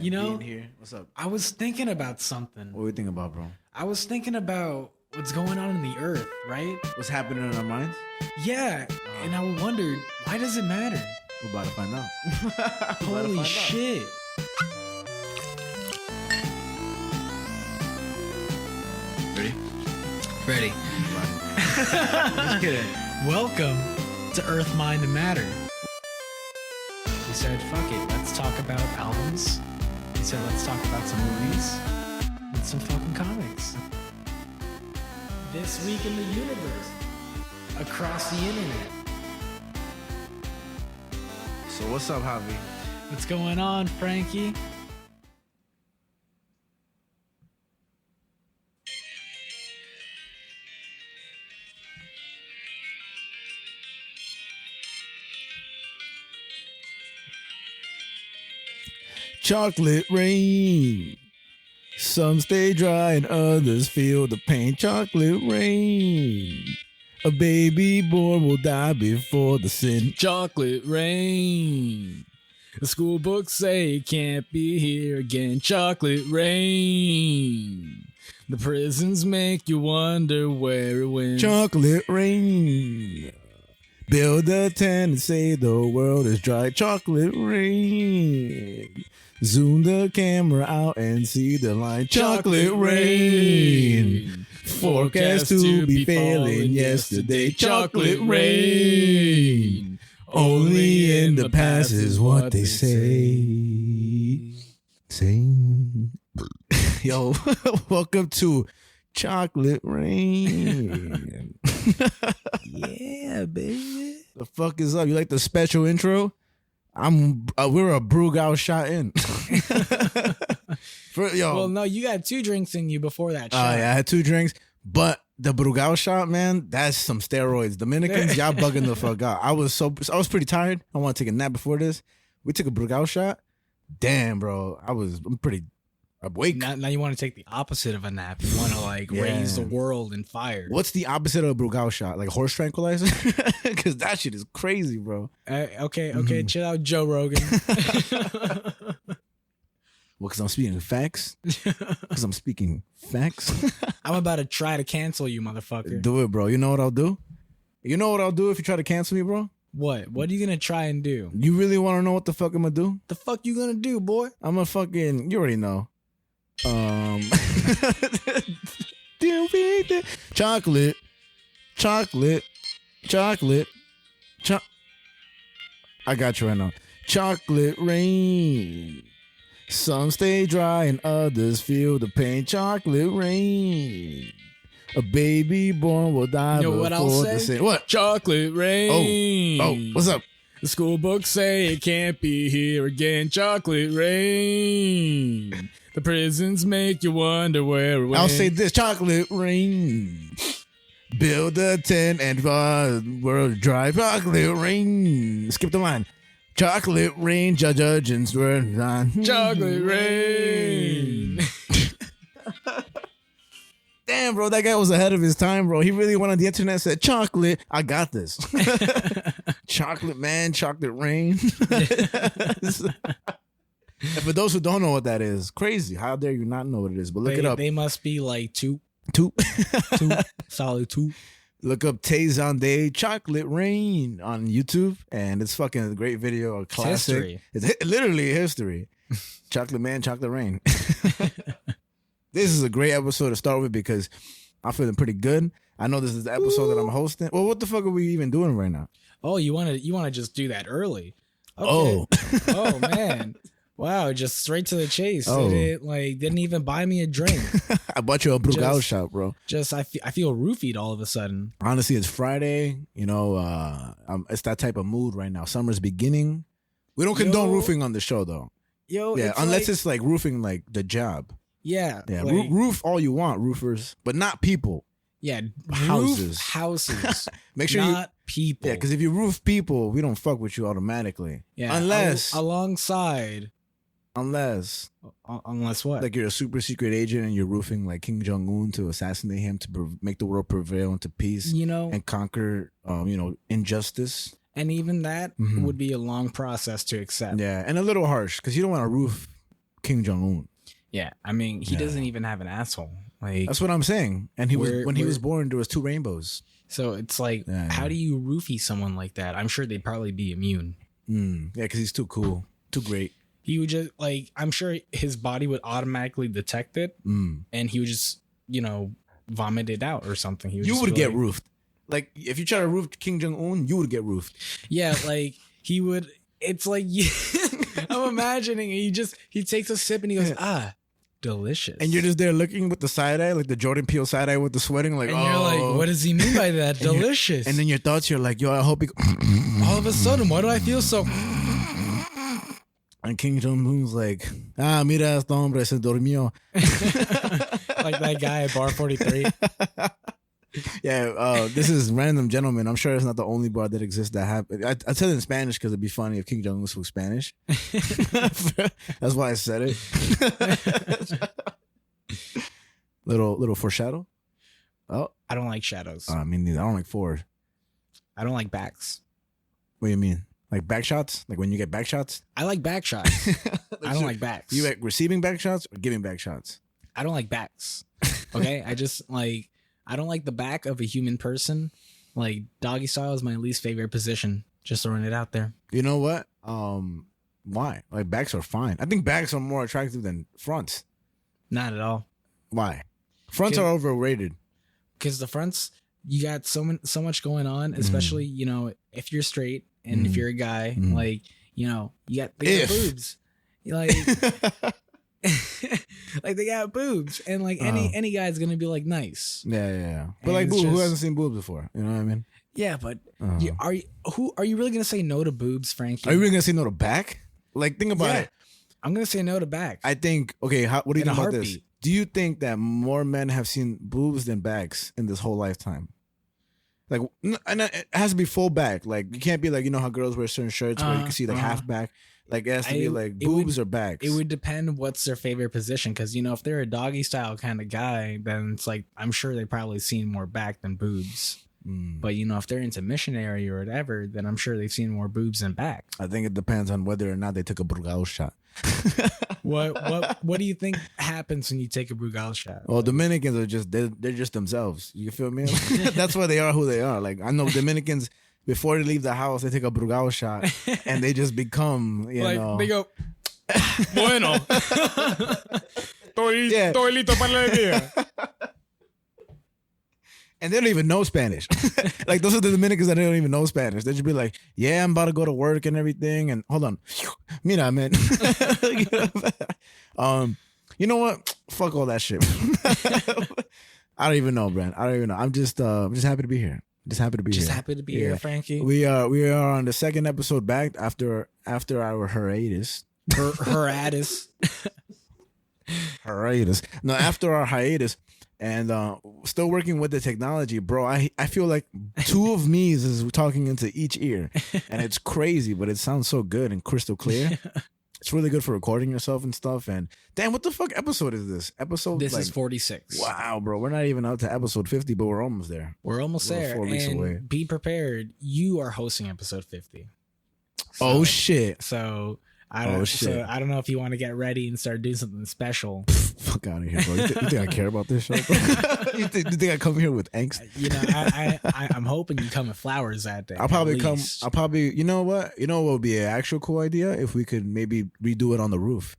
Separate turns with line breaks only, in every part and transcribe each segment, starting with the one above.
You know,
being here. What's up?
I was thinking about something.
What are we thinking about, bro?
I was thinking about what's going on in the earth, right?
What's happening in our minds?
Yeah, and I wondered, why does it matter?
We're about to find out.
Holy shit. Ready?
Just kidding.
Welcome to Earth, Mind, and Matter. We said, fuck it, let's talk about albums. We said, let's talk about some movies and some fucking comics. This week in the universe, across the internet.
So what's up, Javi?
What's going on, Frankie?
Chocolate rain. Some stay dry and others feel the pain. Chocolate rain. A baby born will die before the sin.
Chocolate rain. The school books say it can't be here again. Chocolate rain. The prisons make you wonder where it went.
Chocolate rain. Build a tent and say the world is dry. Chocolate rain. Zoom the camera out and see the line. Chocolate rain. Forecast to be failing yesterday. Chocolate rain. Only in the past is what they say. Sing. Yo, welcome to Chocolate Rain. Yeah, baby. The fuck is up? You like the special intro? We're a Brugau shot in.
Well, no, you got 2 drinks in you before that shot.
Oh, yeah, I had 2 drinks, but the Brugau shot, man, that's some steroids. Dominicans, y'all bugging the fuck out. I was pretty tired. I want to take a nap before this. We took a Brugau shot. Damn, bro, I'm pretty awake.
Now you want to take the opposite of a nap. You want to raise the world in fire.
What's the opposite of a Brugau shot? Like a horse tranquilizer? Because that shit is crazy, bro.
Okay, chill out, Joe Rogan.
Well, because I'm speaking facts. Because I'm speaking facts.
I'm about to try to cancel you, motherfucker.
Do it, bro. You know what I'll do? You know what I'll do if you try to cancel me, bro?
What? What are you going to try and do?
You really want to know what the fuck I'm going to do?
The fuck you going to do, boy?
I'm going to fucking... You already know. Chocolate. I got you right now. Chocolate rain. Some stay dry and others feel the pain. Chocolate rain. A baby born will die.
You know what I'll say?
What?
Chocolate rain.
Oh, what's up?
The school books say it can't be here again. Chocolate rain. The prisons make you wonder where it went.
I'll say this. Chocolate rain. Build a tent and world dry. Chocolate rain. Skip the line. Chocolate rain. Judge and swear.
Chocolate rain.
Damn, bro, that guy was ahead of his time, bro. He really went on the internet and said, chocolate, I got this. Chocolate man, chocolate rain. And for those who don't know what that is, crazy. How dare you not know what it is? But look it up.
They must be like two. Solid 2.
Look up Tay Chocolate Rain on YouTube, and it's fucking a great video, a classic. It's literally history. Chocolate man, chocolate rain. This is a great episode to start with because I'm feeling pretty good. I know this is the episode that I'm hosting. Well, what the fuck are we even doing right now?
Oh, you want to just do that early? Okay. Oh man. Wow, just straight to the chase.
Oh.
Didn't even buy me a drink.
I bought you a Brugau shot, bro.
I feel roofied all of a sudden.
Honestly, it's Friday. You know, it's that type of mood right now. Summer's beginning. We don't condone roofing on the show, though.
Yeah,
unless it's like roofing, like the job.
Yeah.
Roof all you want, roofers, but not people.
Yeah,
houses.
Houses.
Make sure
not people.
Yeah, because if you roof people, we don't fuck with you automatically.
Yeah,
unless
what?
Like you're a super secret agent and you're roofing like Kim Jong-un to assassinate him to make the world prevail into peace. And conquer, injustice.
And even that would be a long process to accept.
Yeah, and a little harsh because you don't want to roof Kim Jong-un.
Yeah, I mean, he doesn't even have an asshole. Like,
that's what I'm saying. And he was born, there was 2 rainbows.
So it's like, how do you roofie someone like that? I'm sure they'd probably be immune.
Yeah, because he's too cool, too great.
He would just like, I'm sure his body would automatically detect it, and he would just, vomit it out or something.
You would get roofed. Like, if you try to roof Kim Jong-un, you would get roofed.
Yeah, like he would. It's like I'm imagining he takes a sip and he goes, delicious.
And you're just there looking with the side eye, like the Jordan Peele side eye with the sweating, like,
and you're like, what does he mean by that? Delicious.
And then your thoughts, you're like, yo, I hope he.
All of a sudden, why do I feel so?
And Kim Jong-un's like, mira, este hombre se durmió.
Like that guy at Bar 43.
Yeah, this is Random Gentleman. I'm sure it's not the only bar that exists that have. I said it in Spanish because it'd be funny if Kim Jong-un spoke Spanish. That's why I said it. little foreshadow. Oh,
I don't like shadows.
I mean, I don't like forward.
I don't like backs.
What do you mean? Like back shots? Like when you get back shots?
I like back shots. I don't like backs.
You like receiving back shots or giving back shots?
I don't like backs. Okay, I don't like the back of a human person. Like, doggy style is my least favorite position. Just throwing it out there.
You know what? Why? Like, backs are fine. I think backs are more attractive than fronts.
Not at all.
Why? Fronts are overrated.
Because the fronts, you got so much going on, especially, if you're straight and if you're a guy, like, you got boobs. Like... like they got boobs, and like any guy's gonna be like nice.
Yeah. But like, who hasn't seen boobs before? You know what I mean?
Yeah, but are you really gonna say no to boobs, Frankie?
Are you really gonna say no to back? Like, think about it.
I'm gonna say no to back.
I think. Okay, what do you think about this? Do you think that more men have seen boobs than backs in this whole lifetime? Like, and it has to be full back. Like, you can't be like, how girls wear certain shirts where you can see like half back. Like, it has to be like boobs or backs.
It would depend what's their favorite position. Because, if they're a doggy style kind of guy, then it's like, I'm sure they probably seen more back than boobs. But, if they're into missionary or whatever, then I'm sure they've seen more boobs than back.
I think it depends on whether or not they took a Brugal shot.
What do you think happens when you take a Brugal shot?
Well, Dominicans are just, they're just themselves. You feel me? That's why they are who they are. Like, I know Dominicans... Before they leave the house, they take a Brugal shot and they just become,
They go, bueno. Estoy listo para la vida.
And they don't even know Spanish. Like, those are the Dominicans that don't even know Spanish. They just be like, yeah, I'm about to go to work and everything. And hold on. Mira, man. You know what? Fuck all that shit. I don't even know, Brent. I don't even know. I'm just happy to be here. Just happy to be
here, Frankie.
We are on the second episode back after our hiatus.
Hiatus.
Hiatus. No, after our hiatus, and still working with the technology, bro. I feel like 2 of me's is talking into each ear, and it's crazy, but it sounds so good and crystal clear. It's really good for recording yourself and stuff. And damn, what the fuck episode is this?
This is 46.
Wow, bro. We're not even up to episode 50, but we're almost there.
We're almost there. 4 weeks away. Be prepared. You are hosting episode 50.
Oh, shit.
So I don't know if you want to get ready and start doing something special.
Fuck out of here, bro. You think I care about this show, bro? you think I come here with angst?
I'm hoping you come with flowers that day.
I'll probably you know what would be an actual cool idea if we could maybe redo it on the roof.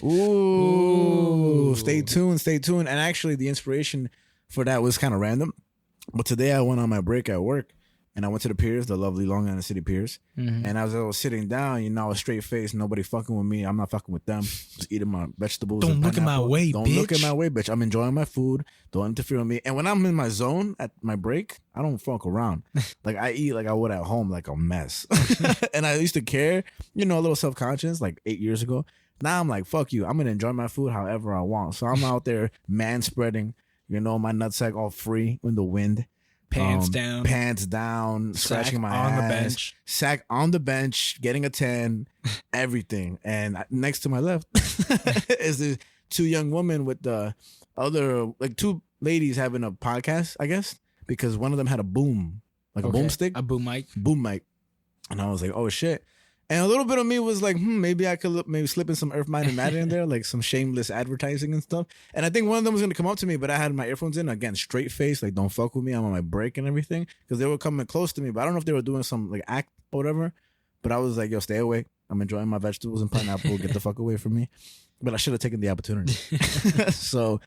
Ooh. Stay tuned. And actually the inspiration for that was kind of random. But today I went on my break at work. And I went to the piers, the lovely Long Island City piers. Mm-hmm. And as I was sitting down, I was straight faced, nobody fucking with me. I'm not fucking with them. Just eating my vegetables.
Don't look at my way,
Don't look at my way, bitch. I'm enjoying my food. Don't interfere with me. And when I'm in my zone at my break, I don't fuck around. Like, I eat like I would at home, like a mess. And I used to care, a little self-conscious, like 8 years ago. Now I'm like, fuck you. I'm going to enjoy my food however I want. So I'm out there man-spreading, my nutsack all free in the wind.
Pants
down, scratching my ass,
on the bench,
sack on the bench, getting a tan, everything. And next to my left is the 2 young women with the other, like 2 ladies having a podcast, I guess, because one of them had a boom, like a boomstick,
a boom mic.
And I was like, oh shit. And a little bit of me was like, maybe I could maybe slip in some Earth-minded matter in there, like some shameless advertising and stuff. And I think one of them was going to come up to me, but I had my earphones in. Again, straight face, like, don't fuck with me. I'm on my break and everything. Because they were coming close to me, but I don't know if they were doing some like act or whatever. But I was like, yo, stay away. I'm enjoying my vegetables and pineapple. Get the fuck away from me. But I should have taken the opportunity. So,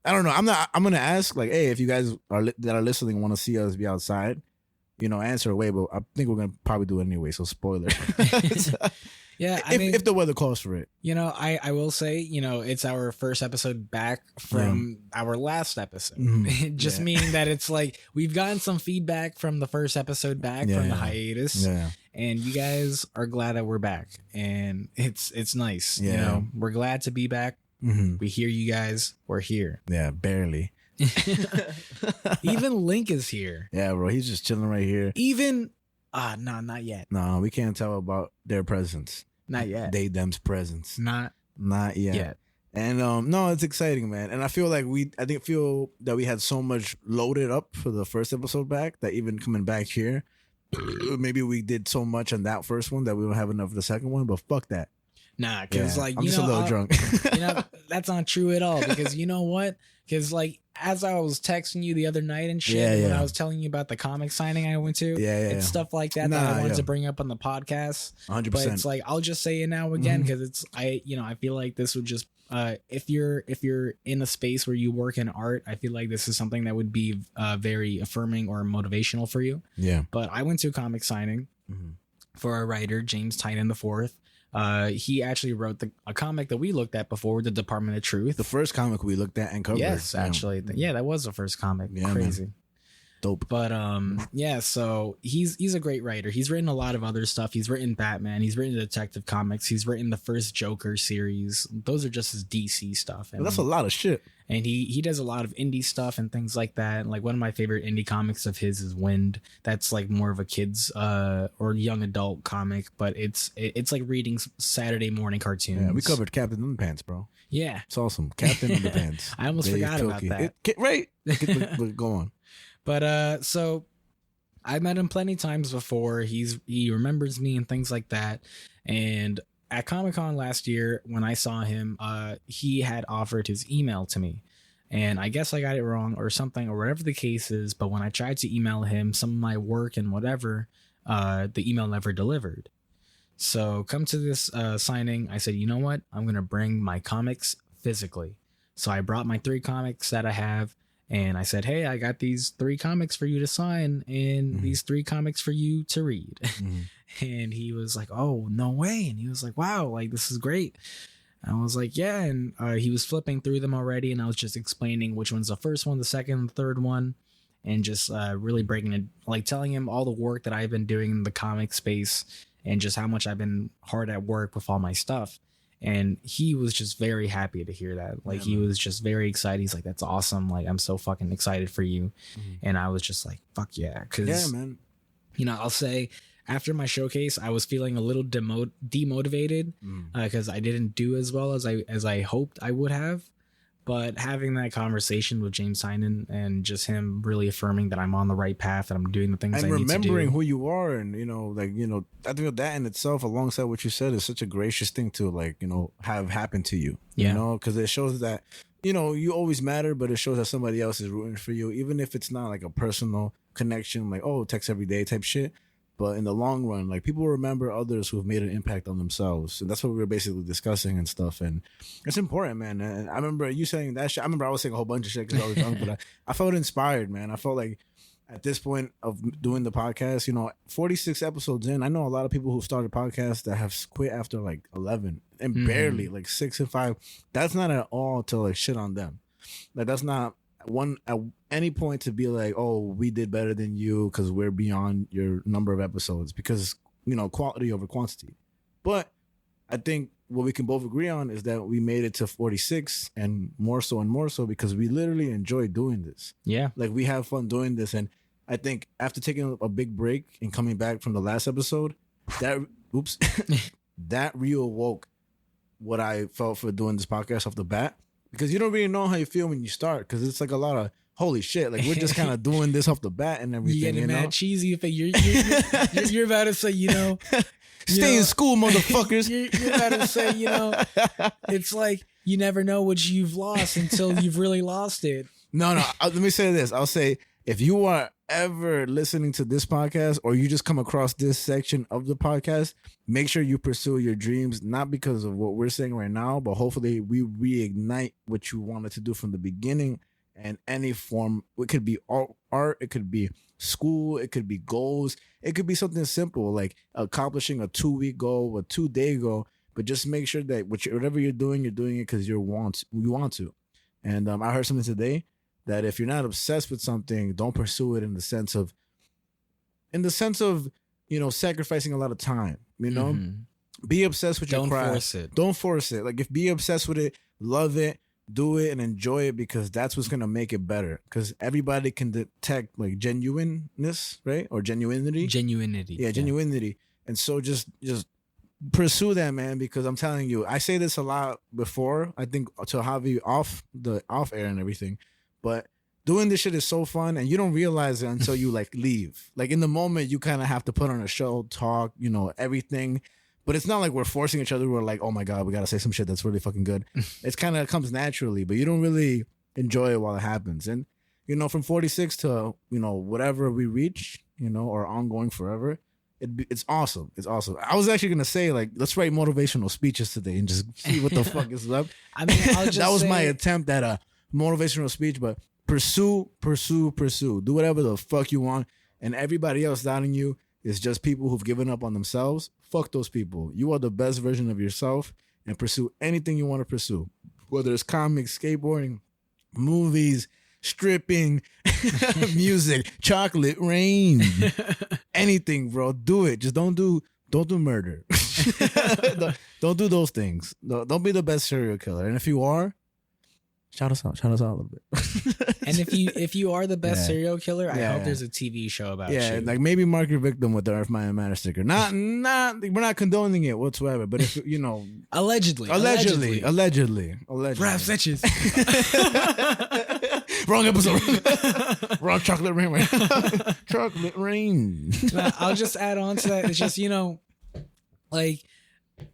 I don't know. I'm going to ask, like, hey, if you guys that are listening want to see us be outside, answer away, but I think we're gonna probably do it anyway. So spoiler.
Yeah,
if the weather calls for it.
I will say, it's our first episode back from our last episode. Just meaning that it's like we've gotten some feedback from the first episode back from the hiatus.
Yeah.
And you guys are glad that we're back. And it's nice.
Yeah.
We're glad to be back. We hear you guys. We're here.
Yeah, barely.
Even Link is here.
Yeah, bro. He's just chilling right here.
Even no, not yet.
No, we can't tell about their presence.
Not yet.
Them's presence.
Not
yet. And no, it's exciting, man. And I feel like feel that we had so much loaded up for the first episode back that even coming back here, maybe we did so much on that first one that we don't have enough for the second one. But fuck that.
Nah, because
I'm just a little drunk.
That's not true at all. Because you know what? Because like as I was texting you the other night and shit, when I was telling you about the comic signing I went to, it's stuff like that that I wanted to bring up on the podcast.
100%.
But it's like I'll just say it now again because I feel like this would just if you're in a space where you work in art, I feel like this is something that would be very affirming or motivational for you.
Yeah.
But I went to a comic signing for a writer, James Tynan IV. He actually wrote a comic that we looked at before, The Department of Truth.
The first comic we looked at and covered.
Yes, actually. Yeah, that was the first comic. Yeah, crazy.
Man. Dope.
But so he's a great writer. He's written a lot of other stuff. He's written Batman. He's written Detective Comics. He's written the first Joker series. Those are just his DC stuff. And
that's a lot of shit.
And he does a lot of indie stuff and things like that. And like one of my favorite indie comics of his is Wind. That's like more of a kids or young adult comic, but it's like reading Saturday morning cartoons.
Yeah, we covered Captain Underpants, bro.
Yeah,
it's awesome. Captain Underpants.
I almost forgot about that.
Right. Go on.
But so I met him plenty times before. He remembers me and things like that. And at Comic-Con last year, when I saw him, he had offered his email to me. And I guess I got it wrong or something or whatever the case is. But when I tried to email him some of my work and whatever, the email never delivered. So come to this signing, I said, you know what? I'm going to bring my comics physically. So I brought my 3 comics that I have. And I said, hey, I got these 3 comics for you to sign and these 3 comics for you to read. And he was like, oh, no way. And he was like, wow, like, this is great. And I was like, yeah. And he was flipping through them already. And I was just explaining which one's the first one, the second, the third one. And just really breaking it, like telling him all the work that I've been doing in the comic space and just how much I've been hard at work with all my stuff. And he was just very happy to hear that. Like, he was just very excited. He's like, that's awesome. Like, I'm so fucking excited for you. And I was just like, fuck yeah. Cause,
man.
I'll say after my showcase, I was feeling a little demotivated because I didn't do as well as I hoped I would have. But having that conversation with James Tynan and just him really affirming that I'm on the right path and I'm doing the things I need to do.
And remembering who you are and, I think that in itself, alongside what you said, is such a gracious thing to, have happen to you. You know, because it shows that, you always matter, but it shows that somebody else is rooting for you, even if it's not like a personal connection, like, oh, text every day type shit. But in the long run, like, people remember others who have made an impact on themselves. And that's what we were basically discussing and stuff. And it's important, man. And I remember you saying that shit. I remember I was saying a whole bunch of shit because I was drunk, but I felt inspired, man. I felt like at this point of doing the podcast, 46 episodes in, I know a lot of people who started podcasts that have quit after like 11 and barely like 6 and 5. That's not at all to like shit on them. Like, that's not one at any point to be like, oh, we did better than you because we're beyond your number of episodes, because quality over quantity. But I think what we can both agree on is that we made it to 46 and more so because we literally enjoy doing this.
Yeah,
like, we have fun doing this. And I think after taking a big break and coming back from the last episode, that that reawoke what I felt for doing this podcast off the bat. Because you don't really know how you feel when you start, because it's like a lot of holy shit, like we're just kind of doing this off the bat and everything.
You getting
know?
mad cheesy if you're about to say,
Stay in school, motherfuckers.
You're about to say, it's like you never know what you've lost until you've really lost it.
No. Let me say this. I'll say, if you are ever listening to this podcast or you just come across this section of the podcast, make sure you pursue your dreams, not because of what we're saying right now, but hopefully we reignite what you wanted to do from the beginning. And any form, it could be art, it could be school, it could be goals, it could be something simple like accomplishing a 2-week goal, a 2-day goal. But just make sure that whatever you're doing it because you want to. And I heard something today that if you're not obsessed with something, don't pursue it in the sense of sacrificing a lot of time. Be obsessed with your craft.
Don't force it.
Don't force it. Like, if be obsessed with it, love it. Do it and enjoy it, because that's what's gonna make it better. Because everybody can detect like genuineness, right? Or genuinity. Yeah, genuinity. And so just pursue that, man. Because I'm telling you, I say this a lot before, I think, to Javi off air and everything, but doing this shit is so fun, and you don't realize it until you like leave. Like, in the moment, you kind of have to put on a show, talk, everything. But it's not like we're forcing each other. We're like, oh my God, we got to say some shit that's really fucking good. It's kind of comes naturally, but you don't really enjoy it while it happens. And, from 46 to, whatever we reach, or ongoing forever, it's awesome. It's awesome. I was actually going to say, like, let's write motivational speeches today and just see what the fuck is left.
I mean,
that was my attempt at a motivational speech, but pursue. Do whatever the fuck you want. And everybody else doubting you is just people who've given up on themselves. Fuck those people. You are the best version of yourself, and pursue anything you want to pursue. Whether it's comics, skateboarding, movies, stripping, music, chocolate rain, anything, bro. Do it. Just don't do murder. don't do those things. Don't be the best serial killer. And if you are, shout us out a little bit.
And if you are the best serial killer, I hope there's a TV show about you.
Yeah, like maybe mark your victim with the Earth Mind Matter sticker. Not we're not condoning it whatsoever, but if
allegedly.
Rap Sitches. Wrong episode. Wrong chocolate rain. Chocolate rain.
I'll just add on to that. It's just, like,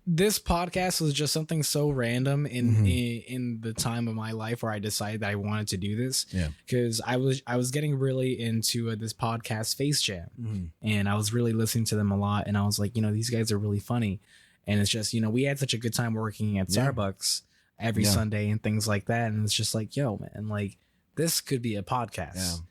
this podcast was just something so random in the time of my life where I decided that I wanted to do this.
Yeah.
Because I was getting really into this podcast, Face Jam, and I was really listening to them a lot. And I was like, these guys are really funny. And it's just, we had such a good time working at Starbucks every Sunday and things like that. And it's just like, yo, man, like, this could be a podcast.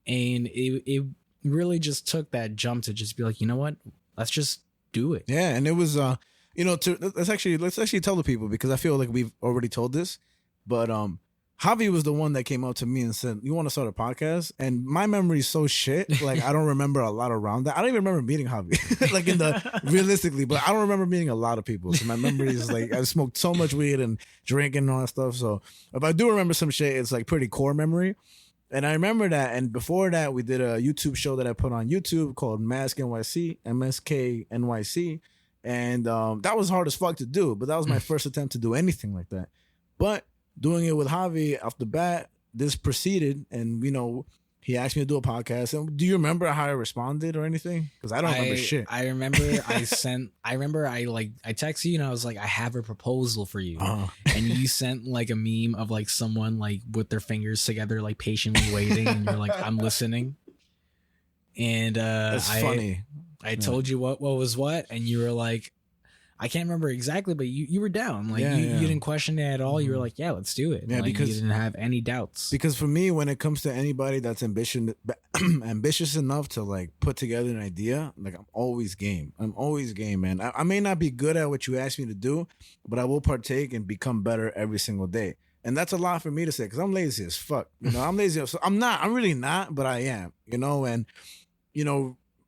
Yeah. And it really just took that jump to just be like, you know what? Let's just do it.
Yeah. And it was, let's actually tell the people, because I feel like we've already told this, but Javi was the one that came up to me and said, you want to start a podcast? And my memory is so shit. Like, I don't remember a lot around that. I don't even remember meeting Javi, like realistically, but I don't remember meeting a lot of people. So my memory is like, I smoked so much weed and drinking and all that stuff. So if I do remember some shit, it's like pretty core memory. And I remember that. And before that, we did a YouTube show that I put on YouTube called Mask NYC, MSK NYC. And that was hard as fuck to do, but that was my first attempt to do anything like that. But doing it with Javi off the bat, this proceeded, and he asked me to do a podcast. And do you remember how I responded or anything? Because I don't remember shit.
I remember I texted you and I was like, I have a proposal for you. And you sent like a meme of like someone like with their fingers together, like patiently waiting, and you're like, I'm listening. And
that's funny.
I told you what was what, and you were like, I can't remember exactly, but you were down. Like, you didn't question it at all. You were like, yeah, let's do it.
Yeah,
like,
because
you didn't have any doubts.
Because for me, when it comes to anybody that's ambitious enough to like put together an idea, like, I'm always game. Man. I may not be good at what you asked me to do, but I will partake and become better every single day. And that's a lot for me to say, because I'm lazy as fuck. I'm lazy. So I'm really not, but I am, and,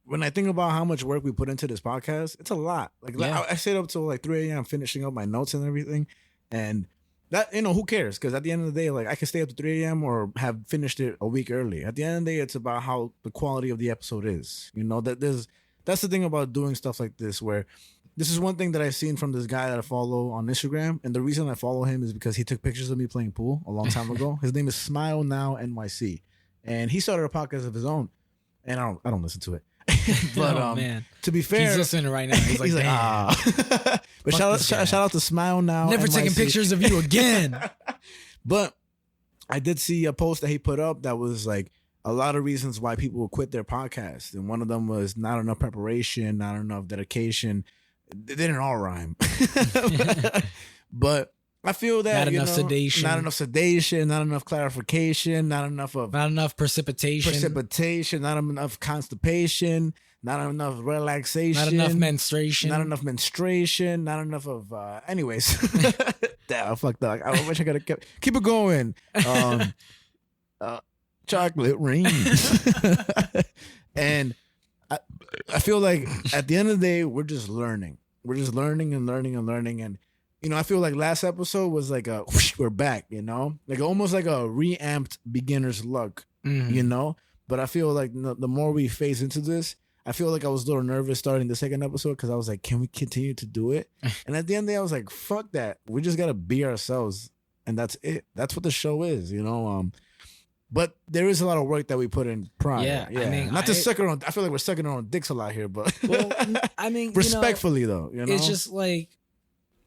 when I think about how much work we put into this podcast, it's a lot. Like, I stayed up till like 3 a.m. finishing up my notes and everything. And that, who cares? Because at the end of the day, like, I can stay up to 3 a.m. or have finished it a week early. At the end of the day, it's about how the quality of the episode is. That's the thing about doing stuff like this, where this is one thing that I've seen from this guy that I follow on Instagram. And the reason I follow him is because he took pictures of me playing pool a long time ago. His name is Smile Now NYC. and he started a podcast of his own, and I don't listen to it. But
man,
to be fair,
he's listening right now. He's like,
ah. But shout out to Smile Now.
Never taking
NYC.
pictures of you again.
But I did see a post that he put up that was like a lot of reasons why people will quit their podcast, and one of them was not enough preparation, not enough dedication. They didn't all rhyme, but I feel that
not enough sedation,
not enough clarification, not enough precipitation, not enough constipation, not enough relaxation,
not enough menstruation,
not enough of anyways. Damn, I fucked up. I wish I could have keep it going. Chocolate rain. And I feel like at the end of the day, we're just learning. We're just learning and learning and learning. And, you know, I feel like last episode was like a whoosh, we're back, you know, like almost like a reamped beginner's luck, you know. But I feel like the more we phase into this, I feel like I was a little nervous starting the second episode because I was like, can we continue to do it? And at the end of the day, I was like, fuck that. We just got to be ourselves. And that's it. That's what the show is, you know. But there is a lot of work that we put in prior.
Yeah. I mean,
not to suck our own. I feel like we're sucking our own dicks a lot here, but
well, I mean,
respectfully though, you know,
it's just like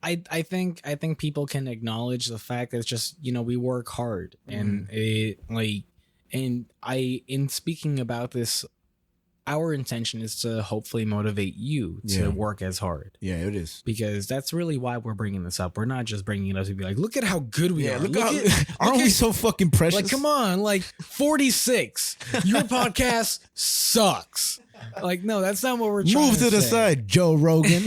I think people can acknowledge the fact that it's just, you know, we work hard and in speaking about this, our intention is to hopefully motivate you to work as hard. Yeah,
it is.
Because that's really why we're bringing this up. We're not just bringing it up to be like, look at how good we are.
Aren't we so fucking precious?
Like, come on, like 46. Your podcast sucks. Like, no, that's not what we're trying to say.
Move to the side, Joe Rogan.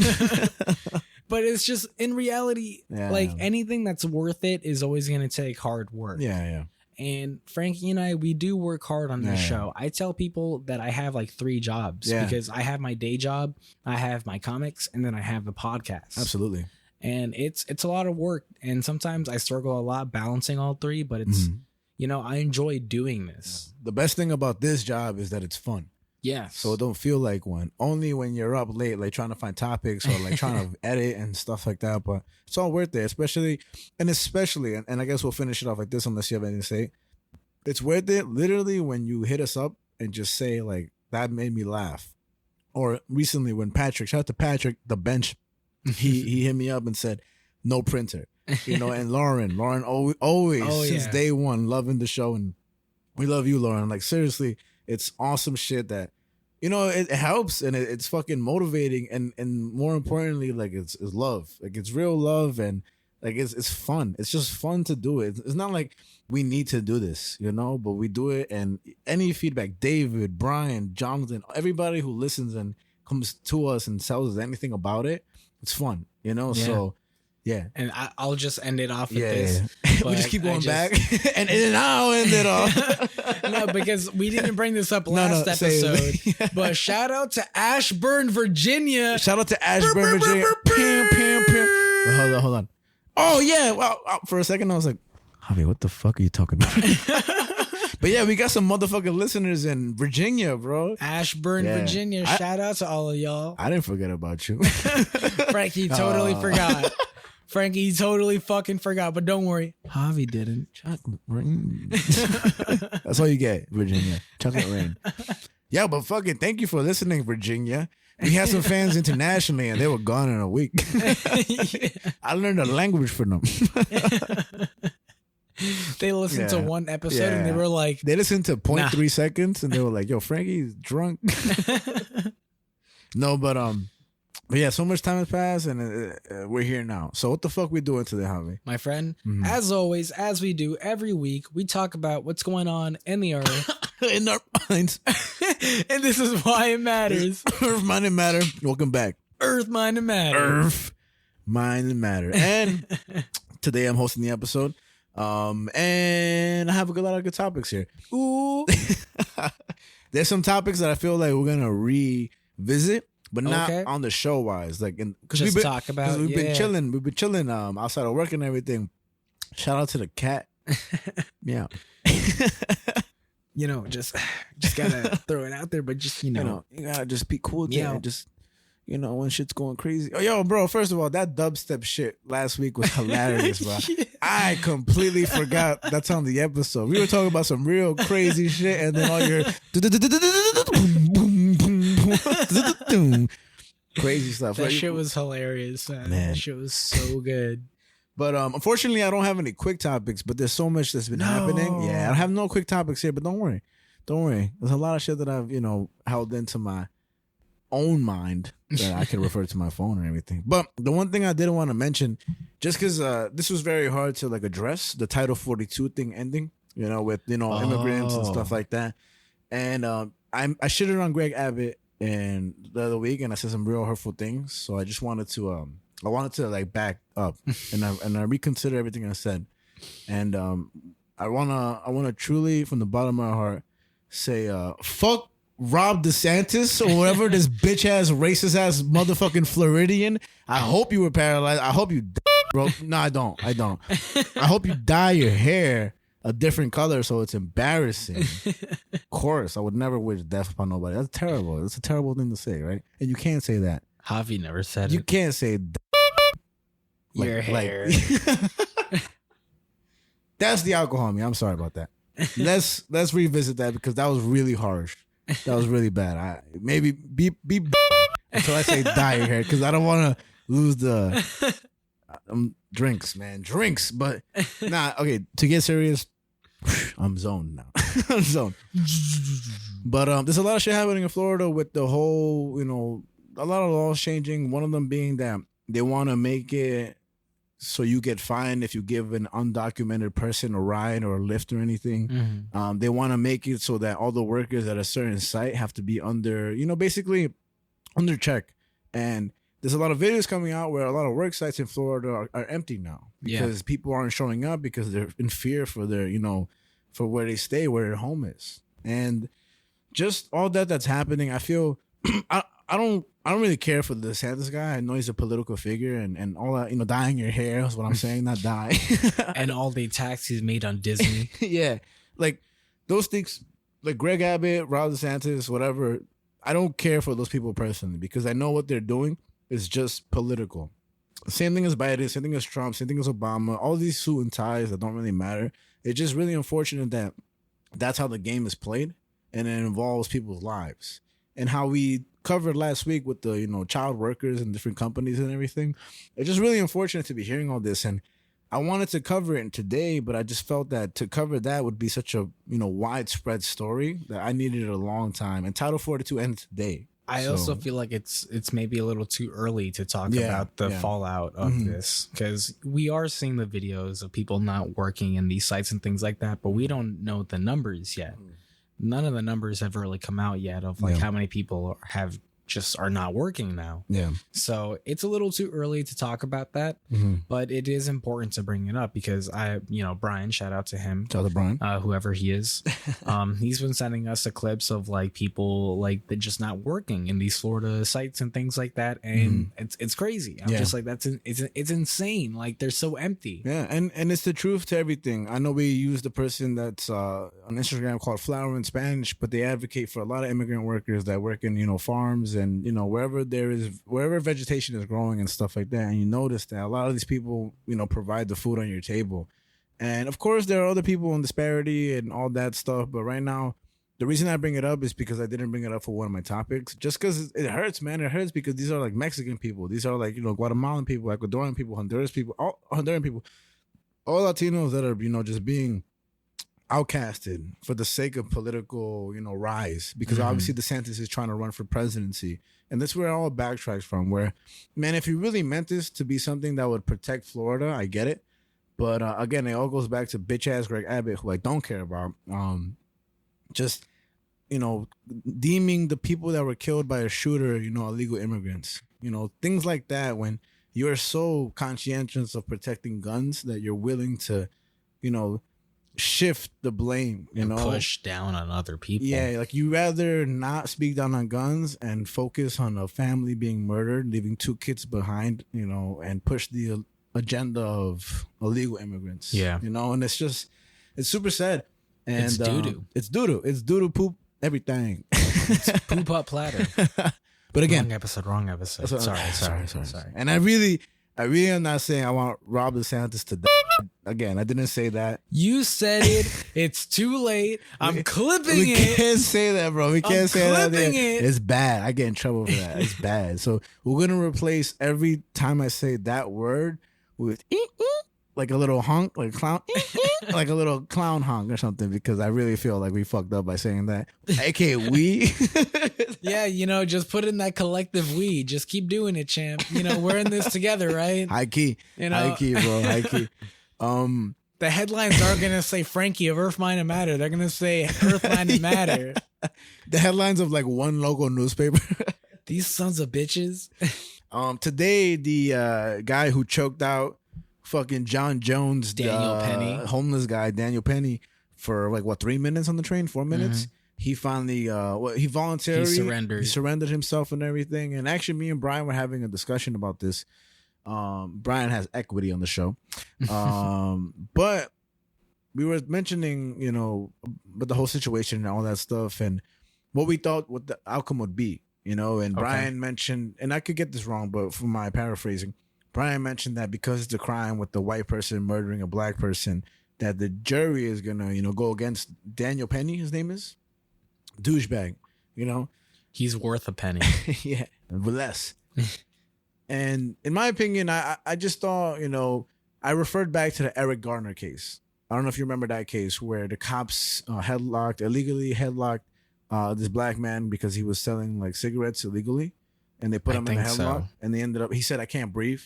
But it's just, in reality, like anything that's worth it is always going to take hard work.
Yeah.
And Frankie and I, we do work hard on this show. I tell people that I have like 3 jobs because I have my day job, I have my comics, and then I have the podcast.
Absolutely.
And it's a lot of work. And sometimes I struggle a lot balancing all 3, but it's, you know, I enjoy doing this.
The best thing about this job is that it's fun.
Yes.
So it don't feel like one. Only when you're up late, like trying to find topics or like trying to edit and stuff like that. But it's all worth it, especially, and I guess we'll finish it off like this unless you have anything to say. It's worth it literally when you hit us up and just say like, that made me laugh. Or recently when shout out to Patrick, the bench, he hit me up and said, no printer. You know, and Lauren always since day one, loving the show. And we love you, Lauren. Like seriously, it's awesome shit that, you know, it helps and it's fucking motivating and more importantly, like it's love. Like it's real love and like it's fun. It's just fun to do it. It's not like we need to do this, you know, but we do it. And any feedback, David, Brian, Jonathan, everybody who listens and comes to us and tells us anything about it, it's fun, you know? Yeah. So yeah.
And I'll just end it off with this.
We just keep going back and then I'll end it off.
No, because we didn't bring this up last episode. But shout out to Ashburn, Virginia.
Shout out to Ashburn, Virginia. Wait, hold on. Oh yeah. Well, for a second I was like, Javi, what the fuck are you talking about? But yeah, we got some motherfucking listeners in Virginia, bro.
Ashburn, Virginia. Shout out to all of y'all.
I didn't forget about you.
Frankie totally forgot. Frankie totally fucking forgot, but don't worry, Javi didn't.
Chocolate rain. That's all you get, Virginia. Chocolate rain. Yeah, but fucking thank you for listening, Virginia. We had some fans internationally, and they were gone in a week. I learned a language from them.
They listened to one episode, and they were like...
They listened to 0.3 seconds, and they were like, yo, Frankie's drunk. No, but yeah, so much time has passed, and we're here now. So what the fuck we doing today, Javi?
My friend, as always, as we do every week, we talk about what's going on in the earth.
In our minds.
And this is why it matters.
Earth, Mind, and Matter. Welcome back.
Earth, Mind, and Matter.
Earth, Mind, and Matter. And today I'm hosting the episode. And I have a lot of good topics here.
Ooh.
There's some topics that I feel like we're going to revisit. But not on the show wise, like,
because we've
been chilling. We've been chilling outside of work and everything. Shout out to the cat. Yeah,
you know, just gotta throw it out there, but just you know,
you gotta just be cool. Yeah, just when shit's going crazy. Oh, yo, bro, first of all, that dubstep shit last week was hilarious, bro.
Yeah.
I completely forgot that's on the episode. We were talking about some real crazy shit, and then all your crazy stuff.
That shit was hilarious, man. That shit was so good.
But unfortunately, I don't have any quick topics, but there's so much that's been happening. Yeah, I have no quick topics here, but don't worry. There's a lot of shit that I've, held into my own mind that I can refer to my phone and everything. But the one thing I didn't want to mention, just because this was very hard to address, the Title 42 thing ending, with immigrants and stuff like that. And I shitted on Greg Abbott and the other week, and I said some real hurtful things. So I just wanted to back up and I reconsider everything I said. And I wanna truly from the bottom of my heart say fuck Rob DeSantis or whatever this bitch ass racist ass motherfucking Floridian. I hope you were paralyzed. I hope you bro. No, I don't. I hope you dye your hair a different color so it's embarrassing. Of course, I would never wish death upon nobody. That's terrible. It's a terrible thing to say, right? And you can't say that.
Javi never said
You
it.
can't say
Your hair.
That's the alcohol, me. I'm sorry about that. Let's revisit that because that was really harsh. That was really bad. I maybe be until I say dye your hair because I don't want to lose the drinks, man. Drinks. But nah, okay, to get serious, I'm zoned now. I'm zoned. But there's a lot of shit happening in Florida with the whole, a lot of laws changing. One of them being that they want to make it so you get fined if you give an undocumented person a ride or a lift or anything.
Mm-hmm.
They want to make it so that all the workers at a certain site have to be under, basically under check. And there's a lot of videos coming out where a lot of work sites in Florida are empty now because people aren't showing up because they're in fear for their, for where they stay, where their home is. And just all that's happening, I feel I don't really care for the DeSantis guy. I know he's a political figure and all that, dyeing your hair is what I'm saying, not dye.
And all the attacks he's made on Disney.
Yeah. Like those things, like Greg Abbott, Rob DeSantis, whatever, I don't care for those people personally because I know what they're doing is just political. Same thing as Biden, same thing as Trump, same thing as Obama, all these suit and ties that don't really matter. It's just really unfortunate that that's how the game is played and it involves people's lives. And how we covered last week with the, child workers and different companies and everything. It's just really unfortunate to be hearing all this. And I wanted to cover it today, but I just felt that to cover that would be such a, widespread story that I needed a long time. And Title 42 ends today.
I also feel like it's maybe a little too early to talk about the fallout of this because we are seeing the videos of people not working in these sites and things like that, but we don't know the numbers yet. None of the numbers have really come out yet of how many people are not working now. Yeah. So it's a little too early to talk about that, but it is important to bring it up because Brian, shout out to him.
Shout out to Brian.
Whoever he is. He's been sending us the clips of people they're just not working in these Florida sites and things like that. And it's crazy. I'm just like, it's insane. Like they're so empty.
Yeah. And it's the truth to everything. I know we use the person that's on Instagram called Flower in Spanish, but they advocate for a lot of immigrant workers that work in, farms and wherever vegetation is growing and stuff like that, and you notice that a lot of these people provide the food on your table. And of course there are other people in disparity and all that stuff, but right now the reason I bring it up is because I didn't bring it up for one of my topics just because it hurts, man. It hurts because these are Mexican people, these are Guatemalan people, Ecuadorian people, Honduras people, all Honduran people, all Latinos that are just being outcasted for the sake of political, rise, because obviously DeSantis is trying to run for presidency. And that's where it all backtracks from, where, man, if you really meant this to be something that would protect Florida, I get it. But again, it all goes back to bitch-ass Greg Abbott, who I don't care about. Just, deeming the people that were killed by a shooter, illegal immigrants. Things like that, when you're so conscientious of protecting guns that you're willing to, shift the blame,
push down on other people.
Yeah, like you rather not speak down on guns and focus on a family being murdered, leaving 2 kids behind, and push the agenda of illegal immigrants. Yeah, and it's super sad. And
it's doo-doo.
It's doo-doo. It's doo-doo poop everything.
It's poop up platter.
But again,
Wrong episode. Sorry.
And I really am not saying I want Rob DeSantis to die. Again, I didn't say that.
You said it. It's too late. I'm clipping
We
it.
can't say that, bro. We can't say that.
clipping it.
It's bad. I get in trouble for that. It's bad. So we're gonna replace every time I say that word with like a little honk, like clown, like a little clown honk or something, because I really feel like we fucked up by saying that. AKA we.
Yeah, just put in that collective we. Just keep doing it, champ. We're in this together, right?
High key. High key, bro. High key.
The headlines aren't going to say Frankie of Earth, Mind, and Matter. They're going to say Earth, Mind, and Matter.
The headlines of like one local newspaper.
These sons of bitches.
Today, the guy who choked out fucking John Jones,
Daniel Penny,
homeless guy, Daniel Penny, for like 3 minutes on the train, 4 minutes. Mm-hmm. He finally, he voluntarily
surrendered.
He surrendered himself and everything. And actually, me and Brian were having a discussion about this. Brian has equity on the show, but we were mentioning, but the whole situation and all that stuff, and what we thought what the outcome would be, and okay. Brian mentioned, and I could get this wrong, but from my paraphrasing, Brian mentioned that because it's a crime with the white person murdering a black person, that the jury is gonna, go against Daniel Penny. His name is douchebag.
He's worth a penny.
Yeah, less. And in my opinion, I just thought, I referred back to the Eric Garner case. I don't know if you remember that case where the cops illegally headlocked this black man because he was selling like cigarettes illegally, and they put him in the headlock, and they ended up. He said, "I can't breathe."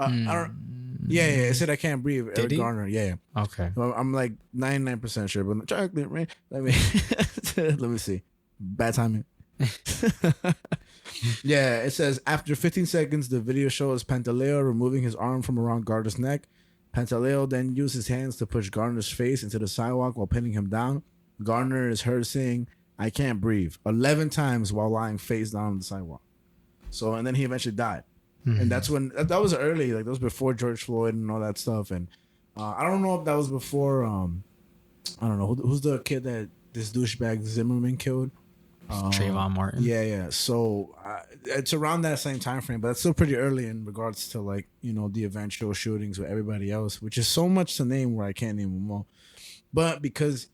It said, "I can't breathe."
Did
Eric
he?
Garner, yeah.
Okay.
Well, I'm like 99% sure, but chocolate rain. Let me see. Bad timing. Yeah, it says after 15 seconds, the video shows Pantaleo removing his arm from around Garner's neck. Pantaleo then used his hands to push Garner's face into the sidewalk while pinning him down. Garner is heard saying, "I can't breathe," 11 times while lying face down on the sidewalk. So, and then he eventually died. Mm-hmm. And that's when, that was early, like that was before George Floyd and all that stuff. And I don't know if that was before, I don't know, who's the kid that this douchebag Zimmerman killed?
Trayvon Martin.
Yeah. So it's around that same time frame, but it's still pretty early in regards to like, the eventual shootings with everybody else, which is so much to name where I can't name them all. But because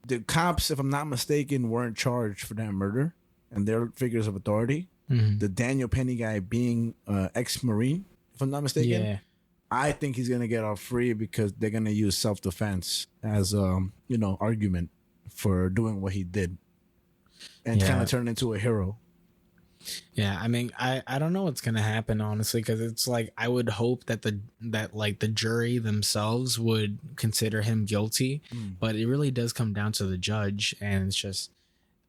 the cops, if I'm not mistaken, weren't charged for that murder, and they're figures of authority. Mm-hmm. The Daniel Penny guy being ex-Marine, if I'm not mistaken. Yeah. I think he's gonna get off free because they're gonna use self-defense as argument for doing what he did. And kind of turn into a hero.
Yeah, I mean, I don't know what's gonna happen, honestly, because it's like I would hope that the jury themselves would consider him guilty, but it really does come down to the judge, and it's just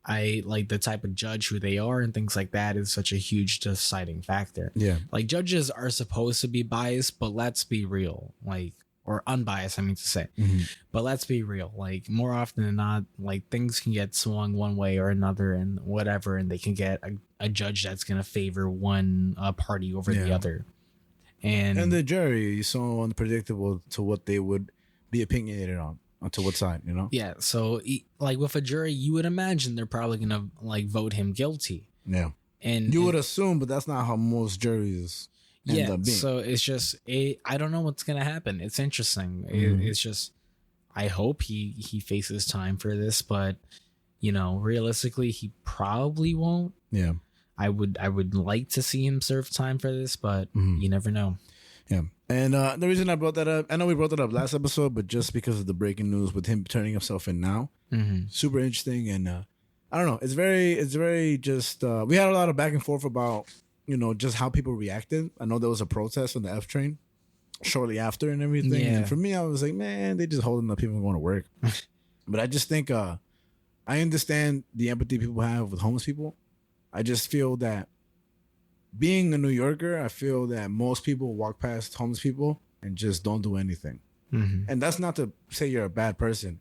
I like the type of judge who they are and things like that is such a huge deciding factor. Yeah, like judges are supposed to be biased, but let's be real, or unbiased, I mean to say. Mm-hmm. But let's be real. Like more often than not, like things can get swung one way or another and whatever, and they can get a judge that's going to favor one party over the other. And
the jury is so unpredictable to what they would be opinionated on to what side, Yeah.
So like with a jury, you would imagine they're probably going to like vote him guilty.
Yeah. And you would assume, but that's not how most juries
so it's just I don't know what's gonna happen. It's interesting. It's just I hope he faces time for this, but realistically he probably won't. Yeah, I would like to see him serve time for this, but you never know.
Yeah, and the reason I brought that up, I know we brought that up last episode, but just because of the breaking news with him turning himself in now, super interesting, and I don't know. It's very just we had a lot of back and forth about. Just how people reacted. I know there was a protest on the F train shortly after and everything. Yeah. And for me, I was like, man, they just holding up people going to work. But I just think I understand the empathy people have with homeless people. I just feel that being a New Yorker, I feel that most people walk past homeless people and just don't do anything. Mm-hmm. And that's not to say you're a bad person.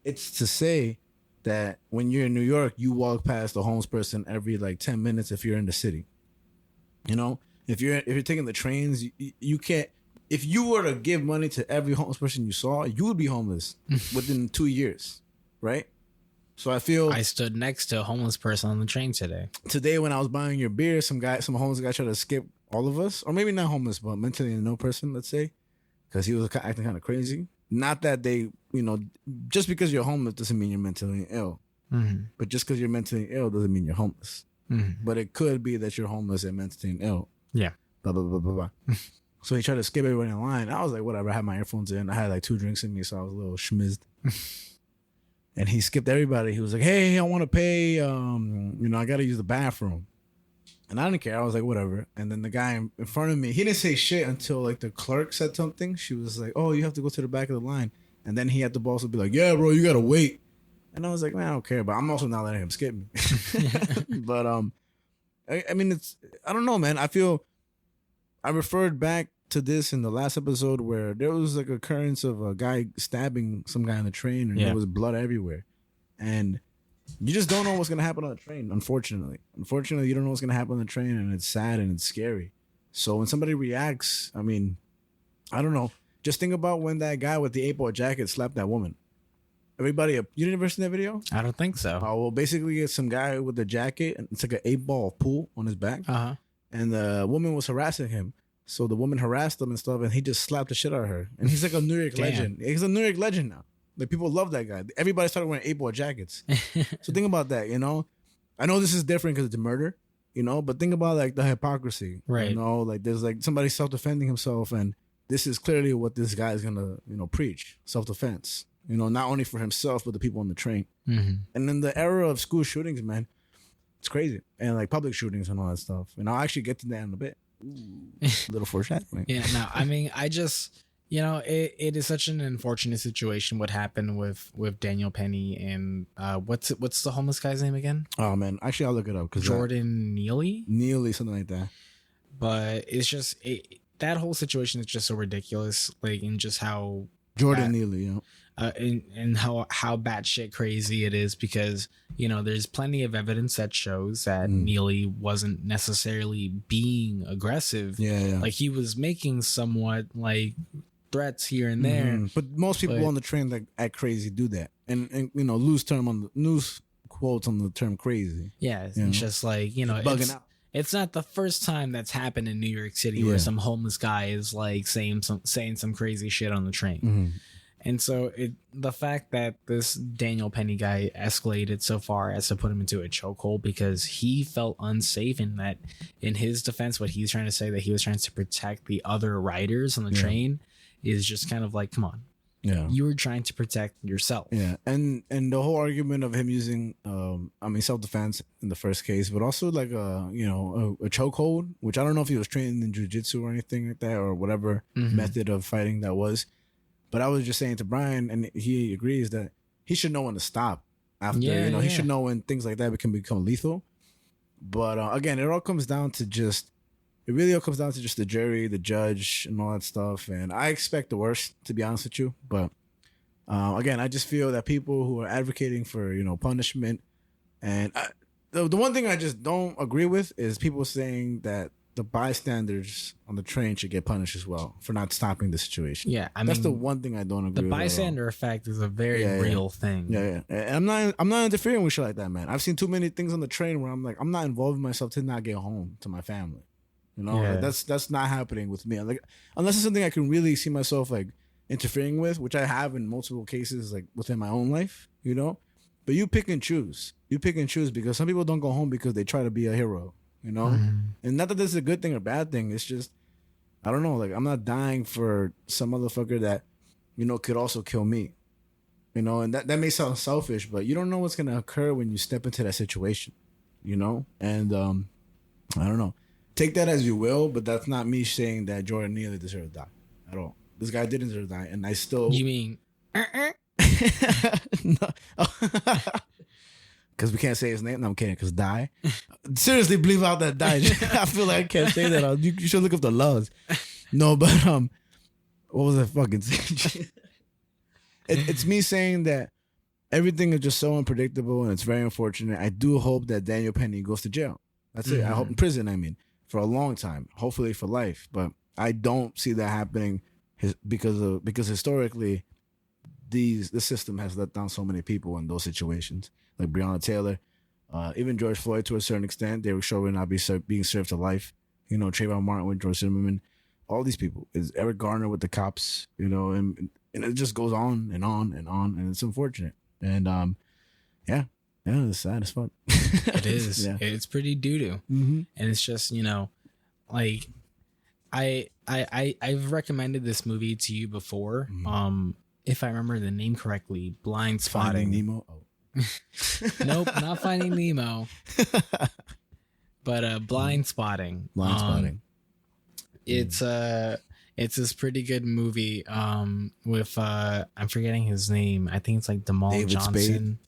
It's to say that when you're in New York, you walk past a homeless person every 10 minutes if you're in the city. If you're taking the trains, you can't. If you were to give money to every homeless person you saw, you would be homeless within 2 years, right? So I feel
I stood next to a homeless person on the train today.
today when I was buying your beer, some homeless guy tried to skip all of us, or maybe not homeless, but mentally no person, let's say, because he was acting kind of crazy. Not that they, just because you're homeless doesn't mean you're mentally ill, but just because you're mentally ill doesn't mean you're homeless. But it could be that you're homeless and mentally ill.
Yeah.
Blah blah blah blah blah. So he tried to skip everybody in line. I was like, whatever. I had my earphones in. I had like 2 drinks in me, so I was a little schmizzed. And he skipped everybody. He was like, hey, I want to pay. I got to use the bathroom. And I didn't care. I was like, whatever. And then the guy in front of me, he didn't say shit until like the clerk said something. She was like, oh, you have to go to the back of the line. And then he had to also be like, yeah, bro, you got to wait. And I was like, man, I don't care. But I'm also not letting him skip me. But I mean, I don't know, man. I referred back to this in the last episode where there was like occurrence of a guy stabbing some guy on the train and there was blood everywhere. And you just don't know what's going to happen on the train, unfortunately. Unfortunately, you don't know what's going to happen on the train, and it's sad and it's scary. So when somebody reacts, I mean, I don't know. Just think about when that guy with the 8-ball jacket slapped that woman. Everybody, you didn't ever see that video?
I don't think so.
Oh, well, basically, it's some guy with a jacket, and it's like an 8-ball pool on his back. And the woman was harassing him. So the woman harassed him and stuff, and he just slapped the shit out of her. And he's like a New York legend. He's a New York legend now. Like, people love that guy. Everybody started wearing 8-ball jackets. So think about that, I know this is different because it's murder, but think about, like, the hypocrisy.
Right.
Like, there's, like, somebody self-defending himself, and this is clearly what this guy is going to, preach. Self-defense. Not only for himself, but the people on the train. And in the era of school shootings, man, it's crazy. And, like, public shootings and all that stuff. And I'll actually get to that in a bit. Ooh, little foreshadowing.
Yeah, no, I mean, I just, it is such an unfortunate situation what happened with Daniel Penny and what's the homeless guy's name again?
Oh man, actually I'll look it up because
Jordan Neely,
something like that.
But it's just that whole situation is just so ridiculous, like in just how
Jordan Neely,
and how batshit crazy it is because there's plenty of evidence that shows that Neely wasn't necessarily being aggressive.
Yeah.
Like he was making somewhat like threats here and there.
But most people on the train that act crazy do that, and loose quotes on the term crazy.
Yeah, it's just like
bugging out.
It's not the first time that's happened in New York City where some homeless guy is like saying some crazy shit on the train. And so the fact that this Daniel Penny guy escalated so far as to put him into a chokehold because he felt unsafe, and that in his defense, what he's trying to say that he was trying to protect the other riders on the train is just kind of like, come on. Yeah. You were trying to protect yourself.
Yeah. And the whole argument of him using self-defense in the first case, but also like a chokehold, which I don't know if he was trained in jiu-jitsu or anything like that or whatever method of fighting that was. But I was just saying to Brian, and he agrees that he should know when to stop after, he should know when things like that can become lethal. But again, it all comes down to the jury, the judge, and all that stuff. And I expect the worst, to be honest with you. But again, I just feel that people who are advocating for, punishment, and the one thing I just don't agree with is people saying that the bystanders on the train should get punished as well for not stopping the situation.
Yeah,
that's the one thing I don't agree with.
The bystander effect is a very real thing.
Yeah. And I'm not interfering with shit like that, man. I've seen too many things on the train where I'm like, I'm not involving myself to not get home to my family. Like, that's not happening with me. Like, unless it's something I can really see myself like interfering with, which I have in multiple cases, like within my own life, But you pick and choose. Because some people don't go home because they try to be a hero. And not that this is a good thing or bad thing. It's just, I don't know. Like, I'm not dying for some motherfucker that, could also kill me. And that may sound selfish, but you don't know what's going to occur when you step into that situation, And I don't know. Take that as you will, but that's not me saying that Jordan Neely deserved to die at all. This guy didn't deserve to die, and I still...
You mean...
No. Because we can't say his name. No, I'm kidding. Because die. Seriously, bleep out that die. I feel like I can't say that. You should look up the laws. No, but what was I fucking saying? It's me saying that everything is just so unpredictable and it's very unfortunate. I do hope that Daniel Penny goes to jail. That's it. I hope in prison. For a long time, hopefully for life. But I don't see that happening because historically, the system has let down so many people in those situations, like Breonna Taylor, even George Floyd to a certain extent. They were showing not being served to life. You know, Trayvon Martin with George Zimmerman, all these people. Is Eric Garner with the cops. You know, and it just goes on and on and on, and it's unfortunate. And yeah, it's sad as fuck.
It is. Yeah. It's pretty doo-doo.
Mm-hmm.
And it's just, you know, like I've recommended this movie to you before.
Mm-hmm.
If I remember the name correctly, Blind Spotting.
Finding Nemo. Oh.
Nope, not Finding Nemo. But Blind Spotting.
Blind Spotting.
It's this pretty good movie with I'm forgetting his name. I think it's like Jamal
David
Johnson.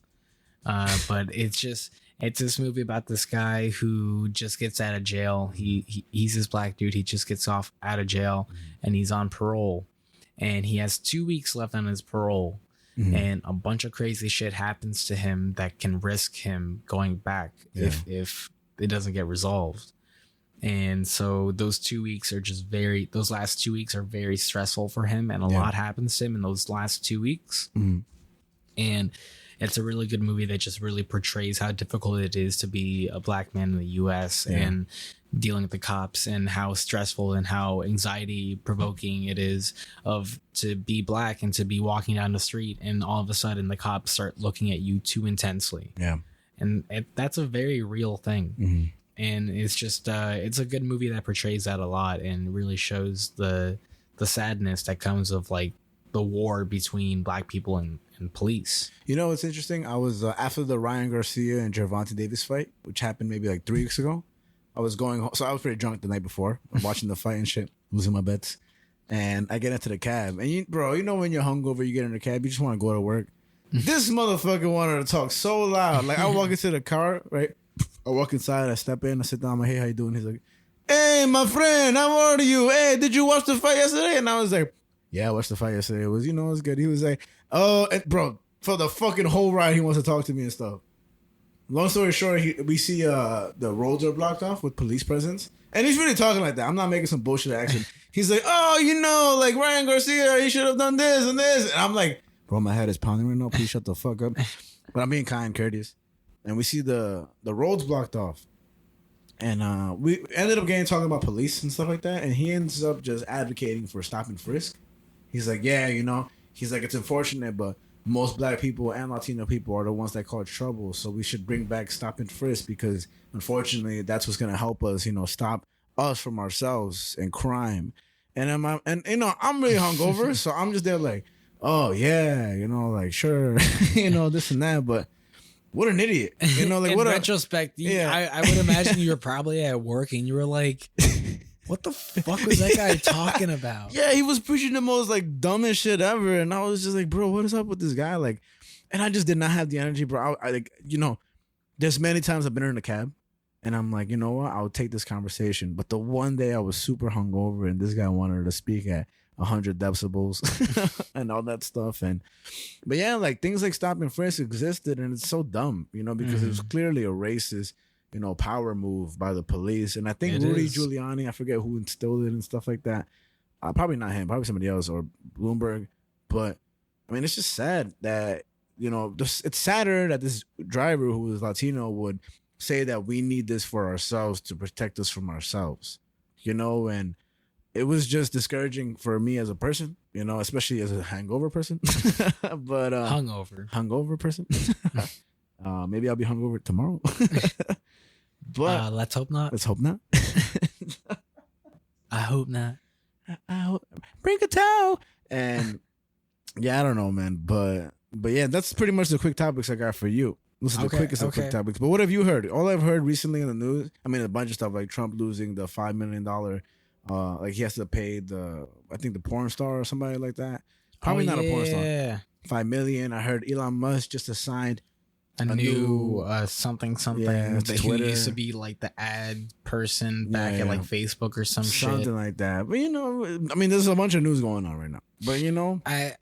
But it's this movie about this guy who just gets out of jail. He's this black dude. He just gets off out of jail and he's on parole. And he has 2 weeks left on his parole. Mm-hmm. And a bunch of crazy shit happens to him that can risk him going back if it doesn't get resolved. And so those 2 weeks are just those last 2 weeks are very stressful for him. And a lot happens to him in those last 2 weeks.
Mm-hmm.
And it's a really good movie that just really portrays how difficult it is to be a black man in the U.S. and dealing with the cops and how stressful and how anxiety provoking it is to be black and to be walking down the street and all of a sudden the cops start looking at you too intensely.
Yeah.
And that's a very real thing.
Mm-hmm.
And it's just it's a good movie that portrays that a lot and really shows the sadness that comes of like the war between black people and police.
You know what's interesting? I was after the Ryan Garcia and Gervonta Davis fight, which happened maybe like 3 weeks ago. I was going home, so I was pretty drunk the night before, watching the fight and shit, losing my bets. And I get into the cab, and you know when you're hungover, you get in the cab, you just want to go to work. This motherfucker wanted to talk so loud. Like I walk into the car, right? I walk inside, I step in, I sit down, I'm like, hey, how you doing? He's like, hey, my friend, how are you? Hey, did you watch the fight yesterday? And I was like, yeah, I watched the fight yesterday. It was, it was good. He was like, oh, and bro, for the fucking whole ride, he wants to talk to me and stuff. Long story short, we see the roads are blocked off with police presence. And he's really talking like that. I'm not making some bullshit accent. He's like, oh, like Ryan Garcia, he should have done this and this. And I'm like, bro, my head is pounding right now. Please shut the fuck up. But I'm being kind, courteous. And we see the roads blocked off. And we ended up talking about police and stuff like that. And he ends up just advocating for stop and frisk. He's like, yeah, he's like, it's unfortunate, but most black people and Latino people are the ones that cause trouble. So we should bring back stop and frisk because unfortunately that's what's going to help us, stop us from ourselves and crime. And I'm really hungover. So I'm just there like, oh yeah, like sure, this and that. But what an idiot. Like
in
what
retrospect, I would imagine you were probably at work and you were like, what the fuck was that guy talking about?
Yeah, he was preaching the most like dumbest shit ever. And I was just like, bro, what is up with this guy? Like, and I just did not have the energy, bro. I like, there's many times I've been in a cab and I'm like, you know what? I'll take this conversation. But the one day I was super hungover and this guy wanted to speak at 100 decibels and all that stuff. But yeah, like things like stop and frisk existed and it's so dumb, because it was clearly a racist, power move by the police. And I think Rudy Giuliani, I forget who instilled it and stuff like that. Probably not him, probably somebody else or Bloomberg. But I mean, it's just sad that, it's sadder that this driver who is Latino would say that we need this for ourselves to protect us from ourselves, and it was just discouraging for me as a person, especially as a hangover person. But hungover person. Maybe I'll be hungover tomorrow. But
let's hope not.
Let's hope not.
I hope not.
Bring a towel. And yeah, I don't know, man. But yeah, that's pretty much the quick topics I got for you. This is the quickest of quick topics. But what have you heard? All I've heard recently in the news, I mean, a bunch of stuff like Trump losing the $5 million. Like he has to pay the porn star or somebody like that. Probably not a porn star. $5 million. I heard Elon Musk just assigned
a new something.
Yeah,
that
Twitter.
He used to be like the ad person back at like Facebook or something
shit. Like that. But I mean, there's a bunch of news going on right now. But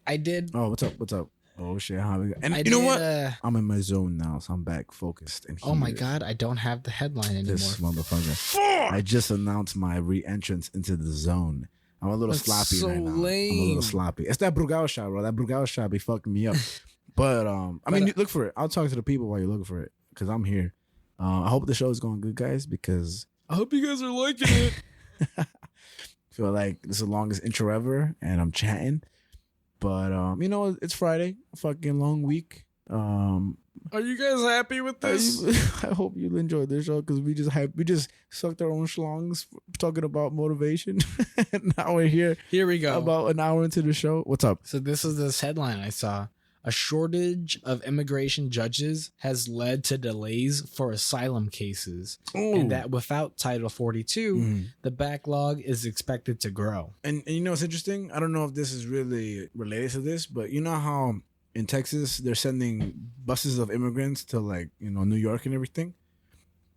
I did.
Oh, what's up? Oh shit! And you know what? I'm in my zone now, so I'm back focused. And
oh my god, I don't have the headline anymore.
This motherfucker! I just announced my re-entrance into the zone. I'm a little
That's
sloppy
so
right now. I'm a
lame.
little sloppy. It's that Brugao shot, bro. That Brugao shot be fucking me up. But I mean, look for it. I'll talk to the people while you're looking for it because I'm here. I hope the show is going good, guys, because
I hope you guys are liking it.
I feel like this is the longest intro ever, and I'm chatting. But you know, it's Friday, a fucking long week.
Are you guys happy with this?
I hope you enjoyed this show because we just sucked our own schlongs talking about motivation. And now we're here.
Here we go.
About an hour into the show. What's up?
So this is this headline I saw. A shortage of immigration judges has led to delays for asylum cases.
Ooh.
And that without Title 42, the backlog is expected to grow.
And you know what's interesting? I don't know if this is really related to this, but you know how in Texas they're sending buses of immigrants to like, you know, New York and everything?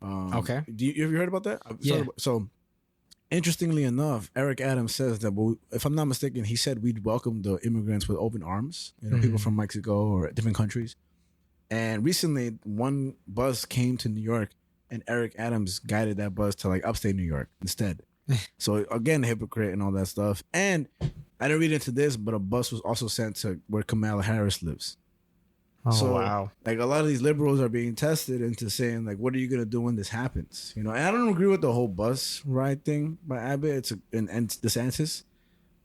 Okay.
Have you heard about that?
Yeah.
So interestingly enough, A.M.C says that, if I'm not mistaken, he said we'd welcome the immigrants with open arms, you know, people from Mexico or different countries. And recently, one bus came to New York, and Eric Adams guided that bus to like upstate New York instead. So again, hypocrite and all that stuff. And I didn't read into this, but a bus was also sent to where Kamala Harris lives.
Oh,
So,
wow.
like, a lot of these liberals are being tested into saying, like, what are you going to do when this happens? You know, and I don't agree with the whole bus ride thing by Abbott and DeSantis.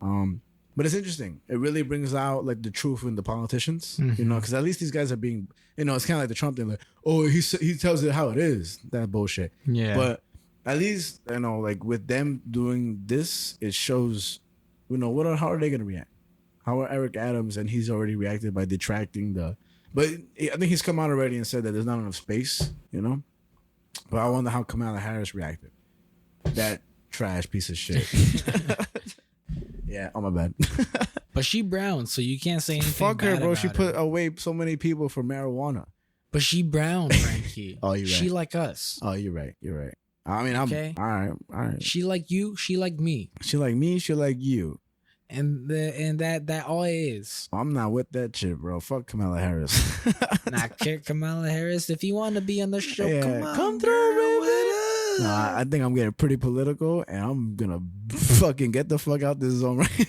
But it's interesting. It really brings out, like, the truth in the politicians, you know, because at least these guys are being, you know, it's kind of like the Trump thing, like, oh, he tells it how it is, that bullshit.
Yeah.
But at least, you know, like, with them doing this, it shows, you know, how are they going to react? How are Eric Adams, and he's already reacted by detracting the... But I think he's come out already and said that there's not enough space, you know? But I wonder how Kamala Harris reacted. That trash piece of shit. Yeah, oh my bad.
But she brown, so you can't say anything
Fuck her,
bad
bro.
about
She
her.
put away so many people for marijuana.
But she brown, Frankie.
Oh, you're right.
She like us.
Oh, you're right. You're right. I mean, I'm...
Okay.
All right.
She like you, she like me.
She like me, she like you.
And that all it is.
I'm not with that shit, bro. Fuck Kamala Harris.
Not kick Kamala Harris. If you want to be on the show,
Yeah,
come through with us.
No, I think I'm getting pretty political, and I'm gonna fucking get the fuck out this zone right.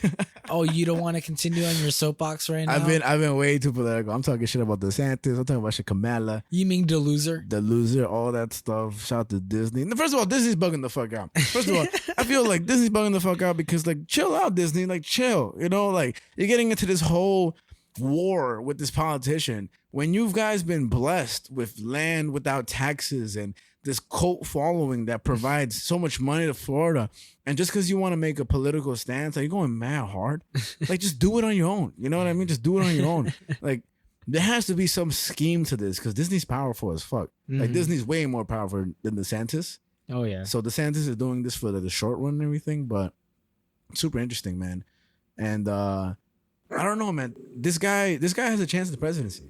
Oh, you don't want to continue on your soapbox right now?
I've been way too political. I'm talking shit about DeSantis. I'm talking about shit Kamala,
You mean the loser?
the loser, all that stuff. Shout out to Disney. First of all, Disney's bugging the fuck out. First of all, I feel like Disney's bugging the fuck out because, like, chill out, Disney. Like, chill. You know, like, you're getting into this whole war with this politician when you guys been blessed with land without taxes and this cult following that provides so much money to Florida. And just because you want to make a political stance, like, you're going mad hard. Like, just do it on your own. You know what I mean? Just do it on your own. Like, there has to be some scheme to this because Disney's powerful as fuck. Like, Disney's way more powerful than DeSantis.
Oh, yeah.
So DeSantis is doing this for the short run and everything, but super interesting, man. And I don't know, man. This guy has a chance at the presidency.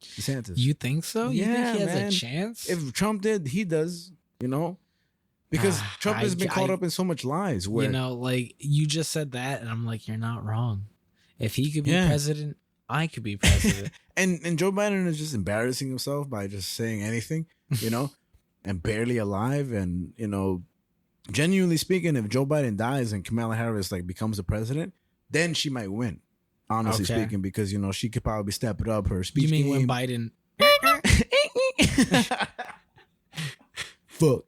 DeSantis.
You think so? You think he has
man.
a chance?
If Trump did, he does, you know? Because Trump has been caught up in so much lies. Where,
you know, like, you just said that, and I'm like, you're not wrong. If he could be president, I could be president.
and Joe Biden is just embarrassing himself by just saying anything, you know? And barely alive. And, you know, genuinely speaking, if Joe Biden dies and Kamala Harris, like, becomes the president, then she might win. Honestly speaking, because, you know, she could probably step it up her speech.
You mean
game.
when Biden?
Fuck.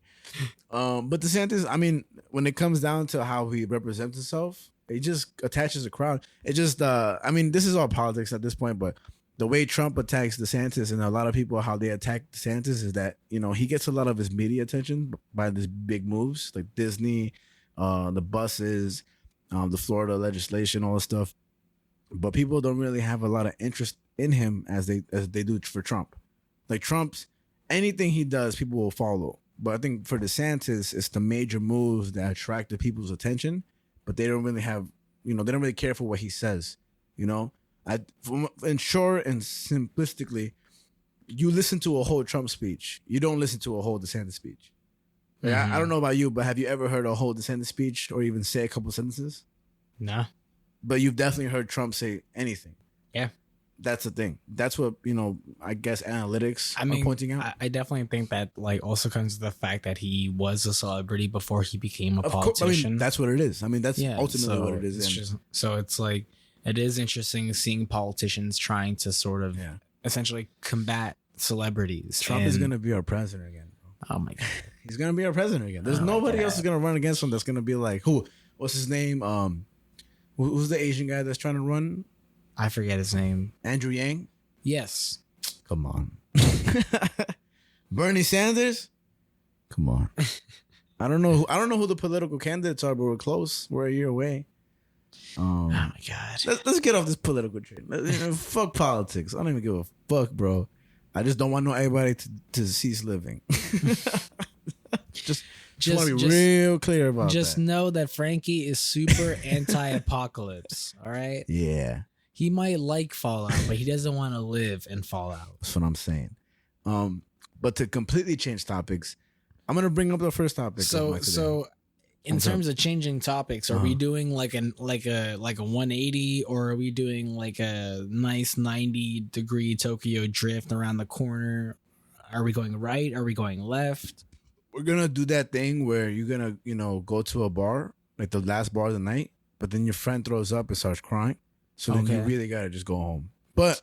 But DeSantis, I mean, when it comes down to how he represents himself, he just attaches a crowd. It just, I mean, this is all politics at this point, but the way Trump attacks DeSantis and a lot of people, how they attack DeSantis is that, you know, he gets a lot of his media attention by these big moves like Disney, the buses, the Florida legislation, all this stuff. But people don't really have a lot of interest in him as they do for Trump. Like, Trump's, anything he does, people will follow. But I think for DeSantis, it's the major moves that attract the people's attention, but they don't really have, you know, they don't really care for what he says, you know? In short and simplistically, you listen to a whole Trump speech. You don't listen to a whole DeSantis speech. Like, I don't know about you, but have you ever heard a whole DeSantis speech or even say a couple sentences?
Nah.
But you've definitely heard Trump say anything.
Yeah.
that's the thing. That's what, I guess analytics
I mean,
are pointing out.
I definitely think that like also comes to the fact that he was a celebrity before he became a
Of course,
politician.
that's what it is. I mean, that's ultimately
so
what it is.
it's like it is interesting seeing politicians trying to sort of essentially combat celebrities.
Trump is going to be our president again.
Oh my god,
he's going to be our president again. There's nobody else is going to run against him. That's going to be like who? What's his name? Who's the Asian guy that's trying to run?
I forget his name.
Andrew Yang?
Yes.
Come on. Bernie Sanders? Come on. I don't know who the political candidates are, but we're close. We're a year away.
Oh my god.
Let's get off this political train. Fuck politics. I don't even give a fuck, bro. I just don't want everybody to cease living. Just want to be real clear about that.
Just know that Frankie is super anti-apocalypse. All right?
Yeah.
He might like Fallout, but he doesn't want to live in Fallout.
That's what I'm saying. But to completely change topics, I'm gonna bring up the first topic.
So in terms of changing topics, are we doing like a 180, or are we doing like a nice 90-degree Tokyo drift around the corner? Are we going right? Are we going left?
We're gonna do that thing where you're gonna, go to a bar, like the last bar of the night, but then your friend throws up and starts crying. So then you really gotta just go home. But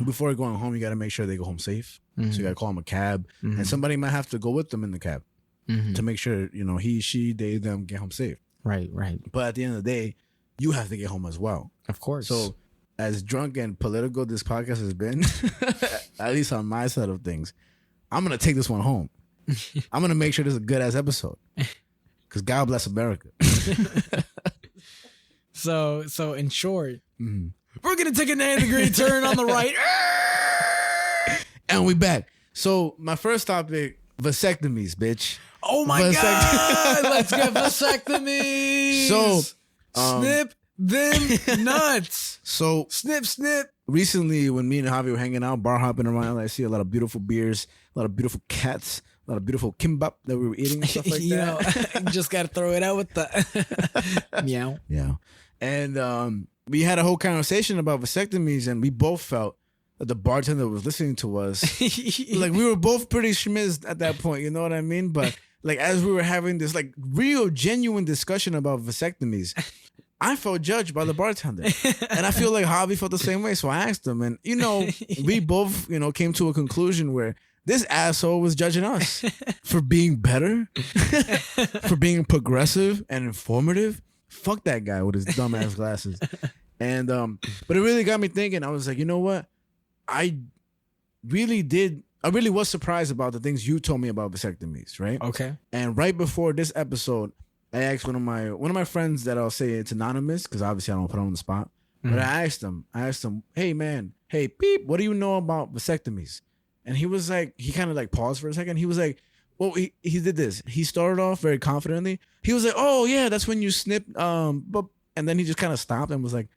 before going home, you gotta make sure they go home safe. Mm-hmm. So you gotta call them a cab, and somebody might have to go with them in the cab to make sure he, she, they, them get home safe.
Right.
But at the end of the day, you have to get home as well.
Of course.
So as drunk and political this podcast has been, at least on my side of things, I'm gonna take this one home. I'm gonna make sure this is a good ass episode. Because God bless America.
So in short, we're gonna take a 90-degree turn on the right,
and we back. So my first topic: vasectomies, bitch.
Oh my god! Let's get vasectomies.
So
snip them nuts.
So
snip.
Recently, when me and Javi were hanging out, bar hopping around, I see a lot of beautiful beers, a lot of beautiful cats, a lot of beautiful kimbap that we were eating and stuff like that.
You just gotta throw it out with the meow.
Yeah. And we had a whole conversation about vasectomies, and we both felt that the bartender was listening to us. Like, we were both pretty schmizzed at that point, you know what I mean? But like, as we were having this like real genuine discussion about vasectomies, I felt judged by the bartender. And I feel like Javi felt the same way. So I asked him, and we both, came to a conclusion where this asshole was judging us for being better, for being progressive and informative. Fuck that guy with his dumbass glasses. And but it really got me thinking. I was like, you know what? I really was surprised about the things you told me about vasectomies, right?
Okay.
And right before this episode, I asked one of my friends that I'll say it's anonymous, because obviously I don't put him on the spot. But I asked him, hey man, hey beep, what do you know about vasectomies? And he was like, he kind of like paused for a second. He was like, well, he did this. He started off very confidently. He was like, oh yeah, that's when you snip. But and then he just kind of stopped and was like,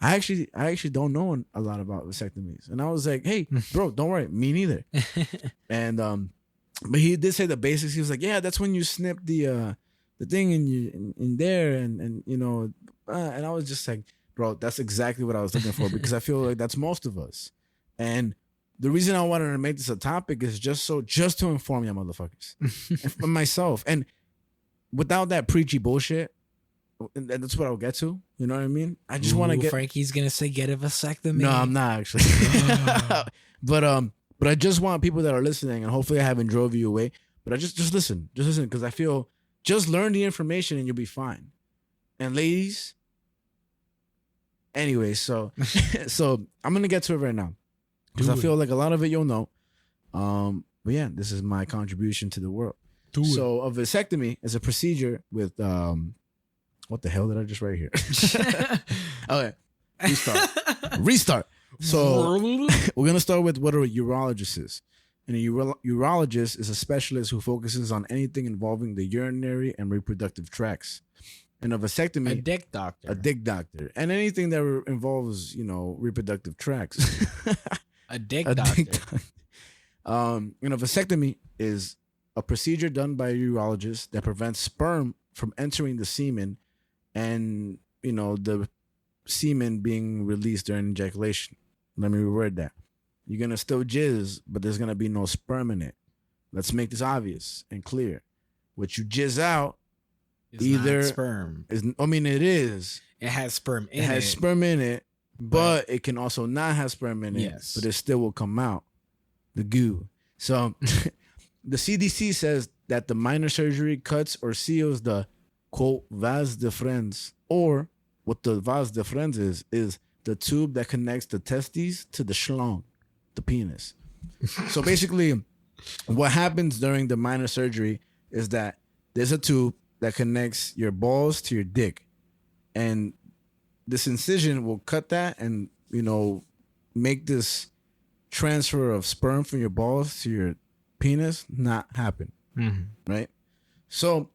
I actually don't know a lot about vasectomies. And I was like, hey, bro, don't worry, me neither. And but he did say the basics. He was like, yeah, that's when you snip the thing in there, and and I was just like, bro, that's exactly what I was looking for, because I feel like that's most of us. And the reason I wanted to make this a topic is just to inform you motherfuckers and myself, and without that preachy bullshit. And that's what I'll get to. You know what I mean? I just want to get.
Frankie's gonna say get a vasectomy.
No, I'm not actually. But I just want people that are listening, and hopefully I haven't drove you away. But I just listen, because I feel just learn the information and you'll be fine. And ladies, anyway, so I'm gonna get to it right now, because I feel like a lot of it you'll know. But yeah, this is my contribution to the world. So a vasectomy is a procedure with what the hell did I just write here? Okay, restart. So we're gonna start with what a urologist is. And a urologist is a specialist who focuses on anything involving the urinary and reproductive tracts. And a vasectomy,
a dick doctor,
and anything that involves reproductive tracts.
a dick doctor.
And a vasectomy is a procedure done by a urologist that prevents sperm from entering the semen, and the semen being released during ejaculation. Let me reword that. You're going to still jizz, but there's going to be no sperm in it. Let's make this obvious and clear. What you jizz out
It's
either
not sperm.
It is.
It has sperm in it.
It has sperm in it, but it can also not have sperm in it.
Yes.
But it still will come out. The goo. So the CDC says that the minor surgery cuts or seals the quote vas deferens, or what the vas deferens is the tube that connects the testes to the schlong, the penis. So basically, what happens during the minor surgery is that there's a tube that connects your balls to your dick, and this incision will cut that and, make this transfer of sperm from your balls to your penis not happen. Right? So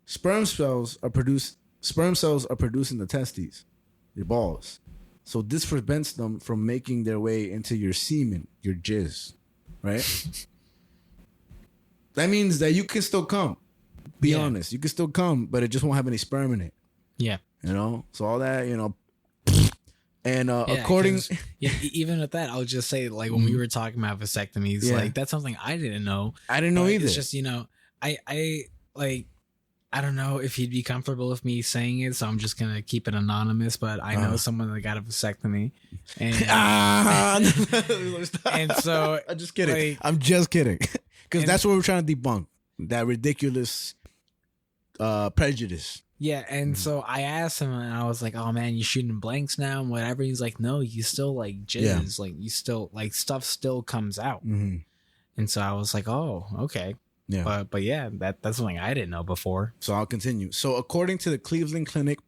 sperm cells are produced in the testes, your balls. So this prevents them from making their way into your semen, your jizz, right? That means that you can still come. Be honest. You can still come, but it just won't have any sperm in it.
Yeah.
So all that, and according...
even with that, I'll just say, like, when we were talking about vasectomies, like, that's something I didn't know.
I didn't know either.
It's just, I don't know if he'd be comfortable with me saying it, so I'm just going to keep it anonymous, but I know someone that got a vasectomy. And, and so...
I'm just kidding.
Like,
I'm just kidding. Because that's what we're trying to debunk. That ridiculous prejudice.
Yeah, and so I asked him, and I was like, "Oh man, you shooting blanks now and whatever." He's like, "No, you still like jizz, like you still like stuff still comes out." And so I was like, "Oh, okay."
Yeah,
but yeah, that's something I didn't know before.
So I'll continue. So according to the Cleveland Clinic,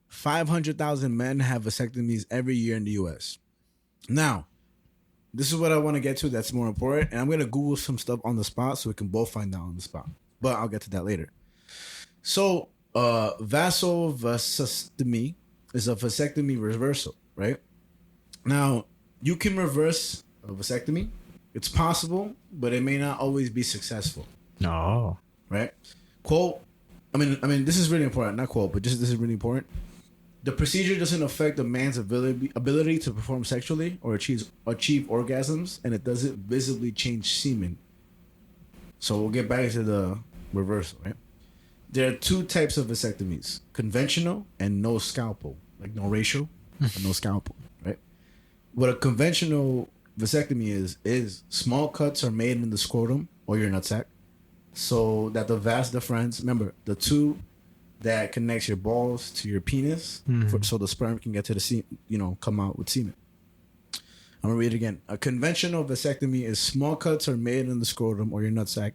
500,000 men have vasectomies every year in the U.S. Now, this is what I want to get to. That's more important, and I'm gonna Google some stuff on the spot so we can both find out on the spot. But I'll get to that later. So. Vasectomy is a vasectomy reversal, right? Now, you can reverse a vasectomy. It's possible, but it may not always be successful.
No.
Right? Quote, I mean, this is really important. Not quote, but just this is really important. The procedure doesn't affect a man's ability to perform sexually or achieve orgasms, and it doesn't visibly change semen. So we'll get back to the reversal, right? There are two types of vasectomies: conventional and no scalpel, like no ratio, no scalpel, right? What a conventional vasectomy is small cuts are made in the scrotum or your nutsack, so that the vas deferens, remember the tube that connects your balls to your penis, so the sperm can get to the come out with semen. I'm gonna read it again. A conventional vasectomy is small cuts are made in the scrotum or your nutsack,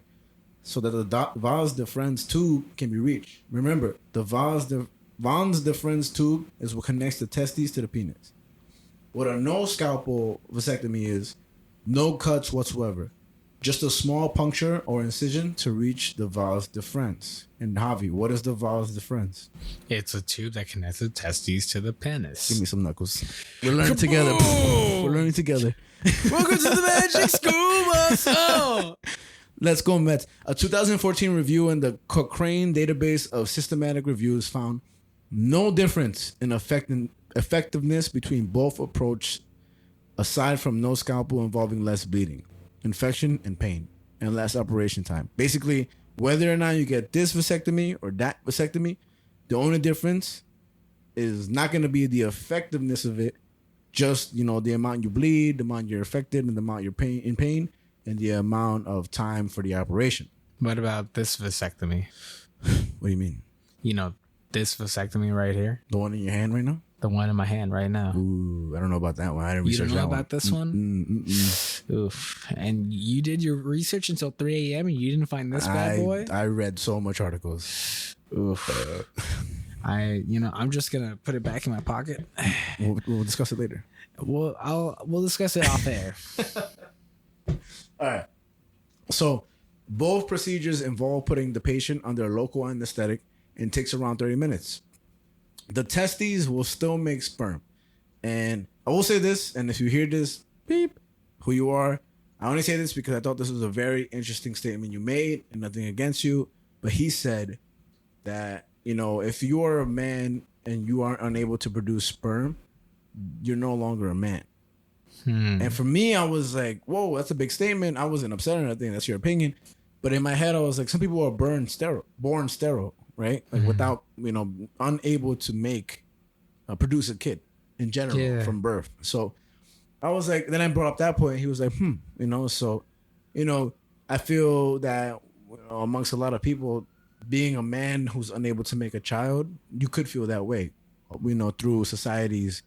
so that the vas deferens tube can be reached. Remember, the vas deferens tube is what connects the testes to the penis. What a no scalpel vasectomy is, no cuts whatsoever, just a small puncture or incision to reach the vas deferens. And Javi, what is the vas deferens?
It's a tube that connects the testes to the penis.
Give me some knuckles. We're learning together. We're learning together.
Welcome to the Magic School Bus. Oh.
Let's go, Mets. A 2014 review in the Cochrane database of systematic reviews found no difference in effectiveness between both approaches, aside from no scalpel involving less bleeding, infection, and pain, and less operation time. Basically, whether or not you get this vasectomy or that vasectomy, the only difference is not going to be the effectiveness of it, just, the amount you bleed, the amount you're affected, and the amount you're in pain, and the amount of time for the operation.
What about this vasectomy?
What do you mean?
This vasectomy right here.
The one in your hand right now?
The one in my hand right now.
Ooh, I don't know about that one. I didn't research that one.
You don't know about this one? Oof. And you did your research until 3 a.m. and you didn't find this bad boy?
I read so much articles.
Oof. I'm just going to put it back in my pocket.
We'll discuss it later.
We'll discuss it off air.
All right. So both procedures involve putting the patient under a local anesthetic and takes around 30 minutes. The testes will still make sperm. And I will say this, and if you hear this, beep, who you are. I only say this because I thought this was a very interesting statement you made and nothing against you. But he said that, if you are a man and you are unable to produce sperm, you're no longer a man. And for me, I was like, whoa, that's a big statement. I wasn't upset or anything. That's your opinion. But in my head, I was like, some people are born sterile, right? Like without, unable to produce a kid in general from birth. So I was like, then I brought up that point. He was like, so, I feel that amongst a lot of people, being a man who's unable to make a child, you could feel that way, through society's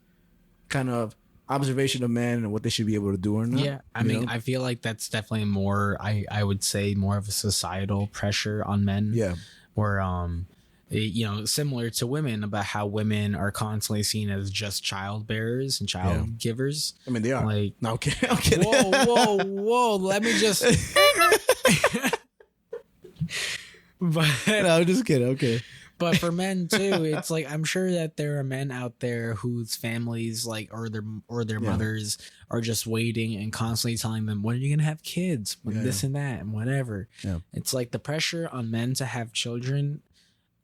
kind of observation of men and what they should be able to do or not.
Yeah, I mean, I feel like that's definitely more, I would say more of a societal pressure on men.
Yeah.
Where, similar to women, about how women are constantly seen as just child bearers and child givers.
I mean, they are.
Like,
no, I'm kidding.
Whoa. Let me just. But
no, I'm just kidding. Okay.
But for men too, it's like, I'm sure that there are men out there whose families, like, or their mothers are just waiting and constantly telling them, when are you gonna have kids, this and that and whatever. Yeah. It's like the pressure on men to have children,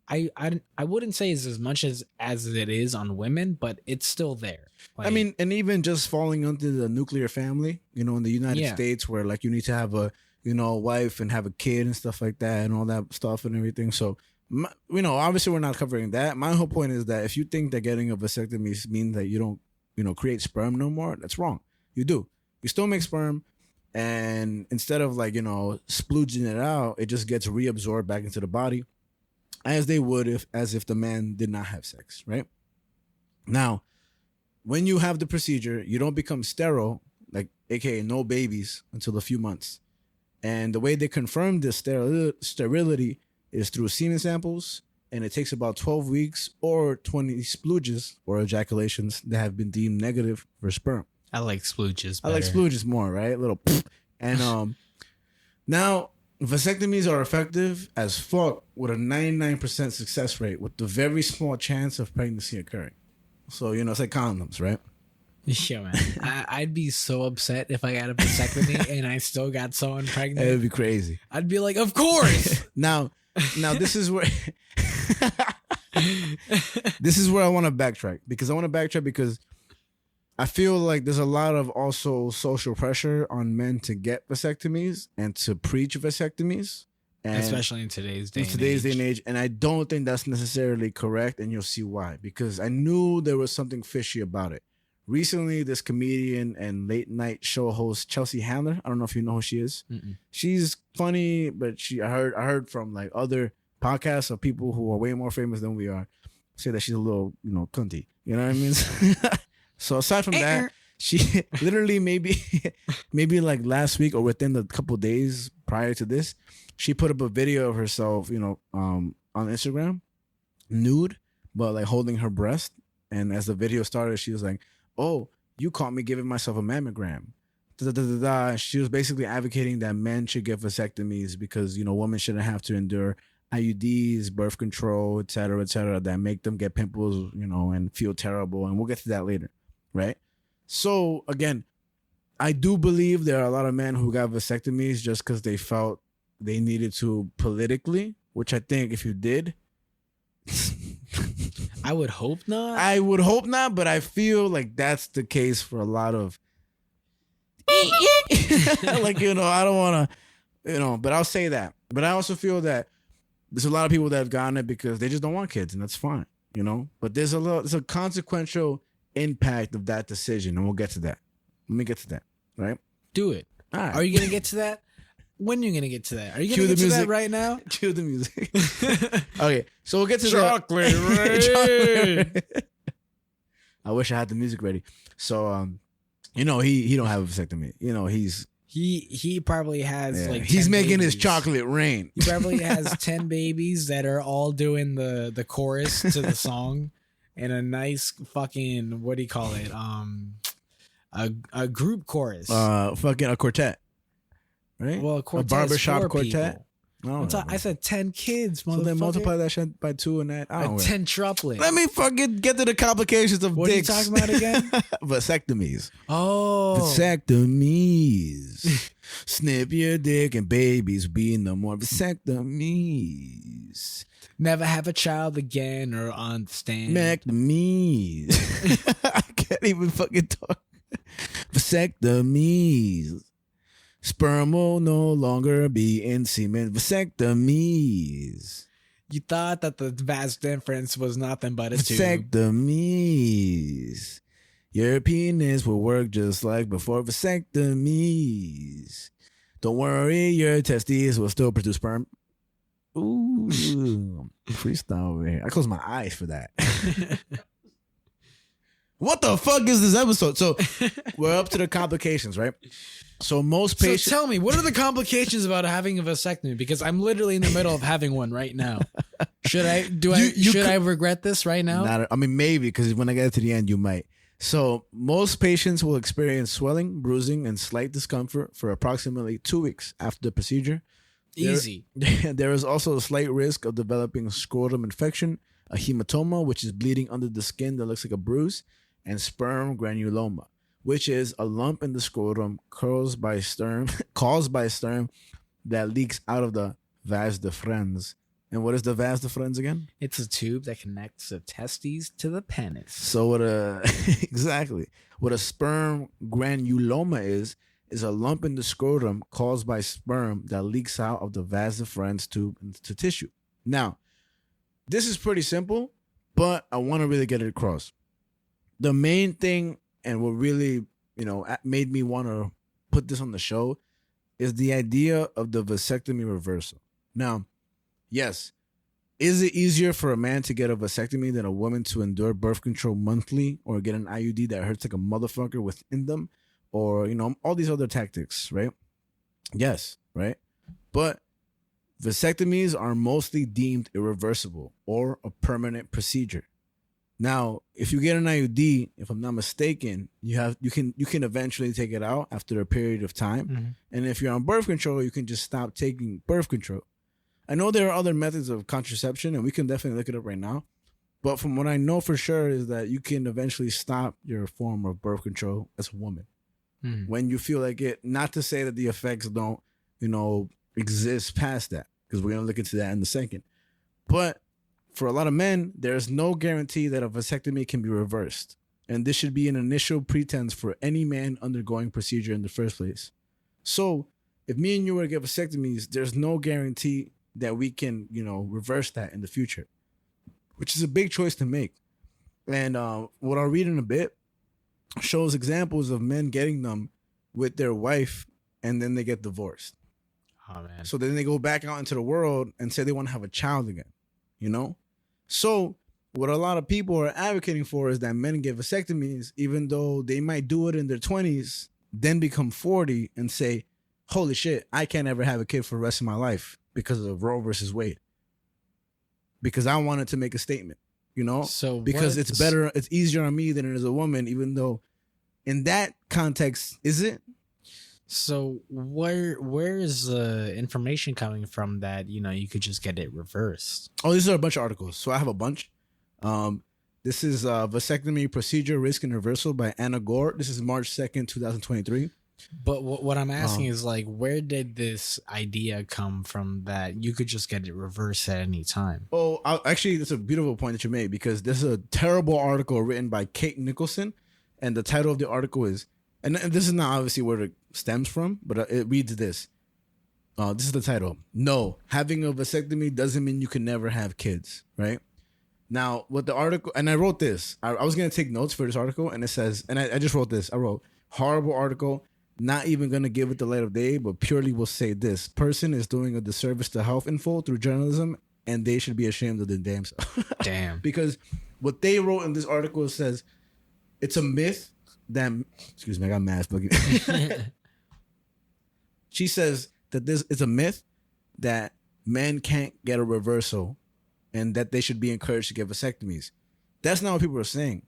I wouldn't say is as much as it is on women, but it's still there. Like,
I mean, and even just falling into the nuclear family, in the United States, where like you need to have a wife and have a kid and stuff like that and all that stuff and everything. So, obviously we're not covering that. My whole point is that if you think that getting a vasectomy means that you don't, create sperm no more, that's wrong. You do. You still make sperm, and instead of like, splooging it out, it just gets reabsorbed back into the body as they would if the man did not have sex, right? Now, when you have the procedure, you don't become sterile, like aka no babies, until a few months. And the way they confirm this sterility is through semen samples, and it takes about 12 weeks or 20 splooges or ejaculations that have been deemed negative for sperm.
I like splooges better.
I like splooges more, right? Little and now vasectomies are effective as fuck with a 99% success rate with the very small chance of pregnancy occurring. So, it's like condoms, right?
Yeah, man. I'd be so upset if I got a vasectomy and I still got someone pregnant.
It would be crazy.
I'd be like, of course.
Now this is where I want to backtrack, because I feel like there's a lot of also social pressure on men to get vasectomies and to preach vasectomies. And
especially in today's day
and age. And I don't think that's necessarily correct, and you'll see why. Because I knew there was something fishy about it. Recently, this comedian and late night show host Chelsea Handler, I don't know if you know who she is. Mm-mm. She's funny, but I heard from like other podcasts of people who are way more famous than we are say that she's a little, cunty. You know what I mean? So aside from that, she literally maybe like last week or within the couple days prior to this, she put up a video of herself, on Instagram, nude, but like holding her breast. And as the video started, she was like, "Oh, you caught me giving myself a mammogram." She was basically advocating that men should get vasectomies because, women shouldn't have to endure IUDs, birth control, et cetera, that make them get pimples, and feel terrible. And we'll get to that later, right? So again, I do believe there are a lot of men who got vasectomies just because they felt they needed to politically, which I think if you did,
I would hope not.
But I feel like that's the case for a lot of like, I don't want to, but I'll say that. But I also feel that there's a lot of people that have gotten it because they just don't want kids, and that's fine, But there's a consequential impact of that decision, and we'll get to that. Let me get to that, right?
Do it.
All right.
Are you going to get to that? When are you going to get to that? Are you going to get to that right now?
Cue the music. Okay, so we'll get to
Chocolate Rain.
I wish I had the music ready. So, he don't have a vasectomy. He
probably has like 10
he's making
babies.
his chocolate rain.
He probably has 10 babies that are all doing the chorus to the song, and a nice fucking, what do you call it? A group chorus.
Fucking a quartet. Right?
Well, a
barbershop quartet.
No, I said 10 kids.
So then multiply that shit by 2 and that.
10 triplets.
Let me fucking get to the complications of dicks.
What are you talking about again?
Vasectomies.
Oh.
Vasectomies. Snip your dick and babies be no more. Vasectomies.
Never have a child again or understand.
Vasectomies. I can't even fucking talk. Vasectomies. Sperm will no longer be in semen. Vasectomies.
You thought that the vast difference was nothing but a tube.
Vasectomies. Your penis will work just like before. Vasectomies. Don't worry, your testes will still produce sperm. Ooh, freestyle over here. I close my eyes for that. What the fuck is this episode? So we're up to the complications, right? So most patients.
So tell me, what are the complications about having a vasectomy? Because I'm literally in the middle of having one right now. Should I I regret this right now?
Maybe, because when I get to the end, you might. So most patients will experience swelling, bruising, and slight discomfort for approximately 2 weeks after the procedure.
Easy.
There is also a slight risk of developing scrotum infection, a hematoma, which is bleeding under the skin that looks like a bruise, and sperm granuloma, which is a lump in the scrotum caused by sperm that leaks out of the vas deferens. And what is the vas deferens again?
It's a tube that connects the testes to the penis.
So what what a sperm granuloma is a lump in the scrotum caused by sperm that leaks out of the vas deferens tube into tissue. Now, this is pretty simple, but I want to really get it across. The main thing, and what really, made me want to put this on the show, is the idea of the vasectomy reversal. Now, yes, is it easier for a man to get a vasectomy than a woman to endure birth control monthly or get an IUD that hurts like a motherfucker within them, or, all these other tactics, right? Yes, right? But vasectomies are mostly deemed irreversible or a permanent procedure. Now, if you get an IUD, if I'm not mistaken, you can eventually take it out after a period of time.
Mm-hmm.
And if you're on birth control, you can just stop taking birth control. I know there are other methods of contraception, and we can definitely look it up right now. But from what I know for sure is that you can eventually stop your form of birth control as a woman when you feel like it. Not to say that the effects don't, exist past that, because we're going to look into that in a second. But for a lot of men, there's no guarantee that a vasectomy can be reversed. And this should be an initial pretense for any man undergoing procedure in the first place. So if me and you were to get vasectomies, there's no guarantee that we can, reverse that in the future, which is a big choice to make. And what I'll read in a bit shows examples of men getting them with their wife, and then they get divorced.
Oh, man.
So then they go back out into the world and say they want to have a child again, So what a lot of people are advocating for is that men get vasectomies, even though they might do it in their 20s, then become 40 and say, holy shit, I can't ever have a kid for the rest of my life because of Roe versus Wade. Because I wanted to make a statement,
So
because it's better, it's easier on me than it is a woman, even though in that context, is it?
So where is the information coming from that, you could just get it reversed?
Oh, these are a bunch of articles. So I have a bunch. This is Vasectomy Procedure Risk and Reversal by Anna Gore. This is March 2nd, 2023.
But what I'm asking is, where did this idea come from that you could just get it reversed at any time?
Oh, actually, that's a beautiful point that you made, because this is a terrible article written by Kate Nicholson. And the title of the article is, and this is not obviously where it stems from, but it reads this. This is the title. No, having a vasectomy doesn't mean you can never have kids, right? Now, what the article, and I wrote this. I was going to take notes for this article, and it says, and I just wrote this. I wrote, horrible article, not even going to give it the light of day, but purely will say this. Person is doing a disservice to health info through journalism, and they should be ashamed of their damn self.
Damn.
Because what they wrote in this article says, it's a myth that, excuse me, I got mask. She says that it's a myth that men can't get a reversal and that they should be encouraged to get vasectomies. That's not what people are saying.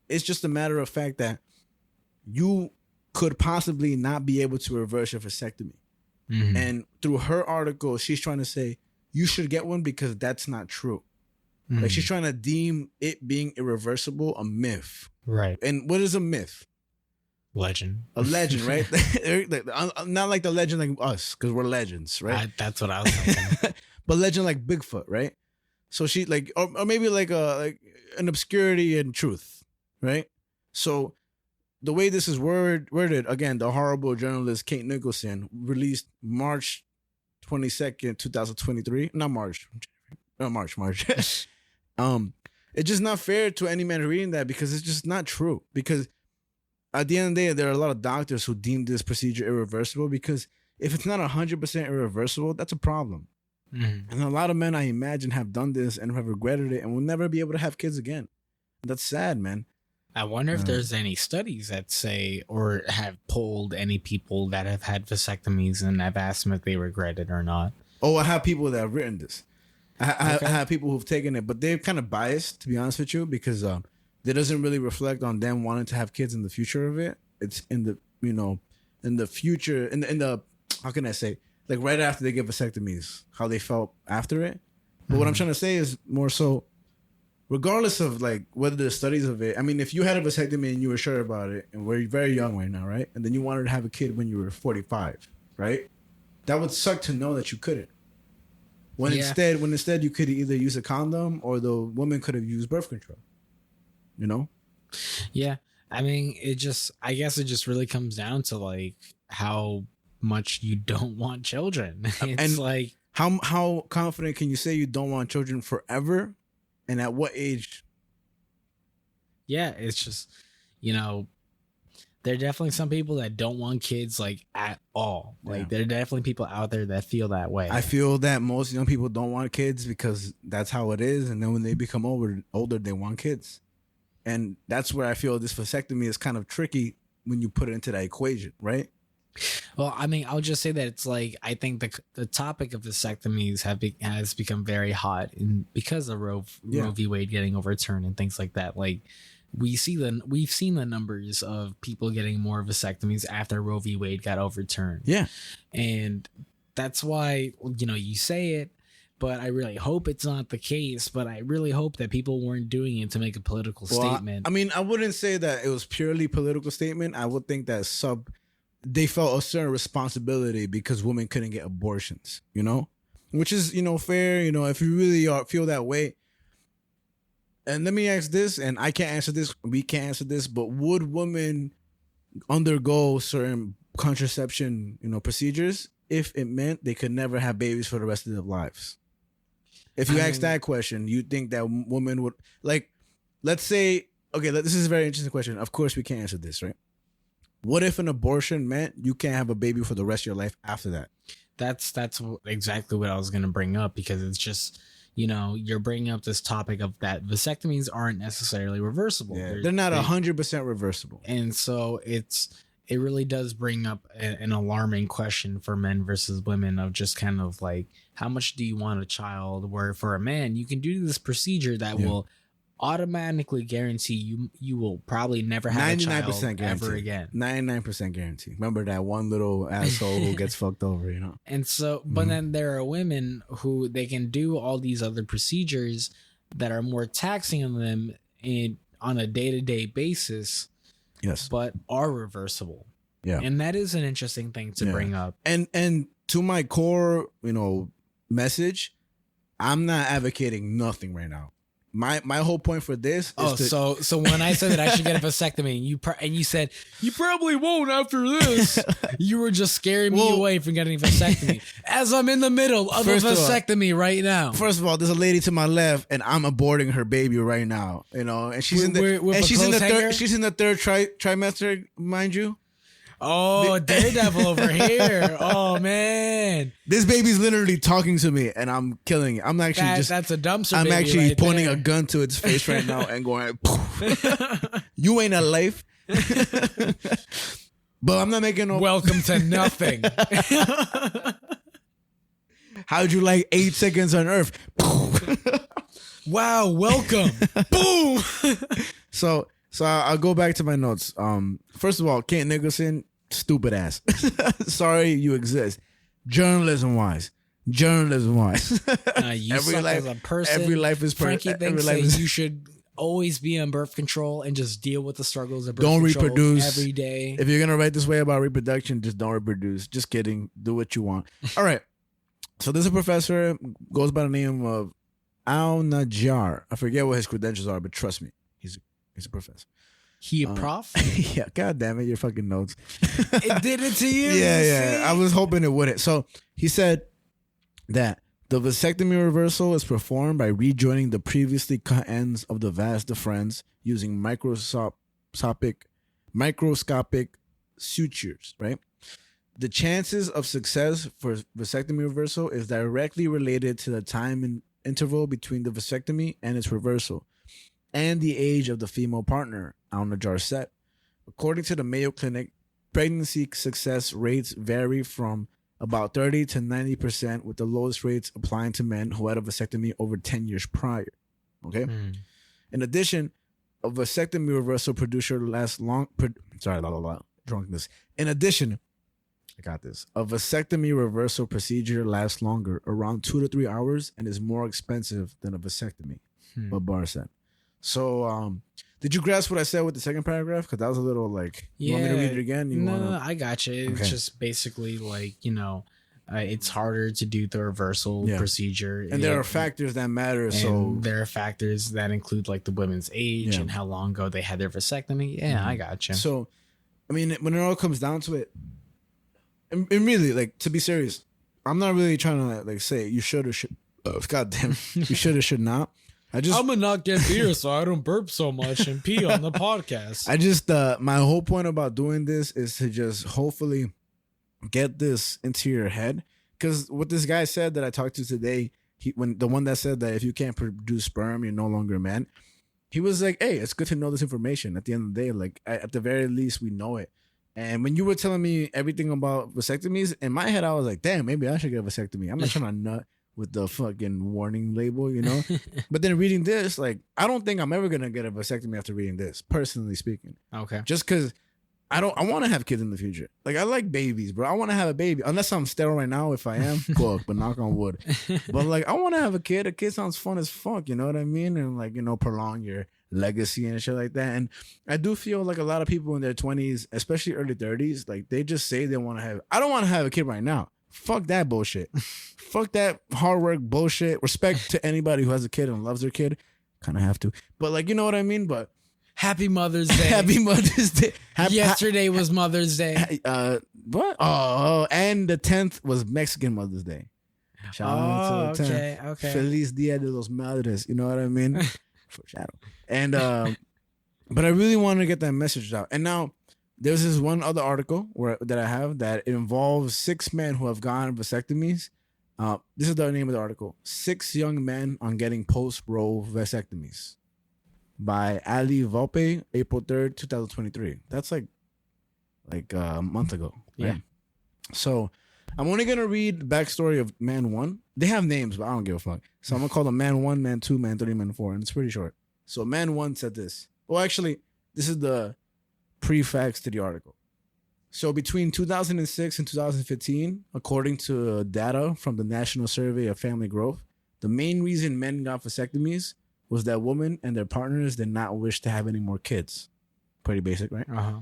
It's just a matter of fact that you could possibly not be able to reverse your vasectomy.
Mm-hmm.
And through her article, she's trying to say you should get one because that's not true.
Mm-hmm.
Like, she's trying to deem it being irreversible a myth.
Right.
And what is a myth?
Legend.
A legend, right? Not like the legend like us, because we're legends, right?
That's what I was thinking.
But legend like Bigfoot, right? So she like, or maybe like an obscurity in truth, right? So the way this is worded, again, the horrible journalist Kate Nicholson released March 22nd, 2023. Not March. No, March. It's just not fair to any man reading that because it's just not true. Because at the end of the day, there are a lot of doctors who deem this procedure irreversible because if it's not 100% irreversible, that's a problem. Mm-hmm. And a lot of men, I imagine, have done this and have regretted it and will never be able to have kids again. That's sad, man.
I wonder if there's any studies that say or have polled any people that have had vasectomies and I've asked them if they regret it or not.
Oh, I have people that have written this. I have people who've taken it, but they're kind of biased, to be honest with you, because it doesn't really reflect on them wanting to have kids in the future of it. It's in the, in the future, in the how can I say, like right after they get vasectomies, how they felt after it. But what I'm trying to say is more so, regardless of like whether there's studies of it, I mean, if you had a vasectomy and you were sure about it, and we're very young right now, right? And then you wanted to have a kid when you were 45, right? That would suck to know that you couldn't. When instead you could either use a condom or the woman could have used birth control. You know?
Yeah. I mean, I guess it just really comes down to like how much you don't want children. It's
and
like
how confident can you say you don't want children forever? And at what age?
Yeah, it's just, there are definitely some people that don't want kids like at all. Like there are definitely people out there that feel that way.
I feel that most young people don't want kids because that's how it is. And then when they become older, they want kids. And that's where I feel this vasectomy is kind of tricky when you put it into that equation, right?
Well, I mean, I'll just say that it's like I think the topic of vasectomies has become very hot because of Roe v. Wade getting overturned and things like that. Like we've seen the numbers of people getting more vasectomies after Roe v. Wade got overturned. Yeah, and that's why you say it, but I really hope it's not the case. But I really hope that people weren't doing it to make a political statement.
I mean, I wouldn't say that it was purely political statement. I would think that they felt a certain responsibility because women couldn't get abortions, which is, fair, if you really feel that way. And let me ask this, and I can't answer this, we can't answer this, but would women undergo certain contraception, procedures if it meant they could never have babies for the rest of their lives? If you ask that question, you think that women would, like, let's say, okay, this is a very interesting question. Of course, we can't answer this, right? What if an abortion meant you can't have a baby for the rest of your life after that?
That's exactly what I was going to bring up, because it's just, you're bringing up this topic of that vasectomies aren't necessarily reversible.
Yeah, they're not 100% reversible.
And so it really does bring up an alarming question for men versus women of just kind of like, how much do you want a child? Where for a man, you can do this procedure that will automatically guarantee you will probably never have a child guarantee. Ever again.
99% guarantee. Remember that one little asshole who gets fucked over,
And so, but then there are women who they can do all these other procedures that are more taxing on them on a day-to-day basis.
Yes.
But are reversible.
Yeah.
And that is an interesting thing to bring up.
And to my core, message, I'm not advocating nothing right now. My whole point for this is
so when I said that I should get a vasectomy and you said you probably won't after this, you were just scaring me away from getting a vasectomy as I'm in the middle of a vasectomy right now.
First of all, there's a lady to my left and I'm aborting her baby right now, and she's in the third trimester, mind you.
Oh, Daredevil over here. Oh, man.
This baby's literally talking to me, and I'm killing it. I'm actually
that's a dumpster
I'm
baby
actually
right
pointing
there.
a gun to its face right now and going, you ain't alive. But I'm not making no...
Welcome to nothing.
How'd you like 8 seconds on Earth?
Wow, welcome. Boom.
So I'll go back to my notes. First of all, Kate Nicholson, stupid ass. Sorry you exist. Journalism wise.
You
every
suck
life,
as a person.
Every life is
Frankie thinks that you should always be on birth control and just deal with the struggles of birth
don't
control
reproduce
every day.
If you're gonna write this way about reproduction, just don't reproduce. Just kidding. Do what you want. All right. So there's a professor, goes by the name of Al Najjar. I forget what his credentials are, but trust me, he's a professor.
He a prof?
Yeah, god damn it, your fucking notes.
It did it to you?
Yeah. I was hoping it wouldn't. So he said that the vasectomy reversal is performed by rejoining the previously cut ends of the vas deferens using microscopic sutures, right? The chances of success for vasectomy reversal is directly related to the time interval between the vasectomy and its reversal and the age of the female partner on the jar set. According to the Mayo Clinic, pregnancy success rates vary from about 30 to 90%, with the lowest rates applying to men who had a vasectomy over 10 years prior. Okay? In addition, a vasectomy reversal procedure lasts long. Drunkenness. In addition, I got this. A vasectomy reversal procedure lasts longer, around 2 to 3 hours, and is more expensive than a vasectomy. What Barr said. So, did you grasp what I said with the second paragraph? Because that was a little like, you want me to read it again?
No, I got you. It's just basically like, it's harder to do the reversal procedure.
And there are factors that matter.
And there are factors that include like the women's age and how long ago they had their vasectomy. Yeah, I got you.
So, I mean, when it all comes down to it, and really, like, to be serious, I'm not really trying to like say you should or should. God damn, you should or should not. I'm
gonna not get beer so I don't burp so much and pee on the podcast.
I just my whole point about doing this is to just hopefully get this into your head, because what this guy said that I talked to today, the one that said that if you can't produce sperm, you're no longer a man. He was like, "Hey, it's good to know this information. At the end of the day, like at the very least, we know it." And when you were telling me everything about vasectomies, in my head, I was like, "Damn, maybe I should get a vasectomy." I'm not trying to nut with the fucking warning label, But then reading this, like, I don't think I'm ever gonna get a vasectomy after reading this, personally speaking.
Okay.
Just because I want to have kids in the future. Like, I like babies, bro. I want to have a baby, unless I'm sterile right now. If I am, fuck, but knock on wood. But like, I want to have a kid. A kid sounds fun as fuck. You know what I mean? And like, prolong your legacy and shit like that. And I do feel like a lot of people in their 20s, especially early 30s, like they just say they want to have. I don't want to have a kid right now. Fuck that bullshit. Fuck that hard work bullshit. Respect to anybody who has a kid and loves their kid. Kind of have to. But like, you know what I mean? But
Happy Mother's Day.
Happy Mother's Day.
Yesterday was Mother's Day.
What? Oh, and the 10th was Mexican Mother's Day. Shout out to the 10th.
Okay.
Feliz Dia de los Madres. You know what I mean? Foreshadow. And but I really want to get that message out. And now there's this one other article that I have that involves 6 men who have gone vasectomies. This is the name of the article: 6 young men on getting post-roll vasectomies, by Ali Volpe, April 3rd, 2023. That's like a month ago. Right?
Yeah.
So I'm only going to read the backstory of man 1. They have names, but I don't give a fuck. So I'm going to call them man 1, man 2, man 3, man 4. And it's pretty short. So man 1 said this. Well, actually, this is the prefax to the article. So between 2006 and 2015, according to data from the National Survey of Family Growth, the main reason men got vasectomies was that women and their partners did not wish to have any more kids. Pretty basic, right?
Uh-huh.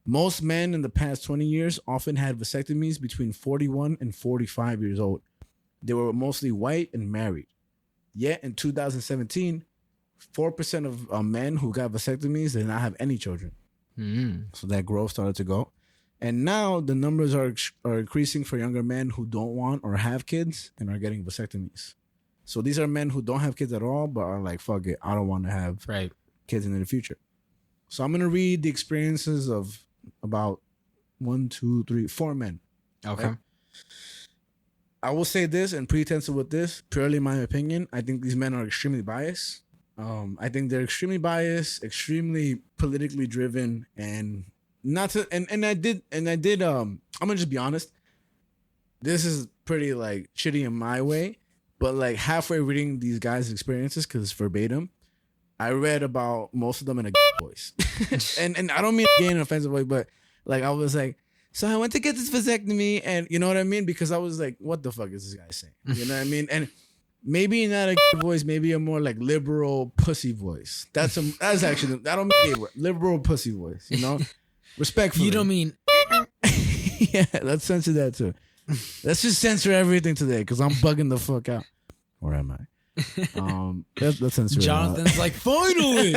Most men in the past 20 years often had vasectomies between 41 and 45 years old. They were mostly white and married. Yet in 2017, 4% of men who got vasectomies did not have any children. So that growth started to go. And now the numbers are increasing for younger men who don't want or have kids and are getting vasectomies. So these are men who don't have kids at all, but are like, fuck it, I don't want to have kids in the future. So I'm going to read the experiences of about 4 men.
Okay.
Right? I will say this, and pretense with this, purely my opinion, I think these men are extremely biased. I think they're extremely biased, extremely politically driven, and not to, and I did, I'm gonna just be honest. This is pretty like shitty in my way, but like halfway reading these guys' experiences, because it's verbatim, I read about most of them in a voice. and I don't mean gay in an offensive way, but like I was like, so I went to get this vasectomy, and you know what I mean? Because I was like, what the fuck is this guy saying? You know what I mean? And maybe not a voice, maybe a more like liberal pussy voice. That's actually, I don't mean gay word, liberal pussy voice, you know? Respectfully.
You don't mean...
Yeah, let's censor that too. Let's just censor everything today, because I'm bugging the fuck out. Or am I? Let's censor
Jonathan's like, finally!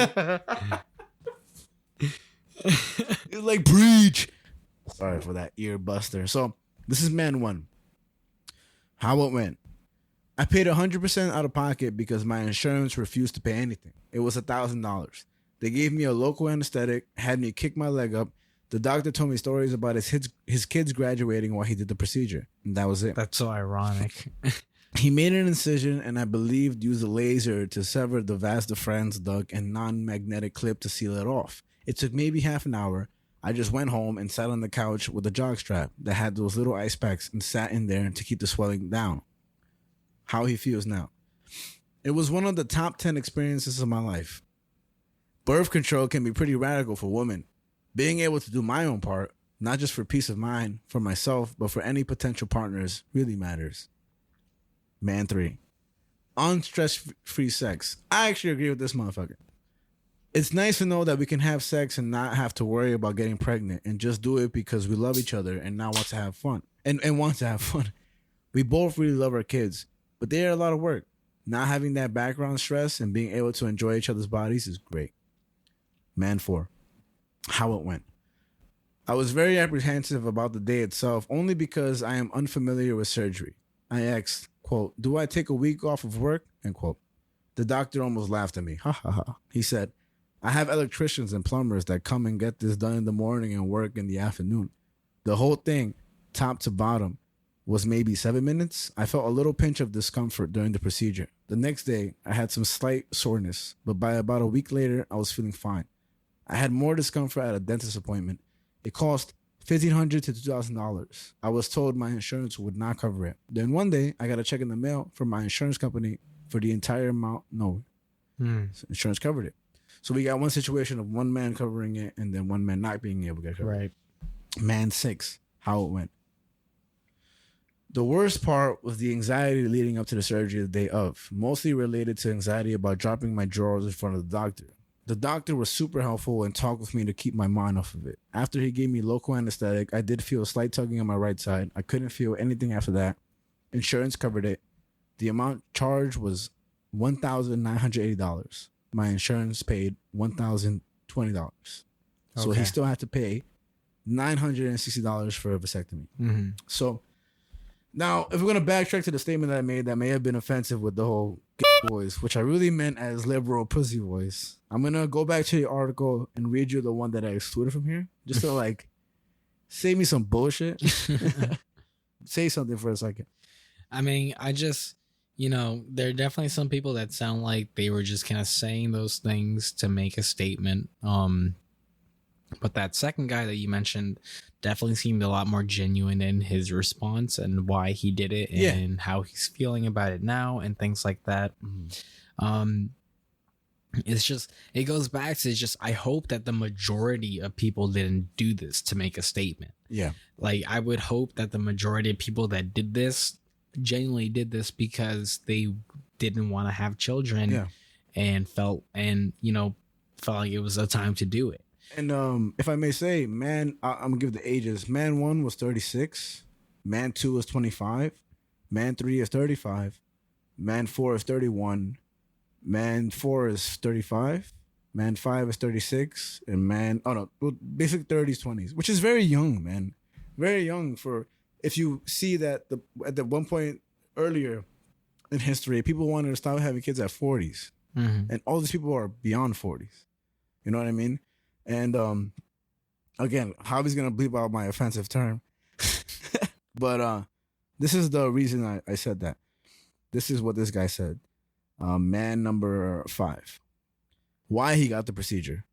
It's like, preach. Sorry for that ear buster. So this is man one. How it went. I paid 100% out of pocket because my insurance refused to pay anything. It was $1,000. They gave me a local anesthetic, had me kick my leg up. The doctor told me stories about his kids graduating while he did the procedure. And that was it.
That's so ironic.
He made an incision and I believed used a laser to sever the vas deferens duct and non-magnetic clip to seal it off. It took maybe half an hour. I just went home and sat on the couch with a jog strap that had those little ice packs and sat in there to keep the swelling down. How he feels now. It was one of the top 10 experiences of my life. Birth control can be pretty radical for women. Being able to do my own part, not just for peace of mind, for myself, but for any potential partners, really matters. Man 3. Unstress-free sex. I actually agree with this motherfucker. It's nice to know that we can have sex and not have to worry about getting pregnant and just do it because we love each other and now want to have fun. And want to have fun. We both really love our kids, but they are a lot of work. Not having that background stress and being able to enjoy each other's bodies is great. Man 4. How it went. I was very apprehensive about the day itself only because I am unfamiliar with surgery. I asked, quote, "Do I take a week off of work?" End quote. The doctor almost laughed at me. Ha ha ha. He said, "I have electricians and plumbers that come and get this done in the morning and work in the afternoon." The whole thing, top to bottom, was maybe 7 minutes. I felt a little pinch of discomfort during the procedure. The next day, I had some slight soreness, but by about a week later, I was feeling fine. I had more discomfort at a dentist appointment. It cost $1,500 to $2,000. I was told my insurance would not cover it. Then one day, I got a check in the mail from my insurance company for the entire amount. No, insurance covered it. So we got one situation of one man covering it and then one man not being able to get covered.
Right.
Man 6, how it went. The worst part was the anxiety leading up to the surgery the day of, mostly related to anxiety about dropping my drawers in front of the doctor. The doctor was super helpful and talked with me to keep my mind off of it. After he gave me local anesthetic, I did feel a slight tugging on my right side. I couldn't feel anything after that. Insurance covered it. The amount charged was $1,980. My insurance paid $1,020. So he still had to pay $960 for a vasectomy.
Mm-hmm.
So now, if we're going to backtrack to the statement that I made that may have been offensive with the whole voice, which I really meant as liberal pussy voice, I'm going to go back to the article and read you the one that I excluded from here, just to like save me some bullshit. Say something for a second.
I mean, there are definitely some people that sound like they were just kind of saying those things to make a statement. But that second guy that you mentioned definitely seemed a lot more genuine in his response and why he did it and how he's feeling about it now and things like that. It's just, it goes back to I hope that the majority of people didn't do this to make a statement.
Yeah.
Like, I would hope that the majority of people that did this genuinely did this because they didn't want to have children and felt like it was a time to do it.
And if I may say, man, I'm gonna give the ages. Man 1 was 36. Man 2 is 25. Man 3 is 35. Man 4 is 31. Man 4 is 35. Man 5 is 36. And basic 30s, 20s, which is very young, man. Very young for, if you see that at the one point earlier in history, people wanted to stop having kids at 40s. Mm-hmm. And all these people are beyond 40s. You know what I mean? And again, Javi's gonna bleep out my offensive term, but this is the reason I said that. This is what this guy said. Man number 5. Why he got the procedure.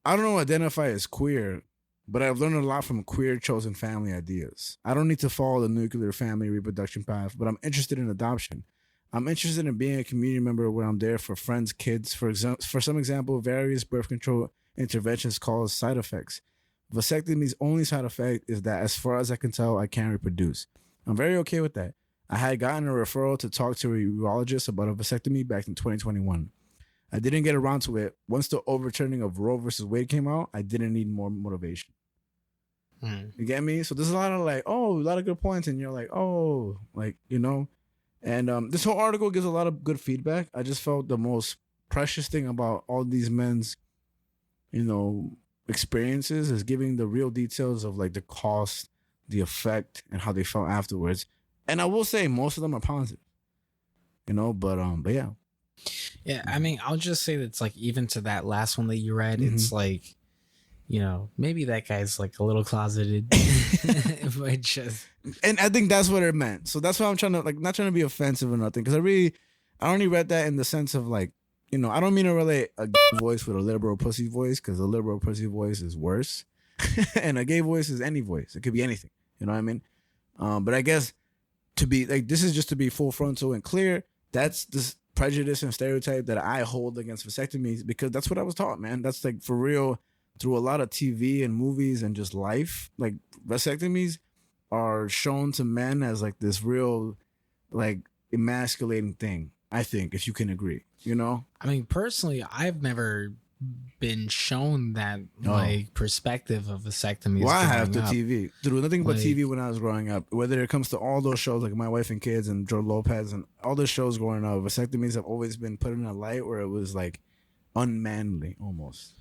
I don't identify as queer, but I've learned a lot from queer chosen family ideas. I don't need to follow the nuclear family reproduction path, but I'm interested in adoption. I'm interested in being a community member where I'm there for friends, kids. For some example, various birth control interventions cause side effects. Vasectomy's only side effect is that, as far as I can tell, I can't reproduce. I'm very okay with that. I had gotten a referral to talk to a urologist about a vasectomy back in 2021. I didn't get around to it. Once the overturning of Roe versus Wade came out, I didn't need more motivation. You get me? So there's a lot of good points, and you're like, and this whole article gives a lot of good feedback. I just felt the most precious thing about all these men's experiences is giving the real details of like the cost, the effect, and how they felt afterwards. And I will say most of them are positive, but yeah.
Yeah, I mean, I'll just say that it's like, even to that last one that you read, it's like, maybe that guy's like a little closeted, but just.
And I think that's what it meant. So that's why I'm trying to, like, not trying to be offensive or nothing, because I only read that in the sense of like, I don't mean to relate a gay voice with a liberal pussy voice, because a liberal pussy voice is worse, and a gay voice is any voice. It could be anything. You know what I mean? But I guess to be like, this is just to be full frontal and clear. That's this prejudice and stereotype that I hold against vasectomies, because that's what I was taught, man. That's like for real through a lot of TV and movies and just life. Like vasectomies are shown to men as like this real, like, emasculating thing. I think, if you can agree,
I mean, personally, I've never been shown that like perspective of vasectomy.
Well, I have the TV through nothing but TV when I was growing up. Whether it comes to all those shows like My Wife and Kids and Joe Lopez and all those shows growing up, vasectomies have always been put in a light where it was like unmanly almost.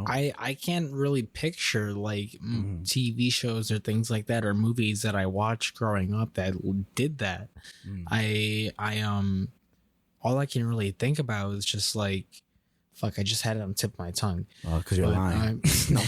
I can't really picture like TV shows or things like that or movies that I watched growing up that did that. I all I can really think about is just like, fuck, I just had it on the tip of my tongue.
Oh, because you're lying. No,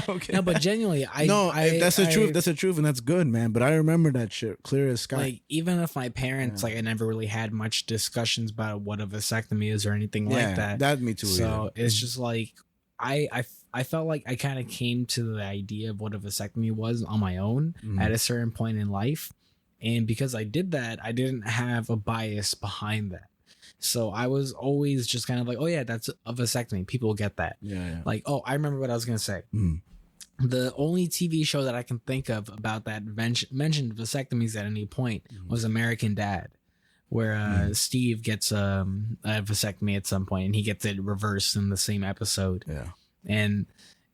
okay.
No, but genuinely,
that's the truth. That's the truth, and that's good, man. But I remember that shit clear as sky.
Like, even if my parents, like, I never really had much discussions about what a vasectomy is or anything like that.
That me too.
So it's just like, I felt like I kind of came to the idea of what a vasectomy was on my own at a certain point in life. And because I did that, I didn't have a bias behind that. So I was always just kind of like, oh yeah, that's a vasectomy. People get that.
Yeah.
Like, oh, I remember what I was going to say. The only TV show that I can think of about that mentioned vasectomies at any point was American Dad, where Steve gets a vasectomy at some point and he gets it reversed in the same episode.
Yeah.
And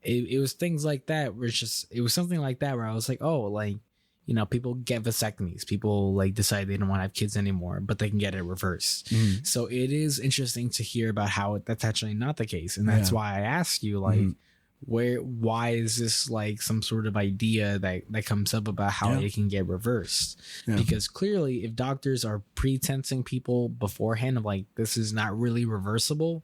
it was things like that where it was something like that where I was like, oh, like, people get vasectomies. People like decide they don't want to have kids anymore, but they can get it reversed. So it is interesting to hear about how that's actually not the case. And that's why I asked you, like, why is this like some sort of idea that comes up about how it can get reversed? Because clearly if doctors are pretensing people beforehand of like, this is not really reversible.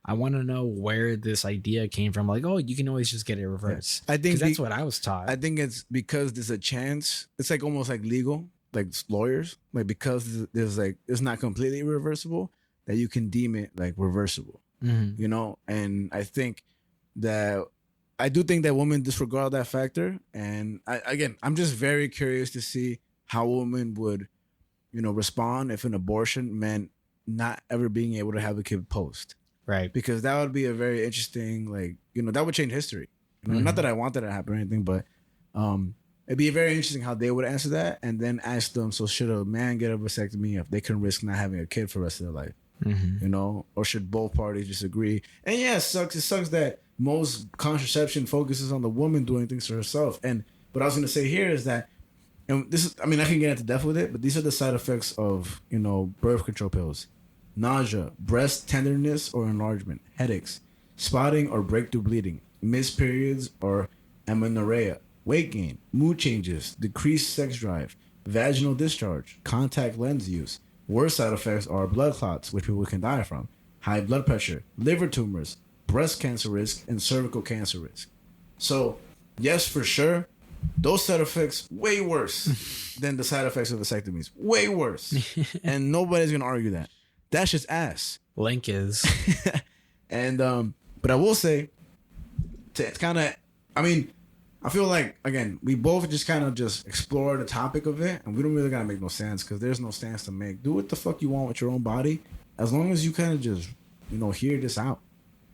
I want to know where this idea came from. Like, oh, you can always just get it reversed.
I think
that's what I was taught.
I think it's because there's a chance. It's like almost like legal, like lawyers, like because there's like, it's not completely reversible, that you can deem it like reversible, And I think I do think that women disregard that factor. And I'm just very curious to see how women would, respond if an abortion meant not ever being able to have a kid post.
Right.
Because that would be a very interesting, like, that would change history. Not that I want that to happen or anything, but it'd be very interesting how they would answer that, and then ask them, so should a man get a vasectomy if they can risk not having a kid for the rest of their life? Or should both parties just agree? And yeah, it sucks that most contraception focuses on the woman doing things for herself. And what I was going to say here is that, and this is, I mean, I can get into depth with it, but these are the side effects of, birth control pills. Nausea, breast tenderness or enlargement, headaches, spotting or breakthrough bleeding, missed periods or amenorrhea, weight gain, mood changes, decreased sex drive, vaginal discharge, contact lens use. Worst side effects are blood clots, which people can die from, high blood pressure, liver tumors, breast cancer risk, and cervical cancer risk. So, yes, for sure, those side effects way worse than the side effects of vasectomies. Way worse. And nobody's going to argue that. That's just ass.
Link is.
And but I will say, it's kind of, I mean, I feel like, again, we both just kind of just explore the topic of it, and we don't really gotta make no sense, because there's no stance to make. Do what the fuck you want with your own body, as long as you kind of just, hear this out.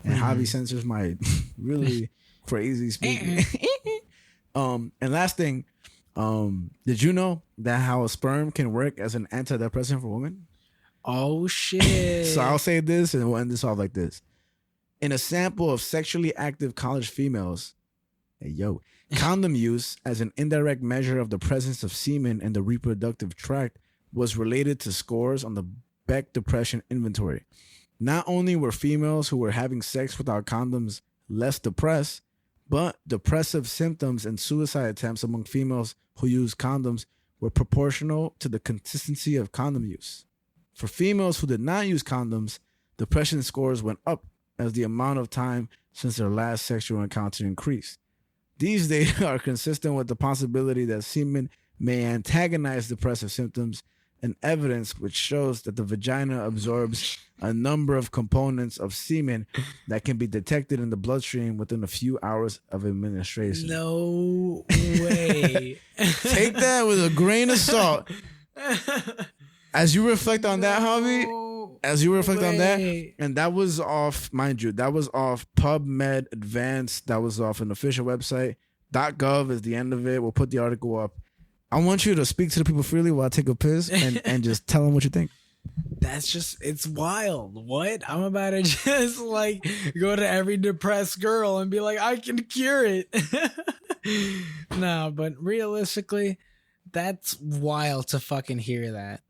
And Javi censors my really crazy speaking. And last thing, did you know that how a sperm can work as an antidepressant for women?
Oh, shit.
So I'll say this and we'll end this off like this. In a sample of sexually active college females, condom use as an indirect measure of the presence of semen in the reproductive tract was related to scores on the Beck Depression Inventory. Not only were females who were having sex without condoms less depressed, but depressive symptoms and suicide attempts among females who use condoms were proportional to the consistency of condom use. For females who did not use condoms, depression scores went up as the amount of time since their last sexual encounter increased. These data are consistent with the possibility that semen may antagonize depressive symptoms and evidence which shows that the vagina absorbs a number of components of semen that can be detected in the bloodstream within a few hours of administration.
No way.
Take that with a grain of salt. As you reflect on that, Javi, as you reflect on that, and that was off, mind you, that was off PubMed Advanced. That was off an official website. .gov is the end of it. We'll put the article up. I want you to speak to the people freely while I take a piss and just tell them what you think.
That's just, it's wild. What? I'm about to just like go to every depressed girl and be like, I can cure it. No, but realistically, that's wild to fucking hear that.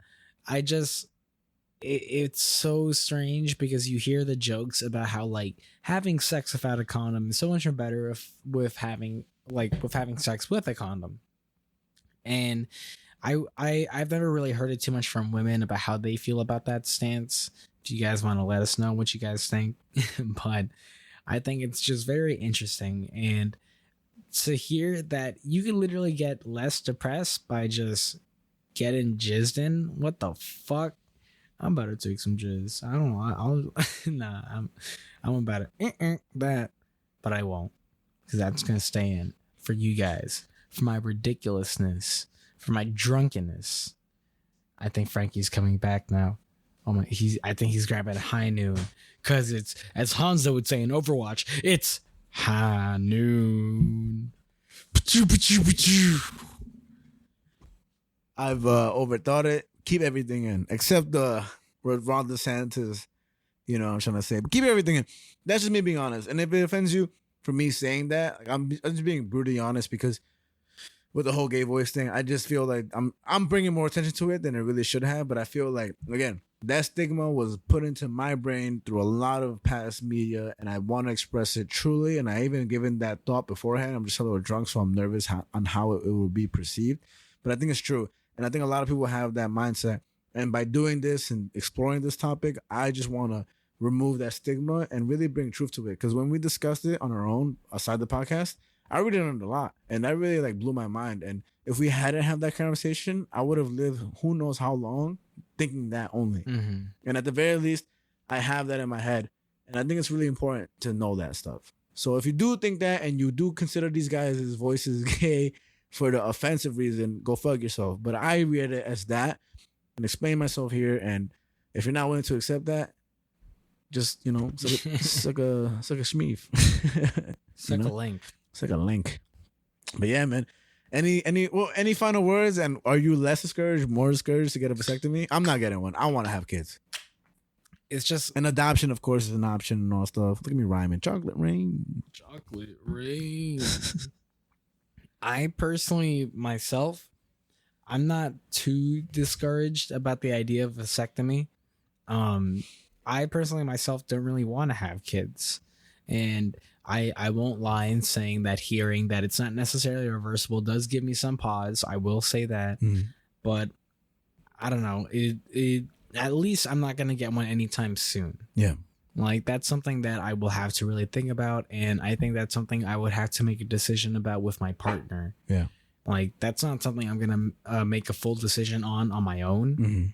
It's so strange because you hear the jokes about how like having sex without a condom is so much better with having sex with a condom. And I've never really heard it too much from women about how they feel about that stance. Do you guys want to let us know what you guys think? But I think it's just very interesting. And to hear that you can literally get less depressed by just getting jizzed in. What the fuck? I'm about to take some jizz. I don't know. I'm about to that, but I won't, because that's gonna stay in for you guys, for my ridiculousness, for my drunkenness. I think Frankie's coming back now. I think he's grabbing high noon, because it's, as Hanzo would say in Overwatch, it's high noon.
I've overthought it. Keep everything in, except the Ron DeSantis, you know what I'm trying to say. But keep everything in. That's just me being honest. And if it offends you for me saying that, like, I'm just being brutally honest, because with the whole gay voice thing, I just feel like I'm bringing more attention to it than it really should have. But I feel like, again, that stigma was put into my brain through a lot of past media, and I want to express it truly. And I even given that thought beforehand. I'm just a little drunk, so I'm nervous on how it will be perceived. But I think it's true. And I think a lot of people have that mindset. And by doing this and exploring this topic, I just want to remove that stigma and really bring truth to it. Because when we discussed it on our own, aside the podcast, I really learned a lot. And that really like blew my mind. And if we hadn't had that conversation, I would have lived who knows how long thinking that only. Mm-hmm. And at the very least, I have that in my head. And I think it's really important to know that stuff. So if you do think that and you do consider these guys' voices gay for the offensive reason, go fuck yourself. But I read it as that and explain myself here. And if you're not willing to accept that, just, you know, suck a schmeef.
Suck a link.
Suck a link. But yeah, man. Any final words? And are you less discouraged, more discouraged to get a vasectomy? I'm not getting one. I want to have kids.
It's just
an adoption, of course, is an option and all stuff. Look at me rhyming. Chocolate rain.
Chocolate rain. I personally, myself, I'm not too discouraged about the idea of vasectomy. I personally myself don't really want to have kids. And I won't lie in saying that hearing that it's not necessarily reversible does give me some pause. I will say that. But I don't know. It at least I'm not going to get one anytime soon. Yeah. Like, that's something that I will have to really think about. And I think that's something I would have to make a decision about with my partner. Yeah. Like, that's not something I'm going to make a full decision on my own.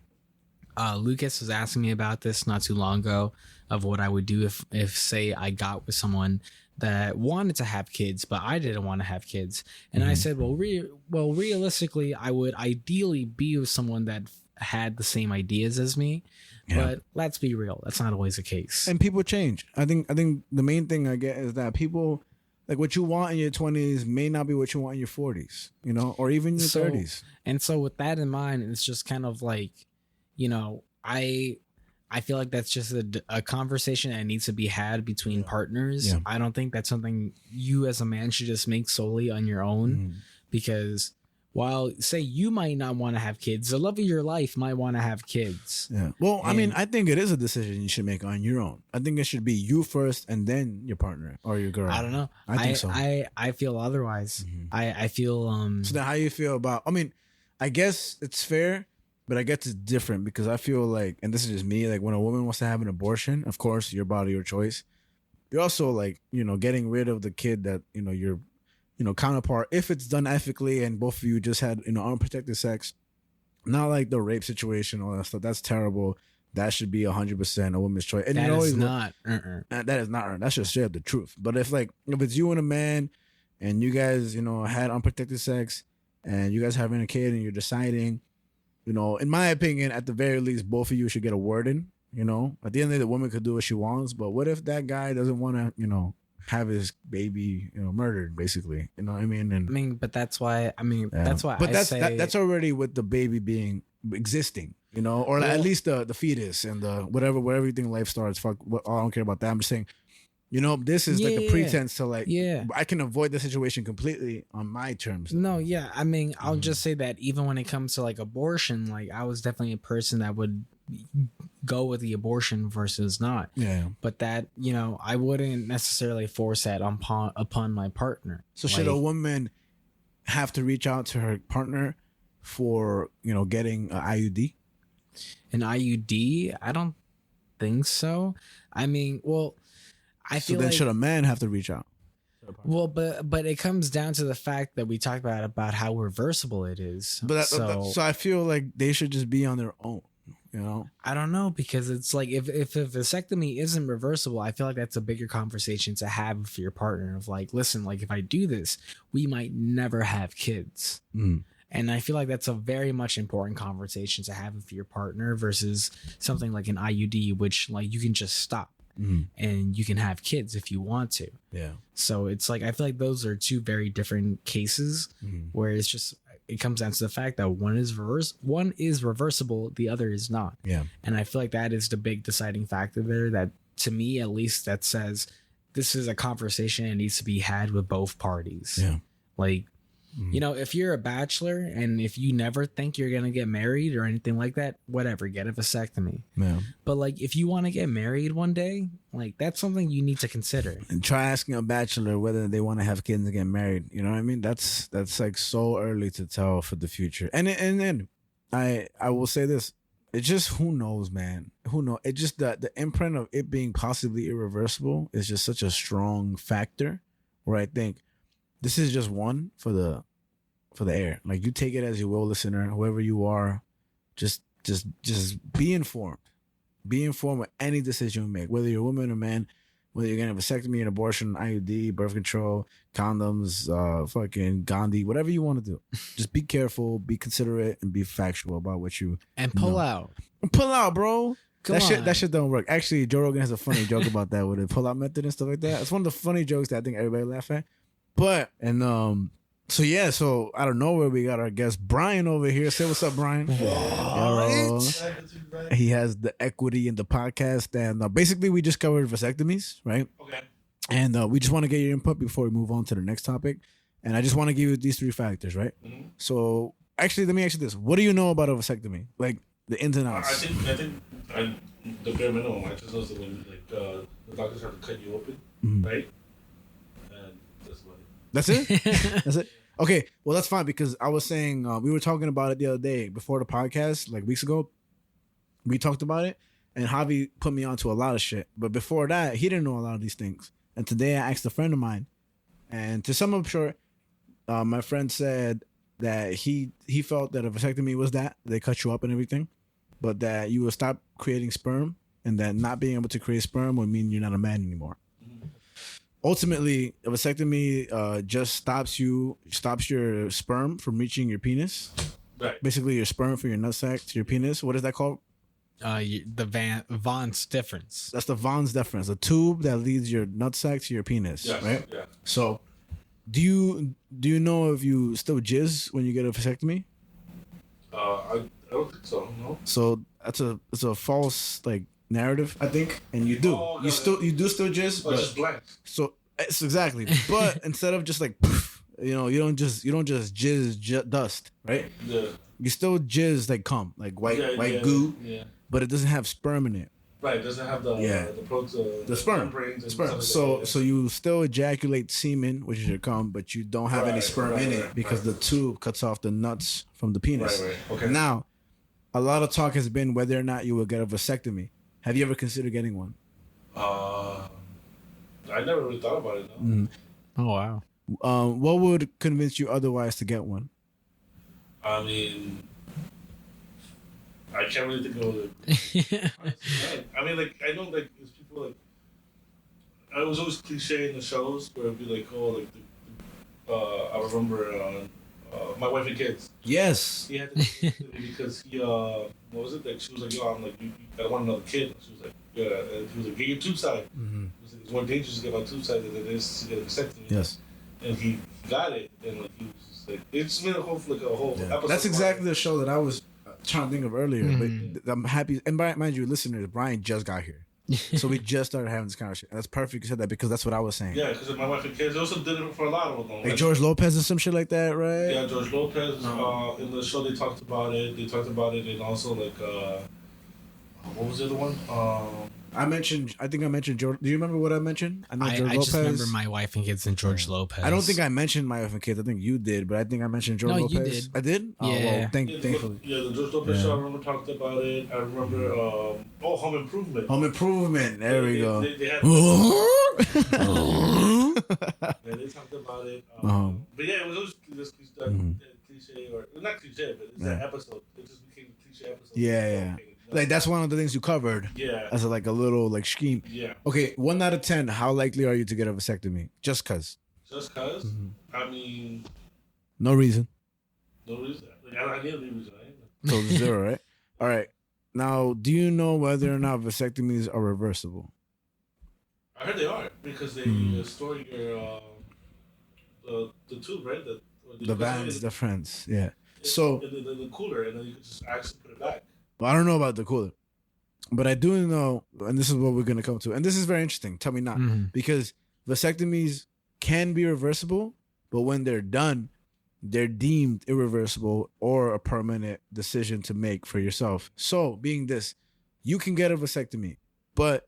Lucas was asking me about this not too long ago of what I would do if say I got with someone that wanted to have kids, but I didn't want to have kids. And I said, well, realistically, I would ideally be with someone that had the same ideas as me. Yeah. But let's be real, that's not always the case. And
people change. I think the main thing I get is that people, like, what you want in your 20s may not be what you want in your 40s, you know, or even your 30s.
And so with that in mind, it's just kind of like, you know, I feel like that's just a conversation that needs to be had between partners. Yeah. I don't think that's something you as a man should just make solely on your own, because while say you might not want to have kids, the love of your life might want to have kids.
Yeah. Well, I mean, I think it is a decision you should make on your own. I think it should be you first and then your partner or your girl.
I don't know.
I think so.
I feel otherwise. I feel
So then how you feel about, I mean, I guess it's fair, but I guess it's different because I feel like, and this is just me, like when a woman wants to have an abortion, of course, your body, your choice. You're also like, getting rid of the kid that, your, counterpart, if it's done ethically and both of you just had, unprotected sex, not like the rape situation, all that stuff. That's terrible. That should be 100% a woman's choice. And
that is not.
That is not. That's just straight up the truth. But if it's you and a man and you guys, had unprotected sex and you guys having a kid and you're deciding, in my opinion, at the very least, both of you should get a word in. At the end of the day, the woman could do what she wants. But what if that guy doesn't want to, have his baby, murdered, basically? You know what I mean? And
I mean, but that's why. That's why.
But
I say
that's already with the baby being existing, or at least the fetus and the whatever everything life starts. Fuck, I don't care about that. I'm just saying, this is like a pretense to I can avoid the situation completely on my terms.
No, yeah. I mean, I'll just say that even when it comes to like abortion, like I was definitely a person that would go with the abortion versus not.
Yeah.
But that, I wouldn't necessarily force that upon my partner.
So should a woman have to reach out to her partner for, getting an IUD?
An IUD? I don't think so. I mean, well, I feel
then
like,
should a man have to reach out?
Well, but it comes down to the fact that we talked about how reversible it is.
But so I feel like they should just be on their own.
I don't know, because it's like if a vasectomy isn't reversible, I feel like that's a bigger conversation to have with your partner of like, listen, like if I do this, we might never have kids. And I feel like that's a very much important conversation to have with your partner versus something like an IUD, which like you can just stop and you can have kids if you want to.
Yeah.
So it's like, I feel like those are two very different cases where it's just, it comes down to the fact that one is reversible, the other is not.
Yeah.
And I feel like that is the big deciding factor there, that to me, at least, that says this is a conversation that needs to be had with both parties.
Yeah.
Like, if you're a bachelor and if you never think you're going to get married or anything like that, whatever, get a vasectomy.
Yeah.
But like, if you want to get married one day, like that's something you need to consider.
And try asking a bachelor whether they want to have kids and get married. You know what I mean? That's like so early to tell for the future. And then I will say this. It's just, who knows, man? Who knows? It just, the imprint of it being possibly irreversible is just such a strong factor where I think this is just one for the air. Like, you take it as you will, listener, whoever you are, just be informed. Be informed with any decision you make, whether you're a woman or man, whether you're getting a vasectomy, an abortion, IUD, birth control, condoms, fucking Gandhi, whatever you want to do. Just be careful, be considerate, and be factual about what you
pull out.
Pull out, bro.
Come on.
That shit don't work. Actually, Joe Rogan has a funny joke about that with the pull out method and stuff like that. It's one of the funny jokes that I think everybody laugh at. But so out of nowhere we got our guest Brian over here. Say what's up, Brian. He has the equity in the podcast, and basically we just covered vasectomies, right?
Okay.
And we just want to get your input before we move on to the next topic. And I just want to give you these three factors, right?
Mm-hmm.
So actually, let me ask you this: what do you know about a vasectomy? Like the ins and outs.
I think the bare minimum. I just know that when the doctors have to cut you open, right? And that's about it.
That's it. That's it. Okay, well that's fine, because I was saying we were talking about it the other day before the podcast, like weeks ago. We talked about it, and Javi put me onto a lot of shit. But before that, he didn't know a lot of these things. And today I asked a friend of mine, and to sum up short, my friend said that he felt that a vasectomy was that they cut you up and everything, but that you will stop creating sperm, and that not being able to create sperm would mean you're not a man anymore. Ultimately, a vasectomy just stops your sperm from reaching your penis.
Right.
Basically, your sperm from your nutsack to your penis. What is that called?
The Vaughn's difference.
That's the Vaughn's difference. The tube that leads your nutsack to your penis.
Yes,
right?
Yeah.
So, do you know if you still jizz when you get a vasectomy?
I don't think so. No.
So it's a false narrative, I think, and you do. You do still jizz,
Oh,
but
it's just blank.
so it's exactly. But instead of just you don't just jizz dust, right?
Yeah.
You still jizz like cum, like white goo,
Yeah.
but it doesn't have sperm in it.
Right. It doesn't have the
The sperm.
membranes and
Sperm.
stuff like
So
that,
so you still ejaculate semen, which is your cum, but you don't have any sperm in it because the tube cuts off the nuts from the penis.
Right. Okay.
Now, a lot of talk has been whether or not you will get a vasectomy. Have you ever considered getting one?
I never really thought about it. No.
Oh wow.
What would convince you otherwise to get one?
I mean, I can't really think of it. I mean, like, I know, like, there's people, like, I was always cliche in the shows where it'd be like, oh, like, I remember My Wife and Kids.
Yes.
He had to because he, what was it? Like, she was like, yo, I'm like, I want another kid. She was like, yeah. And he was like, get your tube side.
Mm-hmm.
He was like, it's more dangerous to get my tube side than it is to get a vasectomy.
Yes.
And he got it, and like he was just like, it's been a whole episode.
That's exactly the show that I was trying to think of earlier. But I'm happy. And mind you, listeners, Brian just got here, so we just started having this conversation. And that's perfect. You said that because that's what I was saying.
Yeah, because My Wife and Kids also did it for a lot of them.
Like George Lopez and some shit like that, right?
Yeah, George Lopez. In the show, they talked about it. And also like, what was the other one?
I think I mentioned George. Do you remember what I mentioned? I know George
I
Lopez.
just remember My Wife and Kids and George Lopez.
I don't think I mentioned My Wife and Kids. I think you did, but I think I mentioned George Lopez.
You did.
I did? Oh,
Yeah.
well, thankfully.
Yeah, the George Lopez show, I remember talked about it. I remember, Home Improvement.
Home Improvement. There we go.
They had, yeah, they talked about it. But yeah, it was always this cliche, or not cliche, but it's that episode. It just became a cliche episode.
Yeah. Like that's one of the things you covered.
Yeah.
As like a little like scheme.
Yeah.
Okay, 1 out of 10. How likely are you to get a vasectomy? Just cause.
Just cause. I mean,
no reason.
no reason. Like I need a reason.
So 0, right? All right. Now, do you know whether or not vasectomies are reversible?
I heard they are because they store your the tube, right?
The bands, the friends, yeah. So
the cooler, and then you can just actually put it back.
Well, I don't know about the cooler, but I do know, and this is what we're going to come to. And this is very interesting. Tell me not. Because vasectomies can be reversible, but when they're done, they're deemed irreversible or a permanent decision to make for yourself. So, being this, you can get a vasectomy, but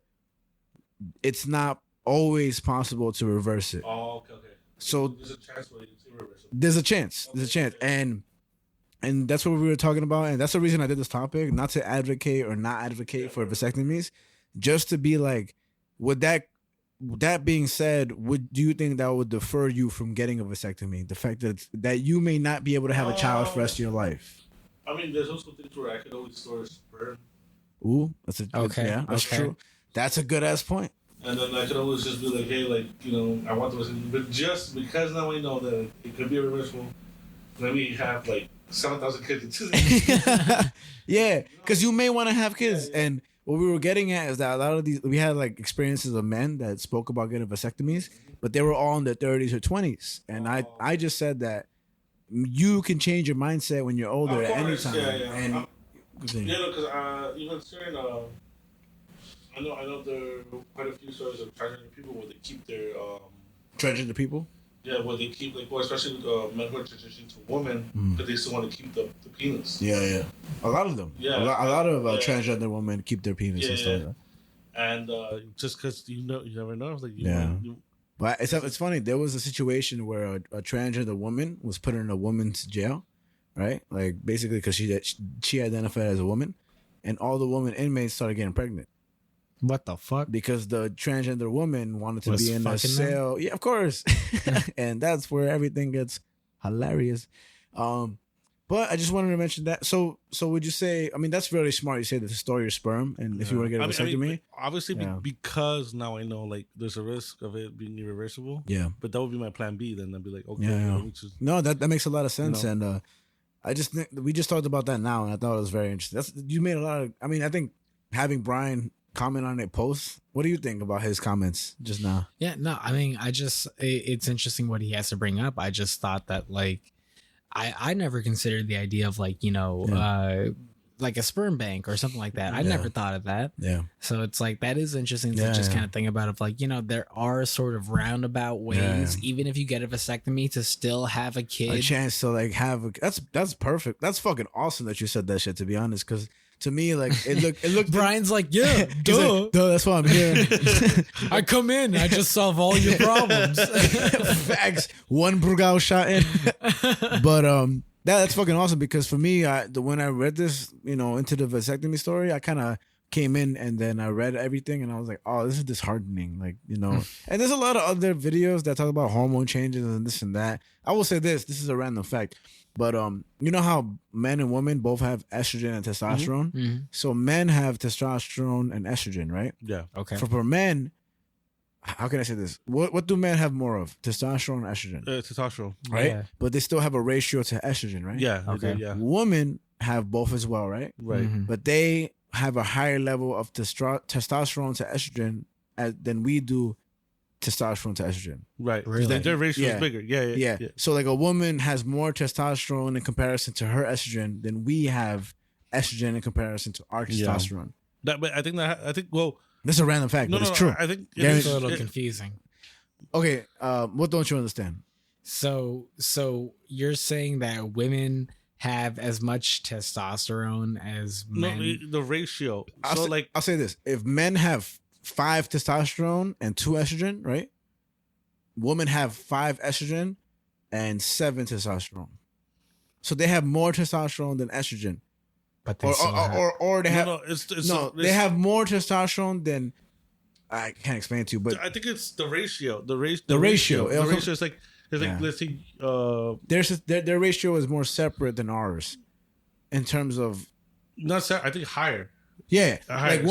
it's not always possible to reverse it.
Oh, okay.
So,
there's a chance where it's irreversible.
There's a chance. And that's what we were talking about. And that's the reason I did this topic, not to advocate or not advocate for vasectomies, just to be like, would that being said, do you think that would defer you from getting a vasectomy? The fact that you may not be able to have a child for the rest of your life.
I mean, there's also things where I could always store sperm.
Ooh, that's true. That's a good ass point.
And then I could always just be like, hey, like, I want the vasectomy. But just because now I know that it could be irreversible, let me have like 7,000 kids in 2 days.
Yeah, because you may want to have kids. Yeah. And what we were getting at is that a lot of these, we had like experiences of men that spoke about getting vasectomies, but they were all in their 30s or 20s. And I just said that you can change your mindset when you're older at any time.
Yeah.
And
because even certain, I know there are quite a few stories of transgender people where they keep their
transgender people.
Yeah, where they keep especially men who are transitioning to women, but they still want to keep the penis.
Yeah. A lot of them. Yeah. A lot of transgender women keep their penis and stuff like that.
And just because you never know. Like
But it's funny. There was a situation where a transgender woman was put in a woman's jail, right? Like basically because she identified as a woman, and all the women inmates started getting pregnant.
What the fuck? Because
the transgender woman wanted to be in a cell. Yeah, of course. And that's where everything gets hilarious. But I just wanted to mention that. So would you say, I mean, that's really smart. You say to store your sperm, and if you want to get a vasectomy.
Obviously, because now I know, like, there's a risk of it being irreversible.
Yeah.
But that would be my plan B. Then I'd be like, okay.
No, that makes a lot of sense. And I just think we just talked about that now, and I thought it was very interesting. You made a lot of, I mean, I think having Brian comment on a post. What do you think about his comments just now?
Yeah, no, I mean, it's interesting what he has to bring up. I just thought that, like, I never considered the idea of, like, like a sperm bank or something like that. I never thought of that.
Yeah.
So it's like that is interesting to just kind of think about. Of like, there are sort of roundabout ways, even if you get a vasectomy, to still have a kid.
A chance to like have that's perfect. That's fucking awesome that you said that shit. To be honest, because to me, like it looked.
Brian's like, yeah,
duh.
like,
duh. That's why I'm here.
I come in, I just solve all your problems.
Facts. One Brugal shot in. But that's fucking awesome because for me, when I read this, into the vasectomy story, I kind of came in and then I read everything and I was like, oh, this is disheartening. Like, and there's a lot of other videos that talk about hormone changes and this and that. I will say this is a random fact, but you know how men and women both have estrogen and testosterone? Mm-hmm. So men have testosterone and estrogen, right?
Yeah.
Okay.
For men, how can I say this? What do men have more of? Testosterone or estrogen?
Testosterone.
Right?
Yeah.
But they still have a ratio to estrogen, right?
Yeah.
Okay.
Yeah.
Women have both as well, right?
Right.
Mm-hmm.
But they have a higher level of testosterone to estrogen than we do testosterone to estrogen.
Right.
Really?
Their ratio is bigger. Yeah.
So like a woman has more testosterone in comparison to her estrogen than we have estrogen in comparation to our testosterone.
But I think
This is a random fact, but it's true.
I think
It's a little confusing.
Okay, what don't you understand?
So you're saying that women have as much testosterone as men?
No, the ratio.
I'll say this: if men have 5 testosterone and 2 estrogen, right? Women have 5 estrogen and 7 testosterone. So they have more testosterone than estrogen.
But they
They have they have more testosterone than I can't explain it to you, but
I think it's the ratio. The ratio.
The ratio
is like let's see.
their ratio is more separate than ours in terms of
I think higher.
Yeah,
higher,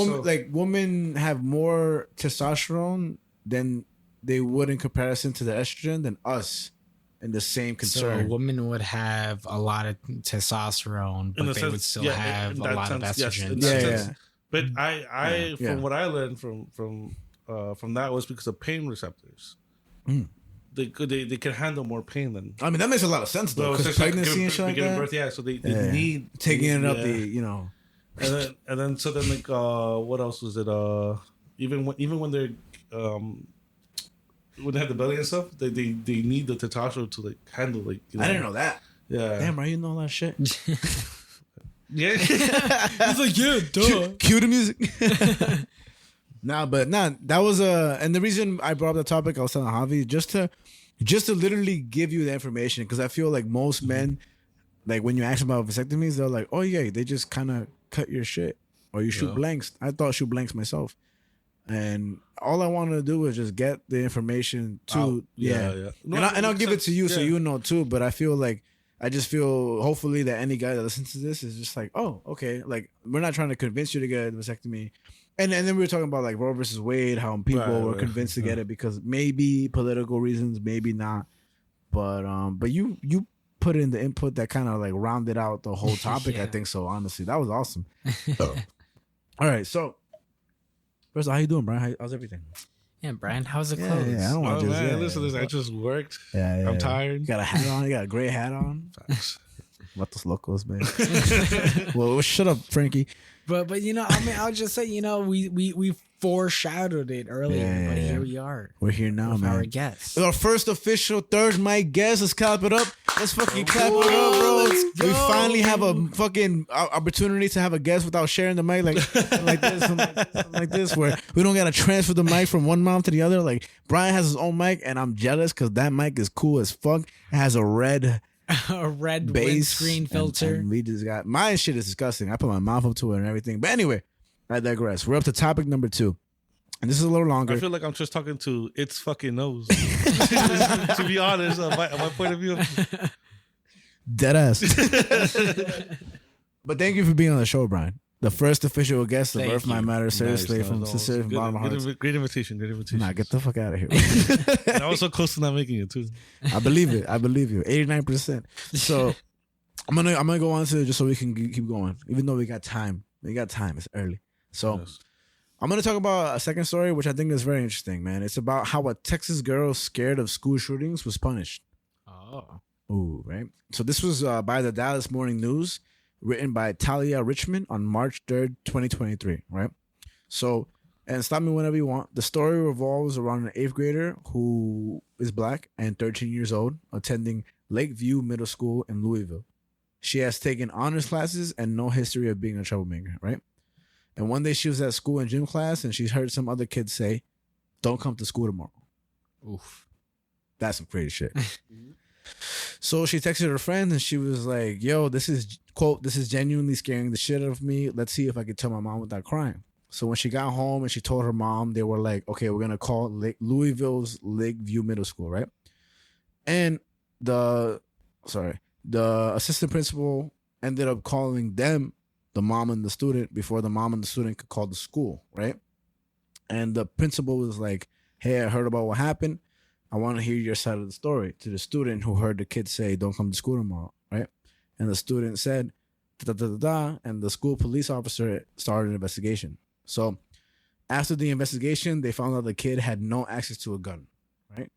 women have more testosterone than they would in comparison to the estrogen than us. In the same concern.
So a woman would have a lot of testosterone, but they would still have a lot of estrogen.
Yes,
But I from what I learned from that was because of pain receptors. Mm. They can handle more pain than.
I mean, that makes a lot of sense though, because pregnancy and shit like that.
Birth, so they need
taking it up
And then like what else was it? Even when they're when they have the belly and stuff, they need the testosterone to like handle like.
I didn't know that.
Yeah.
Damn, bro, you know all that shit.
Yeah.
He's like, yeah, duh.
Cue the music. That was and the reason I brought up the topic, I was telling Javi, just to literally give you the information, because I feel like most men, like when you ask them about vasectomies, they're like, oh yeah, they just kind of cut your shit or you shoot blanks. I thought shoot blanks myself. And all I wanted to do was just get the information to No, and I'll give it to you so you know too. But I just feel hopefully that any guy that listens to this is just like, oh, okay. Like, we're not trying to convince you to get a vasectomy. And then we were talking about like Roe versus Wade, how people were convinced to get it because maybe political reasons, maybe not. But you put in the input that kind of like rounded out the whole topic. I think so. Honestly, that was awesome. All right, so. First of all, how you doing, Brian? How's everything?
Yeah, Brian, how's it close?
Yeah, I don't want to
listen to this. I just worked.
Yeah.
I'm tired.
You got a hat on. You got a gray hat on. Vatos locos, man. Well, shut up, Frankie.
But I mean, I'll just say, we foreshadowed it earlier, but here we are.
We're here now, man.
Our guest.
Our first official third mic guest. Let's clap it up. Let's fucking clap it up, bro.
Let's go.
We finally have a fucking opportunity to have a guest without sharing the mic like something like this, where we don't gotta transfer the mic from one mouth to the other. Like, Brian has his own mic, and I'm jealous because that mic is cool as fuck. It has a red
windscreen filter.
And we just got my shit is disgusting. I put my mouth up to it and everything. But anyway, I digress. We're up to topic number 2. And this is a little longer.
I feel like I'm just talking to its fucking nose. To be honest, on my point of view.
Dead ass. But thank you for being on the show, Brian. The first official guest of Earth Might Matter. Seriously, from the bottom of my heart.
Great invitation.
Nah, get the fuck out of here.
And I was so close to not making it too.
I believe it. I believe you. 89%. So I'm gonna go on to it just so we can keep going. Even though we got time. It's early. So I'm gonna talk about a second story, which I think is very interesting, man. It's about how a Texas girl scared of school shootings was punished.
Oh.
Ooh, right. So this was by the Dallas Morning News. written by Talia Richmond on March 3rd, 2023, right? So, and stop me whenever you want. The story revolves around an 8th grader who is black and 13 years old, attending Lakeview Middle School in Louisville. She has taken honors classes and no history of being a troublemaker, right? And one day she was at school in gym class and she heard some other kids say, "Don't come to school tomorrow."
Oof.
That's some crazy shit. So she texted her friend and she was like, "Yo, this is, quote, this is genuinely scaring the shit out of me. Let's see if I can tell my mom without crying." So when she got home and she told her mom, they were like, "Okay, we're going to call Louisville's Lakeview Middle School," right? And the assistant principal ended up calling them, the mom and the student, before the mom and the student could call the school, right? And the principal was like, "Hey, I heard about what happened. I want to hear your side of the story," to the student who heard the kid say, "Don't come to school tomorrow," right? And the student said, "Da da da da," and the school police officer started an investigation. So after the investigation, they found out the kid had no access to a gun, right?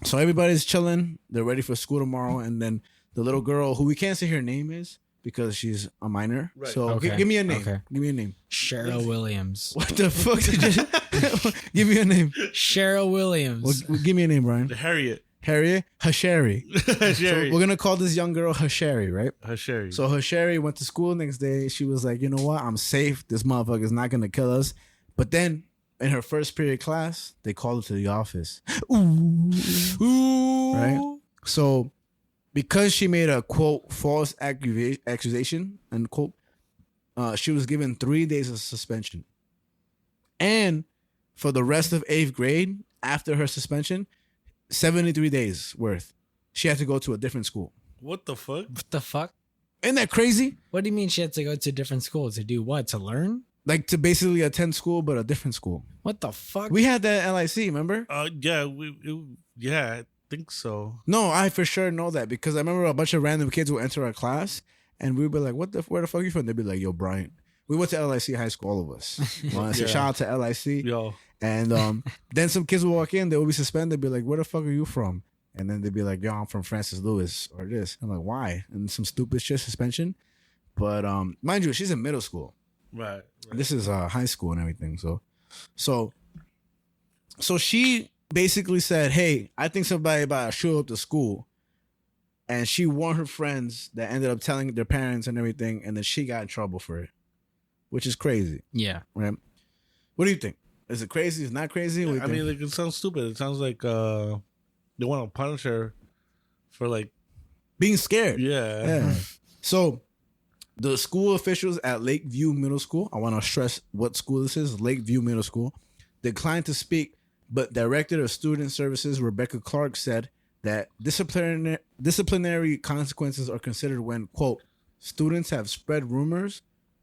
So everybody's chilling. They're ready for school tomorrow. And then the little girl, who we can't say her name is because she's a minor. Right. So
Okay.
give me a name.
Okay.
Give me a name.
Cheryl Williams.
What the fuck did you... Give me a name.
Cheryl Williams.
Well, give me a name, Brian.
Harriet.
Hashari.
Hashari.
So we're gonna call this young girl Hashari, right?
Hashari.
So Hashari went to school next day. She was like, "You know what? I'm safe. This motherfucker's not gonna kill us." But then in her first period class, they called her to the office.
Ooh.
Right? So because she made a, quote, false accusation, unquote, she was given 3 days of suspension. And for the rest of 8th grade, after her suspension, 73 days worth, she had to go to a different school.
What the fuck?
What the fuck?
Isn't that crazy?
What do you mean she had to go to a different school? To do what? To learn?
Like to basically attend school, but a different school.
What the fuck?
We had that at LIC, remember?
Yeah, yeah, I think so.
No, I for sure know that because I remember a bunch of random kids would enter our class and we'd be like, where the fuck are you from? They'd be like, "Yo, Brian." We went to LIC high school, all of us. Well, so shout out to LIC.
Yo.
And then some kids would walk in, they would be suspended, they'd be like, "Where the fuck are you from?" And then they'd be like, "Yo, I'm from Francis Lewis," or this. I'm like, "Why?" And some stupid shit suspension. But mind you, she's in middle school.
Right.
This is high school and everything. So she basically said, "Hey, I think somebody about to show up to school." And she warned her friends that ended up telling their parents and everything. And then she got in trouble for it, which is crazy.
Yeah.
Right. What do you think? Is it crazy? Is it not crazy?
Yeah,
What do you
I
think?
mean, like, it sounds stupid. It sounds like they want to punish her for, like,
being scared.
Yeah.
So the school officials at Lakeview Middle School, I want to stress what school this is, Lakeview Middle School, declined to speak, but Director of Student Services Rebecca Clark said that disciplinary consequences are considered when, quote, "students have spread rumors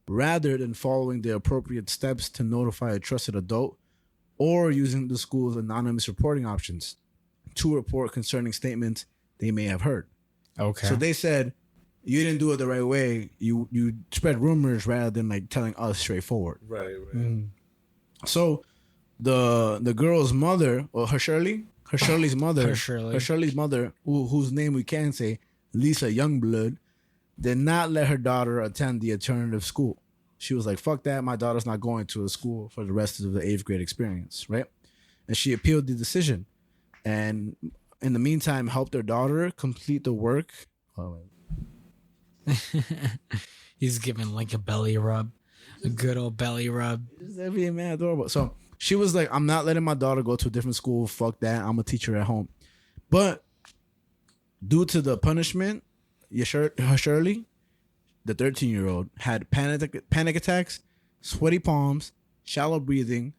rather than following the appropriate steps to notify a trusted adult or using the school's anonymous reporting options to report concerning statements they may have heard."
Okay.
So they said, "You didn't do it the right way. You spread rumors rather than like telling us straightforward."
Right.
So the girl's mother, or Shirley's mother, whose name we can say, Lisa Youngblood, did not let her daughter attend the alternative school. She was like, "Fuck that. My daughter's not going to a school for the rest of the 8th grade experience," right? And she appealed the decision. And in the meantime, helped her daughter complete the work.
He's giving like a belly rub. A good old belly rub.
That'd be man adorable. So she was like, "I'm not letting my daughter go to a different school. Fuck that. I'm a teacher at home." But due to the punishment, Shirley, the 13-year-old, had panic attacks, sweaty palms, shallow breathing,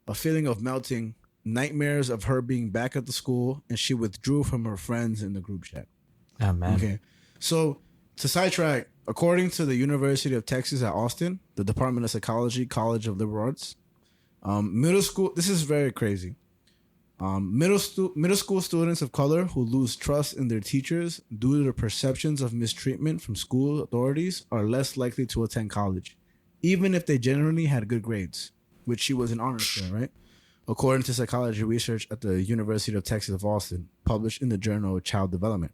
a feeling of melting, nightmares of her being back at the school, and she withdrew from her friends in the group chat.
Oh, man.
Okay. So to sidetrack, according to the University of Texas at Austin, the Department of Psychology, College of Liberal Arts, middle school, this is very crazy. Middle school students of color who lose trust in their teachers due to the perceptions of mistreatment from school authorities are less likely to attend college, even if they generally had good grades, which she was an honor student, right? According to psychology research at the University of Texas of Austin, published in the Journal of Child Development.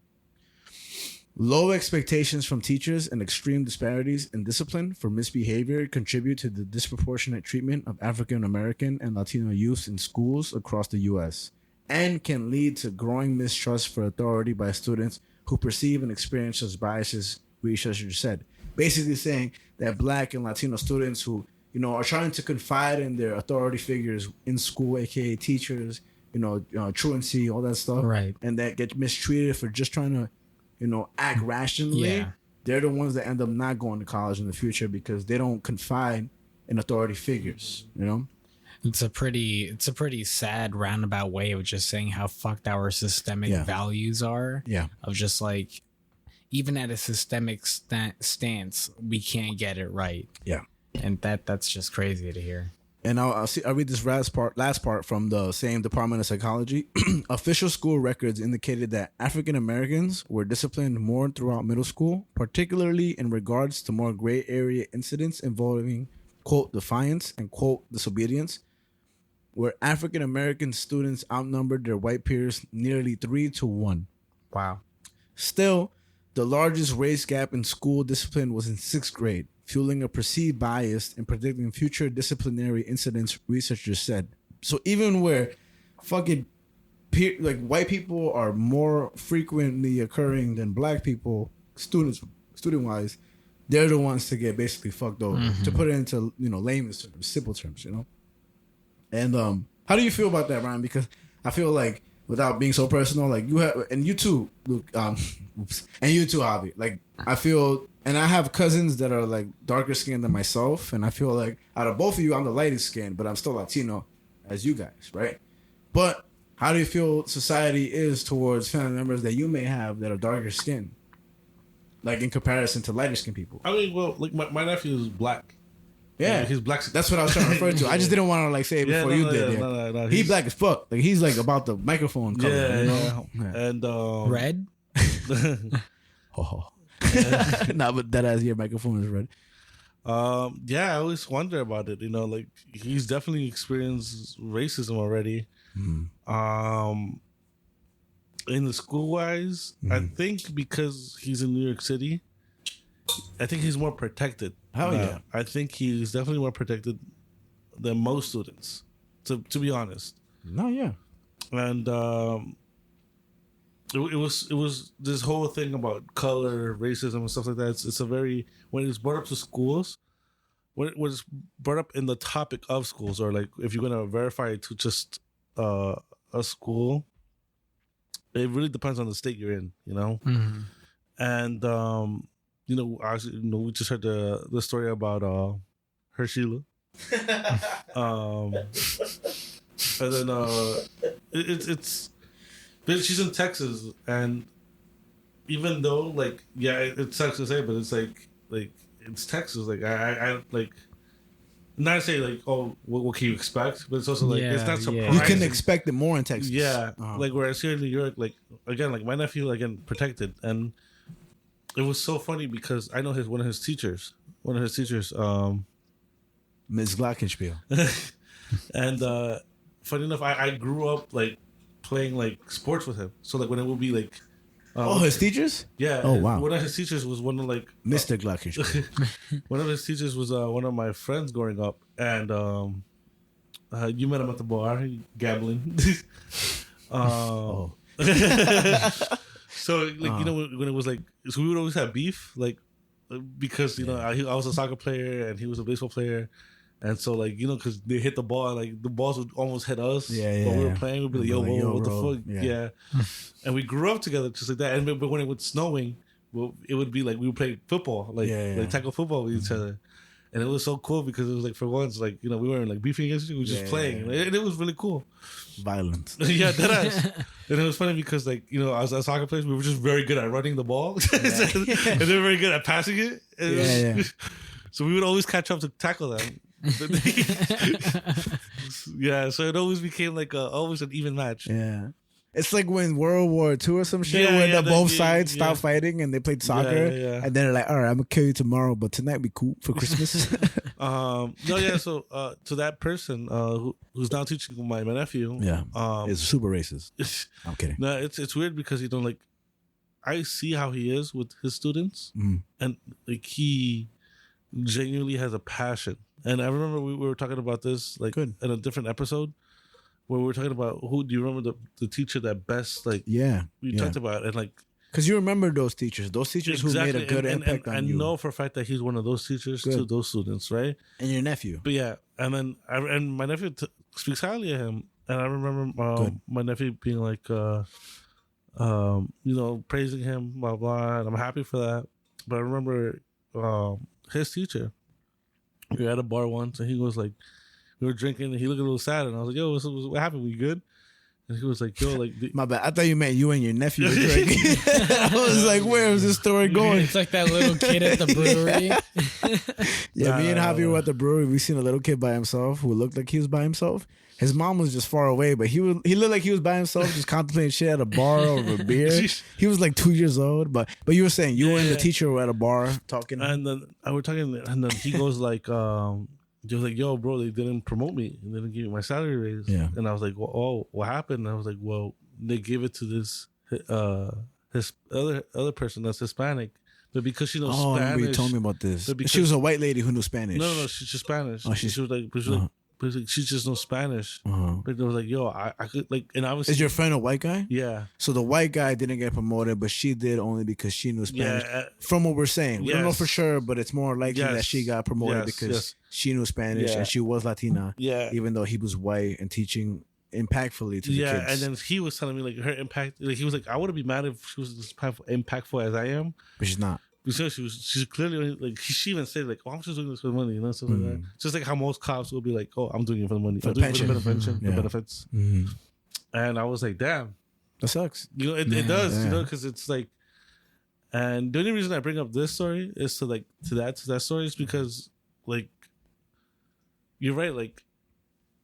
Low expectations from teachers and extreme disparities in discipline for misbehavior contribute to the disproportionate treatment of African American and Latino youth in schools across the U.S. and can lead to growing mistrust for authority by students who perceive and experience such biases, researcher said. Basically saying that Black and Latino students who, are trying to confide in their authority figures in school, aka teachers, truancy, all that stuff,
right,
and that get mistreated for just trying to act rationally,
yeah.
They're the ones that end up not going to college in the future because they don't confide in authority figures,
It's a pretty sad roundabout way of just saying how fucked our systemic values are.
Yeah.
Of just like, even at a systemic stance, we can't get it right.
Yeah.
And that's just crazy to hear.
And I'll read this last part from the same Department of Psychology. Official school records indicated that African Americans were disciplined more throughout middle school, particularly in regards to more gray area incidents involving, quote, defiance and, quote, disobedience, where African American students outnumbered their white peers nearly 3-1.
Wow.
Still, the largest race gap in school discipline was in 6th grade, fueling a perceived bias in predicting future disciplinary incidents, researchers said. So even where fucking white people are more frequently occurring than Black people, student-wise, they're the ones to get basically fucked over. To put it into, layman's terms, simple terms, And how do you feel about that, Ryan? Because I feel like, without being so personal, like you have, and you too, Luke, and you too, Javi. Like I feel, and I have cousins that are like darker skinned than myself, and I feel like out of both of you, I'm the lightest skinned, but I'm still Latino, as you guys, right? But how do you feel society is towards family members that you may have that are darker skinned, like in comparison to lighter skinned people?
I mean, well, like my nephew is Black.
Yeah,
he's Black.
That's what I was trying to refer to. I just didn't want to like say it before you did.
No,
he's Black as fuck. Like he's like about the microphone color.
Yeah. And
Red?
Oh. Nah, but that as your microphone is red.
I always wonder about it. Like he's definitely experienced racism already. In the school wise, I think because he's in New York City, I think he's more protected.
Hell yeah.
I think he's definitely more protected than most students, to be honest.
No, yeah.
And it was this whole thing about color, racism, and stuff like that. It's a very, when it's brought up to schools, when it's brought up in the topic of schools, or like if you're gonna verify it to just a school, it really depends on the state you're in, And we just heard the story about Hershela. And then but she's in Texas, and even though it sucks to say, but it's like it's Texas. Like I like, not to say like, oh, what can you expect? But it's also like it's not surprising.
You can expect it more in Texas.
Yeah, like whereas here in New York, like again, like my nephew protected, and it was so funny because I know one of his teachers,
Ms. Glockenspiel.
And funny enough, I grew up like playing like sports with him. So like when it would be like,
his teachers?
Yeah.
Oh wow.
One of his teachers was one of like
Mr. Glockenspiel.
One of his teachers was one of my friends growing up, and you met him at the bar, gambling. So like when it was like, so we would always have beef, like because I was a soccer player and he was a baseball player. And so, like, because they hit the ball, like, the balls would almost hit us.
Yeah.
When we were playing, we'd be like, yo, what the fuck?
Yeah.
And we grew up together just like that. But when it was snowing, it would be like we would play football, like tackle football with each other. And it was so cool because it was like, for once, like, we weren't like beefing against each other, we were just playing. Yeah. And it was really cool.
Violent.
Yeah, deadass. And it was funny because, like, as soccer players, we were just very good at running the ball. And they were very good at passing it. So we would always catch up to tackle them. Yeah, so it always became like always an even match.
Yeah, it's like when World War II or some shit, when both sides stopped fighting and they played soccer, and then they're like, "All right, I'm gonna kill you tomorrow, but tonight be cool for Christmas."
So to that person who's now teaching my nephew,
it's super racist. I'm kidding.
No, it's weird because like I see how he is with his students, and like he genuinely has a passion. And I remember we were talking about this like in a different episode where we were talking about who do you remember the teacher that best like we talked about and like
because you remember those teachers who made a good impact on you.
I know for a fact that he's one of those teachers to those students, right?
And your nephew.
But yeah, and then and my nephew speaks highly of him, and I remember my nephew being like, you know, praising him, blah blah, and I'm happy for that. But I remember his teacher. We were at a bar once, and he was like, we were drinking, and he looked a little sad, and I was like, yo, what happened? We good? And he was like, yo, like...
My bad. I thought you meant you and your nephew were drinking. I was like, where is this story going?
It's like that little kid at the brewery.
Me and Javi were at the brewery. We seen a little kid by himself who looked like he was by himself. His mom was just far away, but he looked like he was by himself, just contemplating shit at a bar over a beer. He was like 2 years old, but you were saying you and the teacher were at a bar talking,
and then I were talking, and then he goes like, he was like, yo, bro, they didn't promote me, and they didn't give me my salary raise. Yeah, and I was like, well, oh, what happened? And I was like, well, they gave it to this his other person that's Hispanic. But because she knows Spanish,
you told me about this. She was a white lady who knew Spanish.
No, she's just Spanish. Oh, she was like, she just knows Spanish. But it was like, yo, I could like, and I was.
Is your friend a white guy?
Yeah.
So the white guy didn't get promoted, but she did only because she knew Spanish. Yeah, from what we're saying, we don't know for sure, but it's more likely that she got promoted because she knew Spanish and she was Latina. Yeah. Even though he was white and teaching impactful to the kids. Yeah,
and then he was telling me like her impact. Like he was like, I wouldn't be mad if she was as impactful as I am,
but she's not.
Because she's clearly like she even said like, oh, I'm just doing this for the money, you know, stuff like that. Just like how most cops will be like, oh, I'm doing it for the money,
for the pension,
for the pension, the benefits. And I was like, damn,
that sucks.
You know, it does, you know, because it's like, and the only reason I bring up this story is to that story is because like, you're right, like,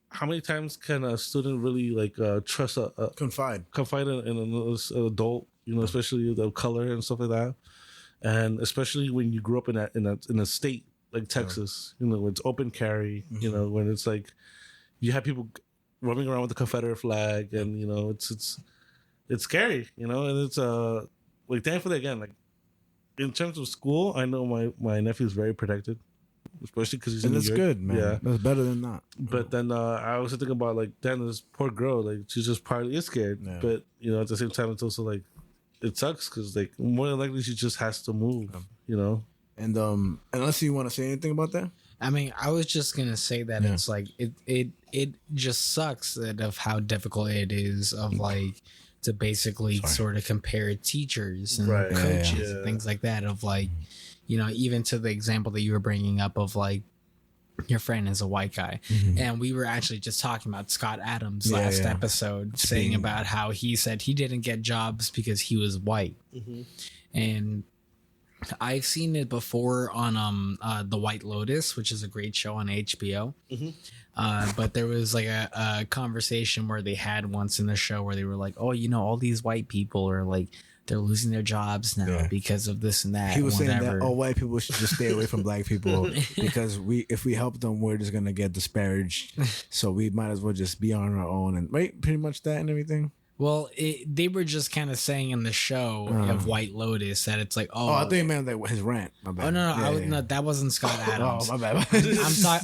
how many times can a student really like trust confide in an adult, you know, especially the color and stuff like that. And especially when you grew up in a state like Texas, you know, when it's open carry, you know, when it's like you have people roaming around with the Confederate flag, and you know, it's scary, you know, and it's like thankfully again, like in terms of school, I know my nephew is very protected, especially because he's in New York.
Good, man. Yeah, that's better than not.
But then I was thinking about like, damn, this poor girl, like she's just partly scared, but you know, at the same time, it's also like. It sucks because like more than likely she just has to move, you know.
And unless you want to say anything about that,
I mean, I was just gonna say that it's like it just sucks that of how difficult it is of like to basically sort of compare teachers and coaches and things like that of like, you know, even to the example that you were bringing up of like. Your friend is a white guy, and we were actually just talking about Scott Adams last episode, saying about how he said he didn't get jobs because he was white, and I've seen it before on The White Lotus, which is a great show on HBO. But there was like a conversation where they had once in the show where they were like, "Oh, you know, all these white people are like." They're losing their jobs now because of this and that.
He was saying that all white people should just stay away from black people because if we help them, we're just gonna get disparaged. So we might as well just be on our own and pretty much that and everything.
Well, they were just kind of saying in the show of White Lotus that it's like,
I think you meant like his rant. My bad.
Oh no, that wasn't Scott Adams.
Oh my bad.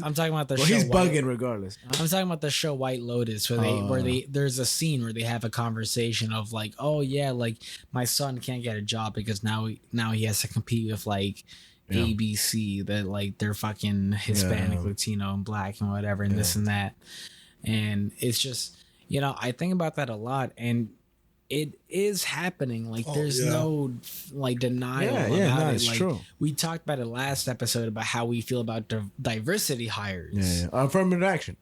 I'm talking about the show.
He's bugging regardless.
I'm talking about the show White Lotus, where there's a scene where they have a conversation of like, oh yeah, like my son can't get a job because now he has to compete with like ABC that like they're fucking Hispanic, Latino, and Black and whatever, and this and that, and it's just. You know, I think about that a lot, and it is happening. Like, there's no like denial about it. It's like, true. We talked about it last episode about how we feel about diversity hires.
Affirmative action.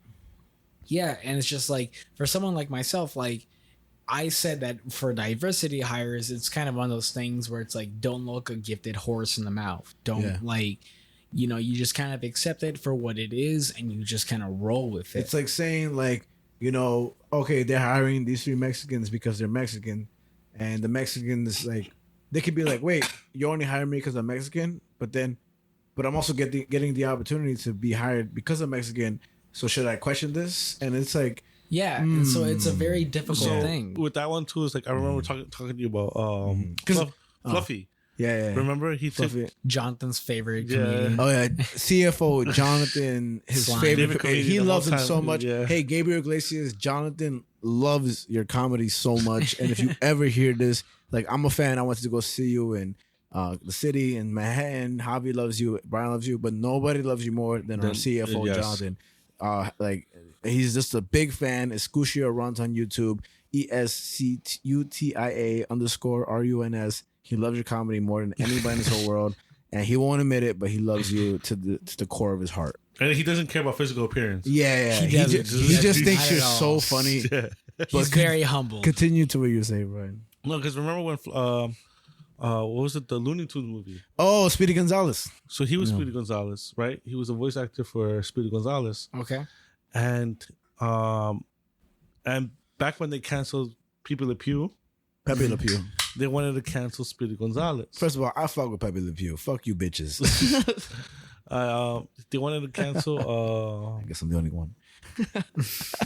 Yeah, and it's just like for someone like myself, like I said that for diversity hires, it's kind of one of those things where it's like, don't look a gifted horse in the mouth. Don't like. You know, you just kind of accept it for what it is, and you just kind of roll with it.
It's like saying like. You know, okay, they're hiring these 3 Mexicans because they're Mexican, and the Mexicans like they could be like, wait, you only hire me because I'm Mexican, but I'm also getting the opportunity to be hired because I'm Mexican. So should I question this? And it's like,
and so it's a very difficult thing
with that one too. Is like I remember talking to you about Fluffy.
Yeah.
Remember he took
Fluffy.
Jonathan's favorite comedian.
Oh yeah, CFO Jonathan, his
Slime.
favorite.
comedian
He
of
loves
all
him
time.
so much.
Yeah.
Hey, Gabriel Iglesias, Jonathan loves your comedy so much. And if you ever hear this, like I'm a fan. I wanted to go see you in the city in Manhattan. Javi loves you. Brian loves you, but nobody loves you more than our CFO
yes.
Jonathan. Like he's just a big fan. Escutia runs on YouTube. ESCUTIA_RUNS. He loves your comedy more than anybody in this whole world, and he won't admit it, but he loves you to the core of his heart.
And he doesn't care about physical appearance.
Yeah.
He
He
doesn't.
just thinks
Not
you're
at all.
so funny.
Yeah.
He's very humble.
Continue to what you say, Brian.
No, because remember when what was it, the Looney Tunes movie?
Oh, Speedy Gonzalez.
So he was Speedy Gonzalez, right? He was a voice actor for Speedy Gonzalez,
Okay.
and back when they canceled Pepe Le Pew,
Pepe Le Pew.
they wanted to cancel Speedy Gonzalez.
First of all, I fuck with Pepe Le Pew. Fuck you, bitches.
They wanted to cancel.
I guess I'm the only one.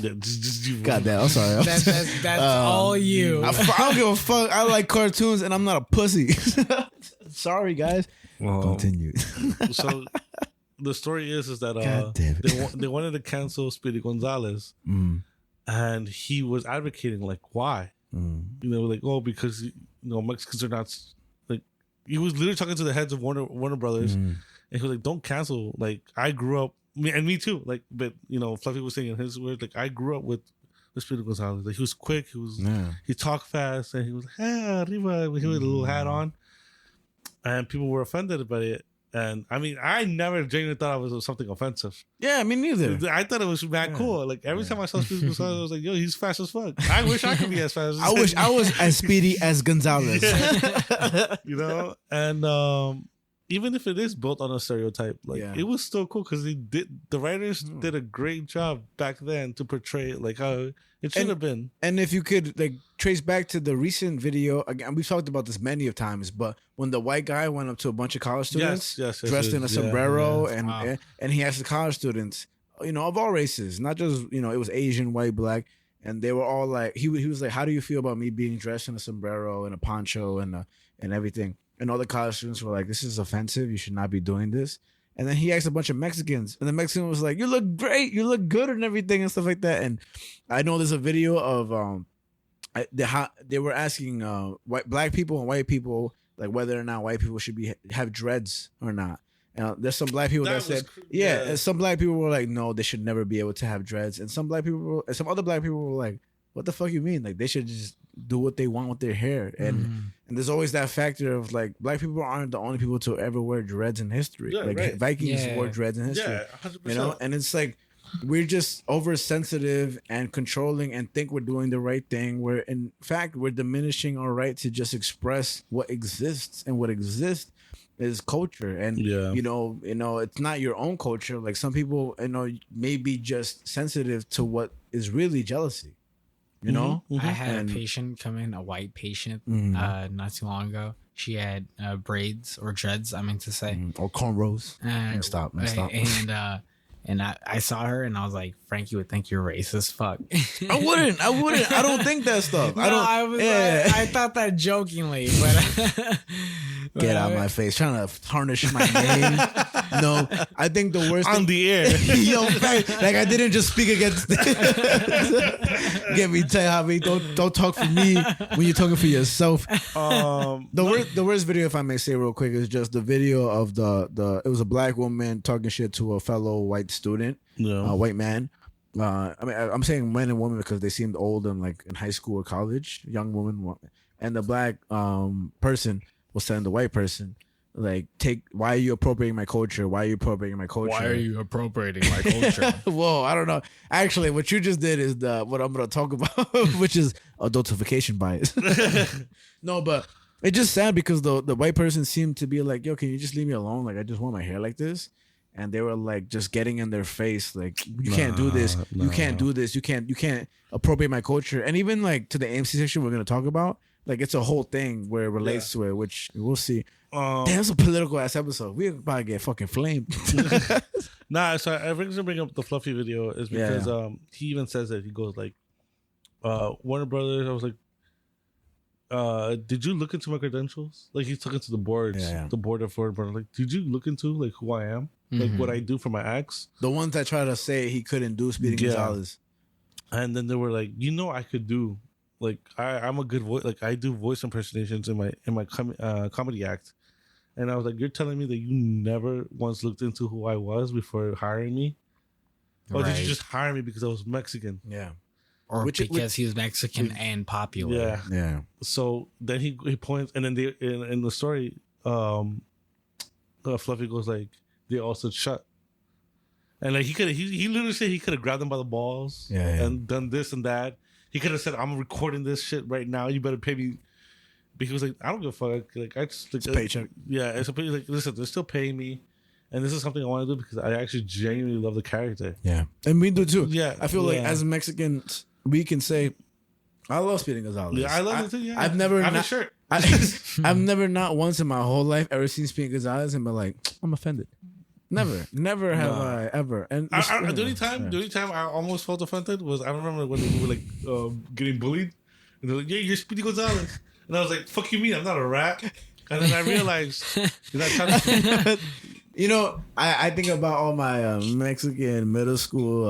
Just you.
God damn, I'm sorry.
That's all you.
I don't give a fuck. I like cartoons, and I'm not a pussy. Sorry, guys. Continue.
So the story is that
God damn it.
they wanted to cancel Speedy Gonzalez, and he was advocating like why. You know, like, oh, because Mexicans are not like. He was literally talking to the heads of Warner Brothers, and he was like, "Don't cancel." Like, I grew up, me too. Like, but Fluffy was saying in his words, like, I grew up with Speedy Gonzalez. Like, he was quick. He talked fast, and he was like, "Hey, arriba," with a little hat on, and people were offended by it. And I mean, I never genuinely thought it was something offensive.
Yeah, me neither.
I thought it was mad cool. Like every time I saw Speedy Gonzalez, I was like, "Yo, he's fast as fuck." I wish I could be as fast.
I wish I was as speedy as Gonzalez.
And even if it is built on a stereotype, like it was still cool because the writers did a great job back then to portray it like how it should have been.
And if you could like trace back to the recent video, again, we've talked about this many of times, but when the white guy went up to a bunch of college students dressed in a sombrero and he asked the college students, of all races, not just, it was Asian, white, black, and they were all like, he was like, how do you feel about me being dressed in a sombrero and a poncho and everything? And all the college students were like, this is offensive. You should not be doing this. And then he asked a bunch of Mexicans. And the Mexican was like, you look great. You look good and everything and stuff like that. And I know there's a video of they were asking black people and white people like whether or not white people should have dreads or not. And there's some black people that said, and some black people were like, no, they should never be able to have dreads. And some other black people were like, what the fuck you mean? Like they should just do what they want with their hair. And there's always that factor of like black people aren't the only people to ever wear dreads in history. Vikings wore dreads in history.
Yeah, 100%.
And it's like we're just oversensitive and controlling and think we're doing the right thing. Where in fact we're diminishing our right to just express what exists, and what exists is culture. And it's not your own culture. Like some people, may be just sensitive to what is really jealousy. I
had a patient come in, a white patient, not too long ago. She had braids or dreads, I meant to say,
or cornrows. Stop.
And I saw her and I was like, Frank, you would think you're racist. Fuck.
I wouldn't. I don't think that stuff.
I thought that jokingly, but
get out of my face, trying to tarnish my name. No, I think the worst
on the air.
Like I didn't just speak against. Get me, Javi. Don't talk for me when you're talking for yourself. The worst video, if I may say real quick, is just the video of the. It was a black woman talking shit to a fellow white student, white man. I'm saying men and women because they seemed old and like in high school or college, young woman, and the black person was telling the white person, like, why are you appropriating my culture? Why are you appropriating my culture?
Why are you appropriating my culture?
Whoa, I don't know. Actually, what you just did is what I'm going to talk about, which is adultification bias. No, but it's just sad because the white person seemed to be like, yo, can you just leave me alone? Like, I just want my hair like this. And they were like just getting in their face, like, you can't do this. You can't do this. You can't appropriate my culture. And even like to the A.M.C section we're going to talk about, like it's a whole thing where it relates to it, which we'll see. Damn, it's a political ass episode. We're about to get fucking flamed.
Nah, so I reason to bring up the Fluffy video is because he even says that he goes like, Warner Brothers. I was like, did you look into my credentials? Like he's talking to the boards, the board of Florida. Like, did you look into like who I am, like what I do for my acts?
The ones that try to say he couldn't do Speedy Gonzalez.
And then they were like, I could do, like I'm a good voice, like I do voice impersonations in my comedy act. And I was like, you're telling me that you never once looked into who I was before hiring me? Or did you just hire me because I was Mexican?
Yeah.
Or because he was Mexican and popular.
Yeah.
Yeah.
So then he points, and then they in the story, Fluffy goes like, they all stood shut. And like he literally said he could have grabbed them by the balls and done this and that. He could have said, I'm recording this shit right now. You better pay me. But he was like, I don't give a fuck. Like I just like,
it's a paycheck.
Yeah, it's a paycheck. Like, listen, they're still paying me. And this is something I want to do because I actually genuinely love the character.
Yeah. And we do too.
Yeah.
I feel like as Mexicans, we can say, I love Speedy Gonzalez.
Yeah, I love it too. Yeah.
I've never
I have a shirt.
I've never not once in my whole life ever seen Speedy Gonzalez and been like, I'm offended. Never have I ever. And
the only time I almost felt offended was I remember when we were like getting bullied, and they're like, "Yeah, you're Speedy Gonzalez," and I was like, "Fuck you, mean I'm not a rat." And then I realized,
you know, I think about all my Mexican middle school,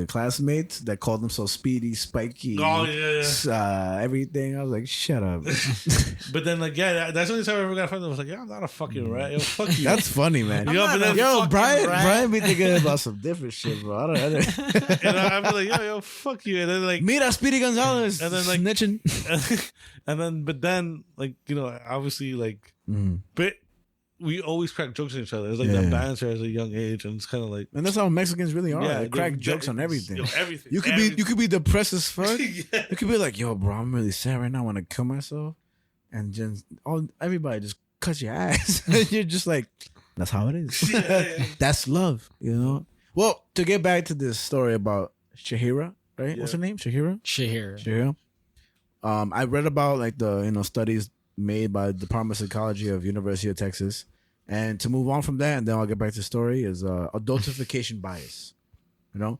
classmates that called themselves Speedy, Spiky.
Oh, yeah.
Everything. I was like, shut up.
But then, like, that's the only time I ever got offended. I was like, I'm not a fucking rat. Yo, fuck you.
That's funny, man. Brian be thinking about some different shit, bro. I don't
And I'd be like, yo, fuck you. And then, like,
Mira Speedy Gonzalez.
And then, like,
snitching.
But then, like, obviously, like, but we always crack jokes on each other. It's like that banter at a young age, and it's kind of like,
and that's how Mexicans really are. They crack jokes on everything.
Everything.
You could be depressed as fuck. You could be like, yo, bro, I'm really sad right now. I want to kill myself, and just everybody just cut your ass. You're just like, that's how it is. That's love, you know. Well, to get back to this story about Shahira, right? What's her name? Shahira. I read about like the studies made by the Department of Psychology of University of Texas. And to move on from that, and then I'll get back to the story, is adultification bias. So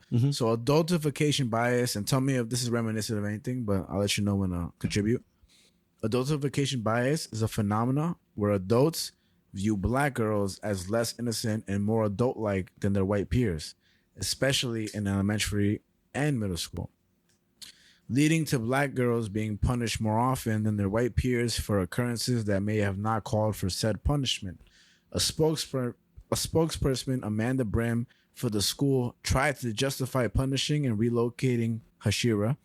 adultification bias, and tell me if this is reminiscent of anything, but I'll let you know when I contribute. Adultification bias is a phenomena where adults view black girls as less innocent and more adult-like than their white peers, especially in elementary and middle school, leading to black girls being punished more often than their white peers for occurrences that may have not called for said punishment. A spokesperson, Amanda Brim, for the school, tried to justify punishing and relocating Hashira,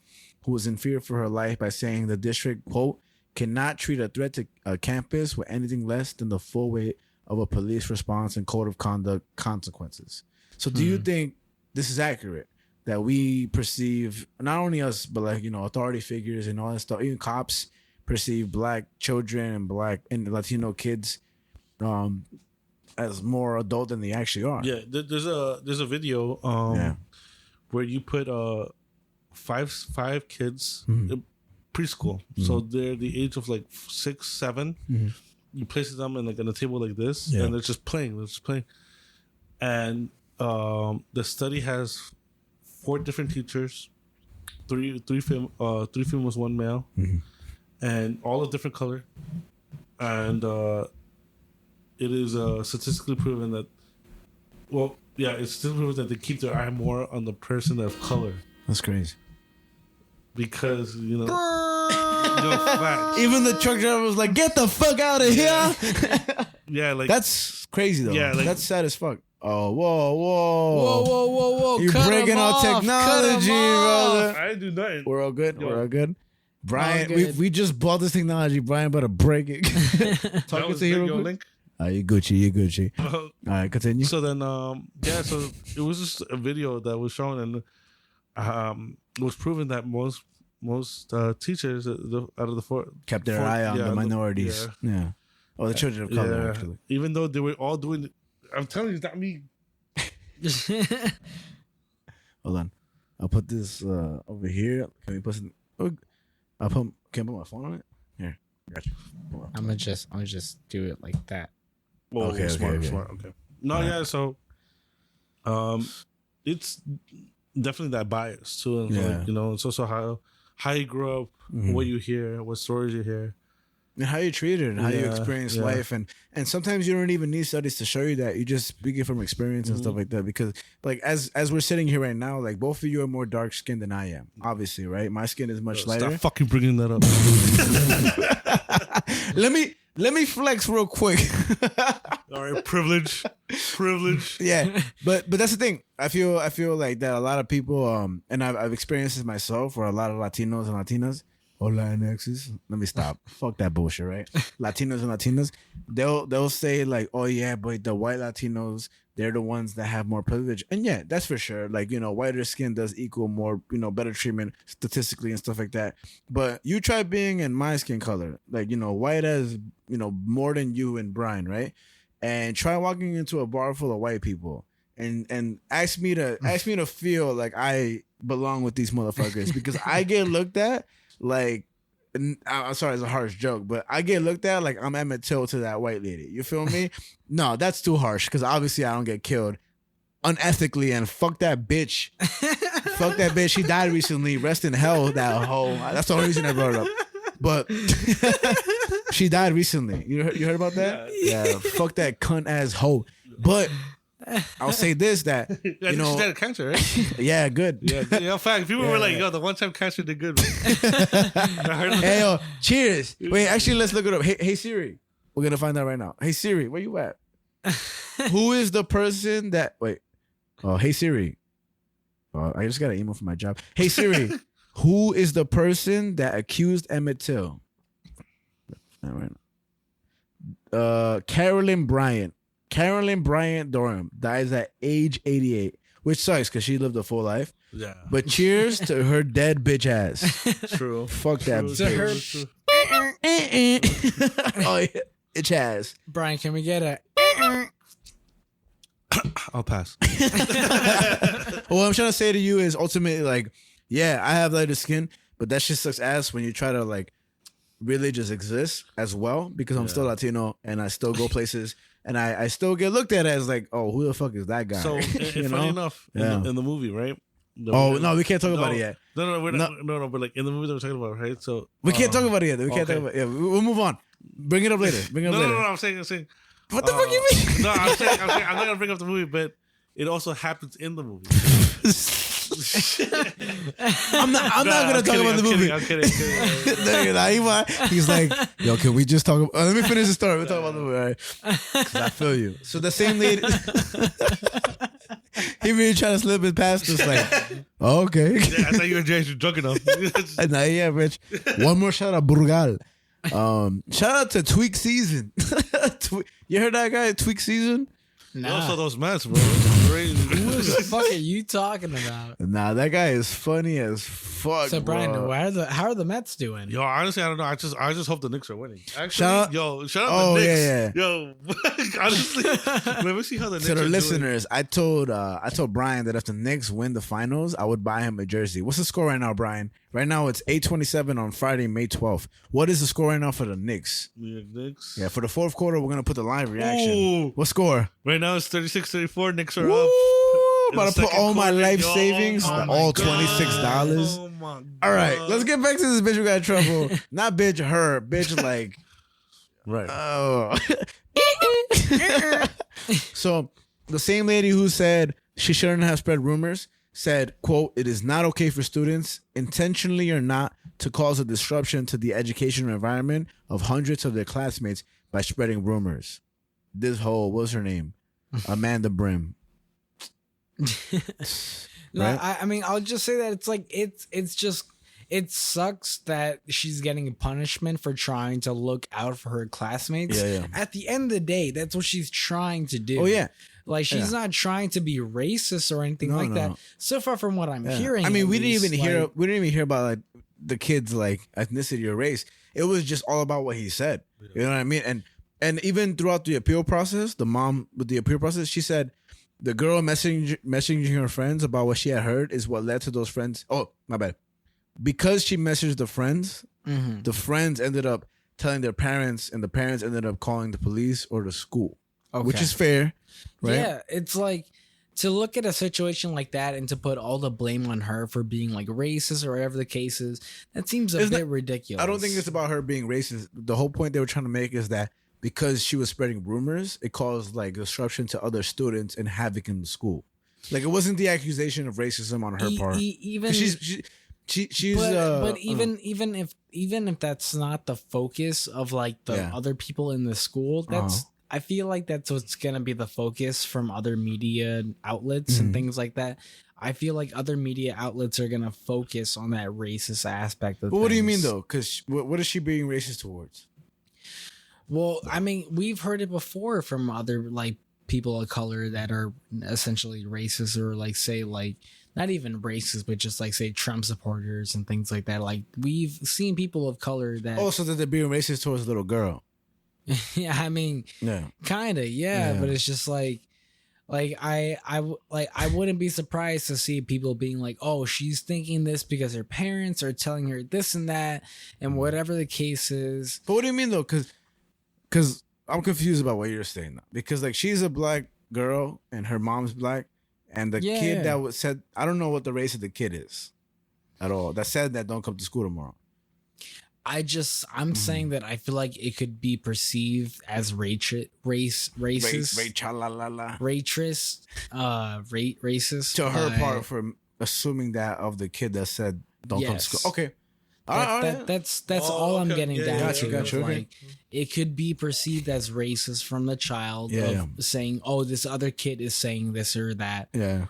who was in fear for her life, by saying the district, quote, cannot treat a threat to a campus with anything less than the full weight of a police response and code of conduct consequences. So do you think this is accurate? That we perceive, not only us, but like, authority figures and all that stuff, even cops perceive black children and black and Latino kids as more adult than they actually are.
Yeah, there's a video where you put five kids in preschool. So they're the age of like 6, 7. You place them in a table like this, and they're just playing. And the study has 4 different teachers, three females, 1 male, and all of different color. And it is statistically proven that, it's still proven that they keep their eye more on the person of color.
That's crazy.
Because,
Even the truck driver was like, get the fuck out of here.
Yeah, like,
that's crazy though. Yeah, like, that's sad as fuck. Oh, whoa. You're breaking our technology, brother.
I didn't do nothing.
We're all good. Brian, we just bought this technology. Brian better break it. Talking to you real quick. You Gucci. All right, continue.
So then, so it was just a video that was shown, and it was proven that most teachers out of the 4
kept their eye on the minorities. Yeah. Oh, the children of color, actually.
Even though they were all doing it. I'm telling you, it's not me.
Hold on. I'll put this over here. Can we put some... can I put my phone on it? Here. Gotcha.
I'm gonna just do it like that.
Oh, okay, smart. Okay. No, so it's definitely that bias too. And like, it's also how you grew up, what you hear, what stories you hear.
And how you treat it and how you experience life. And sometimes you don't even need studies to show you that. You just speak it from experience and stuff like that. Because like as we're sitting here right now, like both of you are more dark skinned than I am. Obviously, right? My skin is much lighter.
Stop fucking bringing that up.
Let me flex real quick.
All right, privilege.
Yeah, but that's the thing. I feel like that a lot of people, and I've experienced this myself, where a lot of Latinos and Latinas, or Latinxes, let me stop. Fuck that bullshit, right? Latinos and Latinas, they'll say like, oh yeah, but the white Latinos, they're the ones that have more privilege. And yeah, that's for sure. Like, whiter skin does equal more, better treatment statistically and stuff like that. But you try being in my skin color, like, white as, more than you and Brian, right? And try walking into a bar full of white people and ask me to feel like I belong with these motherfuckers, because I get looked at like, I'm sorry, it's a harsh joke, but I get looked at like I'm Emmett Till to that white lady. You feel me? No, that's too harsh, because obviously I don't get killed unethically, and fuck that bitch. Fuck that bitch. She died recently. Rest in hell, that hoe. That's the only reason I brought it up. But she died recently. You heard about that? Yeah. Fuck that cunt ass hoe. But I'll say this, that
She died of cancer, right?
Yeah, good.
Yeah, in fact, people were like, "Yo, the one time cancer did good."
Hey, yo, cheers. Wait, actually, let's look it up. Hey Siri, we're gonna find out right now. Hey Siri, where you at? Who is the person that? Wait. Oh, hey Siri. Oh, I just got an email from my job. Hey Siri, who is the person that accused Emmett Till? All right. Carolyn Bryant. Carolyn Bryant Durham dies at age 88, which sucks because she lived a full life.
Yeah.
But cheers to her dead bitch ass.
True.
Fuck that
True.
bitch. Oh, yeah. Bitch ass.
Brian, can we get a?
I'll pass.
What I'm trying to say to you is ultimately, like, yeah, I have lighter skin, but that shit sucks ass when you try to like really just exist as well, because I'm still Latino and I still go places. And I still get looked at as like, oh, who the fuck is that guy?
So, funny enough, in the movie, right?
No, we can't talk about it yet.
No, but like in the movie that we're talking about, right? So
we can't talk about it yet. We can't talk about it. Yeah, we'll move on. Bring it up later.
No, I'm saying.
What the fuck you mean?
No, I'm saying I'm not gonna bring up the movie, but it also happens in the movie.
I'm not gonna talk about the movie.
I'm kidding.
He's like, yo, can we just talk about, let me finish the story. We'll talk about the movie, all right? Because I feel you. So the same lady, he really trying to slip it past us, like, oh, okay.
Yeah, I thought you and James were drunk enough.
Nah, yeah, Rich. One more shout out, Burgal. Shout out to Tweak Season. You heard that guy, Tweak Season?
Nah. Also those Mets, bro. Crazy.
Who the fuck are you talking about?
Nah, that guy is funny as fuck.
So Brian,
bro.
how are the Mets doing?
Yo, honestly, I don't know. I just hope the Knicks are winning. Actually,
shout out
the Knicks.
Yeah.
Yo, honestly, let me see how the Knicks
to the
are
listeners, doing. I told Brian that if the Knicks win the finals, I would buy him a jersey. What's the score right now, Brian? Right now it's 8:27 on Friday, May 12th. What is the score right now for the Knicks?
The Knicks.
Yeah, for the fourth quarter, we're gonna put the live reaction.
Ooh.
What score?
Right now it's 36-34. Knicks are
Woo!
up.
About to put all my life savings, all $26.
Oh my God.
All right, let's get back to this bitch who got in trouble. Not bitch, her. Bitch, like,
right.
Oh. So the same lady who said she shouldn't have spread rumors said, quote, "It is not okay for students, intentionally or not, to cause a disruption to the educational environment of hundreds of their classmates by spreading rumors." This whole, what's her name? Amanda Brim.
No,
Right?
I mean, I'll just say that it's like it's just, it sucks that she's getting a punishment for trying to look out for her classmates.
Yeah.
At the end of the day, that's what she's trying to do.
Oh, yeah.
Like, she's not trying to be racist or anything like that. So far from what I'm hearing.
I mean, we didn't even
like,
hear about like the kids' like ethnicity or race. It was just all about what he said. Yeah. You know what I mean? And even throughout the appeal process, the mom with the appeal process, she said the girl messaging her friends about what she had heard is what led to those friends. Oh, my bad. Because she messaged the friends, the friends ended up telling their parents, and the parents ended up calling the police or the school, which is fair, right?
Yeah, it's like, to look at a situation like that and to put all the blame on her for being like racist or whatever the case is, that seems a bit ridiculous.
I don't think it's about her being racist. The whole point they were trying to make is that because she was spreading rumors, it caused like disruption to other students and havoc in the school. Like it wasn't the accusation of racism on her part.
Even
she's
but even if that's not the focus of like the other people in the school, that's I feel like that's what's gonna be the focus from other media outlets and things like that. I feel like other media outlets are gonna focus on that racist aspect of.
But what do you mean though? Because what is she being racist towards?
Well, I mean, we've heard it before from other like people of color that are essentially racist, or like say like not even racist, but just like say Trump supporters and things like that. Like we've seen people of color that
so that they're being racist towards a little girl.
Yeah, I mean, kind of, but it's just like I wouldn't be surprised to see people being like, oh, she's thinking this because her parents are telling her this and that, and whatever the case is.
But what do you mean though? Because I'm confused about what you're saying now. Because like she's a black girl and her mom's black, and the kid that said, I don't know what the race of the kid is at all. That said that don't come to school tomorrow.
I'm saying that I feel like it could be perceived as racist
to her part for assuming that of the kid that said don't come to school. Okay.
That's all I'm getting down to.
Gotcha.
Like, it could be perceived as racist from the child of saying, oh, this other kid is saying this or that.
Yeah.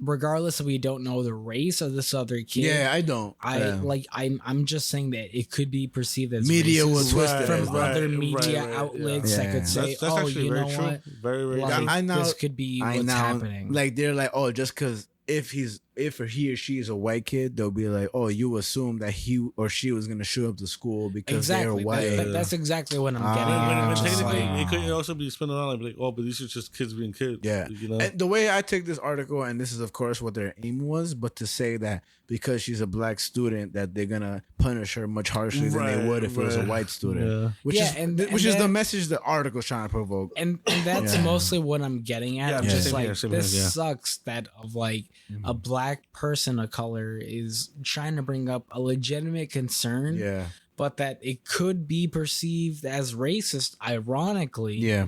Regardless if we don't know the race of this other kid.
Yeah, I don't.
I'm just saying that it could be perceived as
media
racist
will twist it
from other media outlets that could say,
that's
you know
true.
what?
Very, very
like,
true.
This could be what's happening.
Like they're like, oh, just because if he or she is a white kid, they'll be like, oh, you assume that he or she was gonna show up to school because they're white.
That's exactly what I'm getting at.
But technically, it could also be spun around like, oh, but these are just kids being kids.
Yeah.
You know?
And the way I take this article, and this is of course what their aim was, but to say that because she's a black student that they're gonna punish her much harsher than they would if it was a white student. Which is the message the article's trying to provoke.
And that's mostly what I'm getting at. I'm just like, this sucks that of like a black person of color is trying to bring up a legitimate concern.
Yeah.
But that it could be perceived as racist, ironically.
Yeah.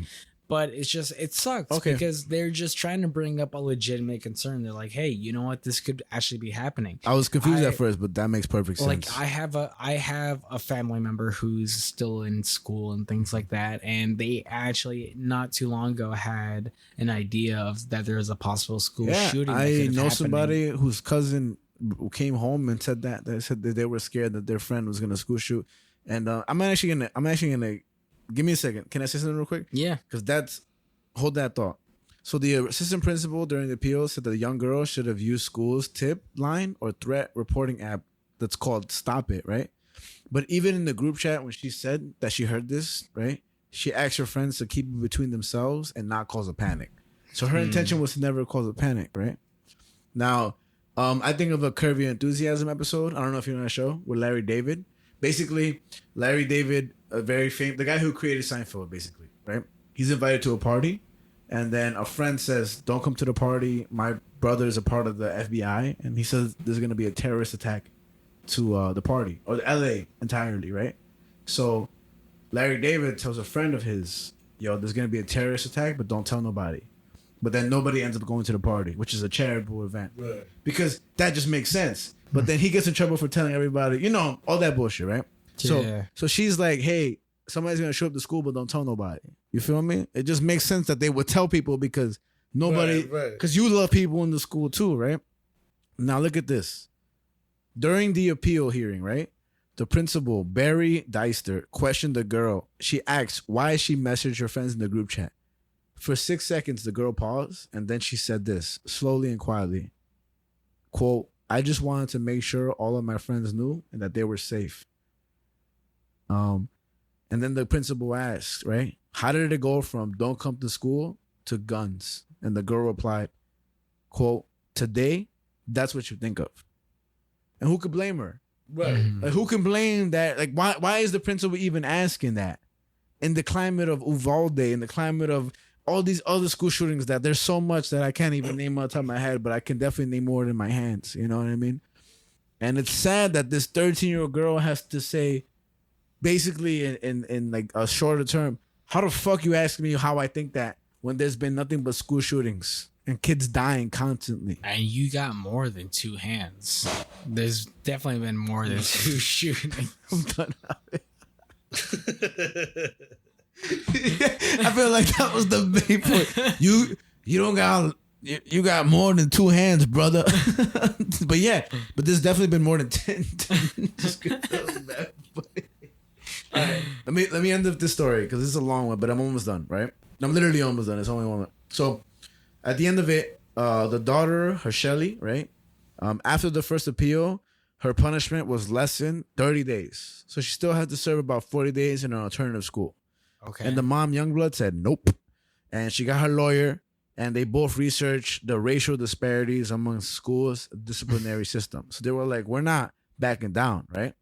But it sucks because they're just trying to bring up a legitimate concern. They're like, hey, you know what? This could actually be happening.
I was confused at first, but that makes perfect sense.
Like I have a family member who's still in school and things like that. And they actually not too long ago had an idea of that there was a possible school shooting.
I know somebody whose cousin came home and said that they were scared that their friend was gonna school shoot. And I'm actually gonna give me a second. Can I say something real quick?
Yeah.
Because hold that thought. So the assistant principal during the appeal said that the young girl should have used school's tip line or threat reporting app that's called Stop It, right? But even in the group chat, when she said that she heard this, right, she asked her friends to keep it between themselves and not cause a panic. So her intention was to never cause a panic, right? Now, I think of a Curb Your Enthusiasm episode. I don't know if you know that show with Larry David. Basically, Larry David, a very famous, the guy who created Seinfeld, basically, right? He's invited to a party, and then a friend says, "Don't come to the party. My brother is a part of the FBI," and he says there's going to be a terrorist attack to the party or the LA entirely, right? So Larry David tells a friend of his, "Yo, there's going to be a terrorist attack, but don't tell nobody." But then nobody ends up going to the party, which is a charitable event,
Right.
because that just makes sense. But then he gets in trouble for telling everybody, you know, all that bullshit, right? So she's like, hey, somebody's going to show up to school, but don't tell nobody. You feel me? It just makes sense that they would tell people because nobody, because you love people in the school too, right? Now look at this. During the appeal hearing, right? The principal, Barry Deister, questioned the girl. She asked why she messaged her friends in the group chat. For 6 seconds, the girl paused, and then she said this, slowly and quietly. Quote, I just wanted to make sure all of my friends knew and that they were safe. And then the principal asked, right? How did it go from don't come to school to guns? And the girl replied, quote, today, that's what you think of. And who could blame her?
Right.
Like, who can blame that? Like, why is the principal even asking that? In the climate of Uvalde, in the climate of all these other school shootings that there's so much that I can't even name on the top of my head, but I can definitely name more in my hands. You know what I mean? And it's sad that this 13-year-old girl has to say, basically in like a shorter term, how the fuck you ask me how I think that when there's been nothing but school shootings and kids dying constantly?
And you got more than two hands. There's definitely been more than two shootings.
I'm done. I feel like that was the main point. You don't got you got more than two hands, brother. But yeah, but there's definitely been more than 10. Just 'cause that was bad. All right, let me end up this story because this is a long one, but I'm almost done. Right, I'm literally almost done. It's only one. So at the end of it, the daughter, Hersheli, right, after the first appeal, her punishment was lessened 30 days. So she still had to serve about 40 days in an alternative school.
Okay.
And the mom, Youngblood, said nope. And she got her lawyer, and they both researched the racial disparities among schools' disciplinary system. So they were like, we're not backing down, right?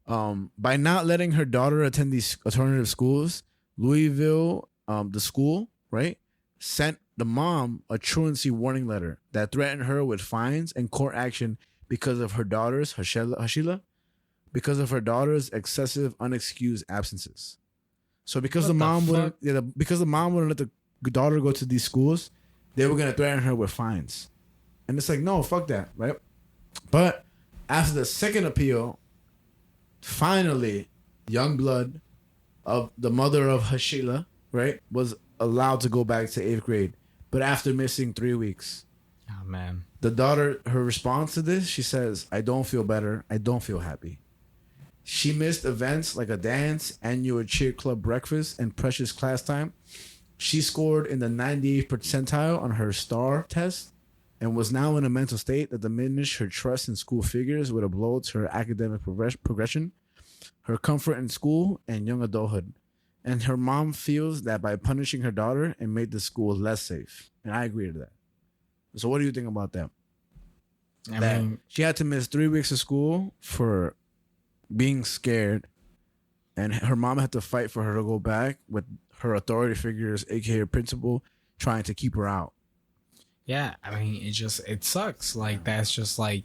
By not letting her daughter attend these alternative schools, Louisville, the school, right, sent the mom a truancy warning letter that threatened her with fines and court action because of her daughter's, Hashila, because of her daughter's excessive, unexcused absences. So because the mom wouldn't let the daughter go to these schools, they were gonna threaten her with fines. And it's like, no, fuck that, right? But after the second appeal, finally, Youngblood, of the mother of Hashila, right, was allowed to go back to 8th grade, but after missing 3 weeks.
Oh man.
The daughter, her response to this, she says, I don't feel better. I don't feel happy. She missed events like a dance, annual cheer club breakfast, and precious class time. She scored in the 98th percentile on her STAR test and was now in a mental state that diminished her trust in school figures with a blow to her academic progression, her comfort in school, and young adulthood. And her mom feels that by punishing her daughter, it made the school less safe. And I agree to that. So what do you think about that?
I mean,
She had to miss 3 weeks of school for being scared, and her mom had to fight for her to go back with her authority figures, aka her principal, trying to keep her out.
yeah, I mean, it sucks. Like, that's just like,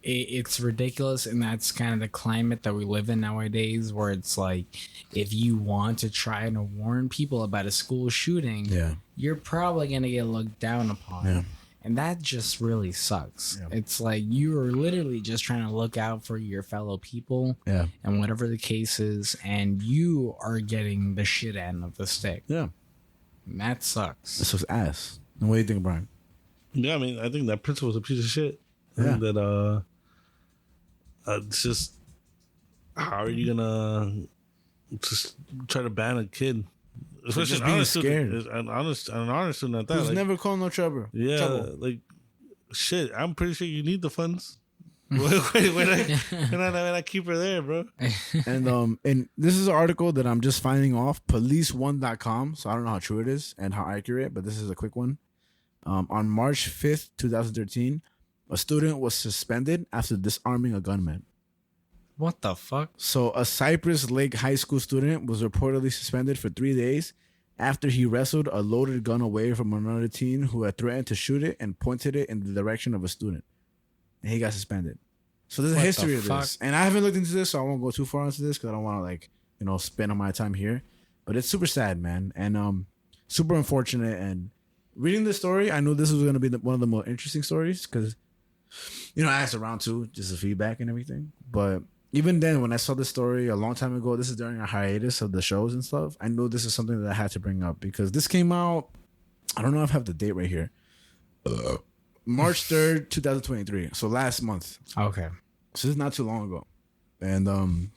it's ridiculous. And that's kind of the climate that we live in nowadays, where it's like, if you want to try to warn people about a school shooting, you're probably going to get looked down upon.
Yeah.
And that just really sucks.
Yeah.
It's like you are literally just trying to look out for your fellow people, and whatever the case is, and you are getting the shit end of the stick.
Yeah.
And that sucks.
This was ass. And what do you think, Brian?
Yeah, I mean, I think that principal was a piece of shit. I think that it's just, how are you gonna just try to ban a kid? Especially
just being scared.
An honest student at that.
Who's
like,
never called no trouble.
yeah,
Trouble.
like shit. I'm pretty sure you need the funds. when I keep her there, bro.
And this is an article that I'm just finding off police1.com, so I don't know how true it is and how accurate, but this is a quick one. On March 5th, 2013, a student was suspended after disarming a gunman.
What the fuck?
So a Cypress Lake High School student was reportedly suspended for 3 days after he wrestled a loaded gun away from another teen who had threatened to shoot it and pointed it in the direction of a student. And he got suspended. So there's a history of this. And I haven't looked into this, so I won't go too far into this because I don't want to, spend on my time here. But it's super sad, man. And super unfortunate. And reading this story, I knew this was going to be one of the more interesting stories because, I asked around too, just the feedback and everything. But even then, when I saw this story a long time ago, this is during a hiatus of the shows and stuff, I knew this is something that I had to bring up because this came out, I don't know if I have the date right here, March 3rd, 2023. So last month.
Okay.
So this is not too long ago. And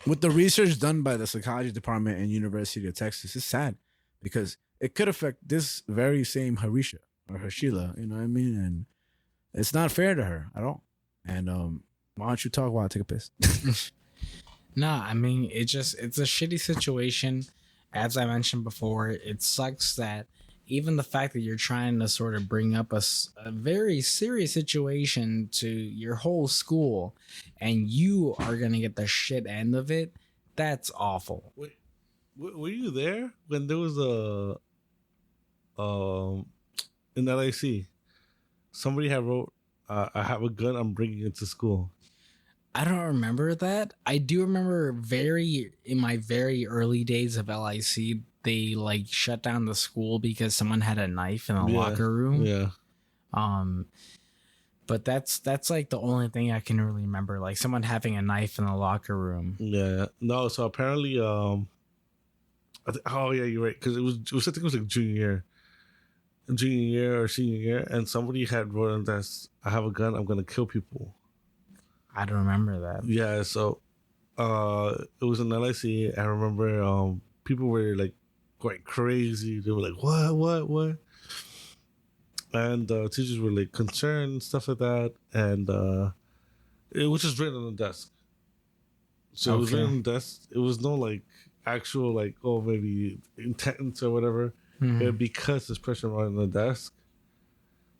with the research done by the psychology department in University of Texas, it's sad because it could affect this very same Harisha or Hashila, you know what I mean? And it's not fair to her at all. And why don't you talk while I take a piss?
Nah, I mean, it's a shitty situation. As I mentioned before, it sucks that even the fact that you're trying to sort of bring up a very serious situation to your whole school and you are going to get the shit end of it, that's awful.
Were you there when there was a in LIC? Somebody had wrote, "I have a gun. I'm bringing it to school."
I don't remember that. I do remember in my very early days of LIC, they like shut down the school because someone had a knife in the locker room.
Yeah.
But that's like the only thing I can really remember, like someone having a knife in the locker room.
Yeah. No. So apparently, oh yeah, you're right. Because it was I think it was like junior year or senior year, and somebody had wrote on this, "I have a gun. I'm gonna kill people."
I don't remember that.
Yeah. So, it was in LIC. I remember people were like going crazy. They were like, "What?" And teachers were like concerned, stuff like that, and it was just written on the desk. So it was written on the desk. It was no like actual like maybe intent or whatever. Because there's pressure on the desk,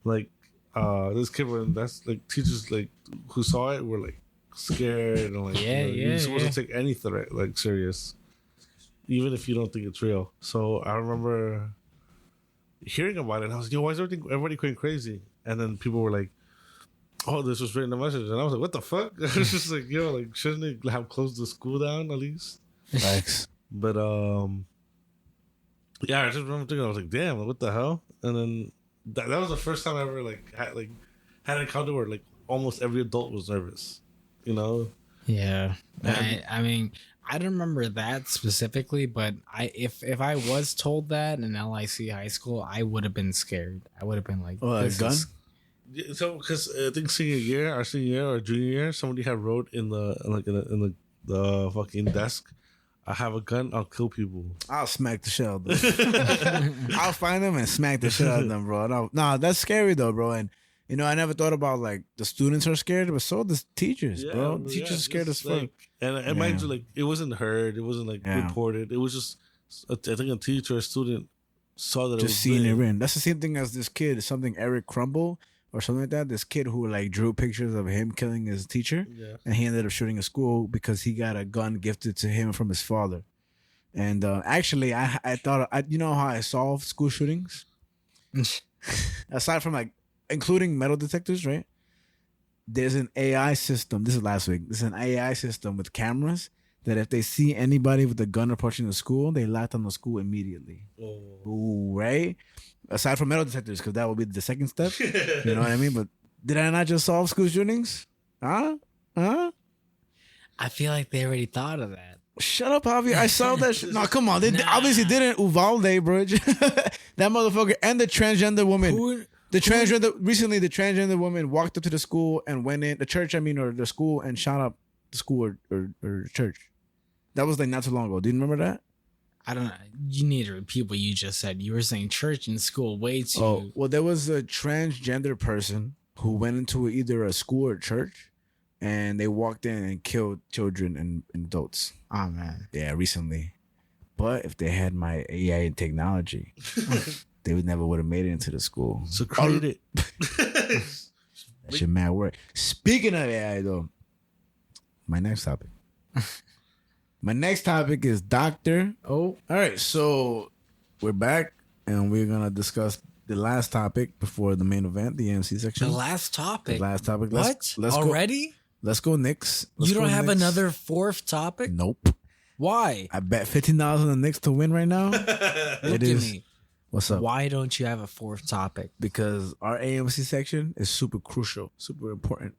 like this kid were in the desk, like teachers like who saw it were like scared and like you're supposed to take any threat like serious, even if you don't think it's real. So I remember hearing about it and I was like, yo, why is everybody going crazy? And then people were like, oh, this was written in a message, and I was like, what the fuck? I was just like, yo, like shouldn't they have closed the school down at least?
Thanks.
But yeah, I just remember thinking, I was like, damn, what the hell? And then that was the first time I ever had an encounter where like almost every adult was nervous, you know?
Yeah. I mean, I don't remember that specifically, but if I was told that in LIC high school, I would have been scared. I would have been like,
a gun?
Yeah, so because I think senior year or junior year, somebody had wrote in the fucking desk, "I have a gun, I'll kill people."
I'll smack the shit out of them. I'll find them and smack the shit out of them, bro. No, that's scary though, bro. And you know, I never thought about like the students are scared, but so the teachers, bro. The teachers are scared as fuck.
And mind you, like it wasn't heard, it wasn't like reported. It was just I think a teacher or student saw that.
Just seeing it written. That's the same thing as this kid. Something Eric Crumble or something like that. This kid who like drew pictures of him killing his teacher, and he ended up shooting a school because he got a gun gifted to him from his father. And actually, I thought you know how I solve school shootings. Aside from like including metal detectors, right? There's an AI system. This is last week. There's an AI system with cameras that if they see anybody with a gun approaching the school, they lock down the school immediately. Ooh, right? Aside from metal detectors, because that will be the second step. You know what I mean? But did I not just solve school shootings? Huh?
I feel like they already thought of that.
Shut up, Javi. I solved that shit. No, come on. They obviously didn't. Uvalde, bro. That motherfucker. And the transgender woman. The transgender woman walked up to the school and went in, the church, or the school, and shot up the school or church. That was like not too long ago. Do you remember that?
I don't know. You need to repeat what you just said. You were saying church and school way too.
Oh, well, there was a transgender person who went into either a school or church, and they walked in and killed children and adults.
Oh, man.
Yeah, recently. But if they had my AI technology, they never would have made it into the school.
So create it.
That shit mad work. Speaking of AI, though, my next topic. My next topic is doctor. Oh, all right. So we're back, and we're gonna discuss the last topic before the main event, the A.M.C section.
The last topic.
The last topic.
What?
Let's
already?
Let's go, Knicks.
You don't have another fourth topic?
Nope.
Why?
I bet $15 on the Knicks to win right now.
Look at me.
What's up?
Why don't you have a fourth topic?
Because our A.M.C section is super crucial, super important,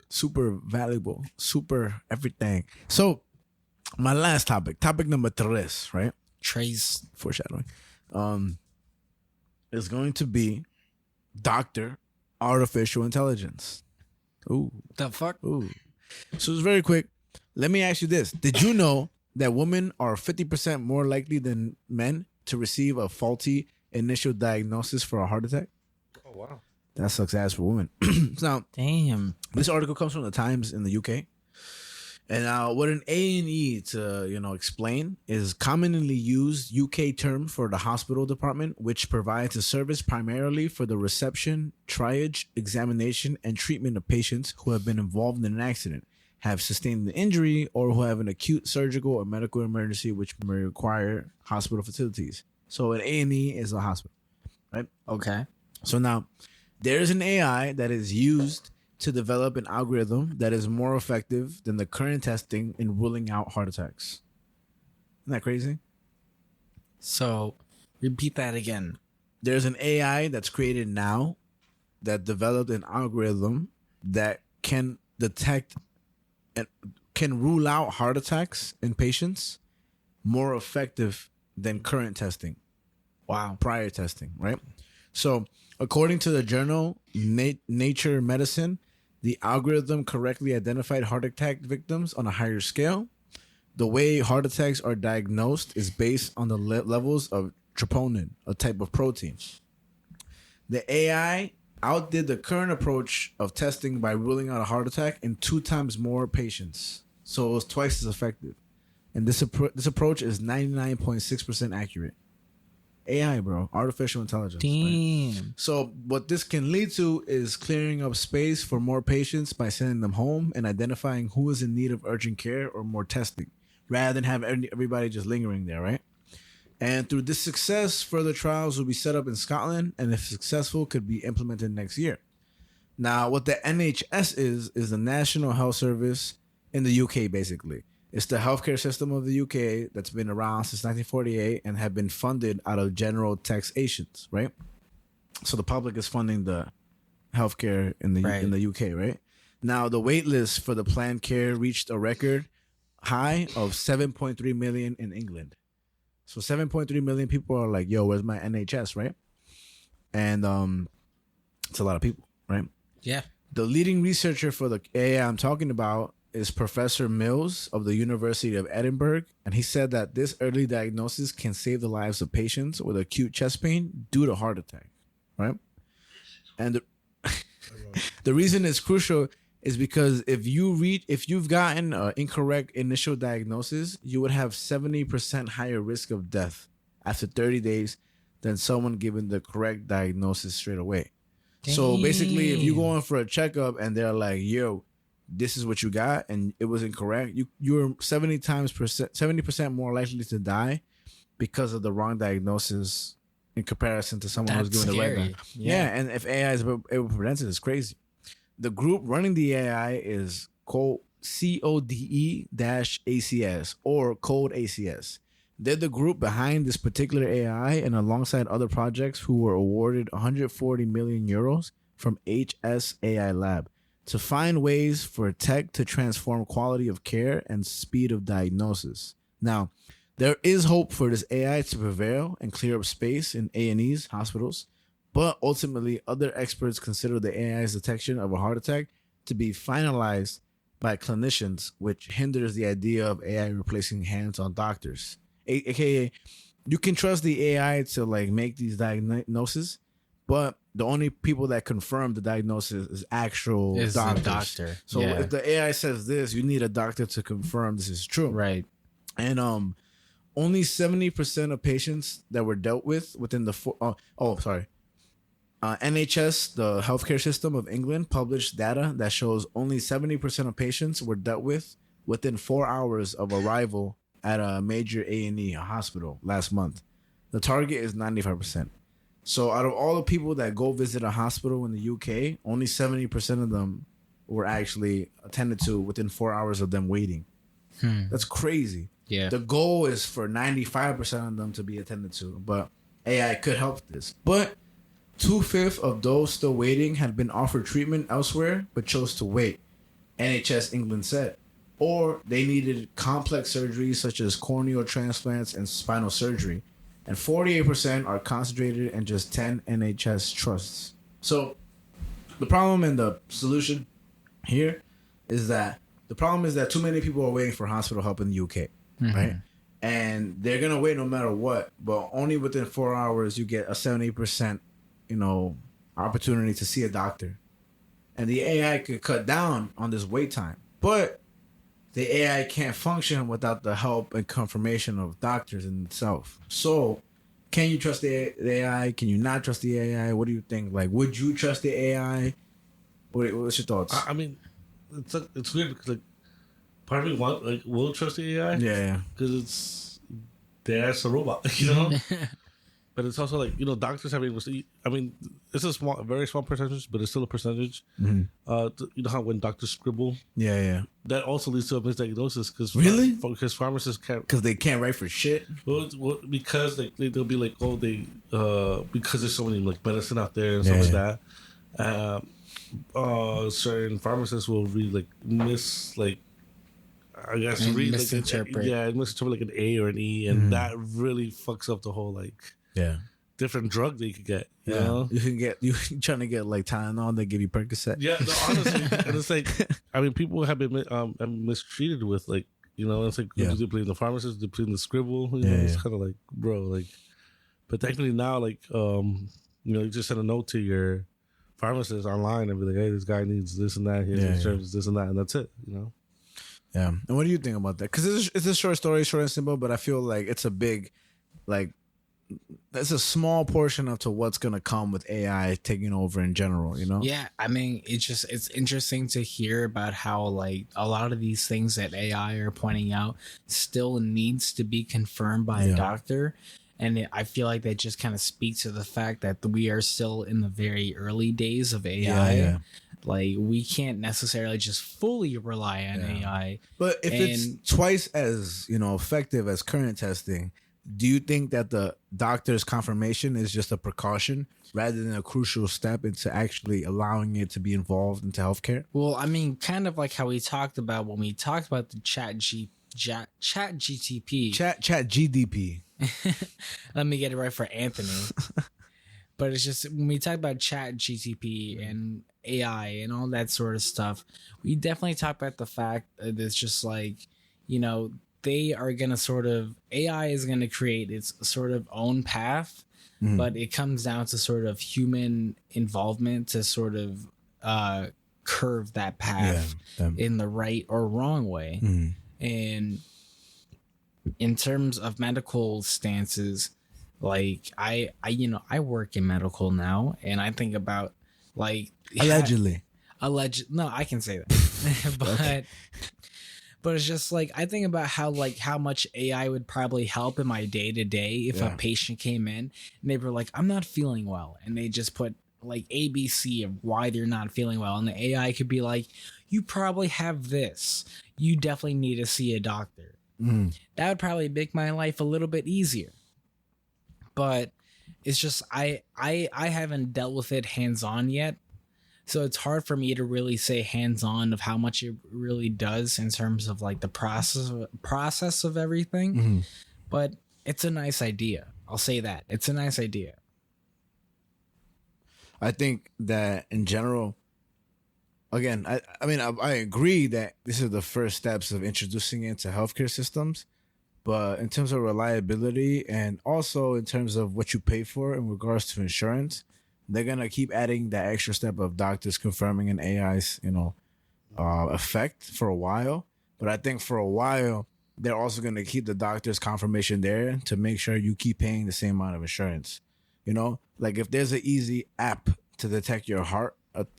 super valuable, super everything. So, my last topic number 3, right?
Trace.
Foreshadowing. Is going to be Dr. Artificial Intelligence. Ooh.
The fuck?
Ooh. So it's very quick. Let me ask you this. Did you know that women are 50% more likely than men to receive a faulty initial diagnosis for a heart attack?
Oh, wow.
That sucks ass for women. Now,
damn.
This article comes from the Times in the UK. And what an A&E to, explain is commonly used UK term for the hospital department, which provides a service primarily for the reception, triage, examination, and treatment of patients who have been involved in an accident, have sustained an injury or who have an acute surgical or medical emergency which may require hospital facilities. So an A&E is a hospital, right?
Okay.
So now there's an AI that is used to develop an algorithm that is more effective than the current testing in ruling out heart attacks. Isn't that crazy?
So repeat that again.
There's an AI that's created now that developed an algorithm that can detect and can rule out heart attacks in patients more effective than current testing.
Wow.
Prior testing, right? So, according to the journal Nature Medicine, the algorithm correctly identified heart attack victims on a higher scale. The way heart attacks are diagnosed is based on the levels of troponin, a type of protein. The AI outdid the current approach of testing by ruling out a heart attack in 2 times more patients. So it was twice as effective. And this approach is 99.6% accurate. AI, bro. Artificial intelligence.
Damn.
Right? So what this can lead to is clearing up space for more patients by sending them home and identifying who is in need of urgent care or more testing, rather than have everybody just lingering there, right? And through this success, further trials will be set up in Scotland, and if successful, could be implemented next year. Now, what the NHS is the National Health Service in the UK, basically. It's the healthcare system of the UK that's been around since 1948 and have been funded out of general taxations, right? So the public is funding the healthcare in the UK, right? Now, the wait list for the planned care reached a record high of 7.3 million in England. So 7.3 million people are like, yo, where's my NHS, right? And it's a lot of people, right?
Yeah.
The leading researcher for the AI I'm talking about is Professor Mills of the University of Edinburgh. And he said that this early diagnosis can save the lives of patients with acute chest pain due to heart attack, right? And the reason it's crucial is because if you've gotten an incorrect initial diagnosis, you would have 70% higher risk of death after 30 days than someone given the correct diagnosis straight away. Damn. So basically, if you go in for a checkup and they're like, yo, this is what you got, and it was incorrect, you're 70% more likely to die because of the wrong diagnosis in comparison to someone who's doing the right one. Yeah, and if AI is able to prevent it, it's crazy. The group running the AI is CODE-ACS or Code ACS. They're the group behind this particular AI and alongside other projects who were awarded 140 million euros from HSAI Lab to find ways for tech to transform quality of care and speed of diagnosis. Now, there is hope for this AI to prevail and clear up space in A&Es, hospitals, but ultimately, other experts consider the AI's detection of a heart attack to be finalized by clinicians, which hinders the idea of AI replacing hands-on doctors. AKA, you can trust the AI to like make these diagnoses, but the only people that confirm the diagnosis is actual doctors.
Doctor.
So if the AI says this, you need a doctor to confirm this is true.
Right.
And only 70% of patients that were dealt with within the NHS, the healthcare system of England, published data that shows only 70% of patients were dealt with within 4 hours of arrival at a major A&E, a hospital, last month. The target is 95%. So out of all the people that go visit a hospital in the UK, only 70% of them were actually attended to within 4 hours of them waiting. That's crazy.
Yeah.
The goal is for 95% of them to be attended to, but AI could help this. But 2/5 of those still waiting had been offered treatment elsewhere but chose to wait, NHS England said. Or they needed complex surgeries such as corneal transplants and spinal surgery. And 48% are concentrated in just 10 NHS trusts. So the problem and the solution here is that too many people are waiting for hospital help in the UK, right? And they're going to wait no matter what, but only within 4 hours you get a 70% opportunity to see a doctor. And the AI could cut down on this wait time. But the AI can't function without the help and confirmation of doctors in itself. So, can you trust the AI? Can you not trust the AI? What do you think? Like, would you trust the AI? What's your thoughts?
I mean, it's weird because part of me will trust the AI.
Yeah.
Because they're a robot, you know. But it's also like, you know, doctors having. I mean, it's a very small percentage, but it's still a percentage.
Mm-hmm.
You know how when doctors scribble,
Yeah.
that also leads to a misdiagnosis. Because
Really?
Because pharmacists can't.
Because they can't write for shit.
Well, because they'll be like, oh, because there's so many like medicine out there and stuff like that. Certain pharmacists will read I guess
And
read
misinterpret.
misinterpret like an A or an E, and that really fucks up the whole different drug that you could get. You know?
You trying to get like Tylenol, they give you Percocet.
Yeah, no, honestly, and it's like, I mean, people have been mistreated with like, you know, it's like they blame the pharmacist, they blame the scribble. You know, it's kind of like, bro, like, but technically now, like, you know, you just send a note to your pharmacist online and be like, hey, this guy needs this and that, his insurance, this and that, and that's it. You know.
Yeah. And what do you think about that? Because it's a short story, short and simple, but I feel like it's a big, like, that's a small portion of to what's gonna come with AI taking over in general, you know?
Yeah, I mean, it's interesting to hear about how like a lot of these things that AI are pointing out still needs to be confirmed by a doctor. And I feel like that just kind of speaks to the fact that we are still in the very early days of AI.
Yeah.
Like, we can't necessarily just fully rely on AI.
But if it's twice as, you know, effective as current testing, do you think that the doctor's confirmation is just a precaution rather than a crucial step into actually allowing it to be involved into healthcare?
Well, I mean, kind of like how we talked about when we talked about the chat GTP.
Chat GDP.
Let me get it right for Anthony. But it's just when we talk about chat GTP and AI and all that sort of stuff, we definitely talk about the fact that it's just like, you know, they are going to sort of, AI is going to create its sort of own path, but it comes down to sort of human involvement to sort of curve that path in the right or wrong way. And in terms of medical stances, like I work in medical now, and I think about like
Allegedly.
No, I can say that. But it's just like I think about how much AI would probably help in my day to day if a patient came in and they were like, I'm not feeling well, and they just put like ABC of why they're not feeling well, and the AI could be like, you probably have this, you definitely need to see a doctor. That would probably make my life a little bit easier. But it's just I haven't dealt with it hands-on yet. So it's hard for me to really say hands-on of how much it really does in terms of like the process of everything. But it's a nice idea. I'll say that. It's a nice idea.
I think that in general, again, I mean, I agree that this is the first steps of introducing it to healthcare systems. But in terms of reliability and also in terms of what you pay for in regards to insurance, they're going to keep adding that extra step of doctors confirming an AI's, you know, effect for a while. But I think for a while, they're also going to keep the doctor's confirmation there to make sure you keep paying the same amount of insurance. You know, like if there's an easy app to detect your heart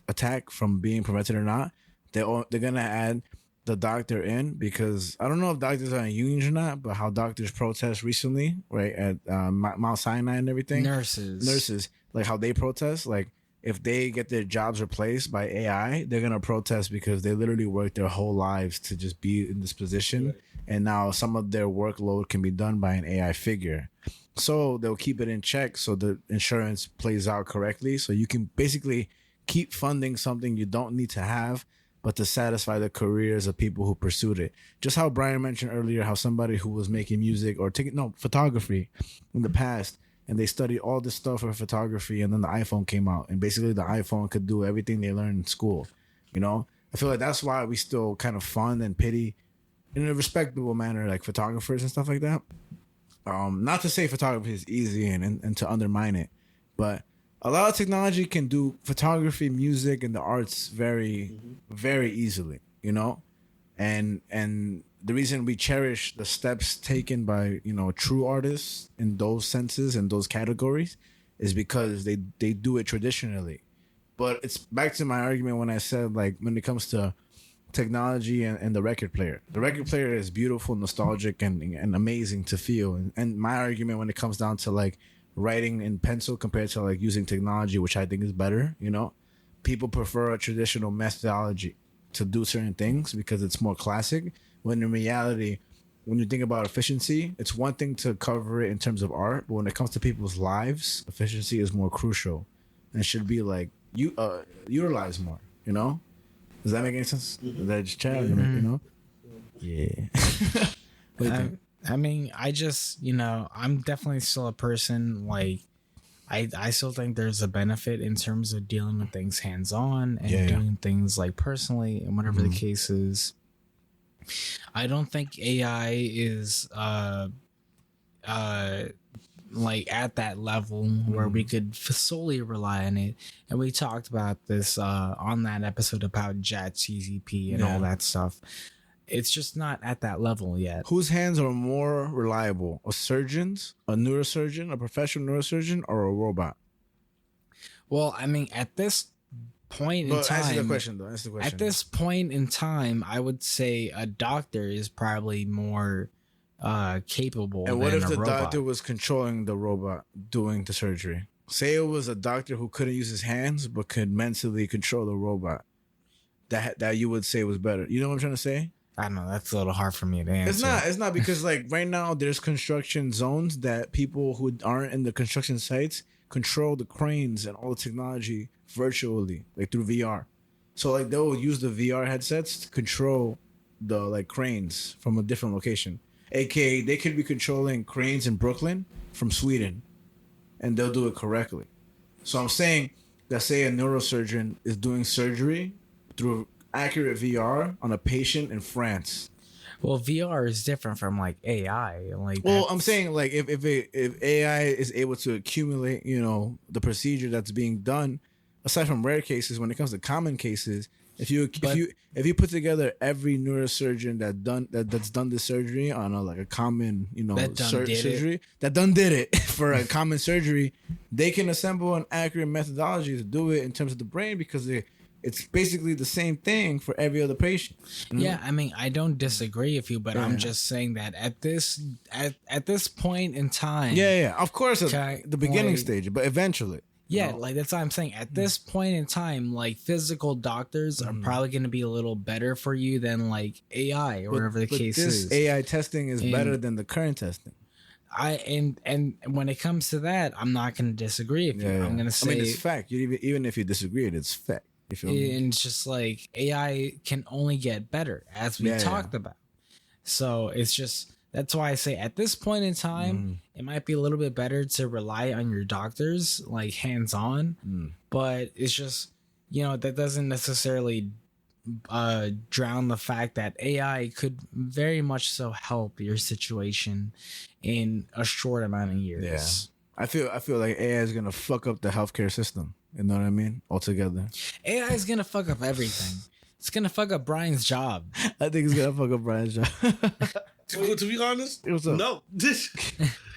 attack from being prevented or not, they're going to add the doctor in, because I don't know if doctors are in unions or not, but how doctors protest recently, right, at Mount Sinai and everything. Nurses, like how they protest, like if they get their jobs replaced by AI, they're going to protest because they literally worked their whole lives to just be in this position. Right. And now some of their workload can be done by an AI figure. So they'll keep it in check so the insurance plays out correctly. So you can basically keep funding something you don't need to have, but to satisfy the careers of people who pursued it. Just how Brian mentioned earlier, how somebody who was making music or photography in the past, and they studied all this stuff for photography, and then the iPhone came out, and basically the iPhone could do everything they learned in school. You know, I feel like that's why we still kind of fund and pity in a respectable manner, like photographers and stuff like that. Not to say photography is easy and to undermine it, but a lot of technology can do photography, music, and the arts very, very easily, you know? And the reason we cherish the steps taken by, you know, true artists in those senses and those categories is because they do it traditionally. But it's back to my argument when I said, like, when it comes to technology and the record player. The record player is beautiful, nostalgic, and amazing to feel. And my argument when it comes down to like writing in pencil compared to like using technology, which I think is better, you know, people prefer a traditional methodology to do certain things because it's more classic. When in reality, when you think about efficiency, it's one thing to cover it in terms of art, but when it comes to people's lives, efficiency is more crucial and should be like utilized more, you know? Does that make any sense? Is that just chat, you know? Yeah. What do you think?
I mean, I just, you know, I'm definitely still a person like I still think there's a benefit in terms of dealing with things hands-on and doing things like personally and whatever the case is. I don't think AI is like at that level where we could solely rely on it. And we talked about this on that episode about ChatGPT and all that stuff. It's just not at that level yet.
Whose hands are more reliable? A surgeon's, a neurosurgeon, a professional neurosurgeon, or a robot?
Well, I mean, at this point in time,
answer the question though. Answer the question.
At this point in time, I would say a doctor is probably more capable.
And what
than
if
a
the
robot.
doctor was controlling the robot doing the surgery? Say it was a doctor who couldn't use his hands but could mentally control the robot. That you would say was better. You know what I'm trying to say?
I don't know. That's a little hard for me to answer.
It's not because like right now there's construction zones that people who aren't in the construction sites control the cranes and all the technology virtually, like through VR. So like they'll use the VR headsets to control the like cranes from a different location. AKA they could be controlling cranes in Brooklyn from Sweden, and they'll do it correctly. So I'm saying that say a neurosurgeon is doing surgery through accurate VR on a patient in France.
Well, VR is different from like AI. Like,
well, I'm saying like if AI is able to accumulate, you know, the procedure that's being done, aside from rare cases, when it comes to common cases, if you put together every neurosurgeon that's done this surgery on a common, you know, surgery that did it for a common surgery, they can assemble an accurate methodology to do it in terms of the brain because it's basically the same thing for every other patient. Mm-hmm.
Yeah, I mean, I don't disagree with you, but I'm just saying that at this point in time.
Yeah, of course, at the beginning stage, but eventually.
Yeah, like that's what I'm saying. At this point in time, like physical doctors are probably going to be a little better for you than like AI or whatever the case is.
AI testing is better than the current testing.
And when it comes to that, I'm not going to disagree with you. I'm going to say,
I mean, it's fact. Even if you disagree, it's fact. You feel me?
And it's just like AI can only get better, as we talked about. So it's just that's why I say at this point in time, it might be a little bit better to rely on your doctors, like hands on. But it's just, you know, that doesn't necessarily drown the fact that AI could very much so help your situation in a short amount of years.
Yeah. I feel like AI is gonna fuck up the healthcare system. You know what I mean? Altogether.
AI is gonna fuck up everything. It's gonna fuck up Brian's job.
I think it's gonna fuck up Brian's job.
To be honest, no.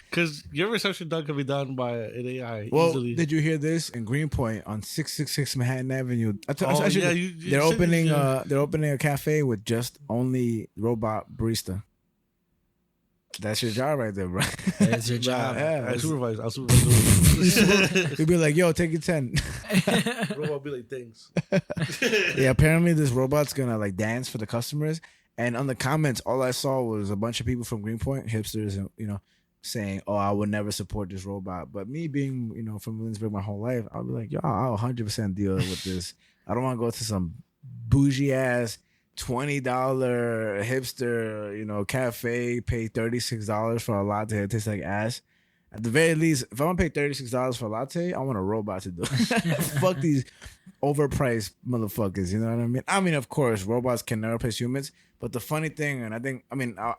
Because your reception done can be done by an AI.
Well,
easily.
Did you hear this? In Greenpoint on 666 Manhattan Avenue,
you
they're opening a cafe with just only robot barista. That's your job right there, bro.
That's your job.
I'll supervise.
You'd be like, yo, take your 10.
Robot be like, thanks.
Yeah, apparently this robot's gonna like dance for the customers. And on the comments, all I saw was a bunch of people from Greenpoint, hipsters, and you know, saying, "Oh, I would never support this robot." But me being, you know, from Williamsburg my whole life, I'll be like, "Yo, I'll 100% deal with this. I don't want to go to some bougie ass $20 hipster, you know, cafe, pay $36 for a latte that tastes like ass. At the very least, if I want to pay $36 for a latte, I want a robot to do it. Fuck these overpriced motherfuckers, you know what I mean? I mean, of course, robots can never replace humans, but the funny thing, and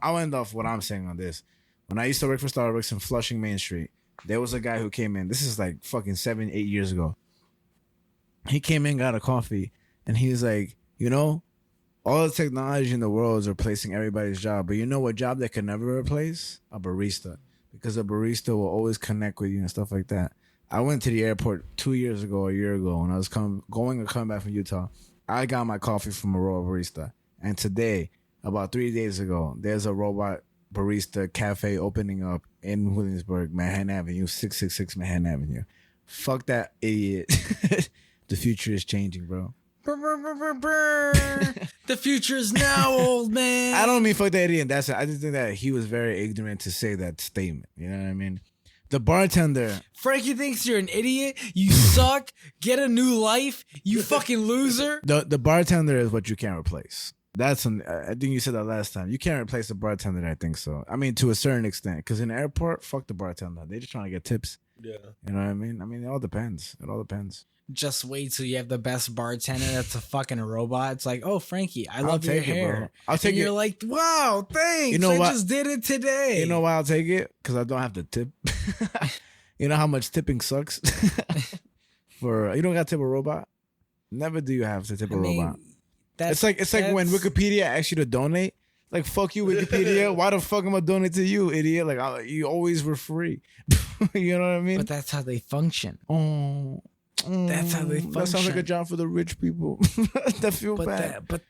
I'll end off what I'm saying on this. When I used to work for Starbucks in Flushing Main Street, there was a guy who came in. This is like fucking 7-8 years ago. He came in, got a coffee, and he was like, you know, all the technology in the world is replacing everybody's job, but you know what job they can never replace? A barista. Because a barista will always connect with you and stuff like that. I went to the airport 2 years ago, a year ago, when I was coming back from Utah. I got my coffee from a Royal Barista. And today, about 3 days ago, there's a robot barista cafe opening up in Williamsburg, Manhattan Avenue, 666 Manhattan Avenue. Fuck that idiot. The future is changing, bro.
The future is now, old man.
I don't mean fuck that idiot. That's it. I just think that he was very ignorant to say that statement. You know what I mean? The bartender.
Frankie thinks you're an idiot. You suck. Get a new life. You fucking loser.
The bartender is what you can't replace. That's I think you said that last time. You can't replace the bartender. I think so. I mean, to a certain extent, because in the airport, fuck the bartender. They just trying to get tips.
Yeah.
You know what I mean? I mean, it all depends. It all depends.
Just wait till you have the best bartender that's a fucking robot. It's like, oh, Frankie, I love your hair.
Bro. I'll take
and
it.
You're like, wow, thanks.
You know
I
what?
just did it today.
You know why I'll take it? Because I don't have to tip. You know how much tipping sucks? You don't got to tip a robot? Never do you have to tip a robot. It's like when Wikipedia asks you to donate. Like, fuck you, Wikipedia. Why the fuck am I donating to you, idiot? Like, you always were free. You know what I mean?
But that's how they function. That's how they function.
That sounds like a job for the rich people. That feel bad.
But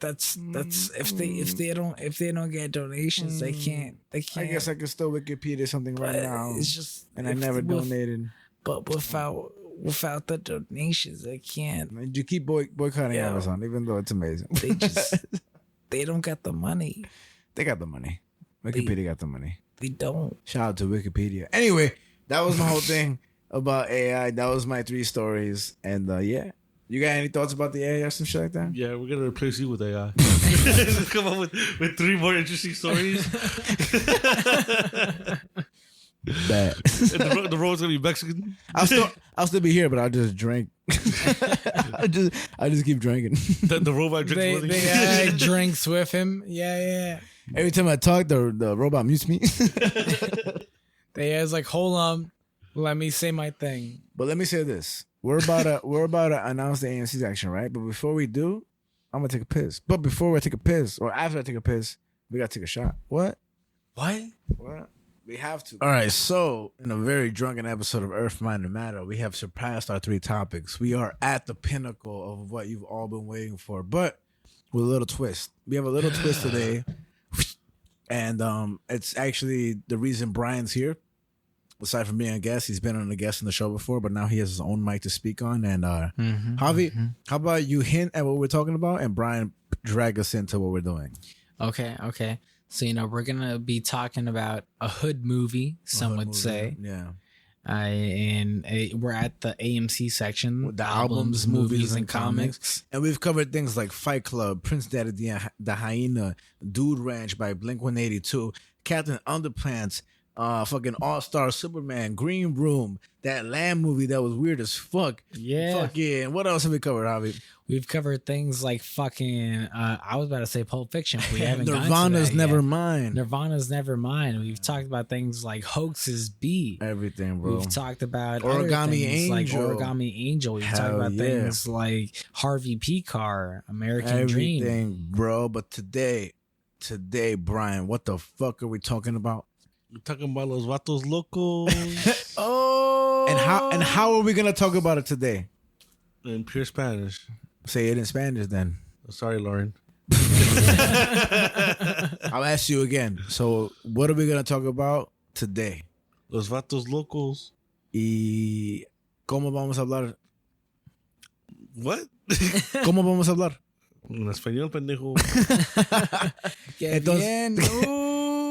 that's if they don't get donations, they can't.
I guess I could still Wikipedia something right now.
It's just
I never donated.
But without the donations, they can't.
You keep boycotting Amazon, even though it's amazing.
They don't got the money.
They got the money. Wikipedia got the money.
They don't.
Shout out to Wikipedia. Anyway, that was my whole thing about AI. That was my 3 stories. And yeah. You got any thoughts about the AI or some shit like that?
Yeah, we're going to replace you with AI. Come up with 3 more interesting stories.
Bad.
The road's going to be Mexican.
I'll still be here, but I'll just drink. I just keep drinking.
The robot drinks with
the AI drinks with him. Yeah.
Every time I talk, the robot mutes me.
The AI's like, hold on, let me say my thing.
But let me say this: we're about to announce the A.M.C action, right? But before we do, I'm gonna take a piss. But before I take a piss, or after I take a piss, we gotta take a shot. What? We have to. All right. So, in a very drunken episode of Earth, Mind, and Matter, we have surpassed our 3 topics. We are at the pinnacle of what you've all been waiting for, but with a little twist. We have a little twist today. And it's actually the reason Brian's here. Aside from being a guest, he's been on a guest on the show before, but now he has his own mic to speak on. And Javi, how about you hint at what we're talking about, and Brian drag us into what we're doing?
Okay. So, we're going to be talking about a hood movie, some would say.
Yeah.
And we're at the A.M.C section.
The albums, movies, and comics. And we've covered things like Fight Club, Prince Daddy the Hyena, Dude Ranch by Blink-182, Captain Underpants, fucking All-Star Superman, Green Room, that Lamb movie that was weird as fuck.
Yeah.
Fuck yeah. And what else have we covered, Javi?
We've covered things like fucking, I was about to say Pulp Fiction, but we haven't
Nirvana's
Nevermind.
Nirvana's
Nevermind. We've talked about things like Hoax's B.
Everything, bro.
We've talked about
Origami
Angel. Like
Origami
Angel. We've talked about things like Harvey P. Carr, American Dream.
Everything, bro. But today, Brian, what the fuck are we talking about?
We're talking about Los Vatos Locos.
Oh.
And how are we going to talk about it today?
In pure Spanish.
Say it in Spanish then.
Sorry, Lauren.
I'll ask you again. So, what are we going to talk about today?
Los Vatos Locos.
¿Y cómo vamos a hablar?
What?
¿Cómo vamos a hablar?
En español, pendejo.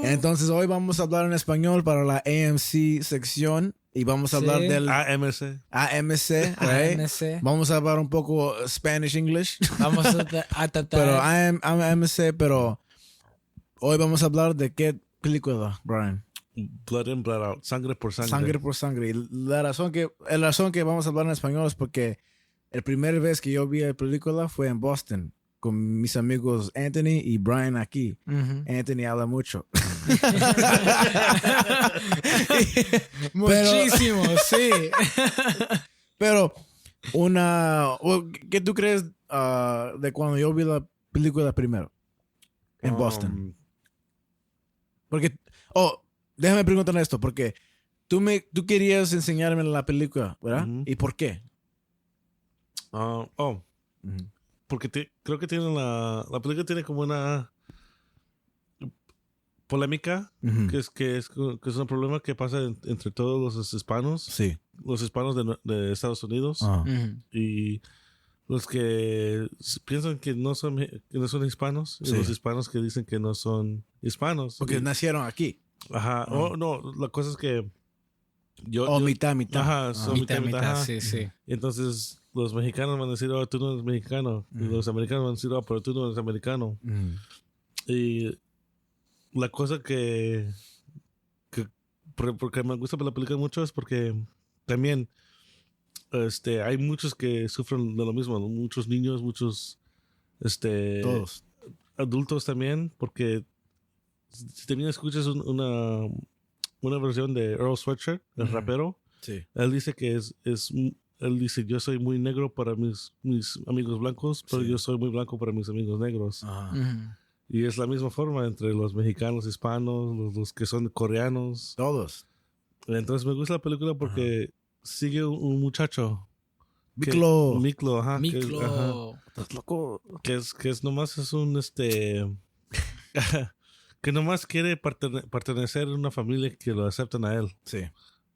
Entonces, hoy vamos a hablar en español para la A.M.C sección. Y vamos a hablar del
A.M.C.
A.M.C, right?
A.M.C.
Vamos a hablar un poco Spanish English.
Vamos a tratar.
Pero A.M.C, pero hoy vamos a hablar de qué película, Brian.
Blood in, Blood out. Sangre por Sangre.
Sangre por Sangre. Y la razón que vamos a hablar en español es porque el primer vez que yo vi la película fue en Boston con mis amigos Anthony y Brian aquí. Anthony habla mucho.
Muchísimo, sí.
Pero ¿qué tú crees de cuando yo vi la película primero en Boston? Porque déjame preguntar esto, porque tú querías enseñarme la película, ¿verdad? ¿Y por qué?
porque creo que tiene la película tiene como una polémica,
Ujú.
que es un problema que pasa entre todos los hispanos,
Sí.
los hispanos de Estados Unidos,
Ajá.
Ujú.
y los que piensan que no son hispanos, y
Sí.
los hispanos que dicen que no son hispanos.
Porque
Y-
nacieron aquí.
Ajá. Oh, no, la cosa es que
O mitad.
Ajá, son
Mitad, mitad,
ajá.
sí, sí.
Y entonces los mexicanos van a decir, oh, tú no eres mexicano. Y los americanos van a decir, oh, pero tú no eres americano.
Mm.
Y la cosa porque me gusta la película mucho es porque también hay muchos que sufren de lo mismo, ¿no? Muchos niños, muchos
Todos.
adultos también, porque si también escuchas una versión de Earl Sweatshirt, el rapero,
Sí.
él dice que él dice, yo soy muy negro para mis amigos blancos, pero
Sí.
yo soy muy blanco para mis amigos negros.
Ajá.
Ujú.
Y es la misma forma entre los mexicanos, hispanos, los que son coreanos.
Todos.
Entonces me gusta la película porque sigue un muchacho.
Miklo.
Miklo, ajá.
Miklo.
Ajá,
Estás loco.
que es nomás es un que nomás quiere pertenecer a una familia que lo aceptan a él.
Sí.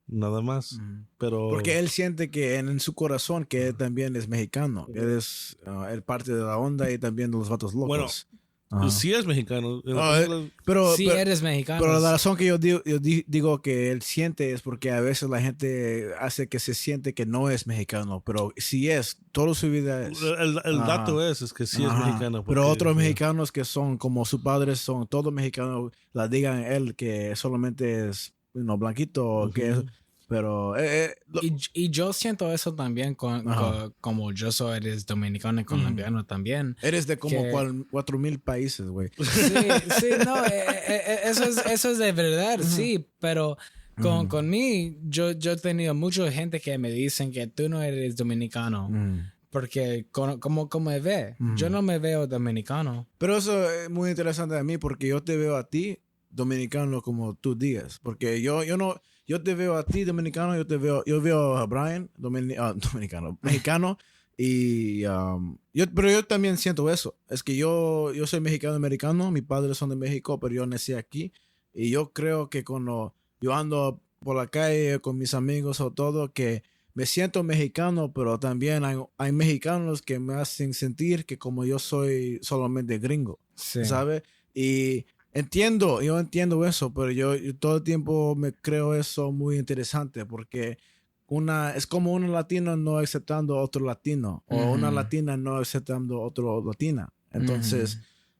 Nada más.
Ujú.
Pero
Porque él siente que en su corazón que él también es mexicano. Él es el parte de la onda y también de los vatos locos.
Bueno,
Ajá.
sí es mexicano. En la
Ah,
película-
pero,
Sí,
pero,
eres mexicano.
pero la razón que yo digo que él siente es porque a veces la gente hace que se siente que no es mexicano, pero sí es, toda su vida es.
el
Ajá.
dato es que sí es
Ajá.
mexicano.
Pero
porque-
otros mexicanos que son como sus padres son todos mexicanos, la digan él que solamente es blanquito, que es,
Ujú.
pero
Y yo siento eso también
Ajá.
como yo soy eres dominicano y colombiano también.
eres de como
Que-
4,000 países, güey.
Sí, sí, no, eso es de verdad, sí, pero con mí, yo he tenido mucha gente que me dicen que tú no eres dominicano, porque como me ve, yo no me veo dominicano.
Pero eso es muy interesante a mí porque yo te veo a ti dominicano como tú digas, porque yo te veo a ti dominicano, yo veo a Brian dominicano, mexicano y pero yo también siento eso, es que yo soy mexicano americano, mis padres son de México, pero yo nací aquí y yo creo que cuando yo ando por la calle con mis amigos o todo que me siento mexicano, pero también hay mexicanos que me hacen sentir que como yo soy solamente gringo,
Sí.
¿sabes? Y yo entiendo eso, pero yo todo el tiempo me creo eso muy interesante porque es como una latina no aceptando a otro latino o una
Ujú.
latina no aceptando a otro latina. Entonces,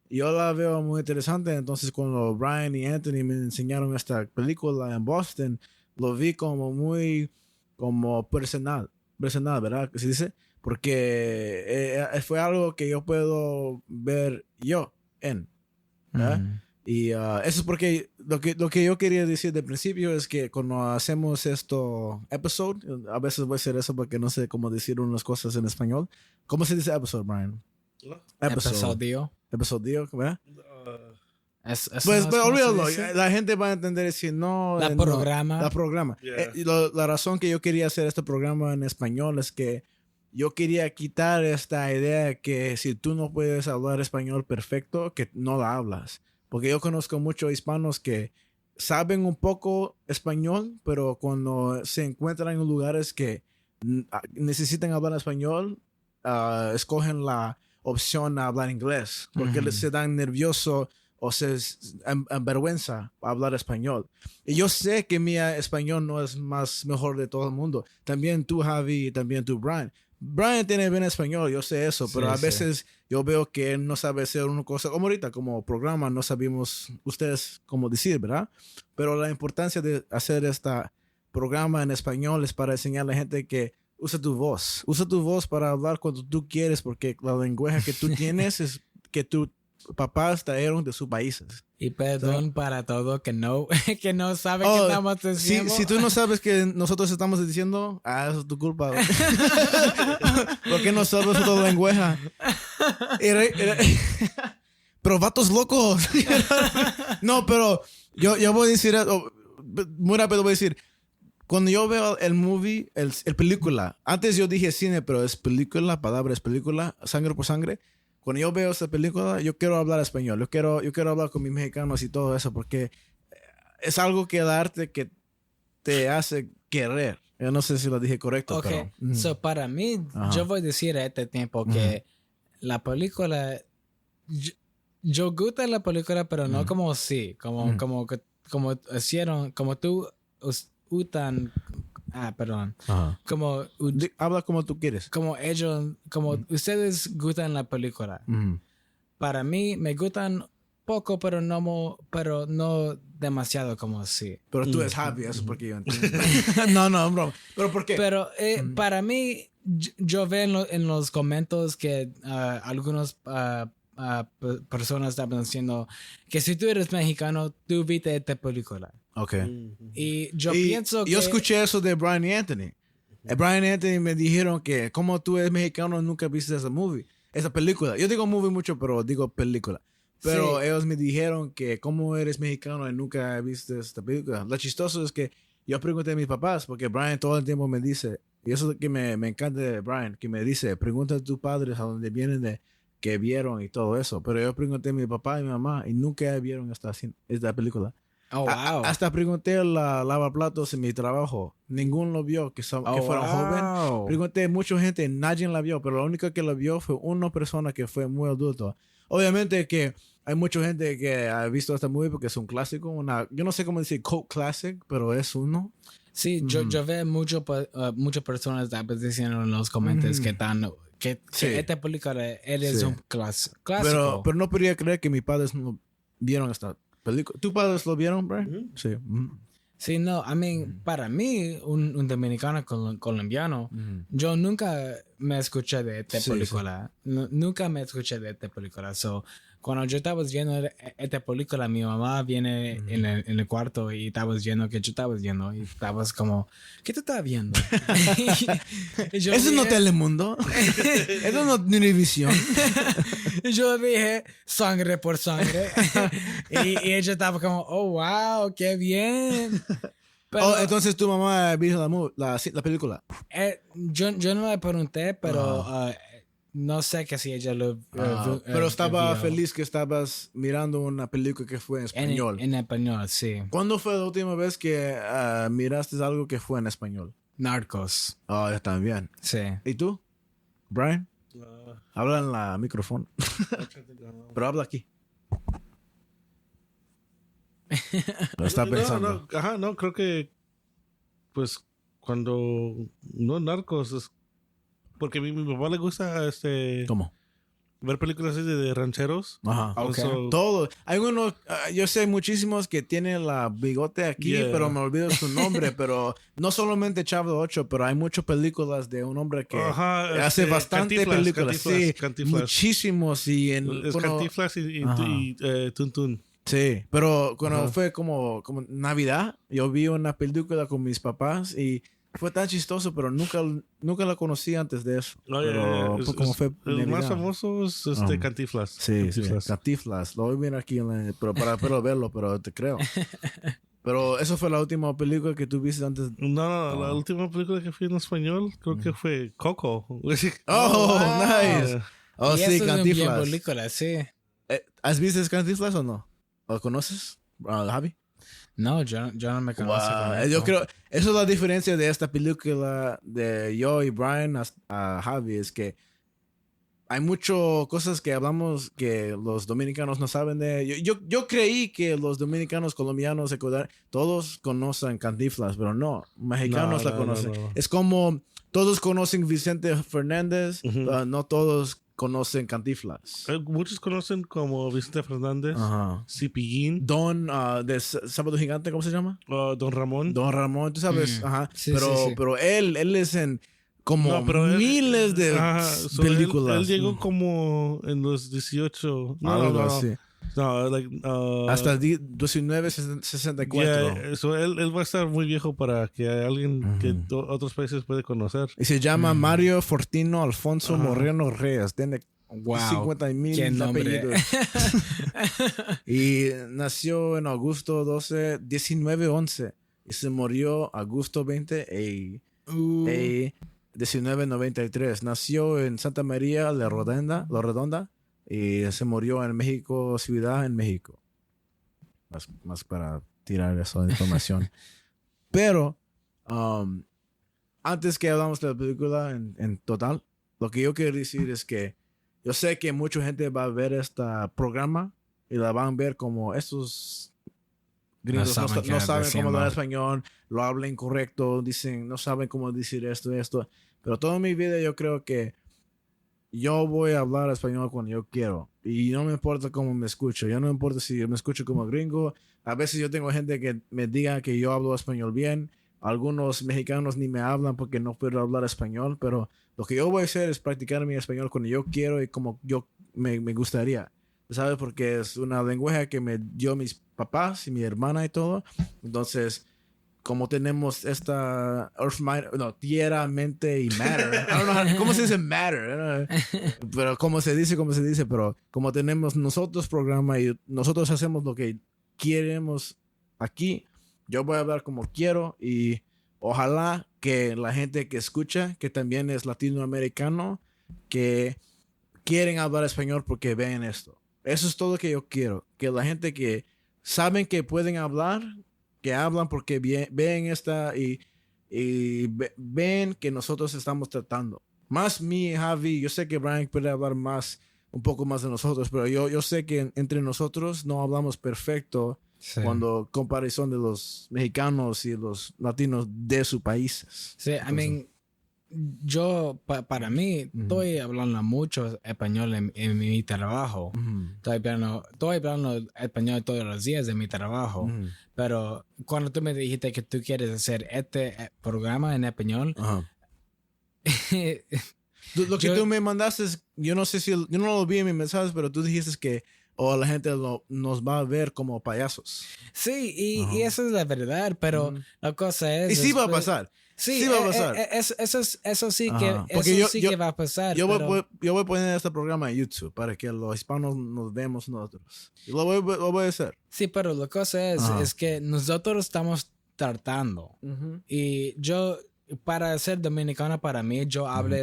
yo la veo muy interesante. Entonces, cuando Brian y Anthony me enseñaron esta película en Boston, lo vi como muy como personal, ¿verdad? ¿Qué se dice? Porque fue algo que yo puedo ver yo en, ¿verdad?
Ujú.
Y eso es porque lo que yo quería decir de principio es que cuando hacemos esto episode, a veces voy a hacer eso porque no sé cómo decir unas cosas en español. ¿Cómo se dice episode, Brian?
¿No?
Episodio.
Episodio, ¿verdad?
Eso
Pues
no es como
olvídalo,
se dice.
la gente va a entender si no.
La
no,
programa.
La programa.
Yeah.
Y la razón que yo quería hacer este programa en español es que yo quería quitar esta idea de que si tú no puedes hablar español perfecto, que no la hablas. Porque yo conozco muchos hispanos que saben un poco español, pero cuando se encuentran en lugares que necesitan hablar español, escogen la opción a hablar inglés. Porque
Ujú.
se dan nerviosos o se avergüenza hablar español. Y yo sé que mi español no es mejor de todo el mundo. También tú, Javi, y también tú, Brian. Brian tiene bien español, yo sé eso, pero
Sí,
a
sí.
veces yo veo que él no sabe hacer una cosa, como ahorita, como programa, no sabemos ustedes cómo decir, ¿verdad? Pero la importancia de hacer este programa en español es para enseñar a la gente que usa tu voz para hablar cuando tú quieres, porque la lenguaje que tú tienes es que tus papás trajeron de sus países.
Y perdón para todo que no sabe
Oh,
qué estamos diciendo.
Si tú no sabes que nosotros estamos diciendo, eso es tu culpa. Porque no sabes otro lenguaje. Pero vatos locos. No, pero yo voy a decir, muy rápido voy a decir, cuando yo veo el movie, el película, antes yo dije cine, pero es película, la palabra es película, Sangre por Sangre. Cuando yo veo esta película, yo quiero hablar español, yo quiero hablar con mis mexicanos y todo eso, porque es algo que el arte que te hace querer. Yo no sé si lo dije correcto,
Ok,
pero...
so para mí,
Ajá.
yo voy a decir a este tiempo que la película, yo gusta la película, pero no como sí, como hicieron, como tú usan, perdón,
Ajá.
como
Habla como tú quieres.
como ellos, como ustedes gustan la película. Para mí me gustan poco, pero no demasiado como sí.
Pero tú eres Javi, eso es porque yo entiendo. no, bro. ¿Pero por qué?
Pero para mí, yo veo en los comentarios que algunas personas estaban diciendo que si tú eres mexicano, tú viste esta película.
Ok.
Y yo pienso que...
Yo escuché eso de Brian y Anthony. Brian y Anthony me dijeron que como tú eres mexicano, nunca viste esa película. Yo digo movie mucho, pero digo película. Pero ellos me dijeron que como eres mexicano y nunca viste esta película. Lo chistoso es que yo pregunté a mis papás, porque Brian todo el tiempo me dice, y eso es lo que me encanta de Brian, que me dice, pregunta a tus padres a dónde vienen que vieron y todo eso. Pero yo pregunté a mi papá y mi mamá y nunca vieron esta película.
Oh, wow.
Hasta pregunté a la lavaplatos en mi trabajo. Ninguno lo vio, que fueron jóvenes. Pregunté a mucha gente, nadie la vio, pero la única que la vio fue una persona que fue muy adulto. Obviamente que hay mucha gente que ha visto esta movie porque es un clásico, yo no sé cómo decir cult classic, pero es uno.
Sí, yo veo muchas personas diciendo en los comentarios que esta película es un clásico.
Pero no podría creer que mis padres no vieron esta película. ¿Tus padres lo vieron, Brian? Sí.
Sí, no, para mí, un dominicano colombiano, yo nunca me escuché de esta película. Nunca me escuché de esta película. So, cuando yo estaba viendo esta película, mi mamá viene en el cuarto y estaba viendo que yo estaba viendo y estabas como, ¿qué tú estás viendo?
¿Eso no Telemundo? ¿Eso no Univision?
Y yo dije, Sangre por Sangre. y ella estaba como, oh, wow, qué bien. Pero,
entonces tu mamá vio la película.
Yo no le pregunté, pero no sé que si ella lo
pero estaba
vio.
feliz que estabas mirando una película que fue en español.
En español, sí.
¿Cuándo fue la última vez que miraste algo que fue en español?
Narcos.
Yo también.
Sí.
¿Y tú, Brian? Habla en la micrófono. Pero habla aquí. Lo está pensando.
No, creo que pues cuando no Narcos es porque a mi papá le gusta
¿Cómo?
ver películas así de rancheros.
Ajá.
Okay.
Todo. Hay unos, yo sé muchísimos que tienen la bigote aquí, pero me olvido su nombre. Pero no solamente Chavo 8, pero hay muchas películas de un hombre que hace bastante películas.
Cantinflas.
Muchísimos.
Cantinflas y Tuntún.
Sí, pero cuando fue como Navidad, yo vi una película con mis papás y fue tan chistoso, pero nunca la conocí antes de eso. Como fue
el
Navidad.
más famoso es Cantinflas.
Sí, Cantinflas. Lo voy a ver aquí para verlo, pero te creo. Pero eso fue la última película que tú viste antes.
No, la última película que fui en español creo que fue Coco.
Nice.
Y
Sí,
eso
Cantinflas.
es una bien película, sí.
¿Has visto Cantinflas o no? ¿Lo conoces, Javi?
No, yo no me conozco.
Yo creo, eso es la diferencia de esta película de yo y Brian a Javi, es que hay muchas cosas que hablamos que los dominicanos no saben de. Yo creí que los dominicanos, colombianos, ecuatorianos, todos conocen Cantinflas, pero no, mexicanos la conocen.
No.
Es como todos conocen Vicente Fernández, pero no todos conocen Cantinflas.
Muchos conocen como Vicente Fernández, Cipillín,
Don de Sábado Gigante, ¿cómo se llama?
Don Ramón.
Don Ramón, tú sabes.
Sí,
pero él es en como miles de películas.
Él llegó como en los 18.
Así.
No,
hasta 1964.
Él va a estar muy viejo para que alguien que otros países puede conocer.
Y se llama Mario Fortino Alfonso Moreno Reyes. Tiene 50,000 apellidos. Y nació en agosto 1911. y se murió agosto 20 1993. Nació en Santa María La Redonda y se murió en México, Ciudad en México. Más para tirar esa información. Pero antes que hablamos de la película en total, lo que yo quiero decir es que yo sé que mucha gente va a ver este programa y la van a ver como estos gringos no saben cómo hablar español, lo hablan incorrecto, dicen, no saben cómo decir esto. Pero toda mi vida yo creo que yo voy a hablar español cuando yo quiero. Y no me importa cómo me escucho. Yo no me importa si me escucho como gringo. A veces yo tengo gente que me diga que yo hablo español bien. Algunos mexicanos ni me hablan porque no puedo hablar español. Pero lo que yo voy a hacer es practicar mi español cuando yo quiero y como yo me gustaría. ¿Sabes? Porque es una lenguaje que me dio mis papás y mi hermana y todo. Entonces, como tenemos esta tierra, mente y matter. I don't know ¿cómo se dice matter? Pero cómo se dice, pero como tenemos nosotros programa y nosotros hacemos lo que queremos aquí, yo voy a hablar como quiero y ojalá que la gente que escucha, que también es latinoamericano, que quieren hablar español porque ven esto. Eso es todo lo que yo quiero. Que la gente que saben que pueden hablar, que hablan porque ven esta y ven que nosotros estamos tratando. Más mi Javi, yo sé que Brian puede hablar un poco más de nosotros, pero yo sé que entre nosotros no hablamos perfecto cuando comparación de los mexicanos y los latinos de sus países.
Sí, entonces, yo, para mí, estoy hablando mucho español en mi trabajo. Estoy hablando español todos los días en mi trabajo. Pero cuando tú me dijiste que tú quieres hacer este programa en español,
lo que tú me mandaste, yo no sé si, yo no lo vi en mis mensajes, pero tú dijiste que la gente nos va a ver como payasos.
Sí, y eso es la verdad, pero la cosa es...
Y sí va a pasar.
Sí,
va a pasar.
Eso sí que que va a pasar.
Yo voy a poner este programa en YouTube para que los hispanos nos vemos nosotros. Lo voy a hacer.
Sí, pero la cosa es que nosotros estamos tratando. Y yo, para ser dominicano, para mí, yo hablo...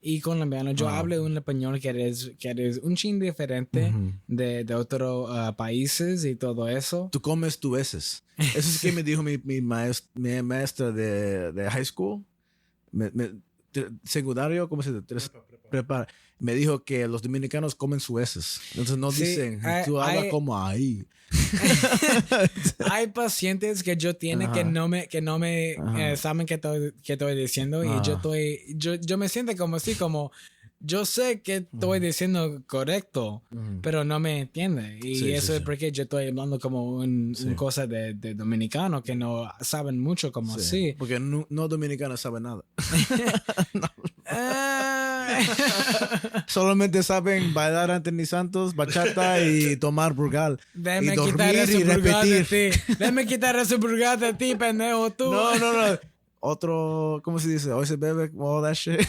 Y colombiano.
Yo hablo un español que es un chin diferente de otros países y todo eso.
Tú comes tus veces. Eso es que me dijo mi maestra de high school. Secundario, ¿cómo se dice? Prepara. Me dijo que los dominicanos comen sus veces. Entonces no dicen, tú hablas como ahí.
Hay pacientes que yo tiene que no me saben qué estoy diciendo y yo me siento como así, como yo sé que estoy diciendo correcto, pero no me entiende. Y eso es porque yo estoy hablando como un cosa de dominicano que no saben mucho como así.
Porque no dominicanos saben nada. Solamente saben bailar ante mis santos, bachata y tomar burgal.
Déjame
y dormir
quitar ese
y
burgal
repetir.
de ti. Déjame quitar ese burgal de ti, pendejo, tú.
No. Otro, ¿cómo se dice? Hoy se bebe, all that shit.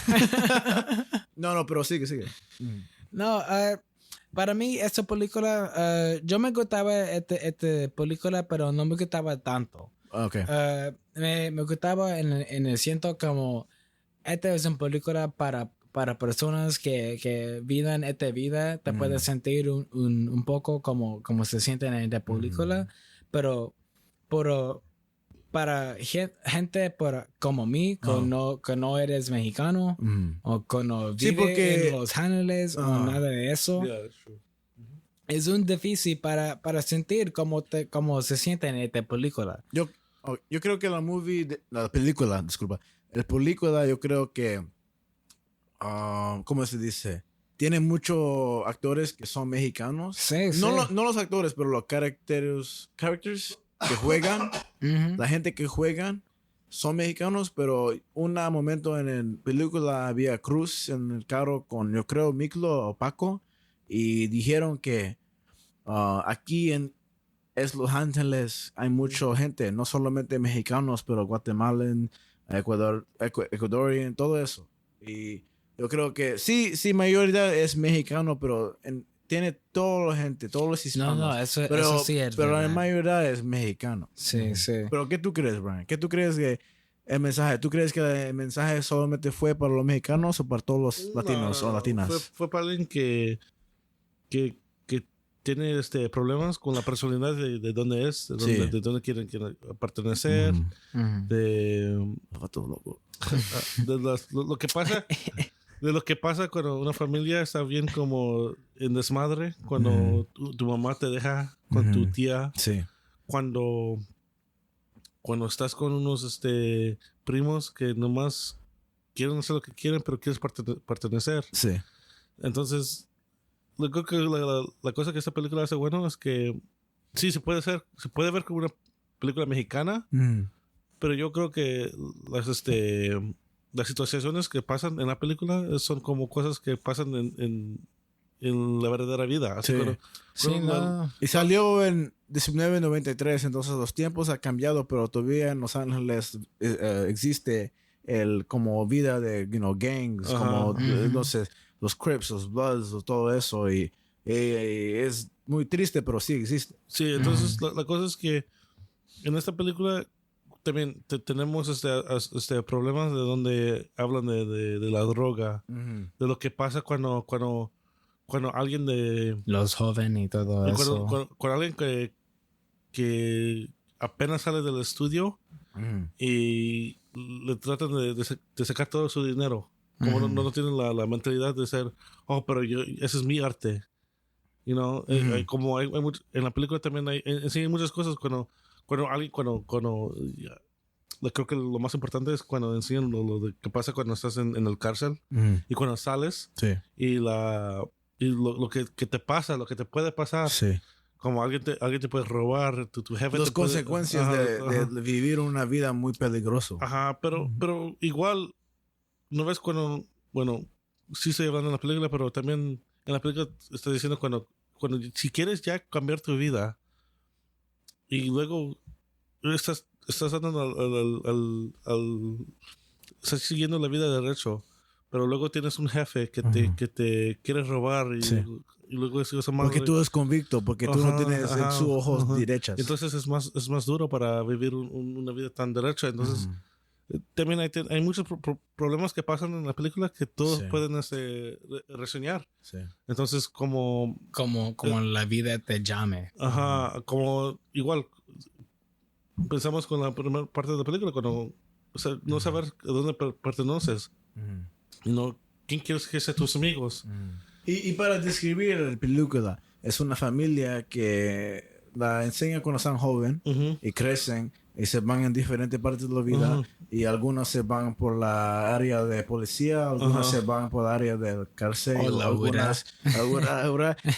No, pero sigue.
No, para mí esta película, yo me gustaba esta película, pero no me gustaba tanto.
Okay.
Me gustaba en el siento como esta es una película para personas que viven esta vida, te puedes sentir un poco como se sienten en esta película, pero para gente como mí, que no eres mexicano, o que no vive en Los Ángeles, o nada de eso, es un difícil para sentir cómo se siente en esta película.
Yo creo que la película, yo creo que, ¿cómo se dice? Tiene muchos actores que son mexicanos.
Sí.
No los actores, pero los characters que juegan, la gente que juegan son mexicanos, pero un momento en la película había Cruz en el carro con, yo creo, Miklo o Paco, y dijeron que aquí en Los Ángeles hay mucha gente, no solamente mexicanos, pero guatemalan, ecuadorian, todo eso. Y yo creo que sí, mayoría es mexicano, pero tiene toda la gente, todos los hispanos.
No, eso sí es
pero la
verdad.
mayoría es mexicano.
Sí, sí.
Pero ¿qué tú crees, Brian? ¿Qué tú crees que el mensaje? ¿Tú crees que el mensaje solamente fue para los mexicanos o para todos los latinos o latinas?
Fue para alguien que tiene problemas con la personalidad de dónde es, de dónde quieren pertenecer, de lo que pasa. De lo que pasa cuando una familia está bien como en desmadre, cuando tu mamá te deja con tu tía, cuando estás con unos primos que nomás quieren hacer lo que quieren, pero quieres pertenecer.
Sí.
Entonces, yo creo que la cosa que esta película hace bueno es que sí, se puede ver como una película mexicana, pero yo creo que las situaciones que pasan en la película son como cosas que pasan en la verdadera vida. Así
Y salió en 1993, entonces los tiempos han cambiado, pero todavía en Los Ángeles existe como vida de gangs, como no sé, los Crips, los Bloods, todo eso, y es muy triste, pero sí existe.
Sí, entonces la cosa es que en esta película también tenemos problemas de donde hablan de la droga, de lo que pasa cuando alguien de
los jóvenes y todo eso.
Cuando alguien que apenas sale del estudio y le tratan de sacar todo su dinero, como no tienen la mentalidad de ser, pero ese es mi arte, como hay en la película también enseñan muchas cosas cuando creo que lo más importante es cuando enseñan lo que pasa cuando estás en el cárcel y cuando sales y lo que te pasa, lo que te puede pasar.
Sí.
Como alguien te puede robar, tu jefe
las
te puede,
consecuencias de vivir una vida muy peligrosa.
Pero igual, ¿no ves cuando, sí estoy hablando en la película, pero también en la película está diciendo cuando si quieres ya cambiar tu vida y luego estás dando estás siguiendo la vida de derecho, pero luego tienes un jefe que te quiere robar y luego es más
porque tú eres convicto, porque tú no tienes sus ojos derechas.
Entonces es más duro para vivir una vida tan derecha. Entonces también hay muchos problemas que pasan en la película que todos pueden reseñar. Entonces como
la vida te llame.
Como igual pensamos con la primera parte de la película, cuando no saber a dónde perteneces, quién quieres que sean tus amigos.
Y para describir la película, es una familia que la enseña cuando están jóvenes y crecen y se van en diferentes partes de la vida, y algunos se van por la área de policía, algunos se van por la área de cárcel,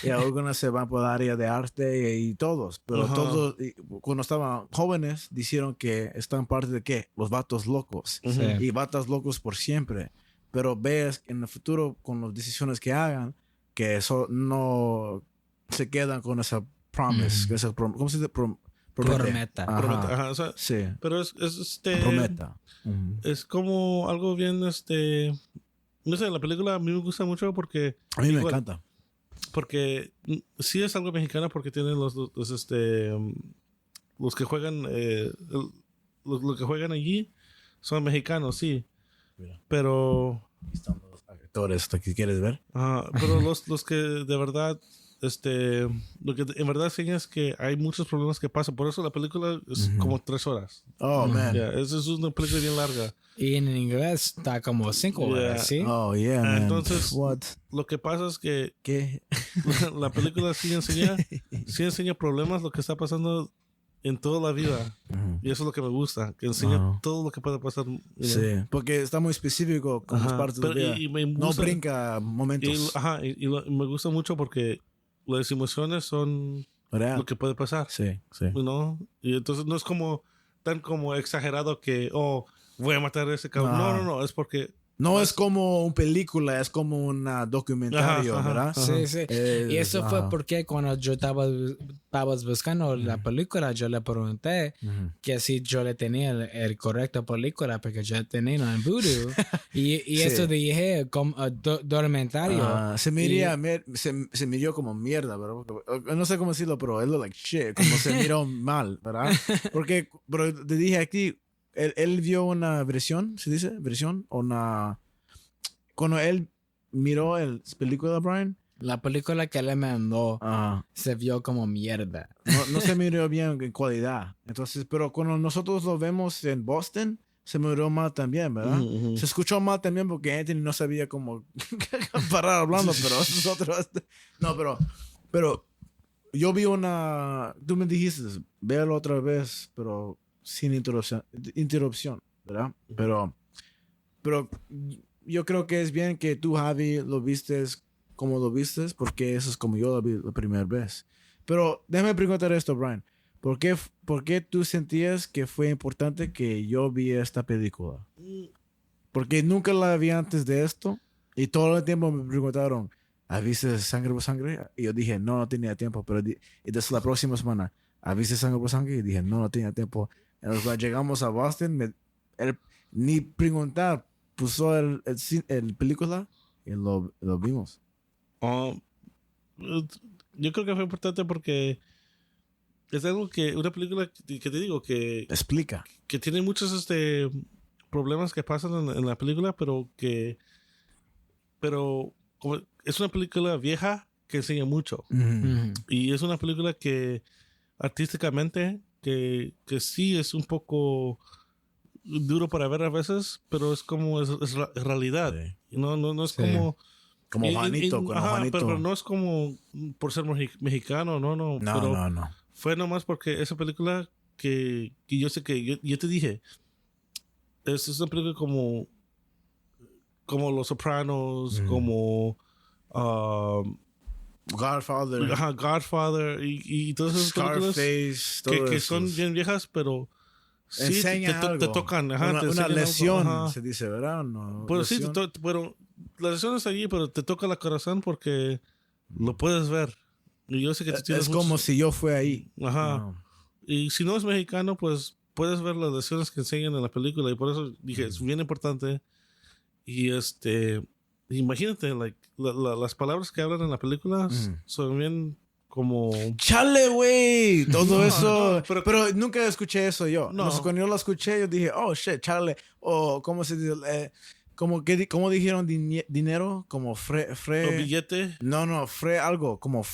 y algunos se van por la área de arte y todos, pero todos cuando estaban jóvenes dijeron que están parte de ¿qué? Los vatos locos, y vatos locos por siempre. Pero ves en el futuro con las decisiones que hagan que eso no se quedan con esa promise, ¿cómo se dice?
Prometa.
Pero es
prometa.
Es como algo bien no sé, la película a mí me gusta mucho porque
a mí me encanta,
porque sí es algo mexicano, porque tienen los que juegan los que juegan allí son mexicanos, sí.
Mira.
Pero
están los actores que quieres ver.
Pero los que de verdad lo que en verdad enseña es que hay muchos problemas que pasan. Por eso la película es como 3 horas.
Oh, man.
Es una película bien larga.
Y en inglés está como 5 horas, ¿sí?
Oh, yeah, man.
Entonces,
What?
Lo que pasa es que
¿Qué?
la película sí enseña problemas, lo que está pasando en toda la vida. Y eso es lo que me gusta, que enseña todo lo que puede pasar.
Sí, porque está muy específico con las partes de la vida.
Y me gusta,
no brinca momentos.
Y me gusta mucho porque las emociones son
real.
Lo que puede pasar.
Sí.
Y entonces no es como tan como exagerado que voy a matar a ese cabrón. No, es porque
No es como una película, es como un documentario,
Ajá,
¿verdad?
ajá.
Sí, sí. Y eso fue
ajá.
porque cuando yo estaba buscando la película, yo le pregunté que si yo le tenía el correcto película, porque yo tenía en Voodoo. Y
Sí.
eso dije como documentario.
Se se miró como mierda, ¿verdad? No sé cómo decirlo, pero él like shit, como se miró mal, ¿verdad? Porque, pero te dije aquí, él vio una versión, ¿se dice? ¿Versión? Cuando él miró el película de Brian,
La película que le mandó se vio como mierda.
no se miró bien en calidad. Entonces, pero cuando nosotros lo vemos en Boston, se miró mal también, ¿verdad? Se escuchó mal también porque Anthony no sabía cómo parar hablando, pero nosotros... No, pero yo vi tú me dijiste, véalo otra vez, pero sin interrupción, ¿verdad? Pero yo creo que es bien que tú, Javi, lo vistes como lo vistes, porque eso es como yo lo vi la primera vez. Pero déjame preguntar esto, Brian. ¿Por qué tú sentías que fue importante que yo vi esta película? Porque nunca la vi antes de esto y todo el tiempo me preguntaron, ¿viste Sangre por Sangre? Y yo dije, no tenía tiempo. Pero y desde la próxima semana, ¿viste Sangre por Sangre? Y dije, no tenía tiempo. Entonces, cuando llegamos a Boston, ni preguntar, puso el película y lo vimos.
Yo creo que fue importante porque es algo una película que te digo que
Explica.
que tiene muchos problemas que pasan en la película, pero como es una película vieja que enseña mucho. Y es una película que artísticamente que sí es un poco duro para ver a veces, pero es como es realidad. Sí. No es como
Juanito, Juanito.
pero no es como por ser mexicano, no. Pero
no.
fue nomás porque esa película que yo sé que yo te dije, es una película como Los Sopranos, como Godfather y todas esas películas que son bien viejas, pero sí te tocan.
Una lesión, se dice, ¿verdad? No,
pero sí, pero la lesión está allí, pero te toca el corazón porque lo puedes ver. Y yo sé que
es como si yo fue ahí.
Ajá.
No.
Y si no es mexicano, pues puedes ver las lesiones que enseñan en la película. Y por eso dije, es bien importante. Y imagínate, las palabras que hablan en la película son bien como...
¡Chale, güey! Todo eso.
No,
pero nunca escuché eso yo.
No.
Cuando yo lo escuché, yo dije, oh, shit, chale. O, ¿cómo se dice? ¿Cómo dijeron dinero? Como
¿O billete?
No, algo. Como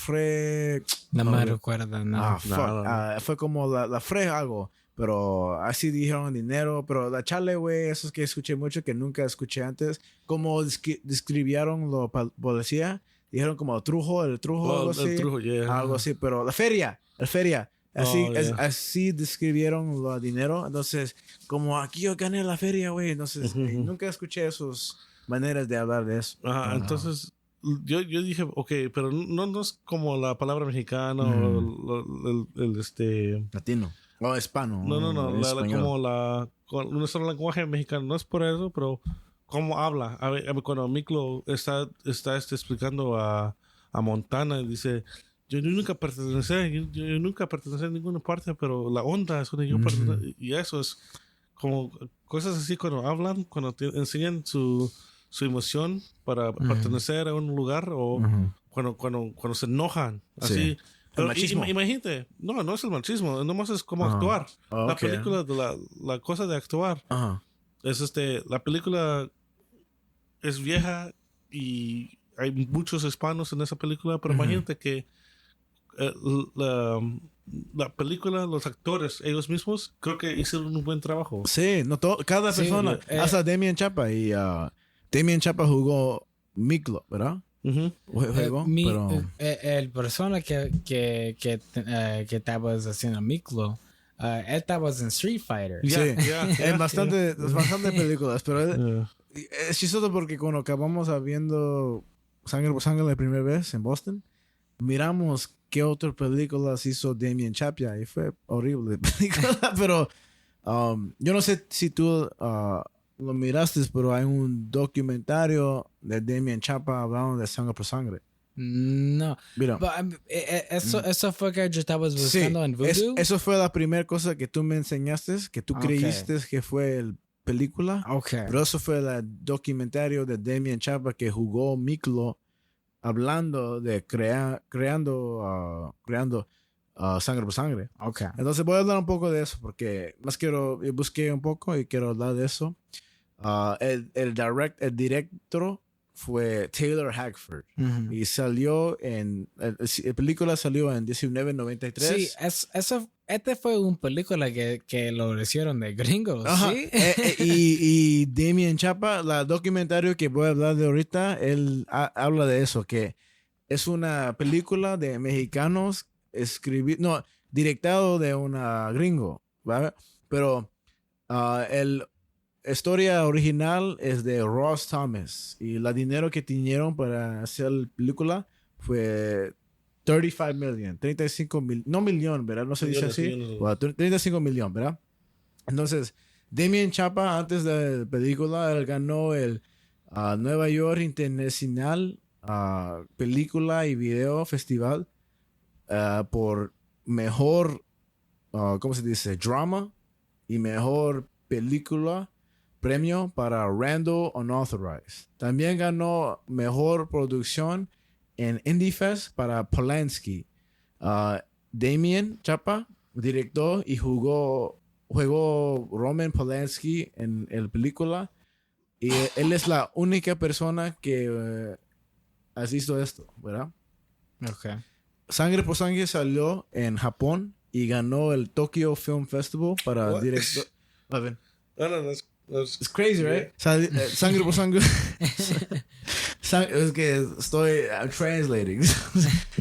No me recuerdo, no.
Fuck. Fue como la algo. Pero así dijeron dinero. Pero la chale, güey, eso es que escuché mucho que nunca escuché antes. Como describieron la policía. Dijeron como el trujo, algo así. Algo así, pero la feria. Así describieron los dinero. Entonces, como aquí yo gané la feria, güey. Entonces, nunca escuché esas maneras de hablar de eso.
Entonces, yo dije, ok, pero no es como la palabra mexicana o el
latino. O hispano.
No. Como nuestro lenguaje mexicano. No es por eso, pero cómo habla. A ver, cuando Miklo está explicando a Montana, dice... Yo nunca pertenecí a ninguna parte, pero la onda es donde yo pertenezco. Y eso es como cosas así cuando hablan, cuando te enseñan su emoción para pertenecer a un lugar o cuando se enojan. Así.
Sí.
Pero
machismo.
Imagínate, no es el machismo, nomás es como actuar. La película, la cosa de actuar. Es la película es vieja y hay muchos hispanos en esa película, pero imagínate que la película, los actores, ellos mismos, creo que hicieron un buen trabajo.
Sí, cada persona. Hasta Damien Chapa. Y Damien Chapa jugó Miklo, ¿verdad?
El persona que estabas haciendo Miklo, él estaba en Street Fighter.
Es bastante películas, pero es chistoso porque cuando acabamos viendo Sangre por Sangre la primera vez en Boston, miramos qué otras películas hizo Damien Chapia y fue horrible película, pero yo no sé si tú lo miraste, pero hay un documentario de Damien Chapa hablando de Sangre por Sangre.
No.
Mira.
Eso fue que yo estaba
Sí,
buscando en Voodoo.
eso fue la primera cosa que tú me enseñaste, que tú
Ok.
creíste que fue el película.
Ok.
Pero eso fue el documentario de Damien Chapa que jugó Miklo hablando de creando Sangre por Sangre.
Ok.
Entonces voy a hablar un poco de eso porque yo busqué un poco y quiero hablar de eso. El director fue Taylor Hackford
Ujú.
y salió la película salió en 1993.
Sí, este fue una película que lo hicieron de gringos,
Ajá.
¿sí?
Y Damien Chapa, la documentario que voy a hablar de ahorita, él habla de eso, que es una película de mexicanos directado de una gringo, ¿vale? Pero el historia original es de Ross Thomas y el dinero que tenieron para hacer la película fue 35 mil, no millón, ¿verdad? No se dice
Millones,
así.
millones.
Bueno, 35 millones, ¿verdad? Entonces, Damien Chapa, antes de la película, él ganó el Nueva York Internacional Película y Video Festival por mejor, ¿cómo se dice? Drama y mejor película, premio para Randall Unauthorized. También ganó mejor producción en Indie Fest para Polanski. Damien Chapa, director y jugó Roman Polanski en la película. Y él es la única persona que ha visto esto, ¿verdad?
Ok.
Sangre por Sangre salió en Japón y ganó el Tokyo Film Festival para
What?
director. A ver.
No,
It's crazy, right? Sangre por Sangre. Es que I'm translating.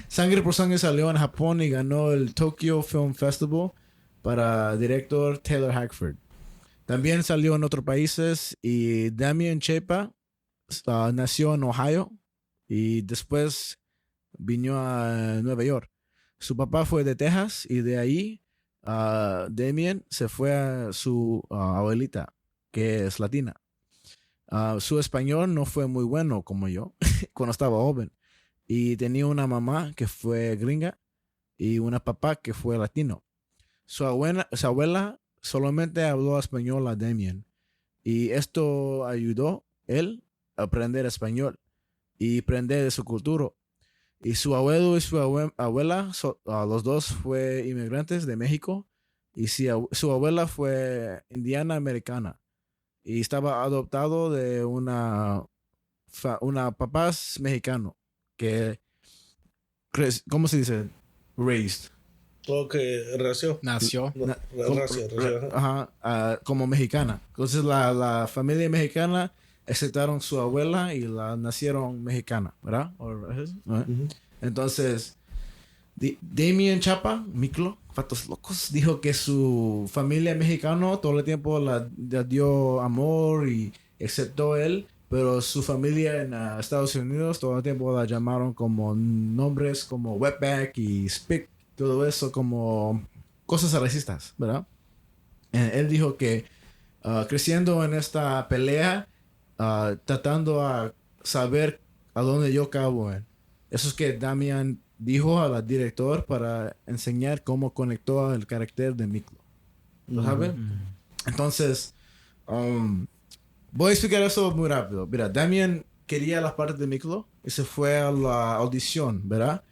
Sangre por Sangre salió en Japón y ganó el Tokyo Film Festival para director Taylor Hackford. También salió en otros países y Damien Chapa nació en Ohio y después vino a Nueva York. Su papá fue de Texas y de ahí Damien se fue a su abuelita, que es latina. Su español no fue muy bueno como yo cuando estaba joven. Y tenía una mamá que fue gringa y una papá que fue latino. Su abuela solamente habló español a Damien. Y esto ayudó él a aprender español y aprender de su cultura. Y su abuelo y su abuela, los dos fue inmigrantes de México. Y su abuela fue indiana americana. Y estaba adoptado de una papás mexicano. Que, ¿cómo se dice? Raised.
Todo que ració.
Nació.
Ració.
Ajá, como mexicana. Entonces la familia mexicana aceptaron su abuela y la nacieron mexicana, ¿verdad? Entonces, Damien Chapa, Miklo, Fatos Locos, dijo que su familia mexicana todo el tiempo le dio amor y aceptó él, pero su familia en Estados Unidos todo el tiempo la llamaron como nombres como wetback y spick, todo eso como cosas racistas, ¿verdad? Él dijo que creciendo en esta pelea, tratando a saber a dónde yo cabo en. Eso es que Damian dijo al director para enseñar cómo conectó al carácter de Miklo. ¿Lo sabes? Entonces, voy a explicar eso muy rápido. Mira, Damian quería las partes de Miklo y se fue a la audición, ¿verdad?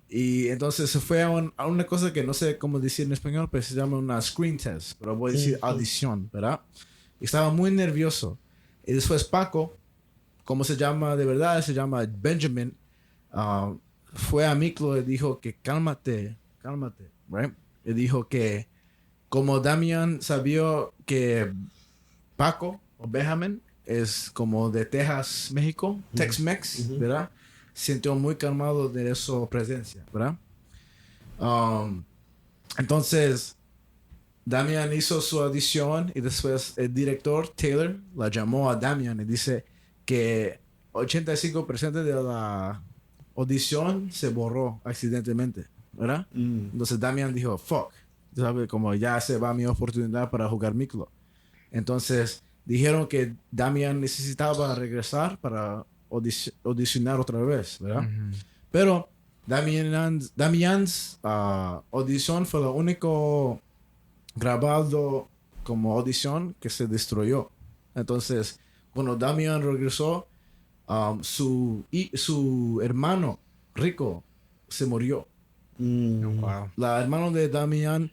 Y entonces se fue a una cosa que no sé cómo decir en español, pero se llama una screen test, pero voy a decir audición, ¿verdad? Y estaba muy nervioso. Y después Paco, ¿cómo se llama de verdad? Se llama Benjamin. Fue a Miklo y dijo que cálmate, right? Y dijo que como Damian sabía que Paco o Benjamin es como de Texas, México, Tex-Mex, ¿verdad? Sintió muy calmado de su presencia, ¿verdad? Entonces, Damian hizo su audición y después el director Taylor la llamó a Damian y dice que 85% de la audición se borró accidentalmente, ¿verdad? Entonces Damian dijo, fuck, ¿sabes? Como ya se va mi oportunidad para jugar Miklo. Entonces dijeron que Damian necesitaba regresar para audicionar otra vez, ¿verdad? Pero Damian's audición fue lo único grabado como audición que se destruyó. Entonces, cuando Damian regresó, su hermano rico se murió.
Wow.
La hermana de Damian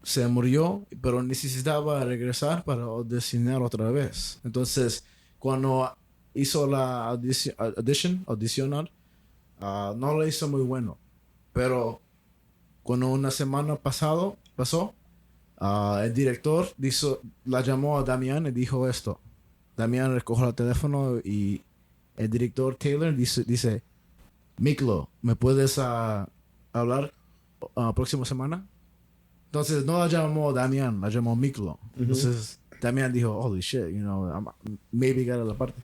se murió, pero necesitaba regresar para audicionar otra vez. Entonces, cuando hizo la audicionar, no lo hizo muy bueno. Pero cuando una semana pasó, el director la llamó a Damian y dijo esto. Damian recogió el teléfono y el director Taylor dice, Miklo, ¿me puedes hablar próxima semana? Entonces no la llamó Damian, la llamó Miklo. Entonces Damian dijo, holy shit, maybe got la parte.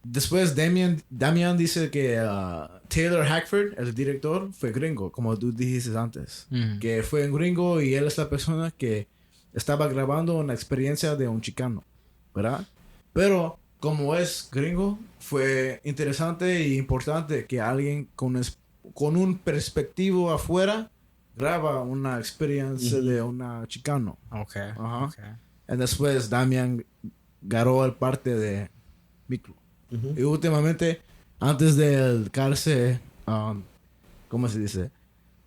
Después Damian dice que Taylor Hackford, el director, fue gringo, como tú dijiste antes. Que fue un gringo y él es la persona que estaba grabando una experiencia de un chicano, ¿verdad? Pero como es gringo, fue interesante e importante que alguien con un perspectivo afuera graba una experiencia de un chicano.
Okay.
Ajá.
Okay.
Y después Damian ganó el parte de Miklo. Y últimamente, antes del cárcel, ¿cómo se dice?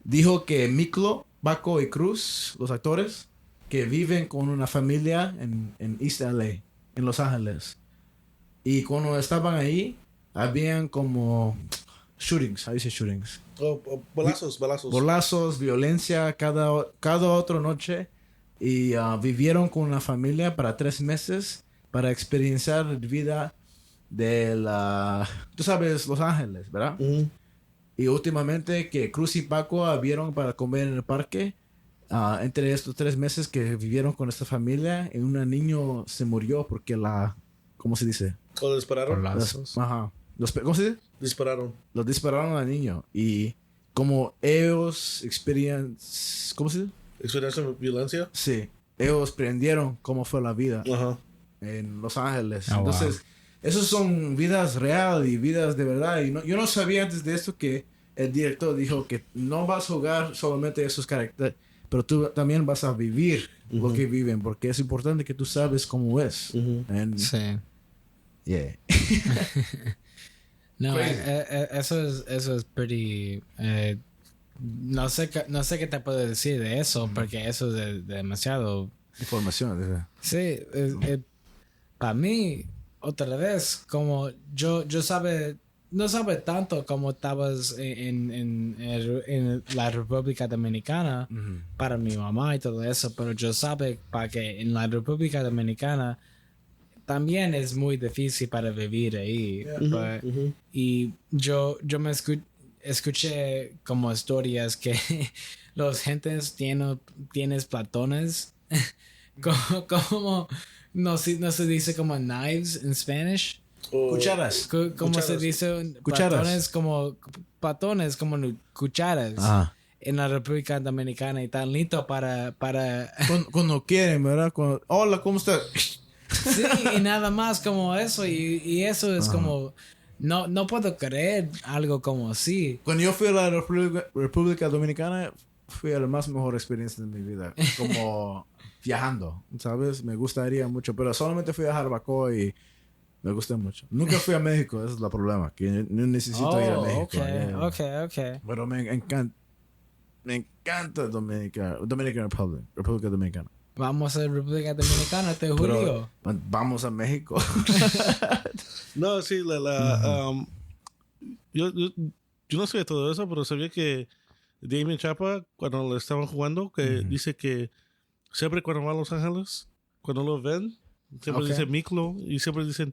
Dijo que Miklo, Baco y Cruz, los actores, que viven con una familia en East LA, en Los Ángeles. Y cuando estaban ahí, habían como shootings, ¿cómo dice shootings? Balazos, violencia cada otra noche. Y vivieron con una familia para 3 meses para experienciar vida de tú sabes, Los Ángeles, ¿verdad? Y últimamente que Cruz y Paco vieron para comer en el parque. Entre estos 3 meses que vivieron con esta familia, y un niño se murió porque ¿cómo se dice?
¿O dispararon?
Ajá. ¿Cómo se dice?
Dispararon.
Los dispararon al niño. Y como ellos ¿cómo se dice?
¿Experiencia de violencia?
Sí. Ellos aprendieron cómo fue la vida
Ajá.
en Los Ángeles.
Oh,
Entonces,
wow.
esos son vidas reales y vidas de verdad. Y yo no sabía antes de esto que el director dijo que no vas a jugar solamente esos caracteres, pero tú también vas a vivir lo que viven, porque es importante que tú sabes cómo es. And,
Sí.
yeah.
No,
Crazy.
eso es pretty. No sé qué te puedo decir de eso, porque eso es demasiado.
Información. ¿Verdad?
Sí, para mí, otra vez, como yo no sabe tanto como estabas en la República Dominicana para mi mamá y todo eso, pero yo sabe para que en la República Dominicana también es muy difícil para vivir ahí. Y yo me escuché como historias que los gentes tienes platones como no se dice como knives en Spanish.
Cucharas.
¿Cómo se dice?
Cucharas.
Platones como cucharas
Ajá.
en la República Dominicana y tan lindo para
Cuando quieren, ¿verdad? Hola, ¿cómo estás?
sí, y nada más como eso y eso es como no puedo creer algo como así.
Cuando yo fui a la República Dominicana, fue la más mejor experiencia de mi vida. Como viajando, ¿sabes? Me gustaría mucho, pero solamente fui a Jarabacoa y me gustó mucho. Nunca fui a México, ese es el problema, que no necesito ir a México.
Okay.
Pero me encanta Dominican República Dominicana.
Vamos a República Dominicana este julio.
Vamos a México.
No, sí, yo no sabía todo eso, pero sabía que Damien Chapa, cuando lo estaban jugando, que dice que siempre cuando va a Los Ángeles, cuando lo ven, siempre dice Miklo y siempre dicen...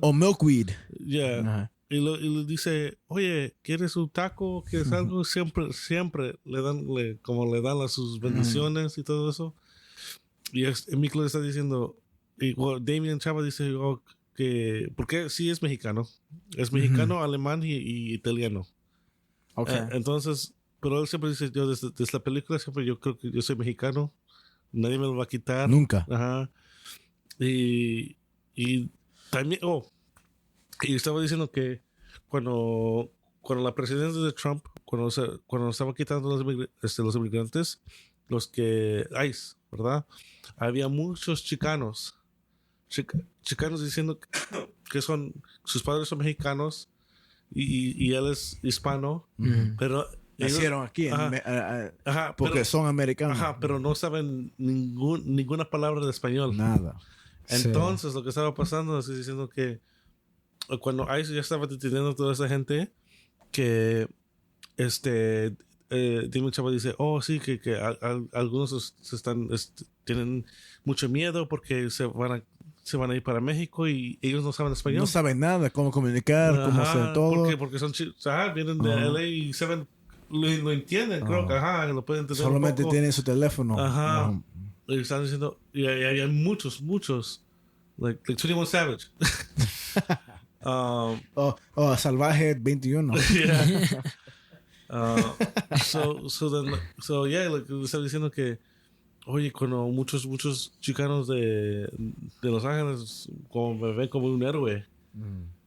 O milkweed.
Yeah.
Ajá.
Y le dice, oye, ¿quieres un taco? ¿Quieres algo? Siempre le dan sus bendiciones y todo eso. Y Miklo le está diciendo, y Damien Chava dice que, porque sí es mexicano. Es mexicano, alemán y italiano.
Okay.
Entonces, pero él siempre dice, yo desde la película siempre yo creo que yo soy mexicano. Nadie me lo va a quitar.
Nunca.
Ajá. Y también, y estaba diciendo que cuando la presidencia de Trump, cuando estaba quitando los inmigrantes, los que ICE, ¿verdad? Había muchos chicanos diciendo que sus padres son mexicanos y él es hispano, pero
Nacieron aquí porque
pero,
son americanos.
pero no saben ninguna palabra de español.
Nada.
Entonces, lo que estaba pasando es diciendo que cuando ICE ya estaba deteniendo a toda esa gente, que Dime Chava dice, sí, que algunos tienen mucho miedo porque se van a ir para México y ellos no saben español.
No saben nada, cómo comunicar, cómo hacer todo.
Porque son vienen de LA y saben, lo entienden, creo que lo pueden entender.
Solamente tienen su teléfono.
Y están diciendo, y hay muchos, like 21 Savage.
Salvaje 21.
Yeah. Like, estaba diciendo que, oye, cuando muchos chicanos de Los Ángeles como me ven como un héroe,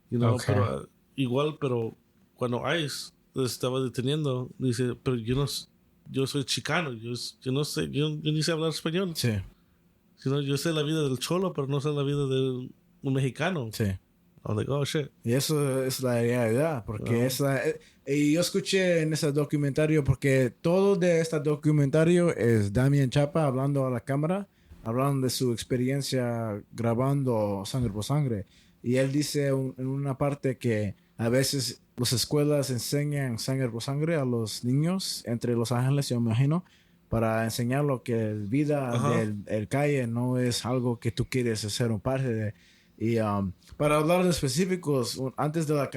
pero igual, pero cuando ICE estaba deteniendo, dice, pero yo soy chicano, yo no sé, yo ni sé hablar español.
Sí.
Yo sé la vida del cholo, pero no sé la vida de un mexicano.
Sí.
I'm like, oh shit.
Y eso es la realidad, porque y yo escuché en ese documentario, porque todo de este documentario es Damián Chapa hablando a la cámara, hablando de su experiencia grabando Sangre por Sangre. Y él dice en una parte que a veces las escuelas enseñan Sangre por Sangre a los niños entre Los Ángeles, yo me imagino, para enseñarlo que la vida del calle no es algo que tú quieres hacer un parte de. Y para hablar de específicos, antes de la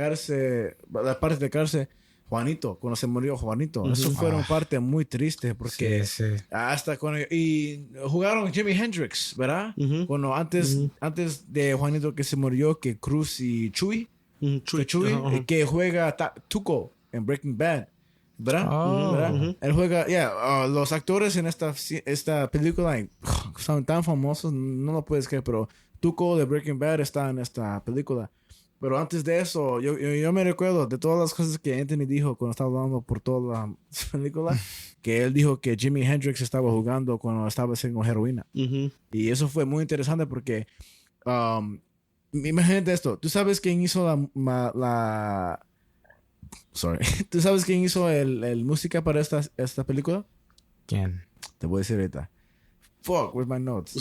parte de cárcel, Juanito, cuando se murió Juanito, eso fue una parte muy triste porque hasta cuando y jugaron Jimi Hendrix, ¿verdad? Cuando antes de Juanito que se murió, que Cruz y Chuy, que juega Tuco en Breaking Bad, ¿verdad? ¿verdad? Él juega, los actores en esta película son tan famosos, no lo puedes creer, pero Tuco de Breaking Bad está en esta película. Pero antes de eso, yo me recuerdo de todas las cosas que Anthony dijo cuando estaba hablando por toda la película, que él dijo que Jimi Hendrix estaba jugando cuando estaba haciendo heroína. Y eso fue muy interesante porque, imagínate esto, ¿tú sabes quién hizo ¿Tú sabes quién hizo el música para esta película?
¿Quién?
Te voy a decir ahorita. Fuck, where's my notes?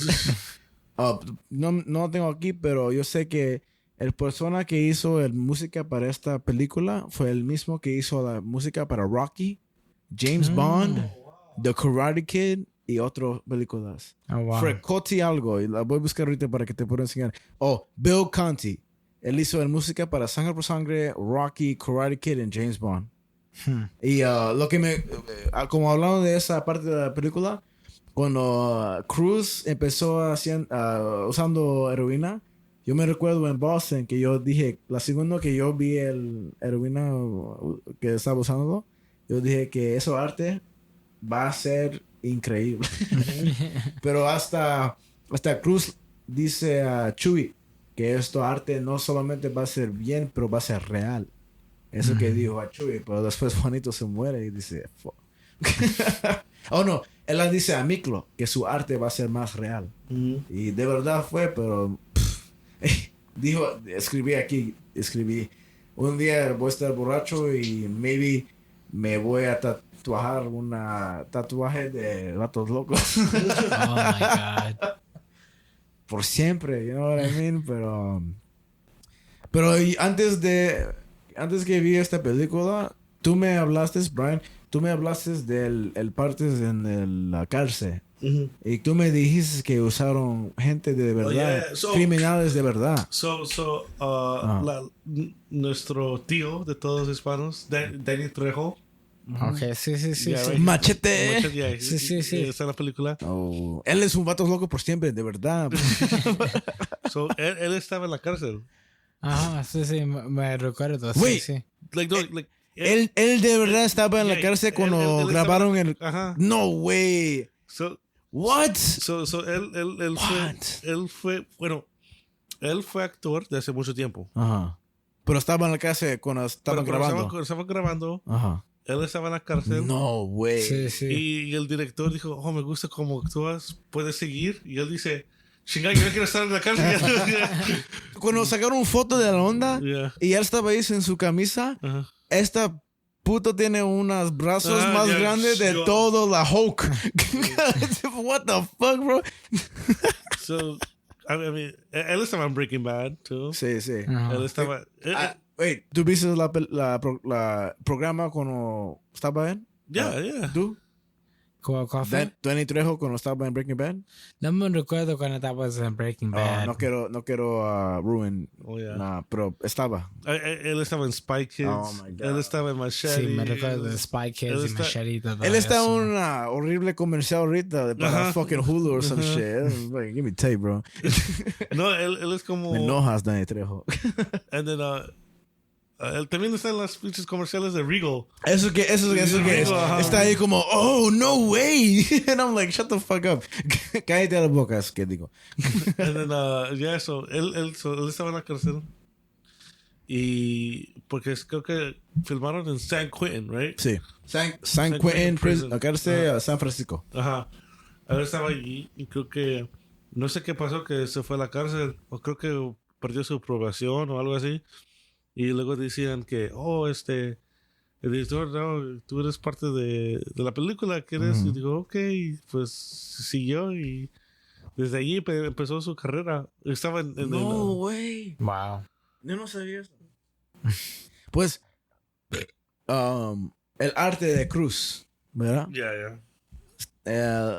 No lo tengo aquí, pero yo sé que el persona que hizo la música para esta película fue el mismo que hizo la música para Rocky, James Bond, The Karate Kid y otras películas. Fred Coty algo, y la voy a buscar ahorita para que te pueda enseñar. Bill Conti. Él hizo la música para Sangre por Sangre, Rocky, Karate Kid y James Bond. Y lo que como hablando de esa parte de la película, cuando Cruz empezó usando heroína, yo me recuerdo en Boston que yo dije, la segunda que yo vi el heroína que estaba usando, yo dije que eso arte va a ser increíble. Pero hasta Cruz dice a Chuy que esto arte no solamente va a ser bien, pero va a ser real. Eso que dijo a Chuy, pero después Juanito se muere y dice, fuck. No, él le dice a Miklo que su arte va a ser más real. Y de verdad fue, pero escribí, un día voy a estar borracho y maybe me voy a tatuar una tatuaje de Vatos Locos.
Oh my God.
Por siempre, you know what I mean? Pero antes que vi esta película, tú me hablaste, Brian, del partes en la cárcel. Y tú me dijiste que usaron gente de verdad, criminales de verdad.
Nuestro tío de todos los hispanos, Danny Trejo.
Ok, sí.
Machete.
Sí.
Está en la película.
Él es un vato loco por siempre, de verdad.
Él estaba en la cárcel.
Ajá, sí, me recuerdo.
Wait.
Sí.
Él de verdad estaba en la cárcel cuando grabaron el...
Ajá.
No way. What?
Él fue actor de hace mucho tiempo.
Ajá. Pero estaba en la cárcel cuando estaban grabando.
Estaban grabando.
Ajá.
Él estaba en la cárcel.
No way.
Sí, sí.
Y el director dijo, me gusta cómo actúas, puedes seguir. Y él dice, chinga, yo no quiero estar en la cárcel.
Cuando sacaron foto de la onda
Yeah.
y él estaba ahí en su camisa,
Ajá.
esta puto tiene unos brazos más
yeah,
grandes de
sure.
todo la Hulk. What the fuck, bro?
So, I mean, él estaba en Breaking Bad, too.
Sí, sí.
Ajá.
Él estaba...
Wait, ¿tú viste la programa cuando estaba en?
Yeah.
¿Tú?
¿Cuál fue?
Danny Trejo cuando estaba en Breaking Bad.
No me recuerdo cuando estabas en Breaking Bad.
No quiero ruin.
Oh, yeah.
Nah, pero estaba.
Él estaba en Spy Kids.
Oh, my God.
Él estaba en Machete.
Sí, me recuerdo de Spy Kids
Él
y
está-
Machete y todo
Él está en
eso.
una horrible comercial ahorita para
Ajá.
fucking Hulu or some shit. Like, give me tape, bro.
No, él es como...
Me enojas, Danny Trejo.
And then, él también está en las pinches comerciales de Regal.
Eso que
Ajá.
está ahí como, oh, no way. And I'm like, shut the fuck up. Cállate la boca, es que digo.
And then, so él estaba en la cárcel. Y porque creo que filmaron en San Quentin, right?
Sí. San
Quentin
Quentin
Prison.
Prison, la cárcel a San Francisco.
Ajá. Él estaba allí y creo que no sé qué pasó, que se fue a la cárcel o creo que perdió su aprobación o algo así. Y luego decían que, el director, no, tú eres parte de la película, ¿quieres? Y digo, ok, pues siguió y desde allí empezó su carrera. Estaba en
No way.
Wow.
Yo no sabía eso. Pues, el arte de Cruz, ¿verdad?
Ya.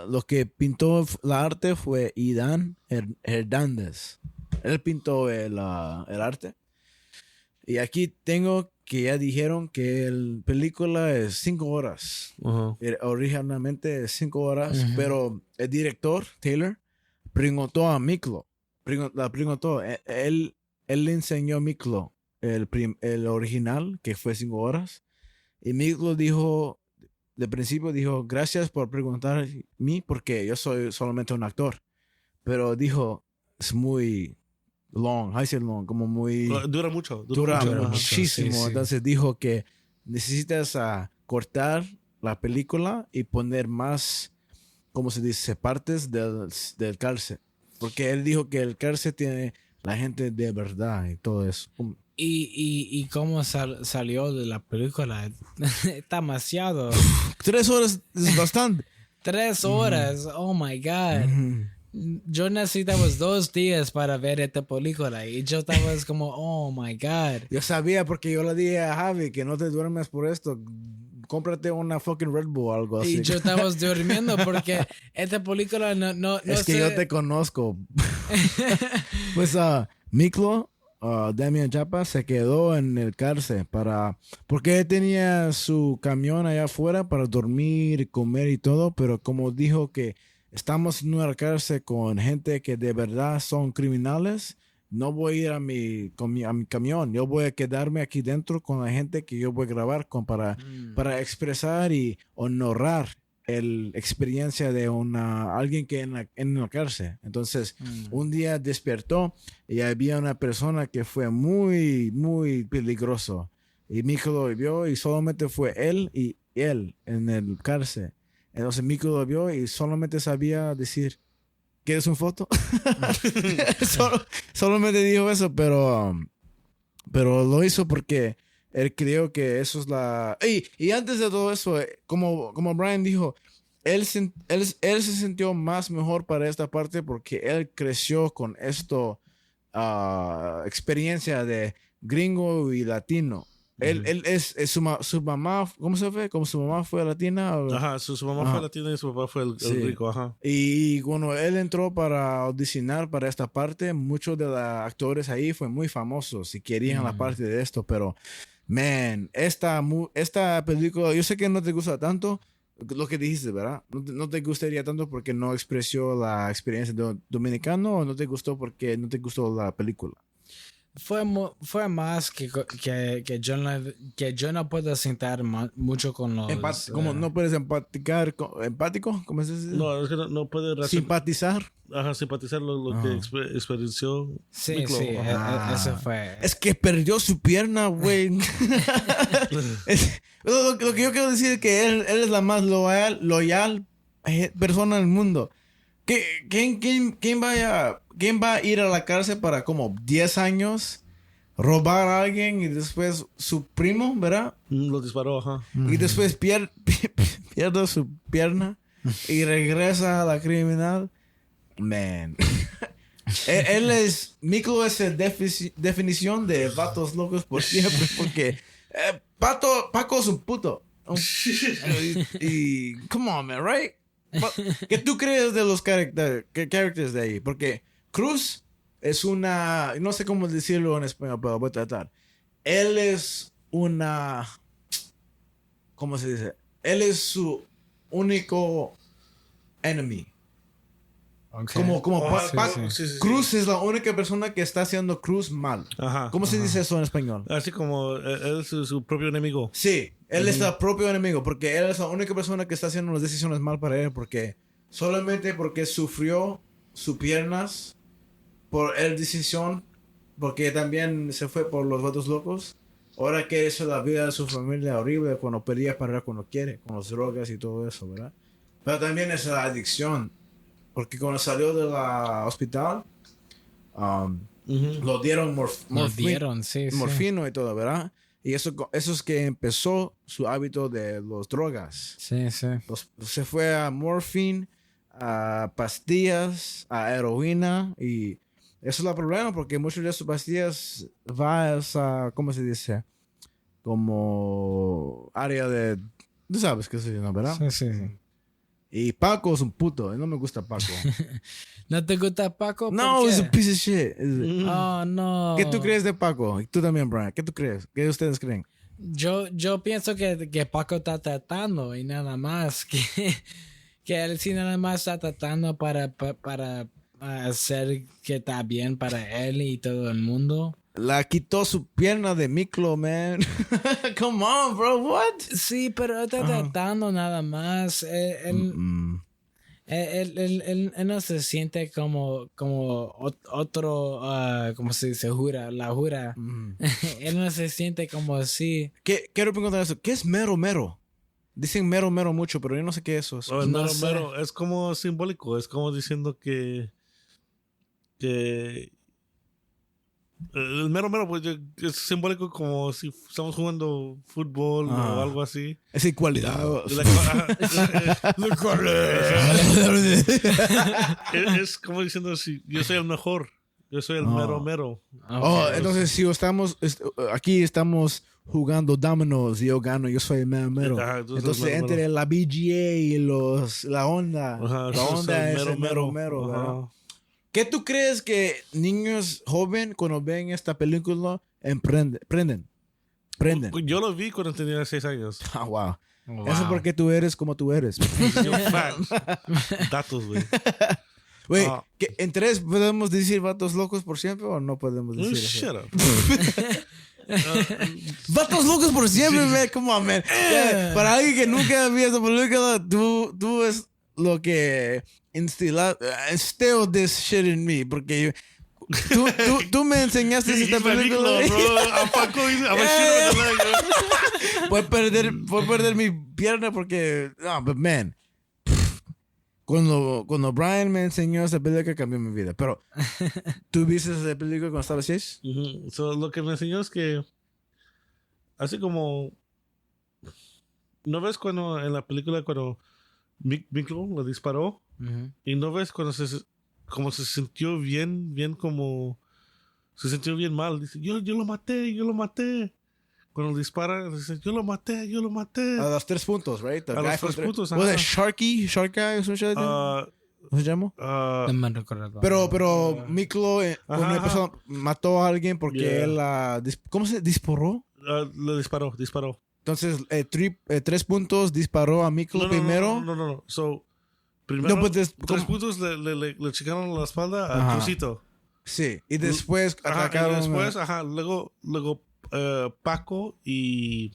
Lo que pintó la arte fue Idan Hernández. Él pintó el arte. Y aquí tengo que ya dijeron que la película es 5 horas.
Ajá.
Originalmente es 5 horas, pero el director, Taylor, preguntó a Miklo. La preguntó. Él le enseñó a Miklo el original, que fue 5 horas. Y Miklo dijo, de principio dijo, gracias por preguntar a mí, porque yo soy solamente un actor. Pero dijo, es muy long, como muy...
Dura mucho.
Dura
mucho.
muchísimo.
Sí, sí.
Entonces dijo que necesitas cortar la película y poner más, ¿cómo se dice? Partes del cárcel. Porque él dijo que el cárcel tiene la gente de verdad y todo eso.
¿Y cómo salió de la película? Está demasiado.
3 horas es bastante.
3 horas. Oh my God. Yo necesitaba 2 días para ver esta película y yo estaba como, oh my God.
Yo sabía porque yo le dije a Javi que no te duermes por esto. Cómprate una fucking Red Bull o algo así.
Y yo estaba durmiendo porque esta película no
es que
sé.
yo te conozco. Pues Miklo, Damian Chapa, se quedó en el cárcel porque él tenía su camión allá afuera para dormir, comer y todo, pero como dijo que estamos en una cárcel con gente que de verdad son criminales, no voy a ir a mi camión. Yo voy a quedarme aquí dentro con la gente que yo voy a grabar para expresar y honrar la experiencia de alguien que en la cárcel. Entonces, un día despertó y había una persona que fue muy, muy peligroso. Y Mico lo vio y solamente fue él y él en el cárcel. Entonces Mico lo vio y solamente sabía decir, ¿quieres una foto? Solamente dijo eso, pero lo hizo porque él creyó que eso es la... Y antes de todo eso, como Brian dijo, él se sintió más mejor para esta parte porque él creció con experiencia de gringo y latino. Él es su mamá, ¿cómo se fue? ¿Cómo su mamá fue latina?
Ajá, su mamá fue latina y su papá fue el rico, ajá.
Y cuando él entró para audicionar para esta parte, muchos de los actores ahí fue muy famosos y querían la parte de esto, pero, man, esta película, yo sé que no te gusta tanto lo que dijiste, ¿verdad? No te gustaría tanto porque no expresó la experiencia de dominicano o no te gustó porque no te gustó la película.
fue más que yo no puedo sentar mucho con los...
Como no puedes empático, ¿cómo se dice?
No, es que no puede
Simpatizar.
simpatizar lo que experienció
Sí,
Miklo.
sí, eso fue.
Es que perdió su pierna, güey. Lo que yo quiero decir es que él es la más loyal persona del mundo. ¿Quién va a ir a la cárcel para como 10 años, robar a alguien y después su primo, ¿verdad?
Lo disparó, ajá.
Y después pierde su pierna y regresa a la criminal? Man. Miklo es la definición de vatos locos por siempre, porque Paco es un puto. Y come on, man, right? ¿Qué tú crees de los characters de ahí? Porque Cruz es una... No sé cómo decirlo en español, pero voy a tratar. Él es una... ¿Cómo se dice? Él es su único enemy.
Okay.
Sí.
Cruz es la única persona que está haciendo Cruz mal.
Ajá.
¿Cómo se dice eso en español?
Así como él es su propio enemigo.
Sí, él es el propio enemigo, porque él es la única persona que está haciendo las decisiones mal para él, solamente porque sufrió sus piernas por el decisión, porque también se fue por los vatos locos. Ahora que eso, la vida de su familia horrible, cuando pedía parar cuando quiere, con las drogas y todo eso, ¿verdad? Pero también es la adicción, porque cuando salió del hospital, lo dieron morfino y todo, ¿verdad? Y eso es que empezó su hábito de los drogas.
Sí.
Se fue a morfina, a pastillas, a heroína, y eso es el problema, porque muchas de sus pastillas va a, ¿cómo se dice? Como área de... Tú sabes qué se llama, ¿verdad?
Sí.
Y Paco es un puto, y no me gusta Paco.
¿No te gusta Paco?
No, es un piece of shit.
Oh, no.
¿Qué tú crees de Paco? Y tú también, Brian. ¿Qué tú crees? ¿Qué ustedes creen?
Yo pienso que Paco está tratando y nada más. Que él sí nada más está tratando para hacer que está bien para él y todo el mundo.
La quitó su pierna de Miklo, man. Come on, bro. What?
Sí, pero él está tratando nada más. Él no se siente como otro, ¿cómo se dice? La jura. Él no se siente como así.
Quiero preguntar eso. ¿Qué es mero mero? Dicen mero mero mucho, pero yo no sé qué es eso.
El
No
mero
sé.
mero es como simbólico. Es como diciendo que el mero mero pues es simbólico, como si estamos jugando fútbol o algo así.
Es igualdad.
Es como diciendo, si yo soy el mejor, yo soy el mero mero.
Okay.
Entonces si aquí estamos jugando dominoes y yo gano, yo soy el mero mero. Entonces
mero,
entre
mero.
la BGA y la onda,
Ajá,
la onda es el mero
Ajá.
¿verdad? ¿Qué tú crees que niños jóvenes cuando ven esta película prenden?
Yo lo vi cuando tenía 6 años.
Ah, wow.
Wow.
Eso es porque tú eres como tú eres.
Yo, facts. Datos, güey.
Güey, ¿en 3 podemos decir vatos locos por siempre o no podemos decir eso?
Shut up.
Vatos locos por siempre, man. Come on, man. Para alguien que nunca vio esa película, tú es lo que instill this shit in me, porque tú me enseñaste esta película. Voy a perder mi pierna porque but man, cuando Brian me enseñó esa película cambió mi vida. Pero ¿tú viste esa película cuando estabas 6?
So, lo que me enseñó es que así como ¿no ves cuando en la película cuando Miklo lo disparó? Y no ves cuando como se sintió bien como se sintió bien mal, dice yo lo maté cuando dispara, dice yo lo maté
A los 3 puntos, right?
A los 3 puntos,
was it Shark Guy o ¿cómo se llama?
No me recuerdo.
Pero Miklo mató a alguien porque él ¿cómo se disparó?
lo disparó.
Entonces 3 puntos disparó a Miklo primero.
No. So, primero,
No, pues
3 puntos le checaron la espalda al Crucito.
Sí, y después
Ajá,
atacaron.
y después, luego Paco y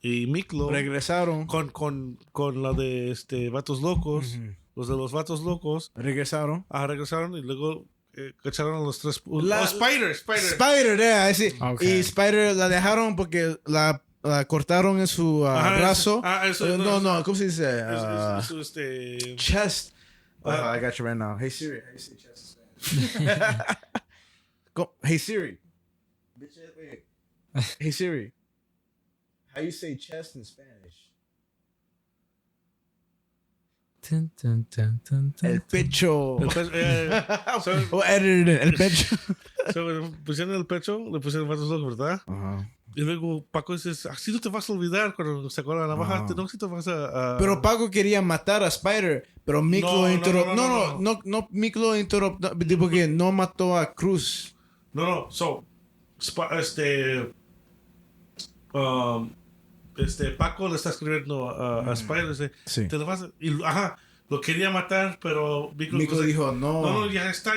Miklo
Regresaron.
con la de Vatos Locos,
Ujú.
los de los Vatos Locos,
Regresaron.
regresaron y luego cacharon a los tres.
La-
Spider.
Spider, sí.
Ok.
Y Spider la dejaron porque la cortaron en su brazo. No, ¿cómo se dice? Chest. I got you right now. Hey Siri, how you say chest in Spanish? Hey Siri. Bitch, wait. Hey Siri. How you say chest in Spanish?
Tun, tun, tun, tun, tun,
El pecho.
So,
El pecho.
pusieron el pecho, le pusieron Vatos Locos, ¿verdad?
Ajá.
Y luego Paco dice, así no te vas a olvidar cuando sacó la navaja,
No.
no, si te vas a...
Pero Paco quería matar a Spider, pero Miklo interrumpió. No, Miklo interrumpió porque no mató a Cruz.
No, Paco le está escribiendo a Spider, dice,
Sí.
te lo vas a... Y, lo quería matar, pero
Miklo dijo, no.
No, ya está,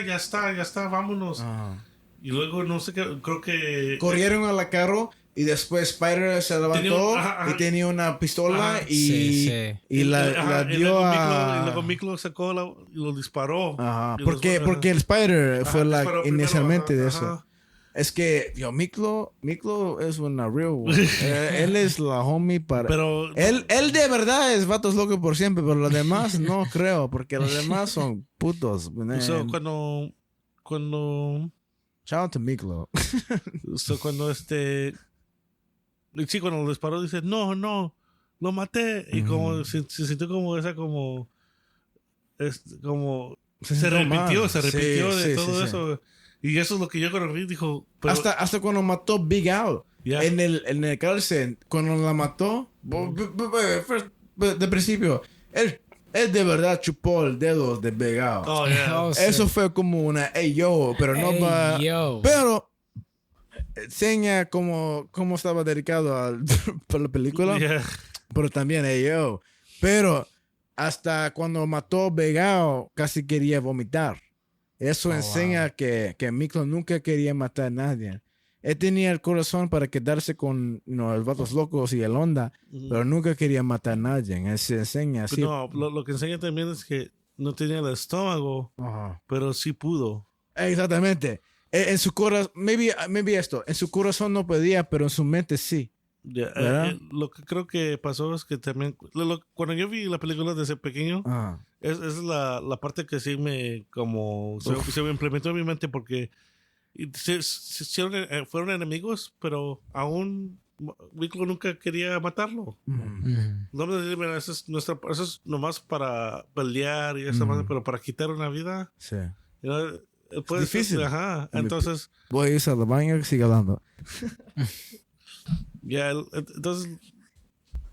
vámonos.
Ajá.
Y luego, no sé qué, creo que...
Corrieron a la carro y después Spider se levantó y tenía una pistola y la dio
y luego Miklo sacó y lo disparó.
Ajá.
Y
Porque el Spider fue
disparó
inicialmente
primero,
de eso. Es que, Miklo es una real one. Él es la homie para...
Pero...
Él de verdad es Vatos Locos por siempre, pero los demás no creo, porque los demás son putos.
So, cuando
Shout out to Miklo.
cuando sí, cuando lo disparó dice, no, lo maté. Y como se sintió como esa como se repitió de todo eso. Y eso es lo que yo cuando vi dijo, pero,
Hasta cuando mató Big Al en el cárcel, cuando la mató, de principio, él de verdad chupó el dedo de Big Al.
oh, yeah.
Eso fue como una hey yo, pero no va. Pero enseña cómo estaba dedicado por la película,
Yeah.
pero también hey yo. Pero hasta cuando mató Big Al, casi quería vomitar. Eso enseña que Miklo nunca quería matar a nadie. Él tenía el corazón para quedarse con los Vatos Locos y el Honda, pero nunca quería matar a nadie. Él se enseña así.
No, lo que enseña también es que no tenía el estómago, pero sí pudo.
Exactamente. En su corazón, maybe esto, en su corazón no podía, pero en su mente sí.
Yeah, lo que creo que pasó es que también, cuando yo vi la película desde pequeño, es la parte que sí se me implementó en mi mente porque fueron enemigos, pero aún Miklo nunca quería matarlo. No me decía, mira, eso es nomás para pelear y eso más, pero para quitar una vida.
Sí.
Es
difícil.
Entonces.
Voy a ir al baño y sigue hablando.
Entonces.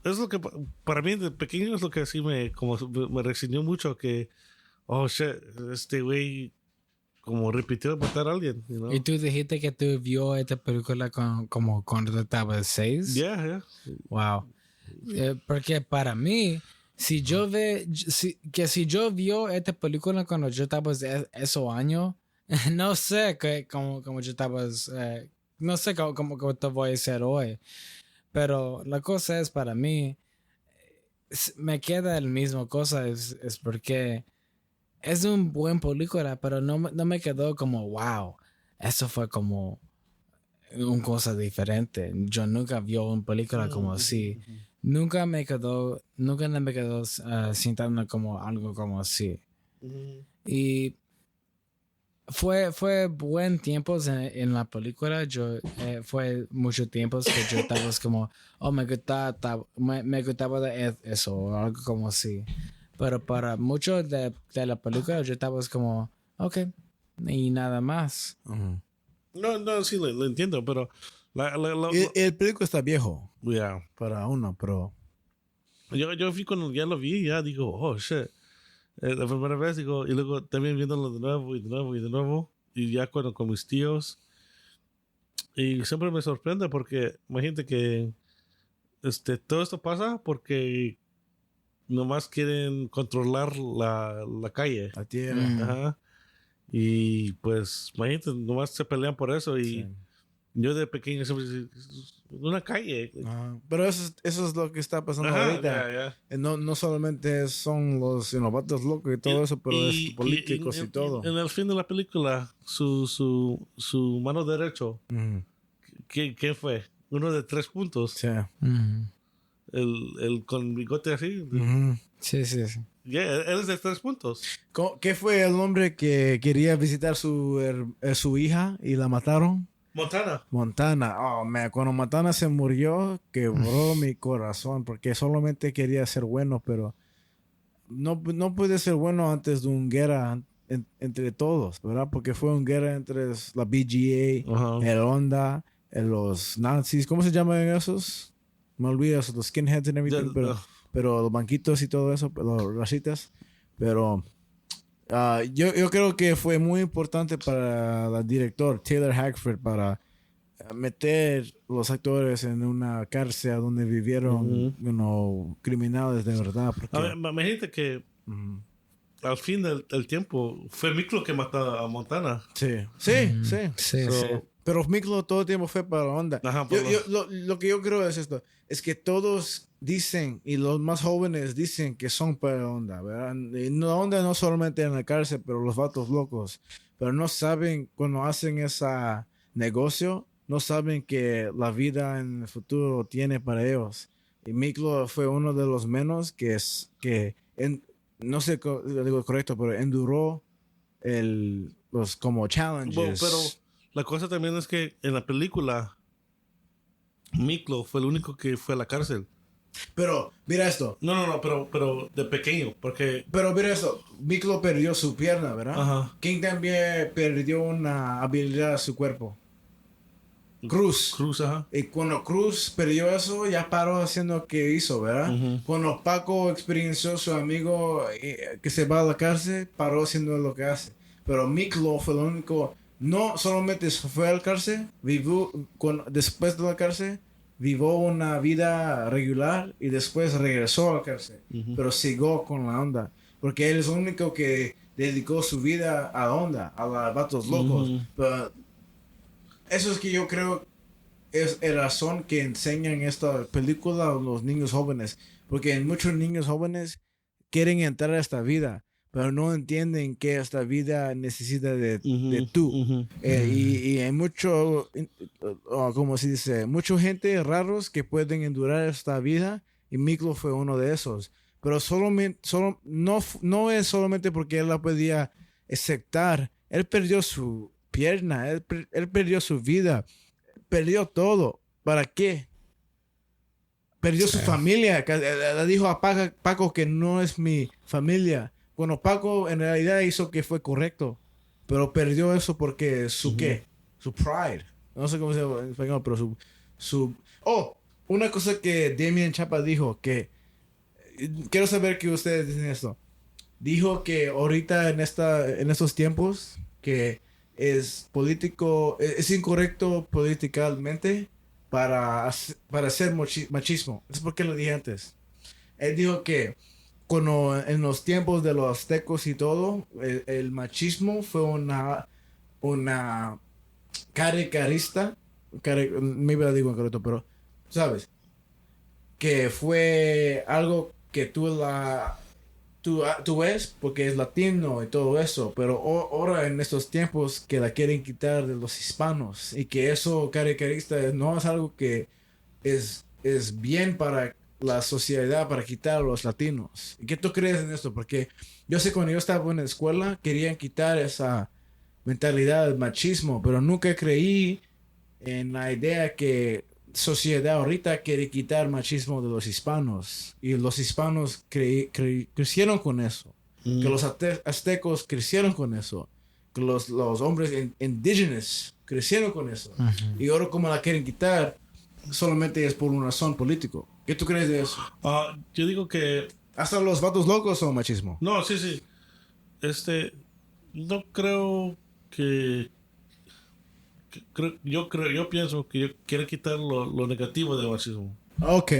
Es lo que para mí de pequeño es lo que así me reaccionó mucho que shit, este güey como repitió matar a alguien, you know?
Y tú dijiste que tú vio esta película como cuando tú estabas 6.
Yeah.
Wow. Porque para mí, si yo vio esta película cuando yo estaba esos años, no sé como yo estaba, no sé cómo te voy a hacer hoy. Pero la cosa es, para mí, me queda el mismo cosa, es porque es un buen película, pero no me quedó como, wow, eso fue como una cosa diferente. Yo nunca vi una película como así. Nunca me quedó sintiendo como algo como así. Y fue buen tiempos en la película. Fue mucho tiempos que yo estaba como, me gustaba de eso o algo como así. Pero para mucho de la película yo estaba como, ok, y nada más.
No, sí, lo entiendo, pero
El película está viejo
yeah.
para uno, pero
Yo fui cuando ya lo vi, ya digo, oh shit. La primera vez digo, y luego también viéndolo de nuevo y de nuevo y de nuevo, y ya cuando con mis tíos. Y siempre me sorprende porque imagínate que todo esto pasa porque nomás quieren controlar la calle.
la tierra.
Ajá. Y pues, imagínate, nomás se pelean por eso. Y yo de pequeño siempre decía, una calle.
Pero eso es lo que está pasando
Ajá,
ahorita. No solamente son los vatos locos y todo eso, pero es políticos y todo.
En el fin de la película, su mano derecho, ¿qué fue? Uno de 3 puntos.
Sí.
El con bigote así.
Sí.
Él es de 3 puntos.
¿Qué fue el hombre que quería visitar su hija y la mataron? Montana. Oh, man, cuando Montana se murió, quebró mi corazón porque solamente quería ser bueno, pero no puede ser bueno antes de una guerra entre todos, ¿verdad? Porque fue una guerra entre la BGA, el Honda, los nazis. ¿Cómo se llaman esos? Me olvido, los skinheads and everything, pero los banquitos y todo eso, los racitas. Pero yo creo que fue muy importante para el director Taylor Hackford para meter los actores en una cárcel donde vivieron criminales de verdad. Porque,
me dijiste que al fin del tiempo fue Miklo que mató a Montana.
Sí. Pero Miklo todo el tiempo fue para la onda.
Ajá,
lo que yo creo es esto. Es que todos dicen, y los más jóvenes dicen que son para la onda, ¿verdad? Y la onda no solamente en la cárcel, pero los vatos locos. Pero no saben, cuando hacen ese negocio, no saben que la vida en el futuro tiene para ellos. Y Miklo fue uno de los menos no sé si lo digo correcto, pero enduró los como challenges.
Pero la cosa también es que en la película Miklo fue el único que fue a la cárcel.
Pero mira esto.
No, pero de pequeño, porque...
Pero mira esto. Miklo perdió su pierna, ¿verdad?
Ajá.
¿Quién también perdió una habilidad de su cuerpo? Cruz,
ajá.
Y cuando Cruz perdió eso, ya paró haciendo lo que hizo, ¿verdad? Cuando Paco experienció su amigo que se va a la cárcel, paró haciendo lo que hace. Pero Miklo fue el único... No solamente fue a la cárcel, después de la cárcel, vivió una vida regular y después regresó a la cárcel. Pero siguió con la onda. Porque él es el único que dedicó su vida a la onda, a los vatos locos. Pero eso es que yo creo es la razón que enseñan esta película a los niños jóvenes. Porque muchos niños jóvenes quieren entrar a esta vida, pero no entienden que esta vida necesita de tú. Y hay mucho, como se dice, mucha gente raros que pueden endurar esta vida, y Miklo fue uno de esos. Pero no es solamente porque él la podía aceptar. Él perdió su pierna, él perdió su vida, perdió todo. ¿Para qué? Perdió su familia. Le dijo a Paco que no es mi familia. Bueno, Paco en realidad hizo que fue correcto, pero perdió eso porque su pride. No sé cómo se llama en español, pero una cosa que Damien Chapa dijo, que quiero saber que ustedes dicen esto. Dijo que ahorita en estos tiempos que es incorrecto políticamente para hacer machismo. Es porque lo dije antes. Él dijo que cuando en los tiempos de los aztecos y todo, el machismo fue una caricaturista, me la digo en correcto, pero sabes que fue algo que tú ves porque es latino y todo eso, pero ahora en estos tiempos que la quieren quitar de los hispanos, y que eso caricaturista no es algo que es bien para la sociedad, para quitar a los latinos. ¿Qué tú crees en esto? Porque yo sé cuando yo estaba en la escuela querían quitar esa mentalidad del machismo, pero nunca creí en la idea que sociedad ahorita quiere quitar machismo de los hispanos, y los hispanos crecieron con eso, que los aztecos crecieron con eso, que los hombres indígenas crecieron con eso, y ahora como la quieren quitar solamente es por una razón político. ¿Qué tú crees de eso?
Yo digo que
hasta los vatos locos son machismo.
No, sí. No creo que yo pienso que quiere quitar lo negativo del machismo.
Ok.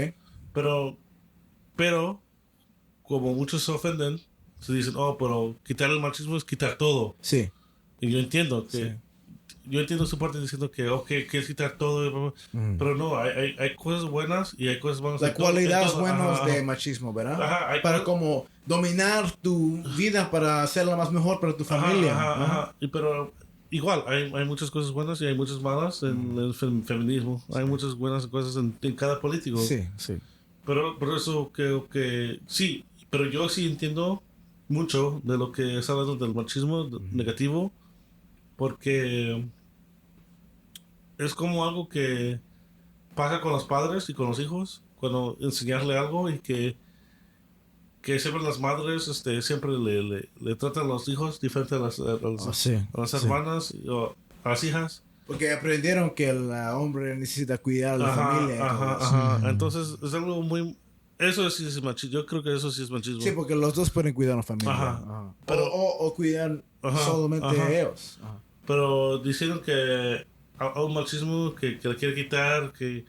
Pero como muchos se ofenden, se dicen, pero quitar el machismo es quitar todo.
Sí.
Y yo entiendo que...
Sí.
Yo entiendo su parte diciendo que, ok, quieres quitar todo, pero no, hay cosas buenas y hay cosas malas.
Las cualidades
todo.
buenas
Ajá,
de
ajá.
machismo, ¿verdad?
Ajá, hay
para
cosas-
como dominar tu vida para hacerla más mejor para tu familia.
Ajá,
¿no?
ajá. Pero igual, hay muchas cosas buenas y hay muchas malas en el feminismo. Hay muchas buenas cosas en cada político.
Sí, sí.
Pero por eso creo que sí, pero yo sí entiendo mucho de lo que está hablando del machismo negativo, porque es como algo que pasa con los padres y con los hijos, cuando enseñarle algo y que siempre las madres siempre le tratan a los hijos diferente
Sí,
a las
sí.
hermanas o a las hijas.
Porque aprendieron que el hombre necesita cuidar a la familia y todo eso.
Ajá. Entonces es algo muy... Eso sí es machismo. Yo creo que eso sí es machismo.
Sí, porque los dos pueden cuidar a la familia.
Ajá.
Ajá.
Pero-
O cuidar
Ajá,
solamente
ajá.
a ellos. Ajá.
Pero diciendo que a un machismo que le quiere quitar, que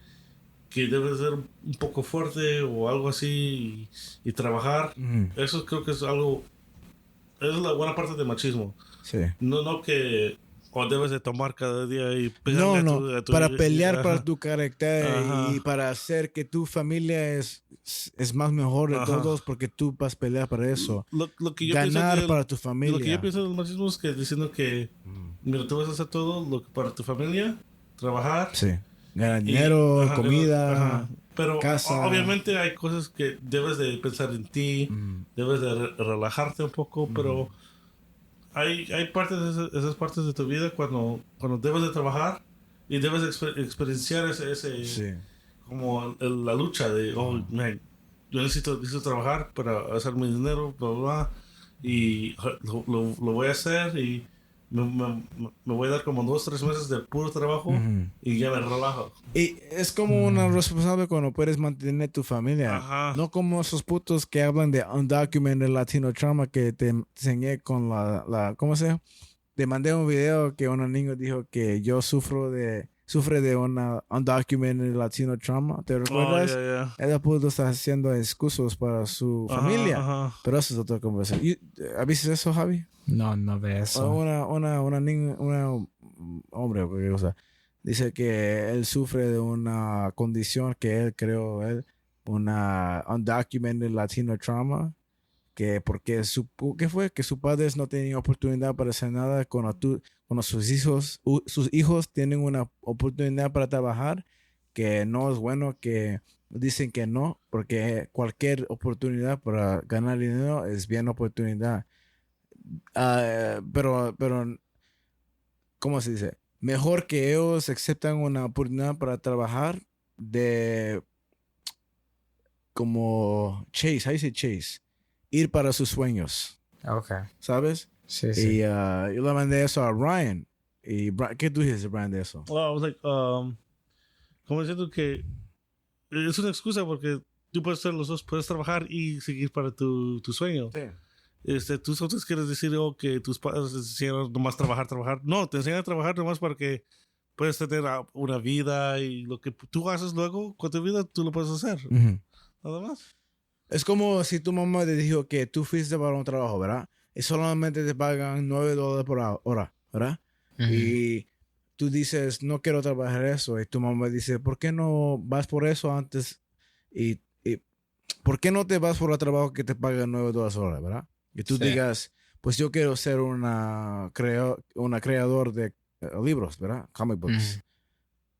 debe ser un poco fuerte o algo así y trabajar, eso creo que es algo... Es la buena parte del machismo.
Sí.
No que o debes de tomar cada día y pegarle
No,
a tu...
para pelear
ajá.
para tu carácter
Ajá.
y para hacer que tu familia es más mejor de
Ajá.
todos porque tú vas a pelear para eso.
Lo que yo
Ganar
pienso
para tu
lo que
familia.
yo pienso del machismo es que diciendo que mira, tú vas a hacer todo lo que para tu familia, trabajar
Sí. Ganar
y-
dinero,
ajá,
comida,
ajá. Pero
casa.
obviamente hay cosas que debes de pensar en ti, debes de relajarte un poco, pero hay partes de esas partes de tu vida cuando debes de trabajar y debes de experienciar ese
Sí.
como la lucha de, oh, man, yo necesito trabajar para hacer mi dinero, bla, bla, bla, y lo voy a hacer y me voy a dar como 2 o 3 meses de puro trabajo y ya me relajo.
Y es como una responsable cuando puedes mantener tu familia.
Ajá.
No como esos putos que hablan de undocumented Latino trauma que te enseñé con ¿cómo se llama? Te mandé un video que un niño dijo que yo sufre de una undocumented Latino trauma. ¿Te
Oh,
recuerdas?
yeah.
Ella pudo estar haciendo excusas para su
Ajá,
familia.
ajá.
Pero eso es otra conversación. ¿Has visto eso, Javi?
No ve eso.
Una niña, una hombre, o qué cosa, dice que él sufre de una condición que él creó, una undocumented Latino trauma, que porque ¿qué fue? Que sus padres no tenían oportunidad para hacer nada cuando sus hijos tienen una oportunidad para trabajar, que no es bueno que dicen que no, porque cualquier oportunidad para ganar dinero es bien oportunidad. Pero, ¿cómo se dice? Mejor que ellos aceptan una oportunidad para trabajar de como chase, ahí dice chase, ir para sus sueños,
Okay.
¿sabes?
Sí.
Y yo le mandé eso a Ryan. Y ¿qué tú dices, Ryan, de eso?
Well, I was like, como diciendo que es una excusa porque tú puedes hacer los dos, puedes trabajar y seguir para tu sueño. Tú solo quieres decir que tus padres te enseñaron nomás trabajar. No, te enseñan a trabajar nomás para que puedas tener una vida y lo que tú haces luego con tu vida, tú lo puedes hacer. Nada más.
Es como si tu mamá te dijo que tú fuiste para un trabajo, ¿verdad? Y solamente te pagan $9 por hora, ¿verdad? Y tú dices, no quiero trabajar eso. Y tu mamá dice, ¿por qué no vas por eso antes? Y ¿por qué no te vas por el trabajo que te pagan $9 hora, ¿verdad? Y tú digas, pues yo quiero ser una creador de libros, ¿verdad? Comic books.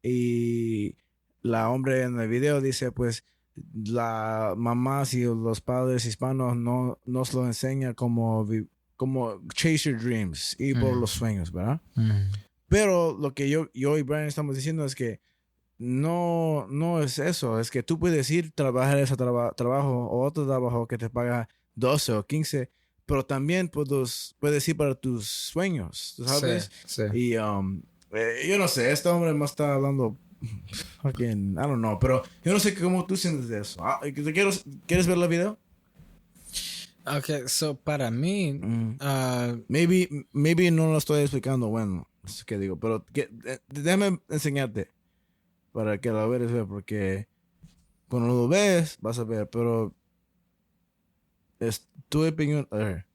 Y la hombre en el video dice, pues la mamás y los padres hispanos no nos lo enseñan como chase your dreams, ir por los sueños, ¿verdad? Pero lo que yo y Brian estamos diciendo es que no es eso, es que tú puedes ir trabajar ese trabajo o otro trabajo que te paga 12 o 15, pero también puedes ir para tus sueños, ¿sabes?
Sí.
Y yo no sé, este hombre me está hablando fucking, I don't know, pero yo no sé cómo tú sientes de eso. ¿Quieres ver el video?
Okay, so para mí,
Maybe no lo estoy explicando, bueno, es que digo, pero déjame enseñarte para que lo veas, porque cuando lo ves vas a ver, pero es tu opinión. A ver,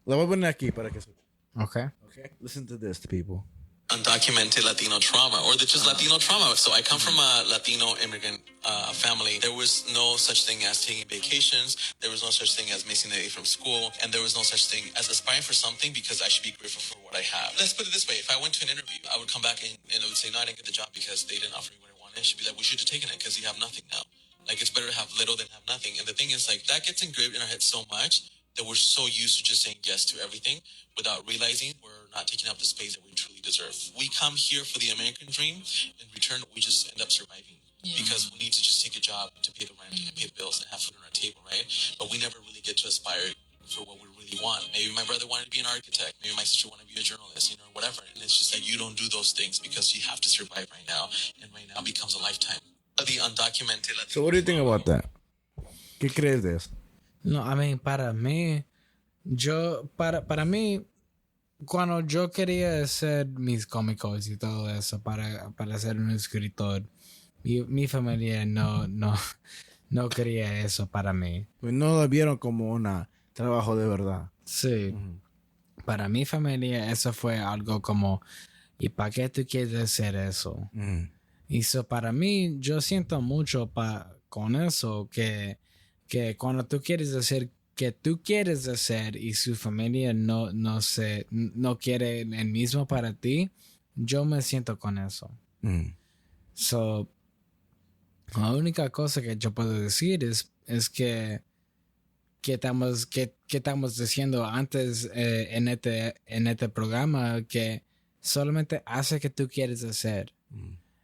la voy a poner aquí para que se...
okay.
Okay, listen to this, people.
Undocumented Latino trauma, or just Latino trauma. So I come from a Latino immigrant family. There was no such thing as taking vacations. There was no such thing as missing a day from school. And there was no such thing as aspiring for something because I should be grateful for what I have. Let's put it this way. If I went to an interview, I would come back and it would say, no, I didn't get the job because they didn't offer me what I wanted. She'd be like, we should have taken it because you have nothing now. Like, it's better to have little than have nothing. And the thing is, like, that gets engraved in our heads so much that we're so used to just saying yes to everything without realizing we're not taking up the space that we truly deserve. We come here for the American dream. In return, we just end up surviving because we need to just take a job to pay the rent and pay the bills and have food on our table, right? But we never really get to aspire for what we really want. Maybe my brother wanted to be an architect. Maybe my sister wanted to be a journalist, whatever. And it's just like you don't do those things because you have to survive right now. And right now becomes a lifetime. The undocumented.
So what do you think about that? ¿Qué crees de eso?
No, I mean, para mí, para mí, cuando yo quería hacer mis cómicos y todo eso, para ser un escritor, mi familia no quería eso para mí.
Pues no lo vieron como un trabajo de verdad.
Sí. Para mi familia eso fue algo como, ¿y para qué tú quieres hacer eso? Y eso para mí, yo siento mucho con eso, que cuando tú quieres hacer que tú quieres hacer y su familia no quiere el mismo para ti, yo me siento con eso. So, la única cosa que yo puedo decir es que estamos diciendo antes en este programa, que solamente hace que tú quieres hacer.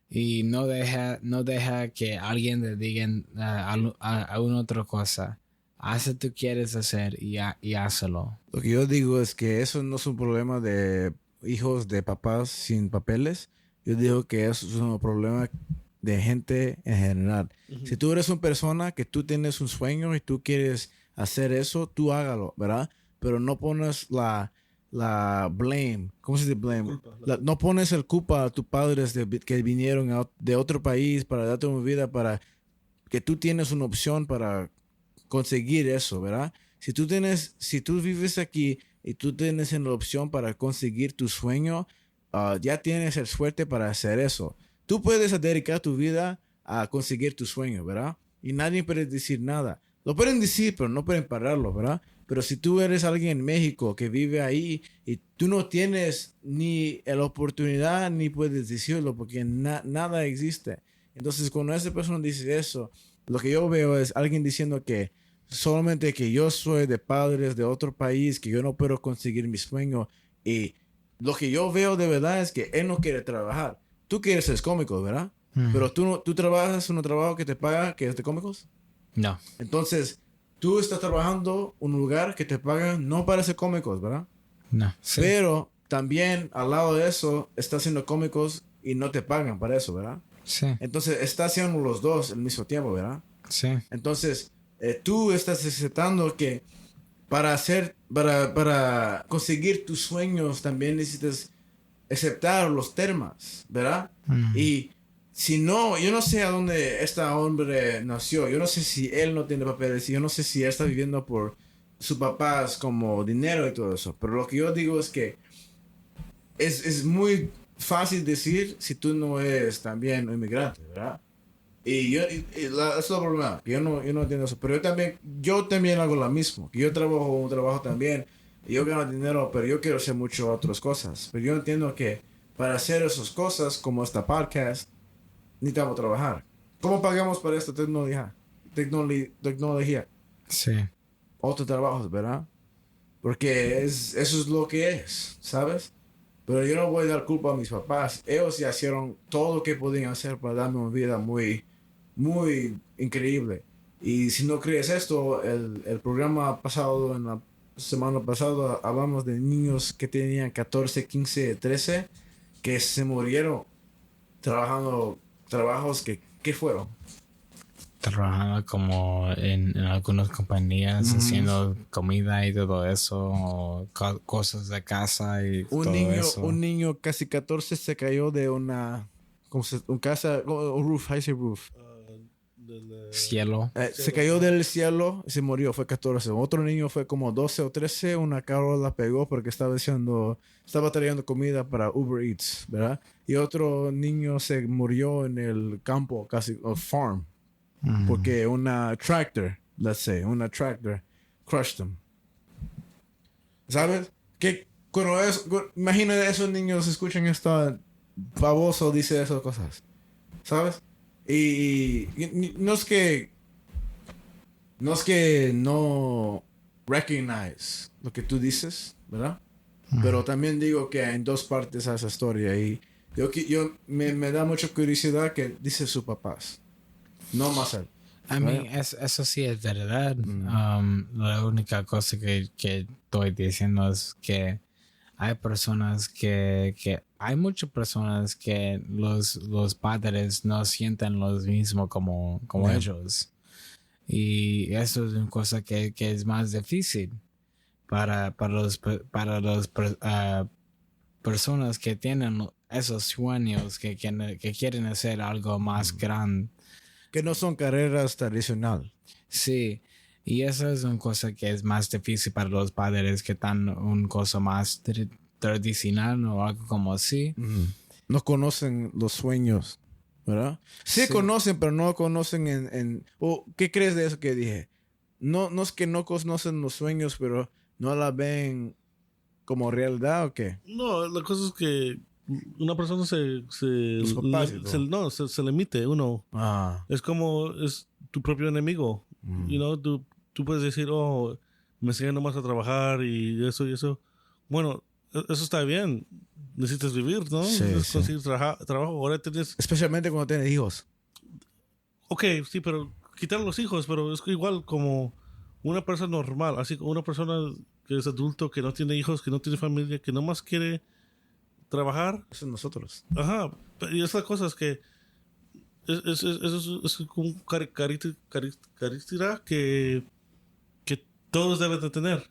Y no deja que alguien te diga a una otra cosa. Haz lo que tú quieres hacer y hazlo.
Lo que yo digo es que eso no es un problema de hijos de papás sin papeles. Yo digo que eso es un problema de gente en general. Si tú eres una persona que tú tienes un sueño y tú quieres hacer eso, tú hágalo, ¿verdad? Pero no pones la blame. ¿Cómo se dice blame? No pones el culpa a tus padres que vinieron de otro país para darte una vida, para que tú tienes una opción para conseguir eso, ¿verdad? Si tú vives aquí y tú tienes la opción para conseguir tu sueño, ya tienes el suerte para hacer eso. Tú puedes dedicar tu vida a conseguir tu sueño, ¿verdad? Y nadie puede decir nada. Lo pueden decir, pero no pueden pararlo, ¿verdad? Pero si tú eres alguien en México que vive ahí y tú no tienes ni la oportunidad ni puedes decirlo porque nada existe. Entonces, cuando esa persona dice eso, lo que yo veo es alguien diciendo que solamente que yo soy de padres de otro país, que yo no puedo conseguir mi sueño. Y lo que yo veo de verdad es que él no quiere trabajar. Tú quieres ser cómico, ¿verdad? Pero tú trabajas en un trabajo que te paga que es de cómicos.
No.
Entonces, tú estás trabajando en un lugar que te pagan no para ser cómicos, ¿verdad?
No. Sí.
Pero también al lado de eso, estás haciendo cómicos y no te pagan para eso, ¿verdad?
Sí.
Entonces, estás haciendo los dos al mismo tiempo, ¿verdad?
Sí.
Entonces, tú estás aceptando que para conseguir tus sueños también necesitas aceptar los temas, ¿verdad? Y si no, yo no sé a dónde este hombre nació. Yo no sé si él no tiene papeles. Yo no sé si él está viviendo por sus papás como dinero y todo eso. Pero lo que yo digo es que es muy fácil decir si tú no eres también un inmigrante, ¿verdad? Eso es el problema. Yo no entiendo eso. Pero yo también hago lo mismo. Yo trabajo un trabajo también. Y yo gano dinero, pero yo quiero hacer muchas otras cosas. Pero yo entiendo que para hacer esas cosas, como esta podcast, necesitamos trabajar. ¿Cómo pagamos para esta tecnología?
Sí.
Otros trabajos, ¿verdad? Porque eso es lo que es, ¿sabes? Pero yo no voy a dar culpa a mis papás. Ellos ya hicieron todo lo que podían hacer para darme una vida muy, muy increíble. Y si no crees esto, el programa pasado, en la semana pasada, hablamos de niños que tenían 14, 15, 13, que se murieron trabajando trabajos que fueron.
Trabajando como en algunas compañías, haciendo comida y todo eso, o cosas de casa y todo eso.
Un niño casi 14 se cayó de un roof, high roof.
Cielo.
Se cayó del cielo y se murió, fue 14. Otro niño fue como 12 o 13, una carro la pegó porque estaba trayendo comida para Uber Eats, ¿verdad? Y otro niño se murió en el campo, casi, o farm, porque una tractor crushed him. ¿Sabes? Imagina esos niños escuchan esto baboso, dice esas cosas. ¿Sabes? Y no es que no recognize lo que tú dices, ¿verdad? Pero también digo que en dos partes a esa historia y me da mucha curiosidad que dice sus papás, no más él.
I mean, eso sí es verdad. La única cosa que estoy diciendo es que hay personas hay muchas personas que los padres no sienten lo mismo como ellos. Y eso es una cosa que es más difícil para los personas que tienen esos sueños que quieren hacer algo más grande.
Que no son carreras tradicionales.
Sí, y eso es una cosa que es más difícil para los padres que están una cosa más tradicional o algo como así.
No conocen los sueños, ¿verdad? Sí. Conocen, pero no conocen ¿qué crees de eso que dije? No es que no conocen los sueños, pero no la ven como realidad o qué.
No, la cosa es que una persona se le emite uno. Es como es tu propio enemigo. Tú puedes decir, me enseñan nomás a trabajar y eso. Bueno, eso está bien. Necesitas vivir, ¿no? Necesitas conseguir trabajo. Ahora tienes...
Especialmente cuando tienes hijos.
Ok, sí, pero quitar los hijos, pero es igual como una persona normal, así como una persona que es adulto, que no tiene hijos, que no tiene familia, que nomás quiere trabajar.
Eso es nosotros.
Ajá, y esa cosa es que es como característica que todos deben de tener.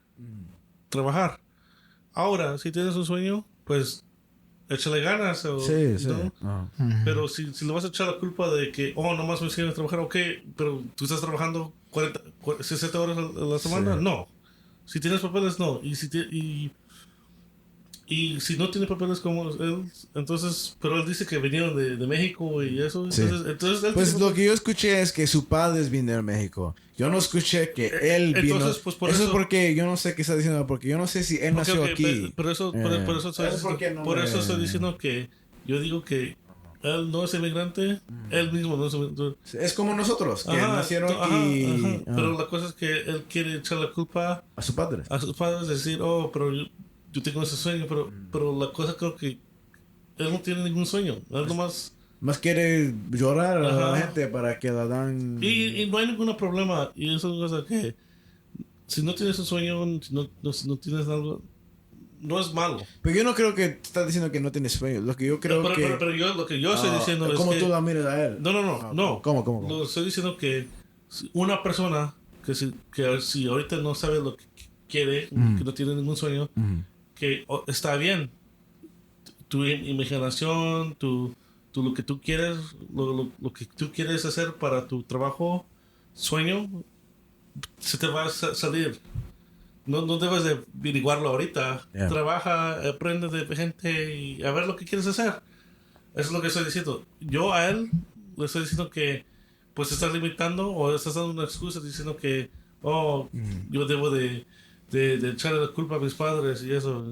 Trabajar. Ahora, si tienes un sueño, pues échale ganas. ¿no? Pero si le vas a echar la culpa de que, nomás me enseñan a trabajar, ok, pero tú estás trabajando 60 horas a la semana, no. Si tienes papeles, no. Y si no tiene papeles como él, entonces, pero él dice que vinieron de México y eso. Entonces él
pues lo que yo escuché es que sus padres vinieron de México. Yo no escuché que él vino.
Entonces, pues por
eso es porque yo no sé qué está diciendo, porque yo no sé si él nació aquí.
Por eso estoy diciendo que yo digo que él no es inmigrante, él mismo no es inmigrante.
Es como nosotros, que nacieron aquí.
Pero la cosa es que él quiere echar la culpa
a sus padres.
A sus padres, decir, pero yo tengo ese sueño, pero la cosa creo que él no tiene ningún sueño. Él
más quiere llorar a la gente para que la dan.
Y no hay ningún problema. Y eso es una cosa que si no tienes un sueño, si no tienes algo, no es malo.
Pero yo no creo que estás diciendo que no tienes sueño. Lo que yo creo
pero lo que yo estoy diciendo es
¿cómo
que...
tú la miras a él?
No.
¿Cómo?
Lo estoy diciendo que una persona que si ahorita no sabe lo que quiere, que no tiene ningún sueño, que está bien. Tu imaginación, lo que tú quieres, lo que tú quieres hacer para tu trabajo, sueño, se te va a salir. No debes de averiguarlo ahorita.
Yeah.
Trabaja, aprende de gente y a ver lo que quieres hacer. Eso es lo que estoy diciendo. Yo a él le estoy diciendo que pues estás limitando o estás dando una excusa diciendo que yo debo de echarle la culpa a mis padres y eso.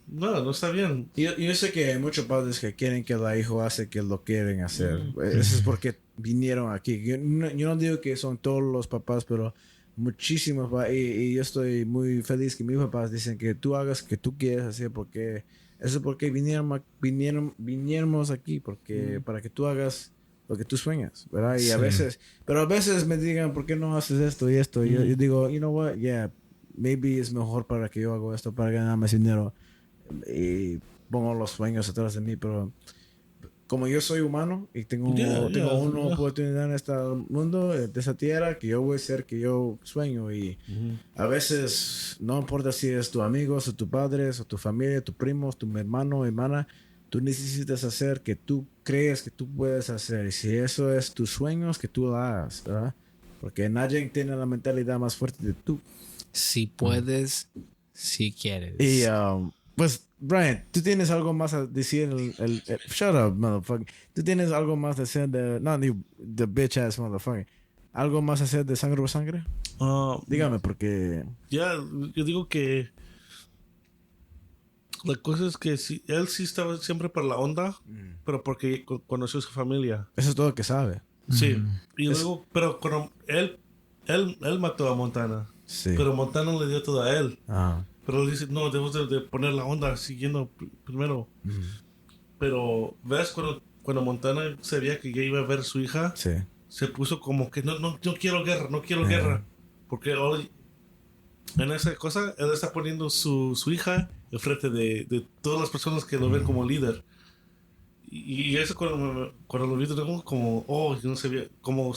No está bien.
Yo sé que hay muchos padres que quieren que el hijo hace que lo quieren hacer. Eso es porque vinieron aquí. Yo no digo que son todos los papás, pero muchísimos. Y yo estoy muy feliz que mis papás dicen que tú hagas que tú quieres hacer, porque eso es porque vinieron aquí, porque para que tú hagas lo que tú sueñas, ¿verdad? Y a veces me digan, ¿por qué no haces esto y esto? Y yo digo, you know what, yeah, maybe es mejor para que yo haga esto, para ganar más dinero y pongo los sueños atrás de mí, pero como yo soy humano y tengo una oportunidad en este mundo, de esa tierra, que yo voy a ser que yo sueño, y a veces no importa si es tu amigo, o tu padre, o tu familia, tu primo, tu hermano, hermana, tú necesitas hacer que tú crees que tú puedes hacer. Y si eso es tus sueños, que tú lo hagas, ¿verdad? Porque nadie tiene la mentalidad más fuerte de tú.
Si puedes, si quieres.
Y, pues, Brian, tú tienes algo más a decir. Shut up, motherfucker. Tú tienes algo más a decir de... No, ni the bitch ass motherfucker. ¿Algo más a hacer de Sangre por Sangre? Dígame, porque...
Ya, yo digo que la cosa es que él sí estaba siempre por la onda, pero porque conoció a su familia.
Eso es todo lo que sabe.
Sí. Y luego, pero cuando él mató a Montana.
Sí.
Pero Montana le dio todo a él.
Ajá.
Pero él dice, no, debemos de poner la onda siguiendo primero. Pero, ¿ves? Cuando Montana sabía que ya iba a ver a su hija,
Sí.
se puso como que no quiero guerra, no quiero guerra. Porque hoy, en esa cosa, él está poniendo su hija enfrente de todas las personas que lo ven como líder. Y eso cuando lo vi, como, yo no sabía cómo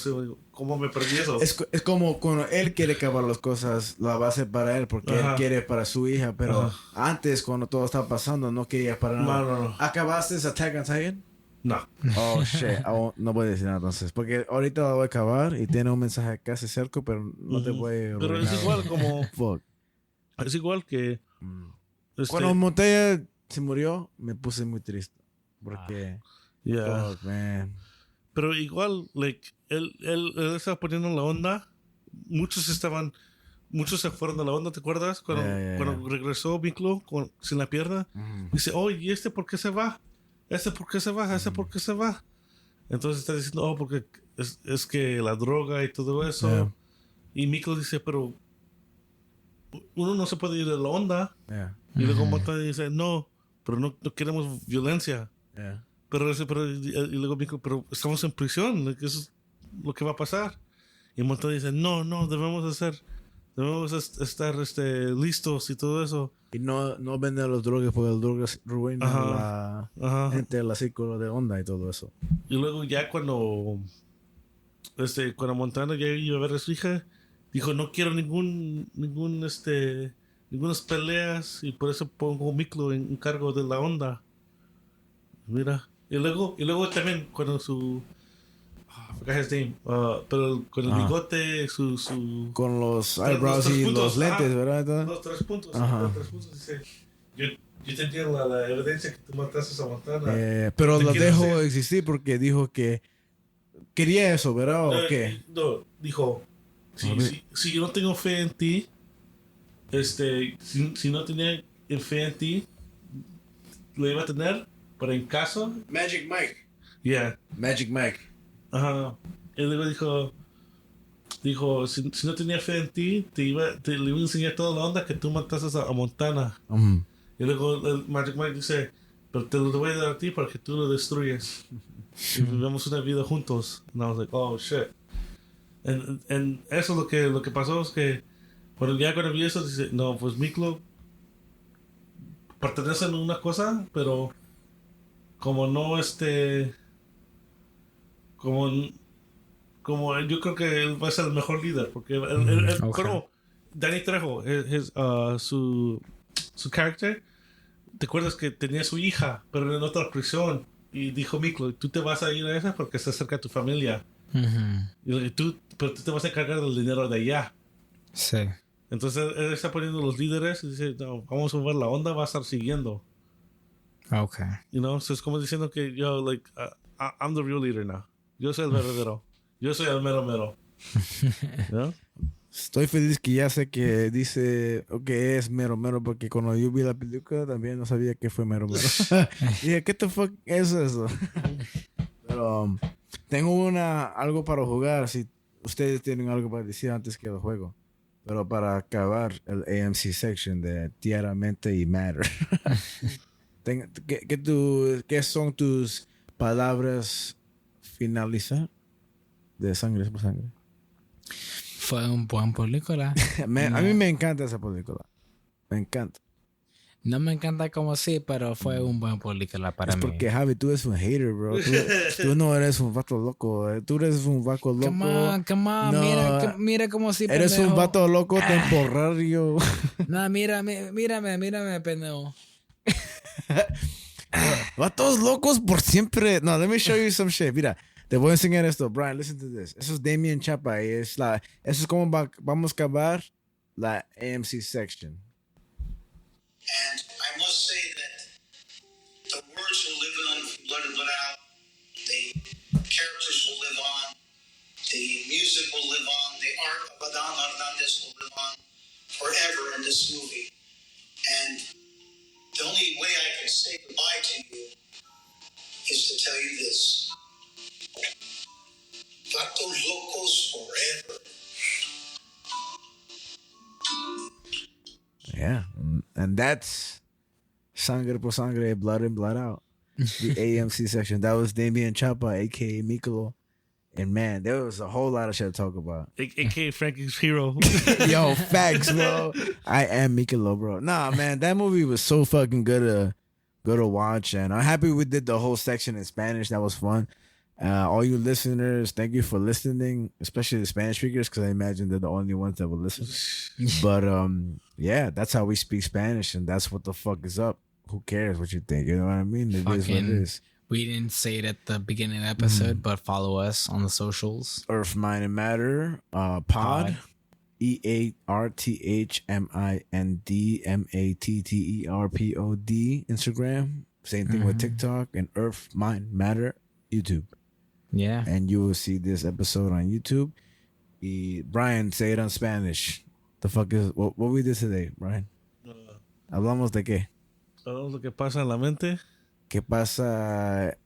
me perdí eso.
Es como cuando él quiere acabar las cosas, la va a hacer para él, porque él quiere para su hija, pero antes, cuando todo estaba pasando, no quería para nada.
No.
¿Acabaste Attack on Titan?
No.
Oh, shit. No voy a decir nada entonces, porque ahorita la voy a acabar y tiene un mensaje casi cerca, pero no te voy a...
Pero es igual como...
Fuck.
Es igual que...
Cuando Montoya se murió, me puse muy triste. Porque... Fuck, man.
Pero igual, like, él estaba poniendo la onda. Muchos se fueron de la onda, ¿te acuerdas? Cuando regresó Miklo sin la pierna. Dice, ¿y este por qué se va? ¿Este por qué se va? ¿Este por qué se va? Entonces está diciendo, porque es que la droga y todo eso. Y Miklo dice, pero uno no se puede ir de la onda. Y luego Montana dice, no, pero no queremos violencia. Pero y luego Miklo, pero estamos en prisión, eso es lo que va a pasar. Y Montana dice, no, debemos estar listos y todo eso.
Y no vender los drogas, porque las drogas arruinan entre la círculo de onda y todo eso.
Y luego ya cuando Montana ya iba a ver a su hija, dijo, no quiero ninguna peleas, y por eso pongo Miklo en cargo de la onda. Mira. Y luego también cuando su... forgot his name. Pero con el bigote,
con los eyebrows y los lentes, ¿verdad?
Los 3 puntos. Los 3 puntos dice... Yo tenía la evidencia que tú mataste a Montana.
Pero lo dejó existir porque dijo que quería eso, ¿verdad? ¿O qué?
No, dijo... Si yo no tengo fe en ti... si no tenía fe en ti... Lo iba a tener... Pero en caso...
Magic Mike.
Yeah.
Magic Mike.
Ajá. Y luego dijo, si no tenía fe en ti, le iba a enseñar toda la onda que tú mataste a Montana. Y luego el Magic Mike dice, pero te lo voy a dar a ti para que tú lo destruyes. Y vivamos una vida juntos. And I was like, oh shit. And eso es lo que pasó, es que cuando vi eso, dice, no, pues Miklo pertenece a una cosa, pero como no como yo creo que él va a ser el mejor líder, porque como Danny Trejo, su character, ¿te acuerdas que tenía su hija, pero en otra prisión? Y dijo Miklo, tú te vas a ir a esa porque está cerca de tu familia. Pero tú te vas a encargar del dinero de allá.
Sí.
Entonces él está poniendo los líderes y dice, no, vamos a ver la onda, va a estar siguiendo.
Okay.
So es como diciendo que yo, I'm the real leader now. Yo soy el verdadero. Yo soy el mero. ¿No?
Estoy feliz que ya sé que dice que es mero, porque cuando yo vi la película también no sabía que fue mero. Dije, ¿qué the fuck es eso? Pero tengo algo para jugar, si ustedes tienen algo para decir antes que lo juego. Pero para acabar el A.M.C section de Tierra, Mente y Matter. ¿Qué son tus palabras finalizar de Sangre por Sangre?
Fue un buen película.
A mí me encanta esa película. Me encanta.
No me encanta como sí, pero fue un buen película para mí.
Es porque, Javi, tú eres un hater, bro. Tú no eres un vato loco. Tú eres un vato loco.
Come on.
No,
mira como si
eres
pendejo.
un vato loco temporario.
No, mírame, pendejo.
Vatos locos por siempre. No, let me show you some shit. Mira, te voy a enseñar esto. Brian, listen to this. Eso es Damien Chapa. Eso es como vamos a acabar la A.M.C section.
And I must say that the words will live on from blood and blood out. The characters will live on. The music will live on. The art of Adán Hernández will live on forever in this movie. And the only way I can say goodbye to you is to tell you this. Vatos locos forever.
Yeah, and that's Sangre Por Sangre, Blood and Blood Out. The A.M.C section. That was Damien Chapa, a.k.a. Mikolo. And man, there was a whole lot of shit to talk about.
A.K.A. Frankie's hero.
Yo, facts, bro. I am Mikolo, bro. Nah, man, that movie was so fucking good to watch. And I'm happy we did the whole section in Spanish. That was fun. All you listeners, thank you for listening, especially the Spanish speakers, because I imagine they're the only ones that will listen. But yeah, that's how we speak Spanish, and that's what the fuck is up. Who cares what you think? You know what I mean? It is what it is.
We didn't say it at the beginning of the episode, but follow us on the socials.
Earth, Mind, and Matter pod. EARTHMINDMATTERPOD Instagram. Same thing with TikTok, and Earth, Mind, Matter YouTube.
Yeah.
And you will see this episode on YouTube. Brian, say it on Spanish. The fuck is what we did today, Brian? Hablamos de qué?
Todo lo que pasa en la mente.
¿Qué pasa?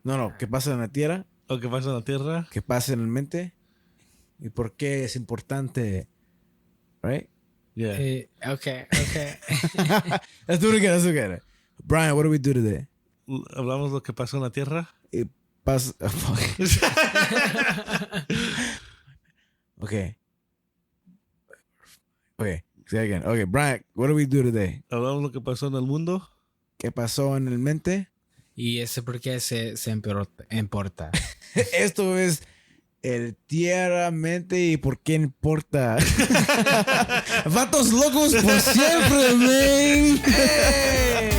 No, ¿qué pasa en la tierra?
Lo que pasa en la tierra.
¿Qué pasa en la mente? ¿Y por qué es importante? Right?
Yeah.
Okay.
Let's do it again. Brian, what do we do today?
Hablamos lo que pasa en la tierra.
Y pasa... Okay. Say again. Okay, Brian, what do we do today?
Hablamos lo que pasó en el mundo.
¿Qué pasó en el mente?
Y ese por qué se importa.
Esto es el tierra, mente y por qué importa. Vatos locos por siempre, man. Hey.